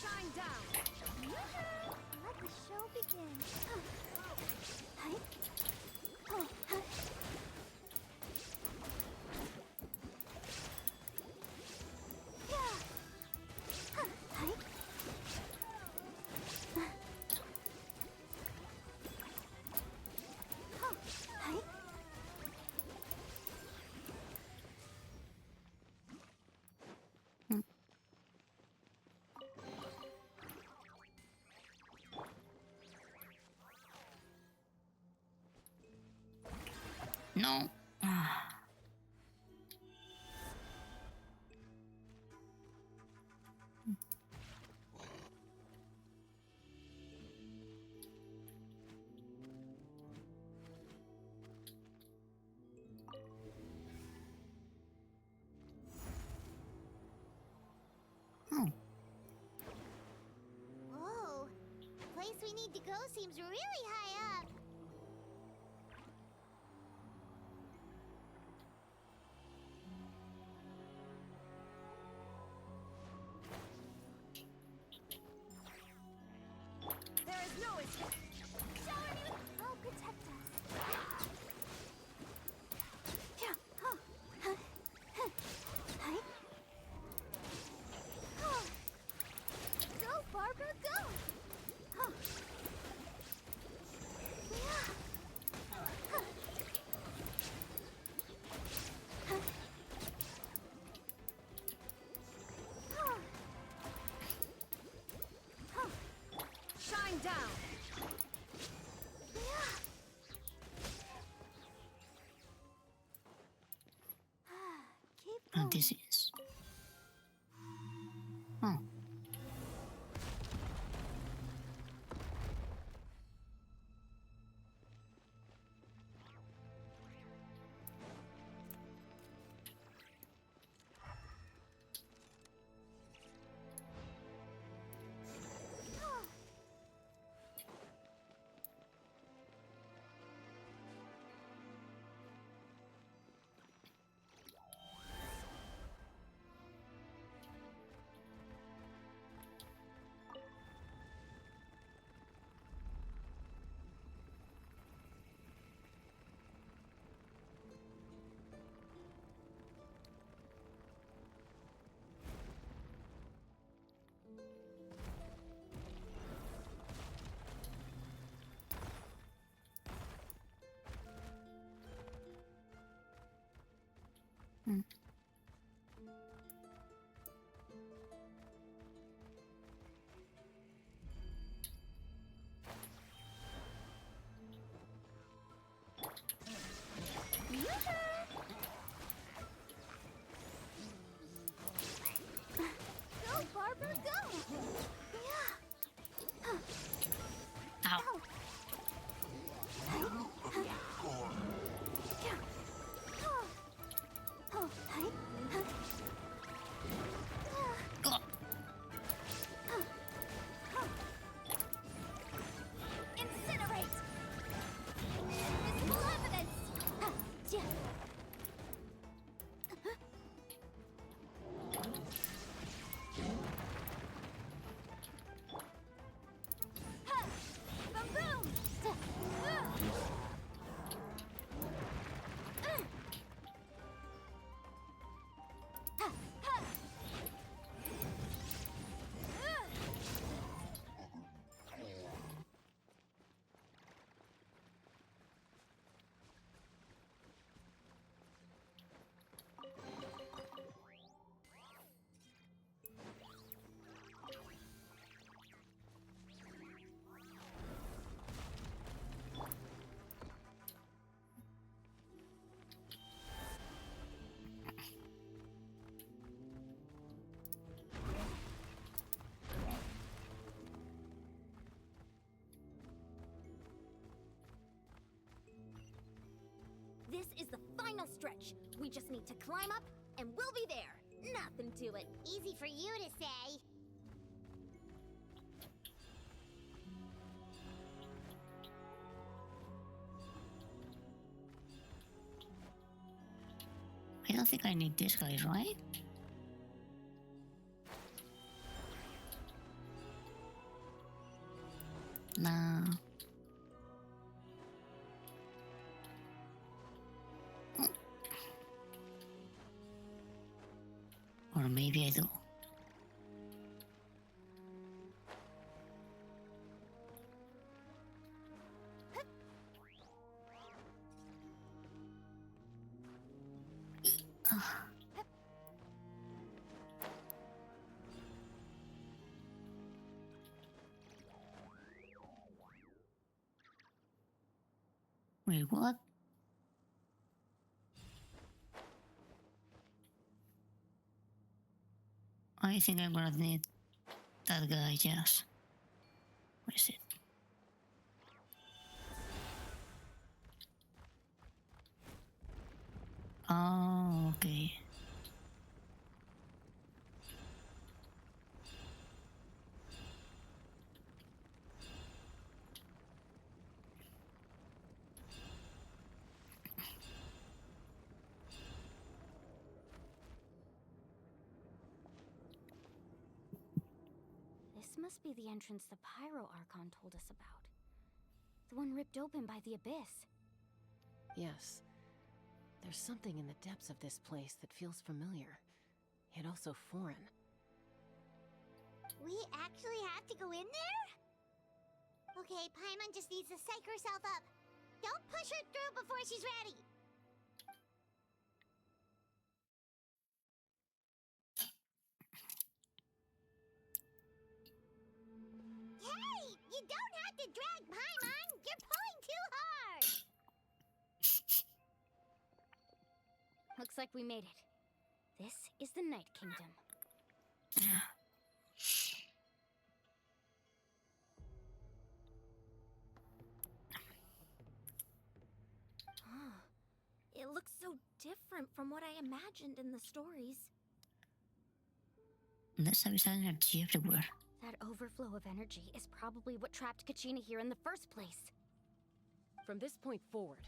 Shine down. Let the show begin. Hi. Oh, hi. No. we need to go seems really high up. There is no escape. I'll protect us. Yeah. Huh. Huh. Huh. Hi. Oh. Go, Barbara, go! Huh. Yeah. Huh. Huh. Huh. Huh. Shine down. Yeah. Keep And going. this is. Oh. Hmm. Go, Barbara, go! Yeah. Huh. Ow. Ow. Hi. Huh. Yeah. Oh. Oh, hi. Huh. Yeah. Oh. Huh. Huh. Incinerate! Invisible evidence! Huh. Yeah. Ha! Boom boom! Ha! Ha! This is the final stretch. We just need to climb up, and we'll be there. Nothing to it. Easy for you to say. I don't think I need this guy, right? Nah. Or maybe I do. Wait, what? I think I'm gonna need that guy, yes. Where is it? Oh, okay. This must be the entrance the Pyro Archon told us about. The one ripped open by the Abyss. Yes. There's something in the depths of this place that feels familiar, yet also foreign. We actually have to go in there? Okay, Paimon just needs to psych herself up. Don't push her through before she's ready. Hey! You don't have to drag Paimon! You're pulling too hard! Looks like we made it. This is the Night Kingdom. It looks so different from what I imagined in the stories. There's a energy everywhere. That overflow of energy is probably what trapped Kachina here in the first place. From this point forward,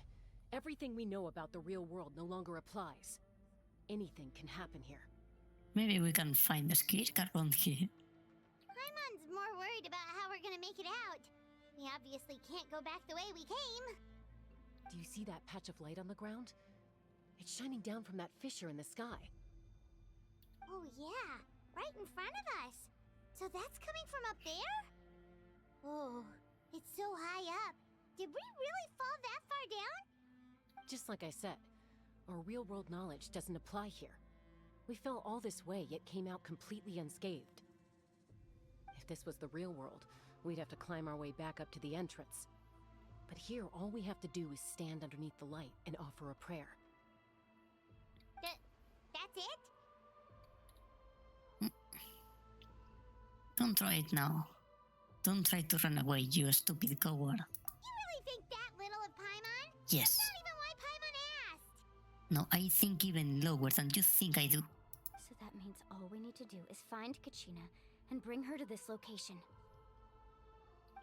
everything we know about the real world no longer applies. Anything can happen here. Maybe we can find the skate around here. Paimon's more worried about how we're gonna make it out. We obviously can't go back the way we came. Do you see that patch of light on the ground? It's shining down from that fissure in the sky. Oh yeah, right in front of us. So that's coming from up there? Oh, it's so high up. Did we really fall that far down? Just like I said, our real-world knowledge doesn't apply here. We fell all this way, yet came out completely unscathed. If this was the real world, we'd have to climb our way back up to the entrance. But here, all we have to do is stand underneath the light and offer a prayer. That's it? Don't try it now. Don't try to run away, you stupid coward. You really think that little of Paimon? Yes. That's not even why Paimon asked. No, I think even lower than you think I do. So that means all we need to do is find Kachina and bring her to this location.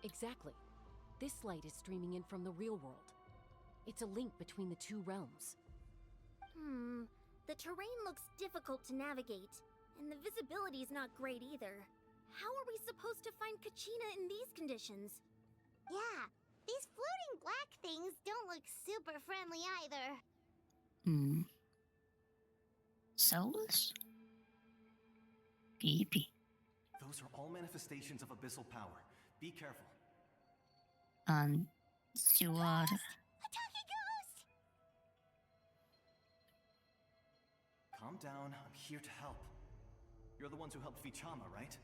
Exactly. This light is streaming in from the real world. It's a link between the two realms. The terrain looks difficult to navigate, and the visibility is not great either. How are we supposed to find Kachina in these conditions? Yeah, these floating black things don't look super friendly either. Souls? Creepy. Those are all manifestations of abyssal power. Be careful. And you are... A talking ghost! Calm down, I'm here to help. You're the ones who helped Vichama, right?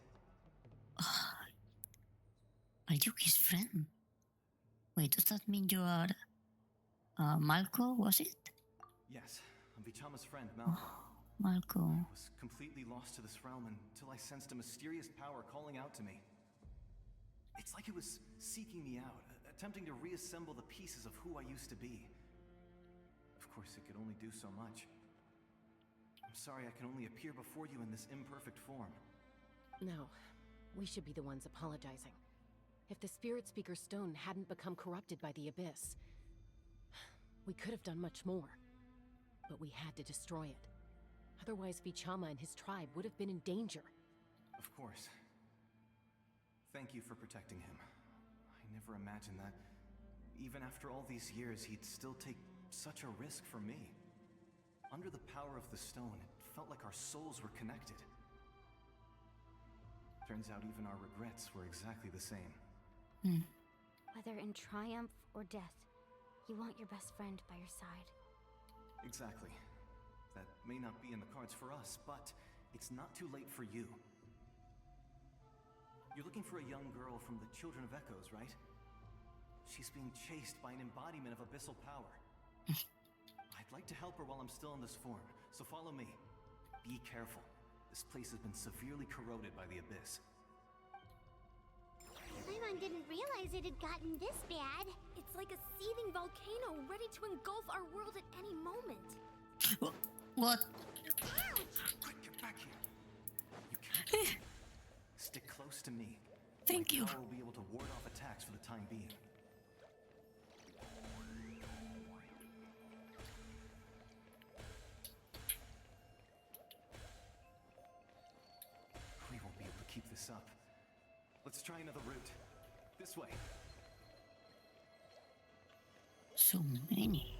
Are you his friend? Wait, does that mean you are... Malco, was it? Yes, I'm Vichama's friend, Malco. Malco. I was completely lost to this realm until I sensed a mysterious power calling out to me. It's like it was seeking me out, attempting to reassemble the pieces of who I used to be. Of course, it could only do so much. I'm sorry I can only appear before you in this imperfect form. No, we should be the ones apologizing. If the Spirit Speaker Stone hadn't become corrupted by the Abyss, we could have done much more. But we had to destroy it. Otherwise, Vichama and his tribe would have been in danger. Of course. Thank you for protecting him. I never imagined that, even after all these years, he'd still take such a risk for me. Under the power of the stone, it felt like our souls were connected. Turns out even our regrets were exactly the same. Whether in triumph or death, you want your best friend by your side. Exactly. That may not be in the cards for us, but it's not too late for you. You're looking for a young girl from the Children of Echoes, right? She's being chased by an embodiment of abyssal power. I'd like to help her while I'm still in this form, so follow me. Be careful. This place has been severely corroded by the Abyss. Paimon didn't realize it had gotten this bad. It's like a seething volcano ready to engulf our world at any moment. What? Quick, get back here. You can't. Stick close to me. Thank you. I will be able to ward off attacks for the time being. We won't be able to keep this up. Let's try another route. This way. So many.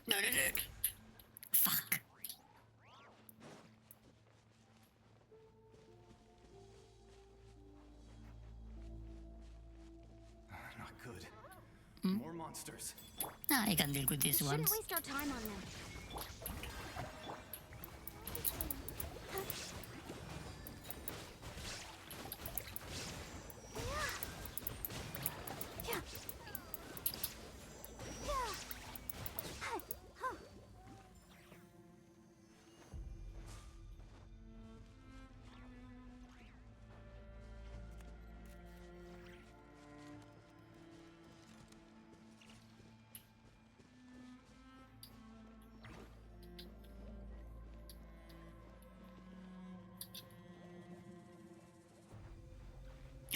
No. Fuck. Not good. Hmm? More monsters. I can deal with these We ones. shouldn't waste our time on them.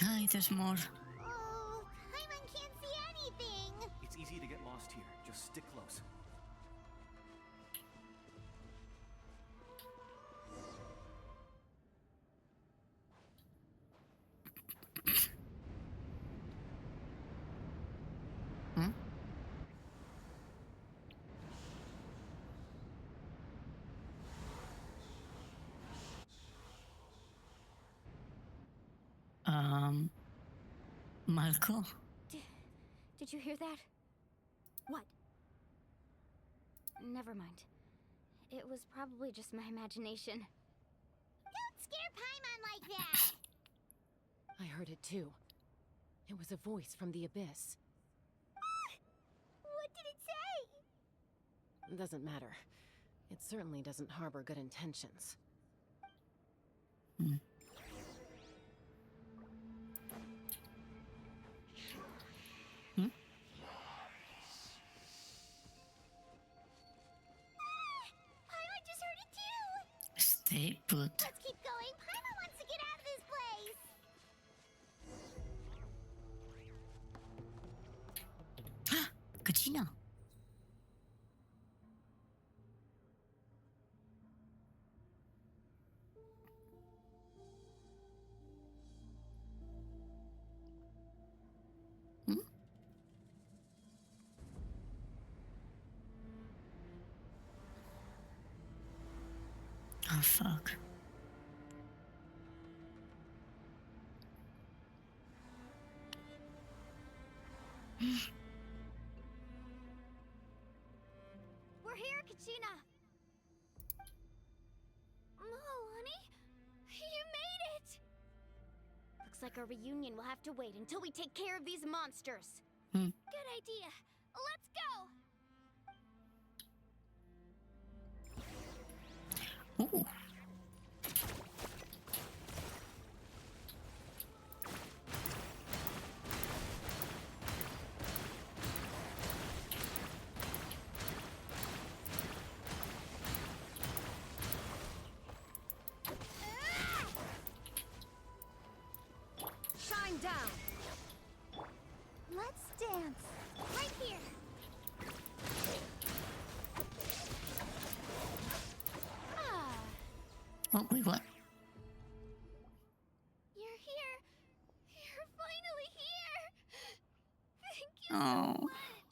Hi, there's more. Oh, Paimon can't see anything. It's easy to get lost here. Just stick close. Hmm? Malco? Did you hear that? What? Never mind. It was probably just my imagination. Don't scare Paimon like that. I heard it too. It was a voice from the abyss. What did it say? Doesn't matter. It certainly doesn't harbor good intentions. Hmm. Hmm? Paimon just heard it too. Stay put. Let's keep going. Paimon wants to get out of this place. Kachina. Hmm? Oh, fuck. We're here, Kachina! Oh, honey, you made it! Looks like our reunion will have to wait until we take care of these monsters. Hmm. Good idea. Let's go! Ooh. Shine down. Let's dance. Right here. Oh, wait, what? You're here. You're finally here. Thank you Oh. so much.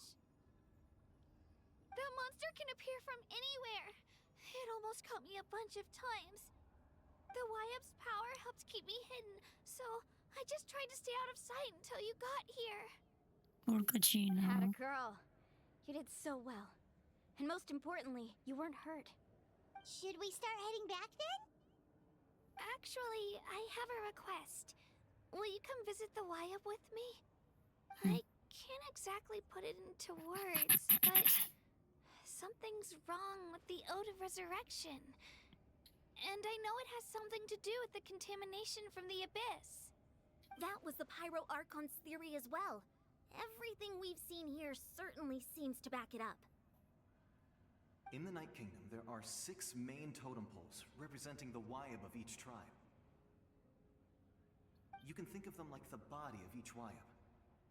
That monster can appear from anywhere. It almost caught me a bunch of times. The Wyab's power helped keep me hidden, so I just tried to stay out of sight until you got here. Poor Kachina. Atta girl. You did so well. And most importantly, you weren't hurt. Should we start heading back then? Actually, I have a request. Will you come visit the Wyab with me? I can't exactly put it into words, but something's wrong with the Ode of Resurrection. And I know it has something to do with the contamination from the Abyss. That was the Pyro Archon's theory as well. Everything we've seen here certainly seems to back it up. In the Night Kingdom, there are 6 main totem poles representing the Wyab of each tribe. You can think of them like the body of each Wyab.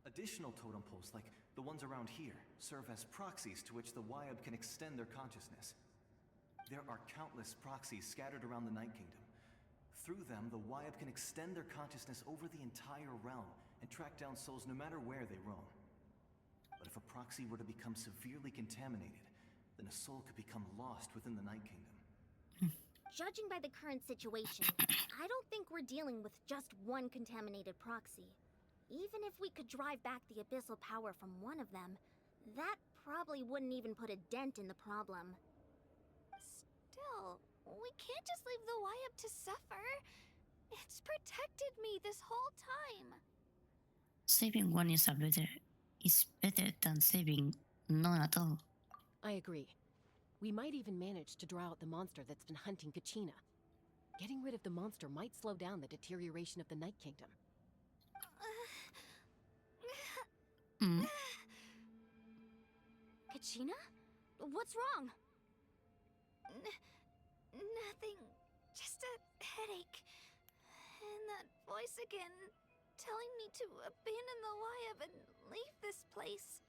Additional totem poles, like the ones around here, serve as proxies to which the Wyab can extend their consciousness. There are countless proxies scattered around the Night Kingdom. Through them, the Wyab can extend their consciousness over the entire realm and track down souls no matter where they roam. But if a proxy were to become severely contaminated, then a soul could become lost within the Night Kingdom. Judging by the current situation, I don't think we're dealing with just one contaminated proxy. Even if we could drive back the abyssal power from one of them, that probably wouldn't even put a dent in the problem. Still, we can't just leave the Wyab to suffer. It's protected me this whole time. Saving one is better than saving none at all. I agree. We might even manage to draw out the monster that's been hunting Kachina. Getting rid of the monster might slow down the deterioration of the Night Kingdom. Kachina? What's wrong? Nothing. Just a headache. And that voice again, telling me to abandon the Wyab and leave this place.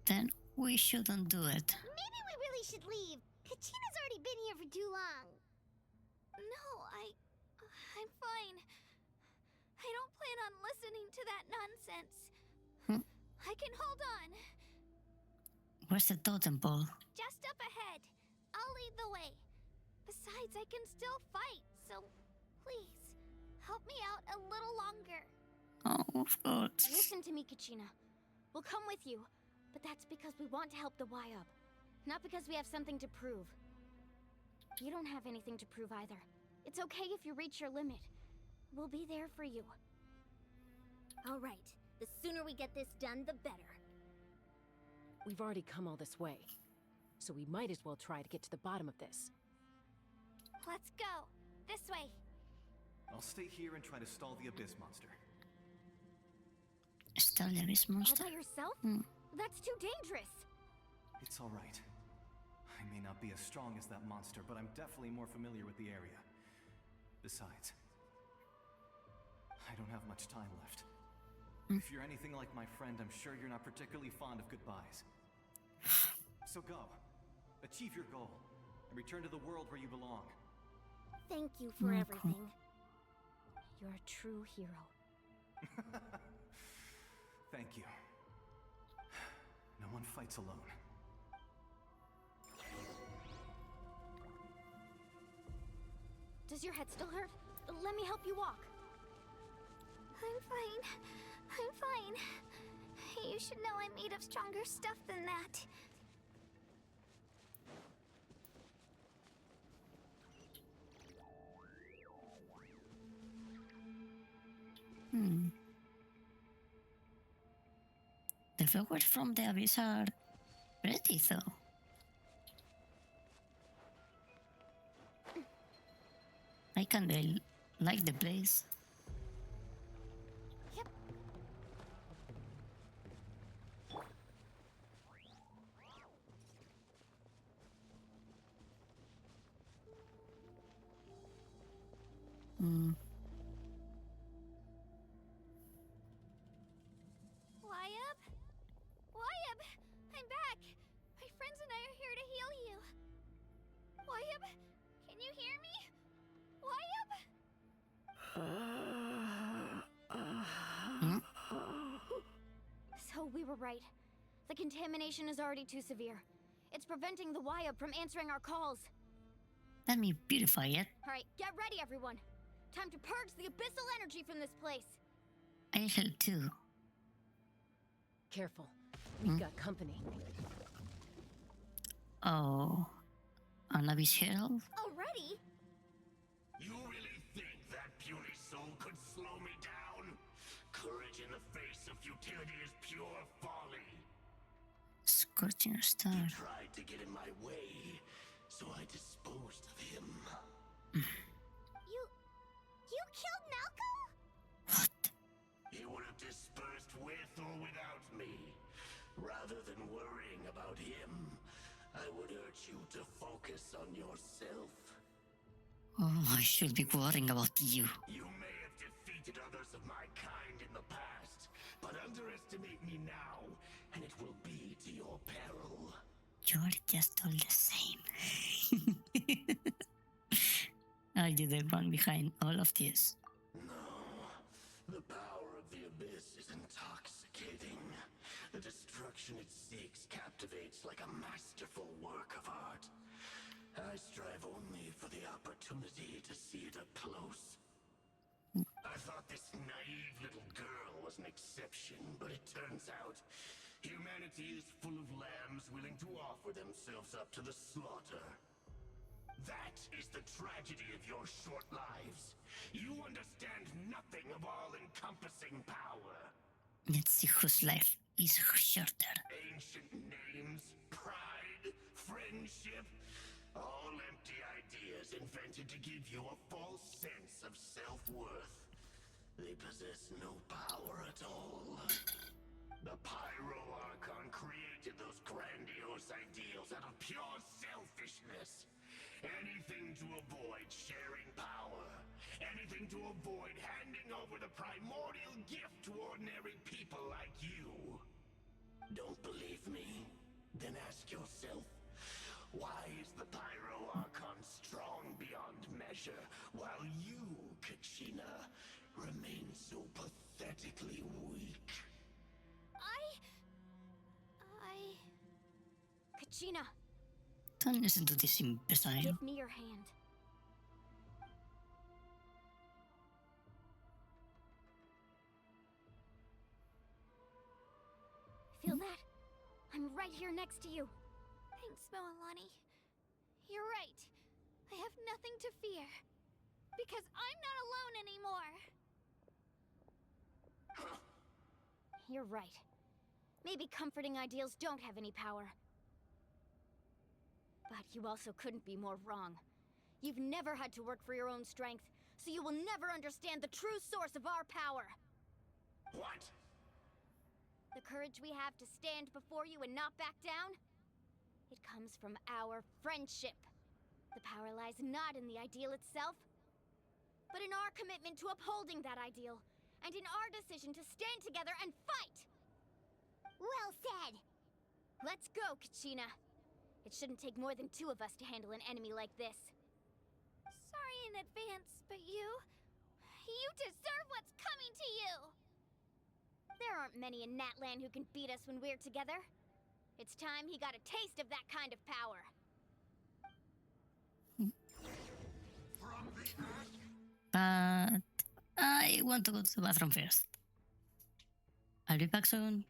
Then we shouldn't do it. Maybe we really should leave. Kachina's already been here for too long. No, I'm fine. I don't plan on listening to that nonsense. I can hold on. Where's the totem pole? Just up ahead. I'll lead the way. Besides, I can still fight, so please, help me out a little longer. Oh, of course. Listen to me, Kachina. We'll come with you, but that's because we want to help the Wyab, not because we have something to prove. You don't have anything to prove either. It's okay if you reach your limit. We'll be there for you. All right. The sooner we get this done, the better. We've already come all this way, so we might as well try to get to the bottom of this. Let's go. This way. I'll stay here and try to stall the Abyss Monster. Stall the Abyss Monster? All by yourself? That's too dangerous. It's all right. I may not be as strong as that monster, but I'm definitely more familiar with the area. Besides, I don't have much time left. If you're anything like my friend, I'm sure you're not particularly fond of goodbyes. So go. Achieve your goal. And return to the world where you belong. Thank you for everything. You're a true hero. Thank you. No one fights alone. Does your head still hurt? Let me help you walk. I'm fine. I'm fine. You should know I'm made of stronger stuff than that. The flowers from the abyss are pretty, though. I kinda like the place. Yep. Wyab? Wyab! I'm back! My friends and I are here to heal you. Wyab, can you hear me? Wyab? So we were right. The contamination is already too severe. It's preventing the Wyab from answering our calls. Let me purify it. All right, get ready, everyone. Time to purge the abyssal energy from this place. I shall too. Careful. We've got company. Oh. An abyss herald? Already? You really think that puny soul could slow me down? Courage in the face of futility is pure folly. Scorching star. He tried to get in my way, so I disposed of him. You killed Malcolm? He would have dispersed with or without me. Rather than worrying about him, I would urge you to focus on yourself. Oh, I should be worrying about you. You may have defeated others of my kind in the past, but underestimate me now, and it will be to your peril. You're just all the same. Are you the one behind all of this? The power of the abyss is intoxicating. The destruction it seeks captivates like a masterful work of art. I strive only for the opportunity to see it up close. I thought this naive little girl was an exception, but it turns out humanity is full of lambs willing to offer themselves up to the slaughter. That is the tragedy of your short lives. You understand nothing of all-encompassing power. Let's see whose life is shorter. Ancient names, pride, friendship, all empty ideas invented to give you a false sense of self-worth. They possess no power at all. The Pyro Archon created those grandiose ideals out of pure selfishness. Anything to avoid sharing power. Anything to avoid handing over the primordial gift to ordinary people like you. Don't believe me? Then ask yourself, why is the Pyro Archon strong beyond measure, while you, Kachina, remain so pathetically weak? Kachina, Don't listen to this imbecile. give me your hand. Feel that? I'm right here next to you. Thanks, Moalani. You're right. I have nothing to fear. Because I'm not alone anymore. You're right. Maybe comforting ideals don't have any power. But you also couldn't be more wrong. You've never had to work for your own strength, so you will never understand the true source of our power. What? The courage we have to stand before you and not back down? It comes from our friendship. The power lies not in the ideal itself, but in our commitment to upholding that ideal, and in our decision to stand together and fight! Well said! Let's go, Kachina. It shouldn't take more than 2 of us to handle an enemy like this. Sorry in advance, but you deserve what's coming to you! There aren't many in Natlan who can beat us when we're together. It's time he got a taste of that kind of power. But I want to go to the bathroom first. I'll be back soon.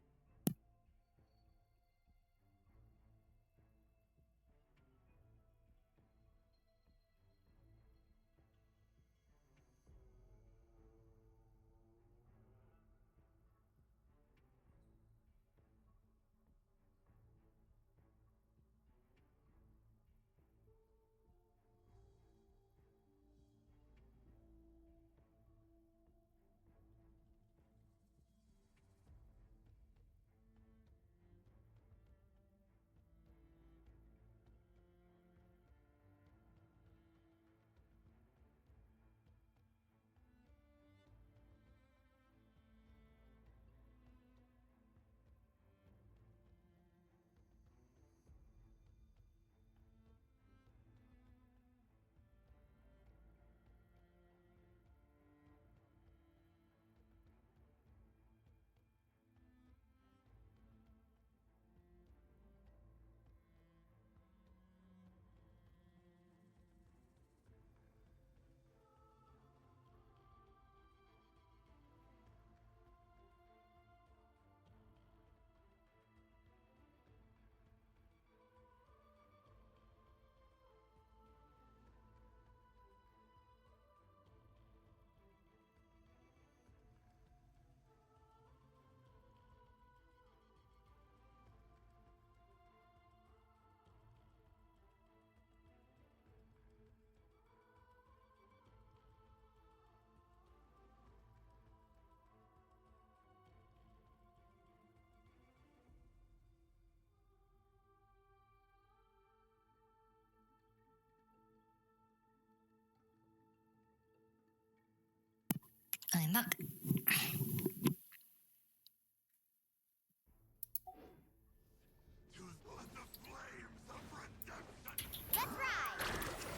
I'm back. Let's ride!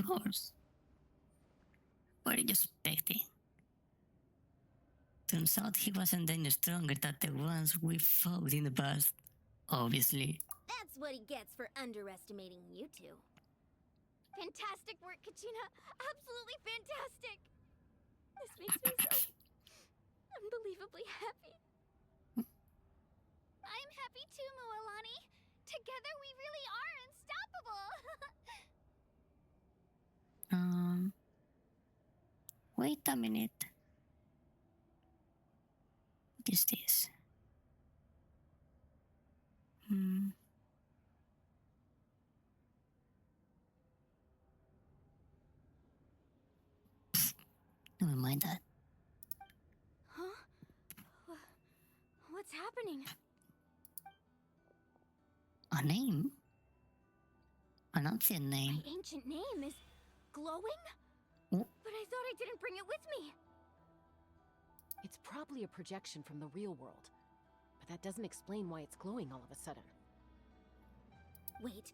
course. What are you expecting? Turns out he wasn't any stronger than the ones we fought in the past. Obviously. That's what he gets for underestimating you two. Fantastic work, Kachina! Absolutely fantastic! This makes me so unbelievably happy. I'm happy too, Mualani. Together we really are unstoppable. Wait a minute. What is this? Never mind that. Huh? What's happening? A name? An ancient name. My ancient name is glowing? Oh. But I thought I didn't bring it with me. It's probably a projection from the real world. But that doesn't explain why it's glowing all of a sudden. Wait,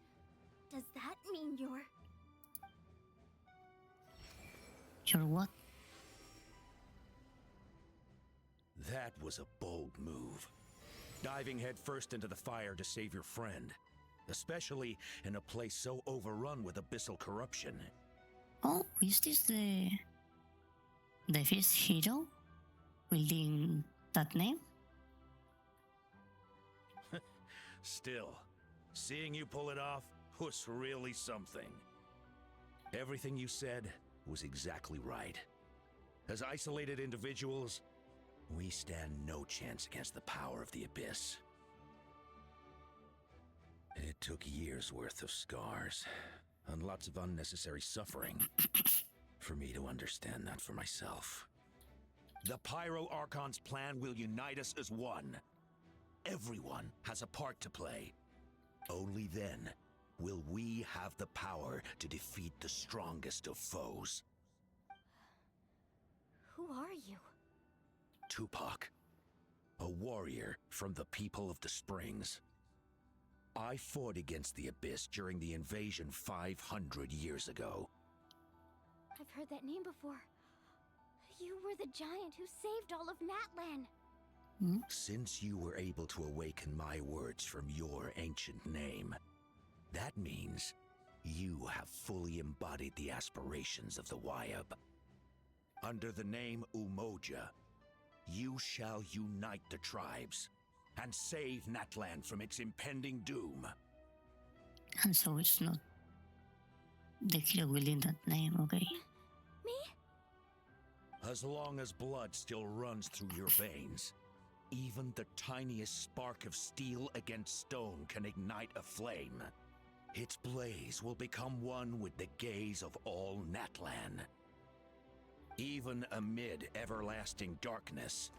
does that mean you're... You're what? That was a bold move. Diving headfirst into the fire to save your friend. Especially in a place so overrun with abyssal corruption. Oh, is this the first hero wielding that name? Still, seeing you pull it off was really something. Everything you said was exactly right. As isolated individuals, we stand no chance against the power of the Abyss. It took years worth of scars and lots of unnecessary suffering for me to understand that for myself. The Pyro Archon's plan will unite us as one. Everyone has a part to play. Only then will we have the power to defeat the strongest of foes. Who are you? Tupac, a warrior from the people of the Springs. I fought against the Abyss during the invasion 500 years ago. I've heard that name before. You were the giant who saved all of Natlan. Since you were able to awaken my words from your ancient name, that means you have fully embodied the aspirations of the Wyab. Under the name Umoja, you shall unite the tribes and save Natlan from its impending doom. And so it's not the hero wielding that name, okay? Me? As long as blood still runs through your veins, even the tiniest spark of steel against stone can ignite a flame. Its blaze will become one with the gaze of all Natlan. Even amid everlasting darkness,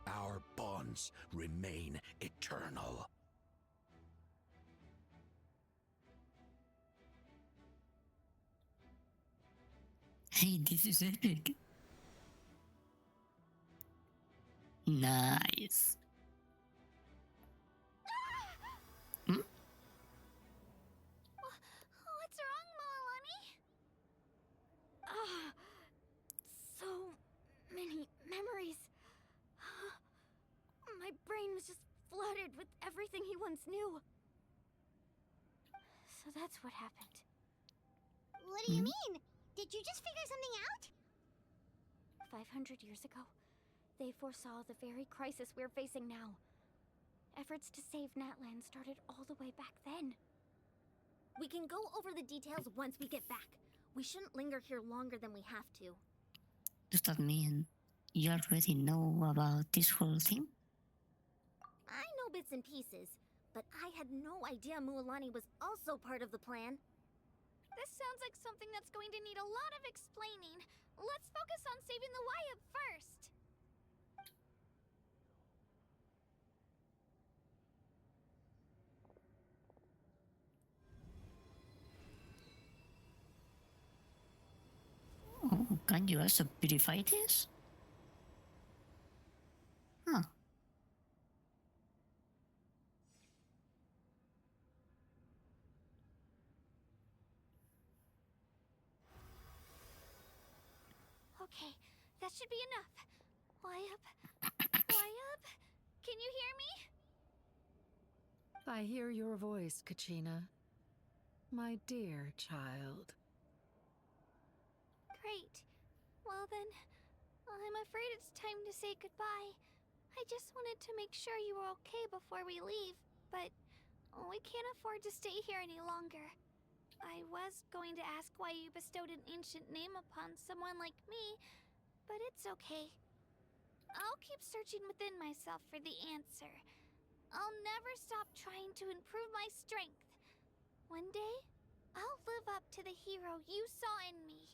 our bonds remain eternal. Hey, this is epic. Nice. What's wrong, Mualani? So many memories. My brain was just flooded with everything he once knew. So that's what happened. What do you mean? Did you just figure something out? 500 years ago, they foresaw the very crisis we're facing now. Efforts to save Natlan started all the way back then. We can go over the details once we get back. We shouldn't linger here longer than we have to. Does that mean you already know about this whole thing? I know bits and pieces, but I had no idea Mualani was also part of the plan. This sounds like something that's going to need a lot of explaining. Let's focus on saving the Wyab first. Oh, can you also purify this? Huh. Okay, that should be enough. Why up? Can you hear me? I hear your voice, Kachina. My dear child. Great. Well then, I'm afraid it's time to say goodbye. I just wanted to make sure you were okay before we leave, but we can't afford to stay here any longer. I was going to ask why you bestowed an ancient name upon someone like me, but it's okay. I'll keep searching within myself for the answer. I'll never stop trying to improve my strength. One day, I'll live up to the hero you saw in me.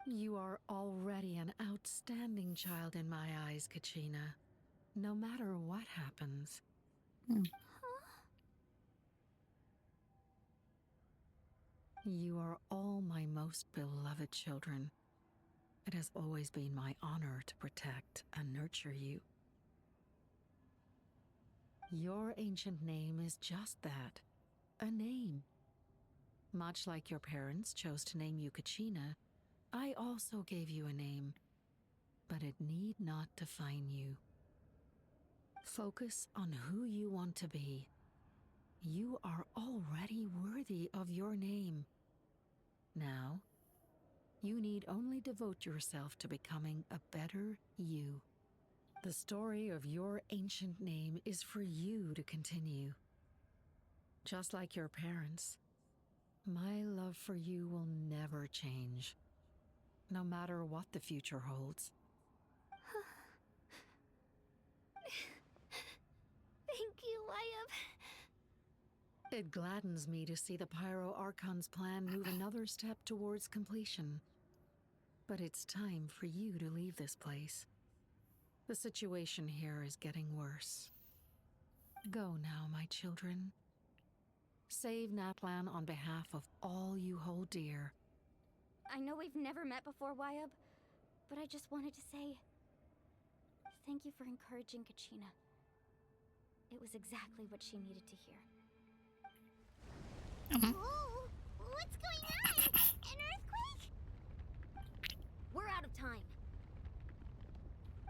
You are already an outstanding child in my eyes, Kachina. No matter what happens. You are all my most beloved children. It has always been my honor to protect and nurture you. Your ancient name is just that, a name. Much like your parents chose to name you Kachina, I also gave you a name, but it need not define you. Focus on who you want to be. You are already worthy of your name. Now, you need only devote yourself to becoming a better you. The story of your ancient name is for you to continue. Just like your parents, my love for you will never change, no matter what the future holds. Thank you, Wyatt. It gladdens me to see the Pyro Archon's plan move another step towards completion. But it's time for you to leave this place. The situation here is getting worse. Go now, my children. Save Natlan on behalf of all you hold dear. I know we've never met before, Wyatt, but I just wanted to say thank you for encouraging Kachina. It was exactly what she needed to hear. Ooh, what's going on? An earthquake? We're out of time.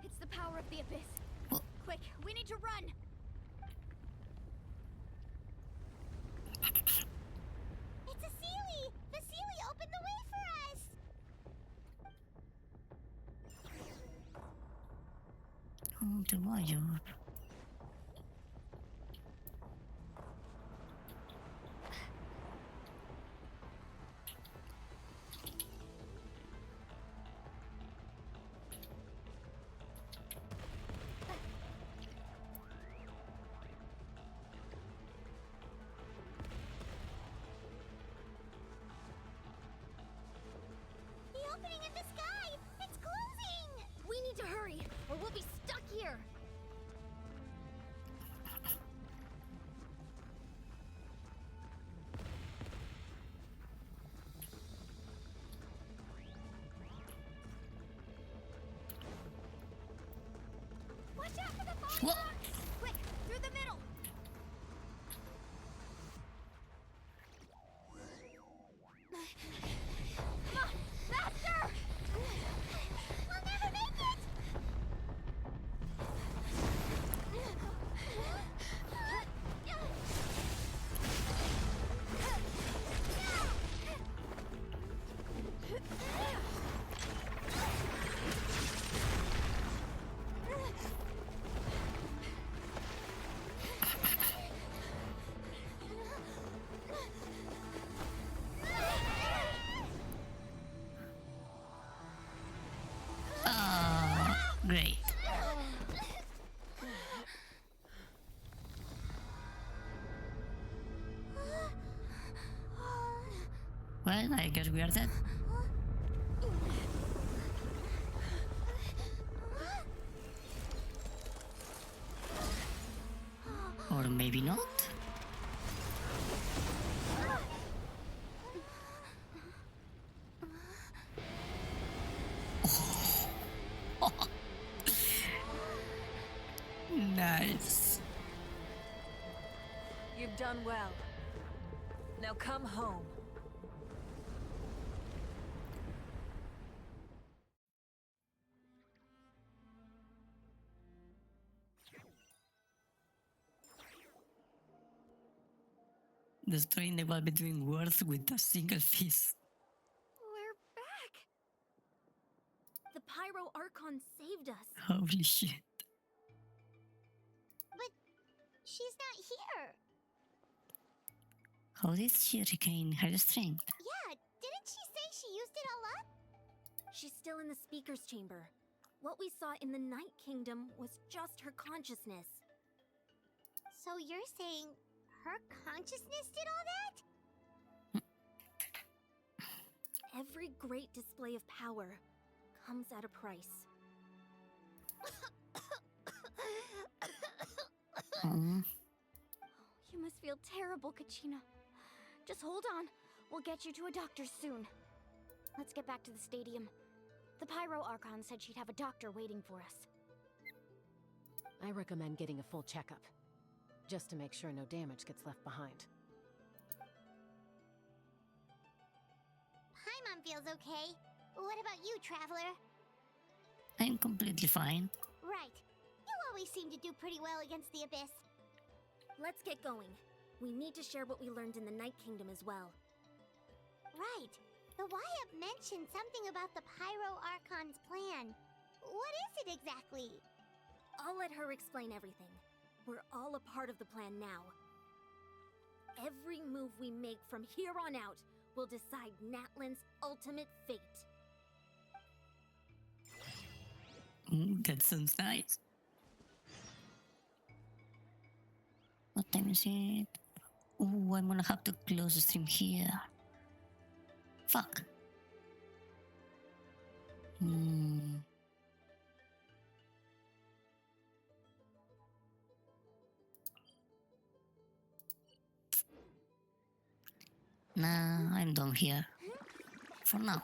It's the power of the Abyss. Quick, we need to run! It's a Sealy! The Sealy opened the way for us! Oh, the wire. The opening in the sky! It's closing! We need to hurry, or we'll be stuck here! Watch out for the falling rocks! Quick, through the middle! Come on, faster! We'll never make it! Great. Well, I guess we are dead. Or maybe not. Nice. You've done well. Now come home. Destroying the wall between worlds with a single fist. We're back! The Pyro Archon saved us. Holy shit. But she's not here. How did she regain her strength? Yeah, didn't she say she used it all up? She's still in the Speaker's Chamber. What we saw in the Night Kingdom was just her consciousness. So you're saying her consciousness did all that? Every great display of power comes at a price. You must feel terrible, Kachina. Just hold on. We'll get you to a doctor soon. Let's get back to the stadium. The Pyro Archon said she'd have a doctor waiting for us. I recommend getting a full checkup, just to make sure no damage gets left behind. Paimon feels okay. What about you, Traveler? I'm completely fine. Right. You always seem to do pretty well against the Abyss. Let's get going. We need to share what we learned in the Night Kingdom as well. Right. The Wyatt mentioned something about the Pyro Archon's plan. What is it exactly? I'll let her explain everything. We're all a part of the plan now. Every move we make from here on out will decide Natlan's ultimate fate. That sounds nice. What time is it? Oh, I'm gonna have to close the stream here. Fuck. Nah, I'm done here. For now.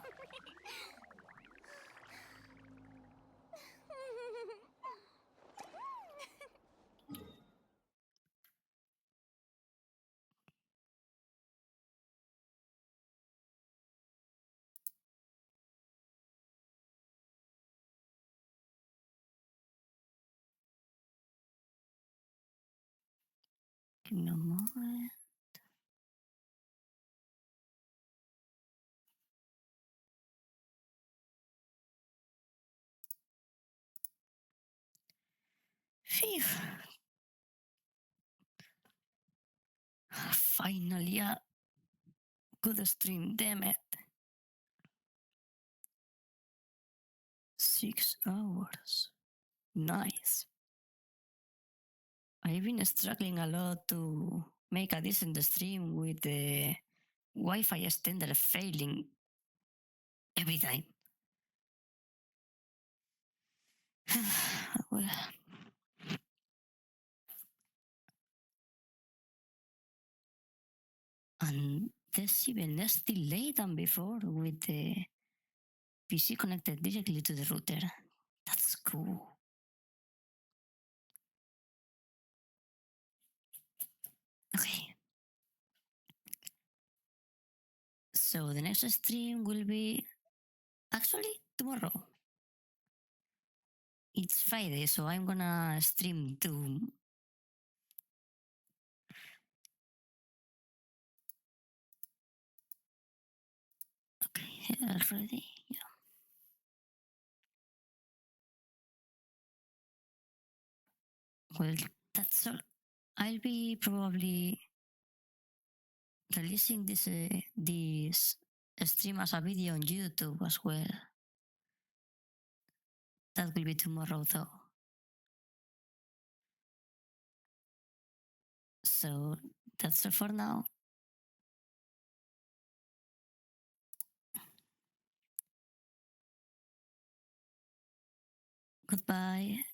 Give me a moment. Phew. Finally, a good stream, damn it. 6 hours. Nice. I've been struggling a lot to make a decent stream with the Wi-Fi extender failing every time. Well, and there's even less delay than before with the PC connected directly to the router. That's cool. Okay. So the next stream will be actually tomorrow. It's Friday, so I'm gonna stream Doom. Okay, already. Yeah. Well, that's all. I'll be probably releasing this stream as a video on YouTube as well. That will be tomorrow, though. So that's all for now. Goodbye.